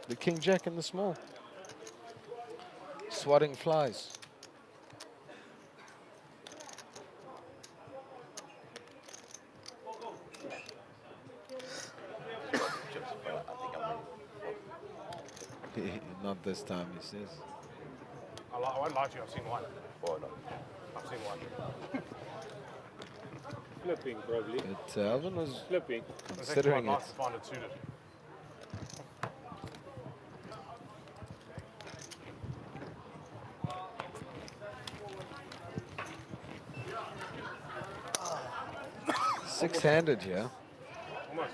the king-jack in the small? Swatting flies. Not this time, he says. I won't lie to you, I've seen one. I've seen one. Flipping, probably. But Alvin was Flipping. considering it. Find it suited. Six-handed here. Almost.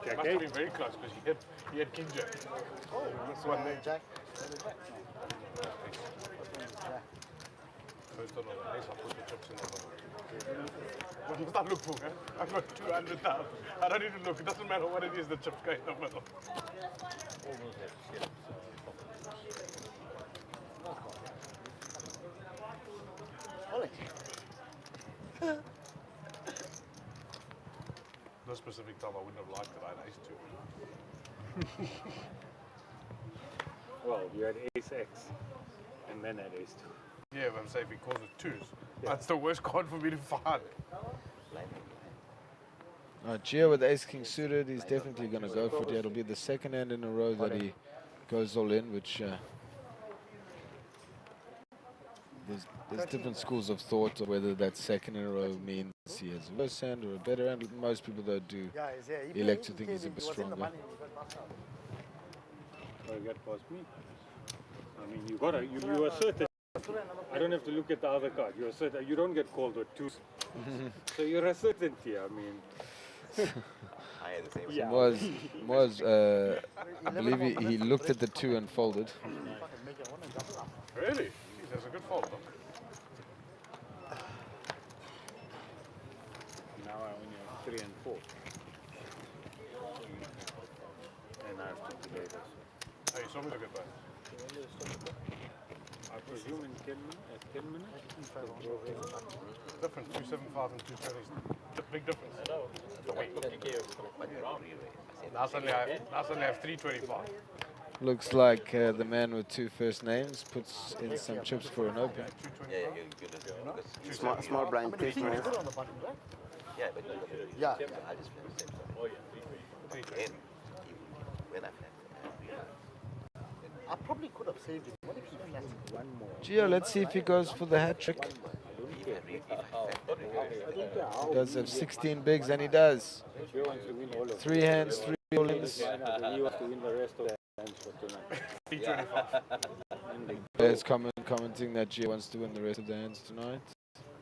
It must have been very close because he had king jack. Oh, this one there. Jack. First on the ace, I put the chips in the bottom. What must I look for? Eh? I've got 200,000. I don't need to look. It doesn't matter what it is, the chips go in the middle. This specific time I wouldn't have liked it. I had ace 2. Well, you had ace X and then had ace 2. Yeah, but I'm saying if he calls it 2s, that's the worst card for me to find. Gio with ace-king suited, he's definitely going to go for it. It'll be the second hand in a row that he goes all in, which there's different schools of thought of whether that second in a row means he has a worse hand or a better hand. Most people that do elect to think he's a bit stronger. Oh, you got past me. I mean, you gotta, you are certain. I don't have to look at the other card. You're certain. You don't get called with 2s. So you're a certainty. I mean. Yeah. Was I believe he looked at the 2 and folded. Really? Jeez, that's a good fold, though. Now I only have 3 and 4. And I have to delay this. Hey, you saw me look at that. I presume in 10 minutes? Difference, 275 and 220 is the big difference. I know. Now suddenly I have 325. Looks like the man with 2 first names puts in some chips for an open. Small blind, please. Yeah, but yeah. I probably could have saved it. What if he flattened one more? Gio, let's see if he goes for the hat trick. He does have 16 bigs, and he does. 3 hands, 3 all-ins. He wants to win the rest of the hands for tonight. There's commenting that Gio wants to win the rest of the hands tonight.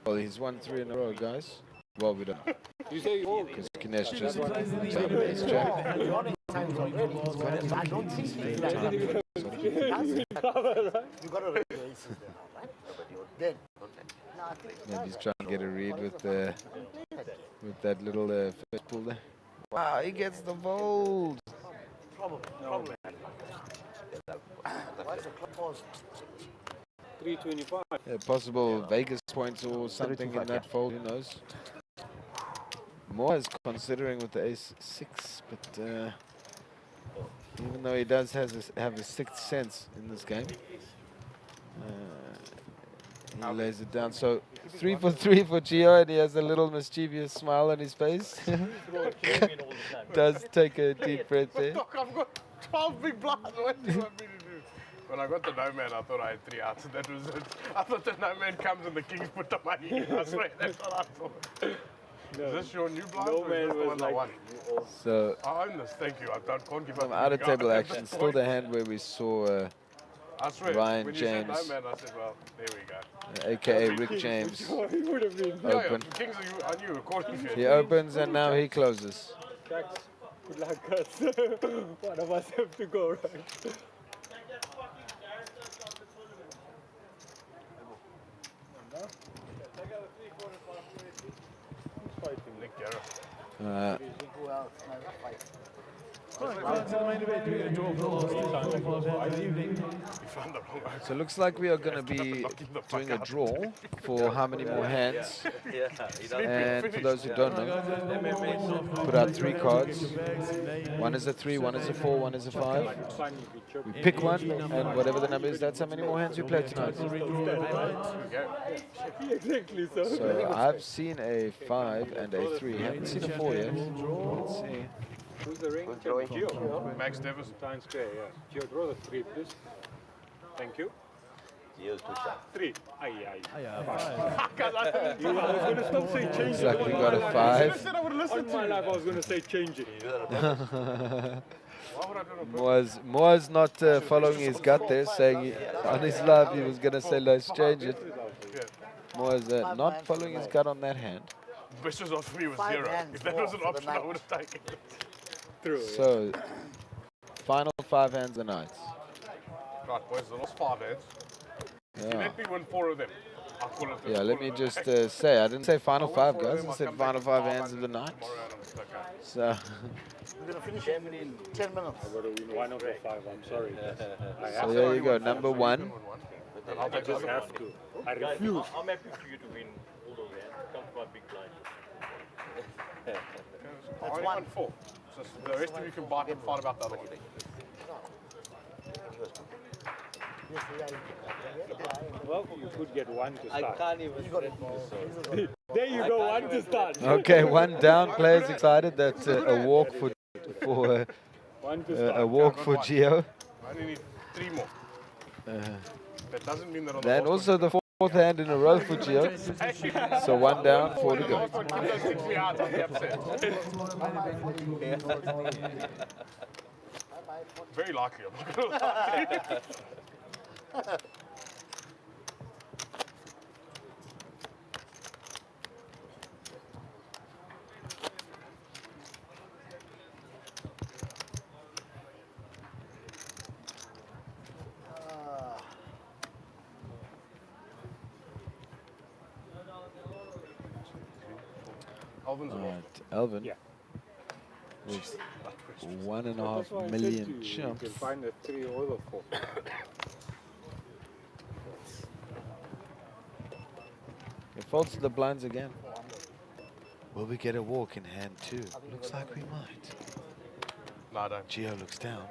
Well, he's won 3 in a row, guys. Well, we don't. Because Kinesh just won his jack. I don't think he flattened. You got to raise your aces there now, right? Then, Maybe he's trying to get a read with that little first pull there. Wow, he gets the fold. Probably. Why is the clock paused? 325. Yeah, possible Vegas points or something in that fold, who knows? Moore is considering with the ace-6, but even though he does have a sixth sense in this game, he lays it down. So 3 for 3 for Gio, and he has a little mischievous smile on his face. Does take a deep breath there. Doc, I've got 12 big blinds. What do you want me to do? When I got the no man, I thought I had 3 outs. That was it. I thought the no man comes and the kings put the money in. I swear, that's what I thought. Is this your new blind? No man was like, one? So I own this, thank you. I can't give up. some out of table action. Still the hand where we saw I swear, Ryan when James, you said no man, I said, well, there we go. aka Rick James, Open. open. Kings, I knew, according to He opens and now he closes. Thanks. Good luck, guys. One of us have to go, right? Nick Garrett. Who else? No, that's fine. Right, to the main event, we're going to draw for the last two times of the evening. You found the wrong one. So it looks like we are going to be doing a draw for how many more hands. And for those who don't know, put out 3 cards. One is a 3, one is a 4, one is a 5. We pick one, and whatever the number is, that's how many more hands we play tonight. Exactly so. So I've seen a 5 and a 3. Haven't seen a 4 yet. Let's see. Who's the ring? Gio. Max Davis. Times Square, yeah. Gio, draw the 3, please. Thank you. Gio's too sharp. 3. Aye, aye. Yeah, I was going to stop saying change Looks it. like we got a 5. All my life I was going to say change it. Moa's not following his gut there, saying on his live he was going to say let's change it. Moa's not following his gut on that hand. Best result for me was 0. If that was an option, I would have taken it. So, final 5 hands of nights. Right, boys, the last 5 hands. You Yeah. let me win 4 of them. I'll call it Yeah, let me just say, I didn't say final 5, guys. I said final 5 hands of the night. So, We're going to finish in 10 minutes. I got to win 1 over 5, I'm sorry. so there you go, number 1. I just have to. I refuse. I'm happy for you to win all those hands. Come to my big blind. I only won 4. So the rest of you can bite and fight about the other one. Well, you could get 1 to start. I can't even spread more. There you go, 1 to start. Okay, 1 down. Players excited. That's a walk for a walk for Gio. I only need 3 more. That doesn't mean that on the Then last also the 4th hand in a row for Gio. So 1 down, 4 to go. last one, keep those 6 me out, I'll be upset. Very likely, I'm not going to lie. Alvin's a Alright, Alvin. With 1.5 million You chumps. can find a 3 or the 4. It falls to the blinds again. Will we get a walk in hand 2? Looks like we might. No, I don't. Gio looks down.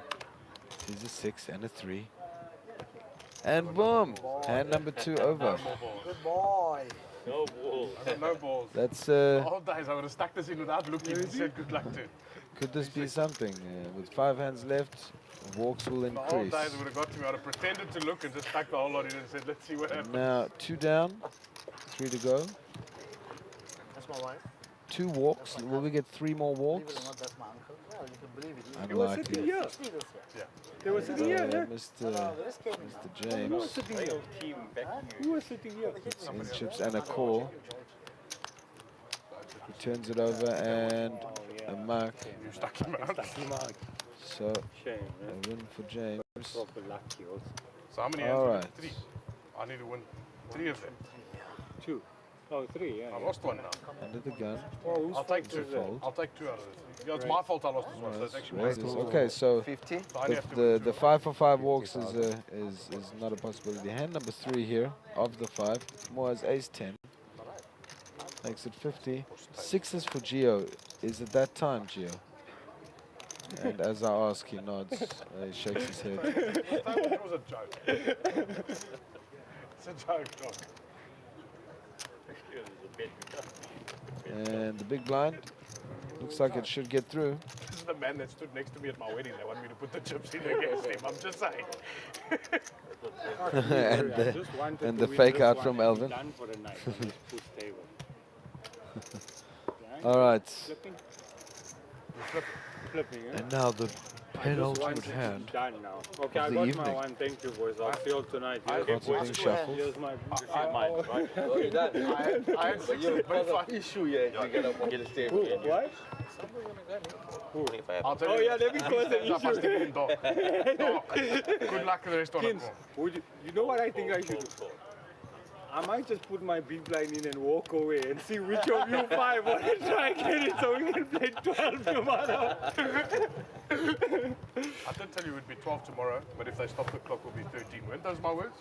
Sees a 6 and a 3. And boom! Hand number 2 over. Good boy. No balls. I got no balls. That's The old days, I would have stuck this in without looking and said good luck to. could this be something? With 5 hands left, walks will The old increase. days would have got to me. I would have pretended to look and just stuck the whole lot in and said, let's see what happens. Now 2 down, 3 to go. That's my wife. 2 walks. Will we get 3 more Believe it or walks? not, that's my uncle. Well, you can believe it. He was sitting Unlikely. here. 60 this year. They were sitting here. Mr. This came in. Mr. Who was James. sitting here? Team back Who was sitting here? It's in chips and a call. He turns it over and a mark. You stuck him out. So Shame, a win for James. Proper lucky also. So how many hands? All do I right. need? 3. I need to win 3 of them. 2. Oh, 3, yeah. I lost 1 now. Under the gun. Oh, whose I'll take fault 2. is that? I'll take 2 out of it. Yeah, it's my fault I lost this one, so it's actually my Raises. fault. Okay, so 50. So I only have to the win 2. 5 for 5 walks is not a possibility. Hand number 3 here of the 5. More as ace 10. Makes it 50. Sixes for Gio. Is it that time, Gio? And as I ask, he nods. He shakes his head. It was a joke. It's a joke, dog. And the big blind. Looks like it should get through. This is the man that stood next to me at my wedding. They want me to put the chips in against him. I'm just saying. and the fake out from Elvin. Done for the night on this push table. All right. Flipping, yeah? And now the penultimate hand. Done now. Okay, I of the got evening. my one. Thank you, boys. I'll see you tonight. Cards are being shuffled. Here's my Mine, right? Oh, you're done. I had But you're because of issue, yeah. You get up and get a stable. What? I'll tell Oh, you. yeah, let me close the issue. Good luck to the rest of Kins, you know what I think I should do? I might just put my big blind in and walk away and see which of you five want to try and get it so we can play 12 tomorrow. I did tell you it would be 12 tomorrow, but if they stop the clock, it will be 13. Weren't those my words?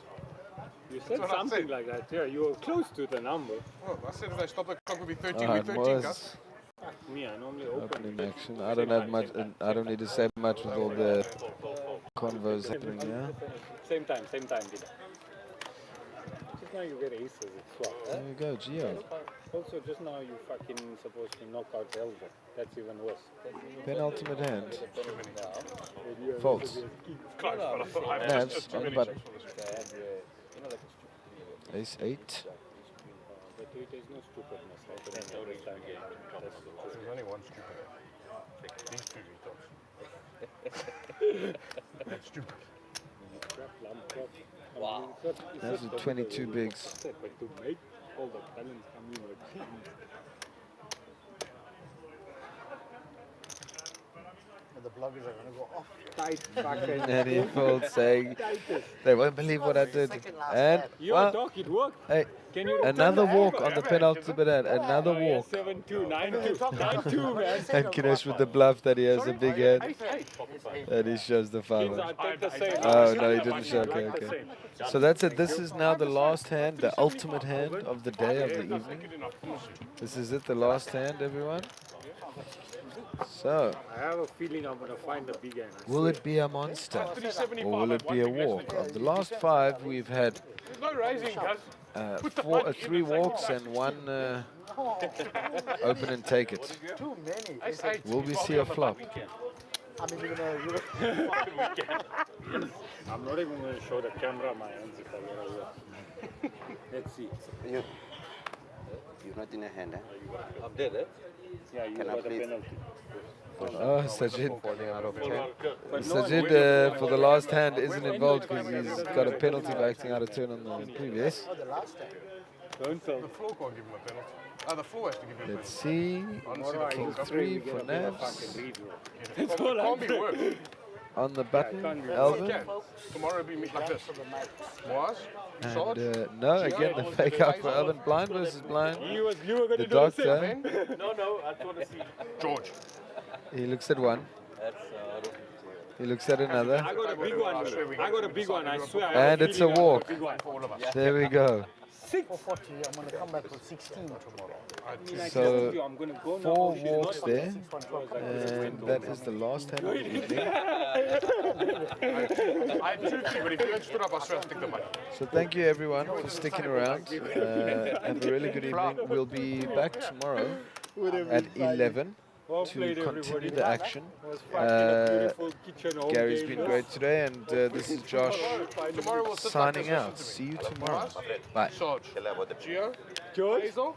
You said what I something said. like that, yeah. You were close to the number. Well, I said if they stop the clock, it will be 13. All We're right, 13, Moaz. guys. Me, I normally open. Opening action. I don't have much. I don't need to say much with all the convos happening here. Same time, Dina. Just now you get aces, it's swap. There we go, Gio. Also, just now you fucking supposed to knock out Elva. That's even worse. Penultimate hand. Yeah. Folds. Close, but I thought I had Nabs just too on the many button. chips for this. Ace 8. But there's no stupidness. Right? There's only one stupid. These two retards. That's stupid. Wow. Those are 22 bigs. But to make all the talents come in with The bloggers are going to go off. tight fucking. And he folds saying, they won't believe what I did. And, Your well, dog, it worked. hey, Can you another return the walk angle? on the penultimate hand. Another walk. 7-2, 9-2, 9-2, man. And Kinesh with the bluff that he has a big hand. And he shows the Kings, five. I take the same. Oh, no, he didn't show. I Okay, like the okay. same. So that's it. This is now the last hand, the ultimate hand of the day, of the evening. This is it, the last hand, everyone. So, I have a feeling I'm going to find the big end. will it be a monster? Or will it be a walk? Of the last five, we've had No raising, guys. three walks and one open and take it. Too many. Will we see a flop? I mean, you're going I'm not even going to show the camera my hands if I get a walk. Let's see. You're not in a hand, eh? I'm dead, eh? Yeah, you Can I got a please? penalty. Oh, Sajid. Out of 10. Sajid, for the last hand, isn't involved because he's got a penalty for acting out of turn on the previous. the last time. Don't tell. The floor can't give him a penalty. The floor has to give him a Let's penalty. see. Honestly, King the 3 for Nabs. That's all can't be worse. On the button, It Elvin. can. Tomorrow it'll be like this. Moaz, And Sarge, no, again, the fake out for Elvin. Blind versus blind. You were going The to do the same. doctor, No, I want to see. George. he looks at one. He looks at another. I got a big one. I got a big one. I swear. I have And it's a feeling I got walk. big one. There we go. 440, I'm going to come back with 16 tomorrow. So, I'm going to go now. 4 walks there. And that is the last hand of the evening. I had 2-3, but if you had stood up, I swear I'd take the money. So thank you everyone for sticking around. Have a really good evening. We'll be back tomorrow at 11 to continue the action. Gary's been great today, and this is Josh Tomorrow we'll sit signing out. See you tomorrow. Bye. Sarge, Gio, George? Hazel.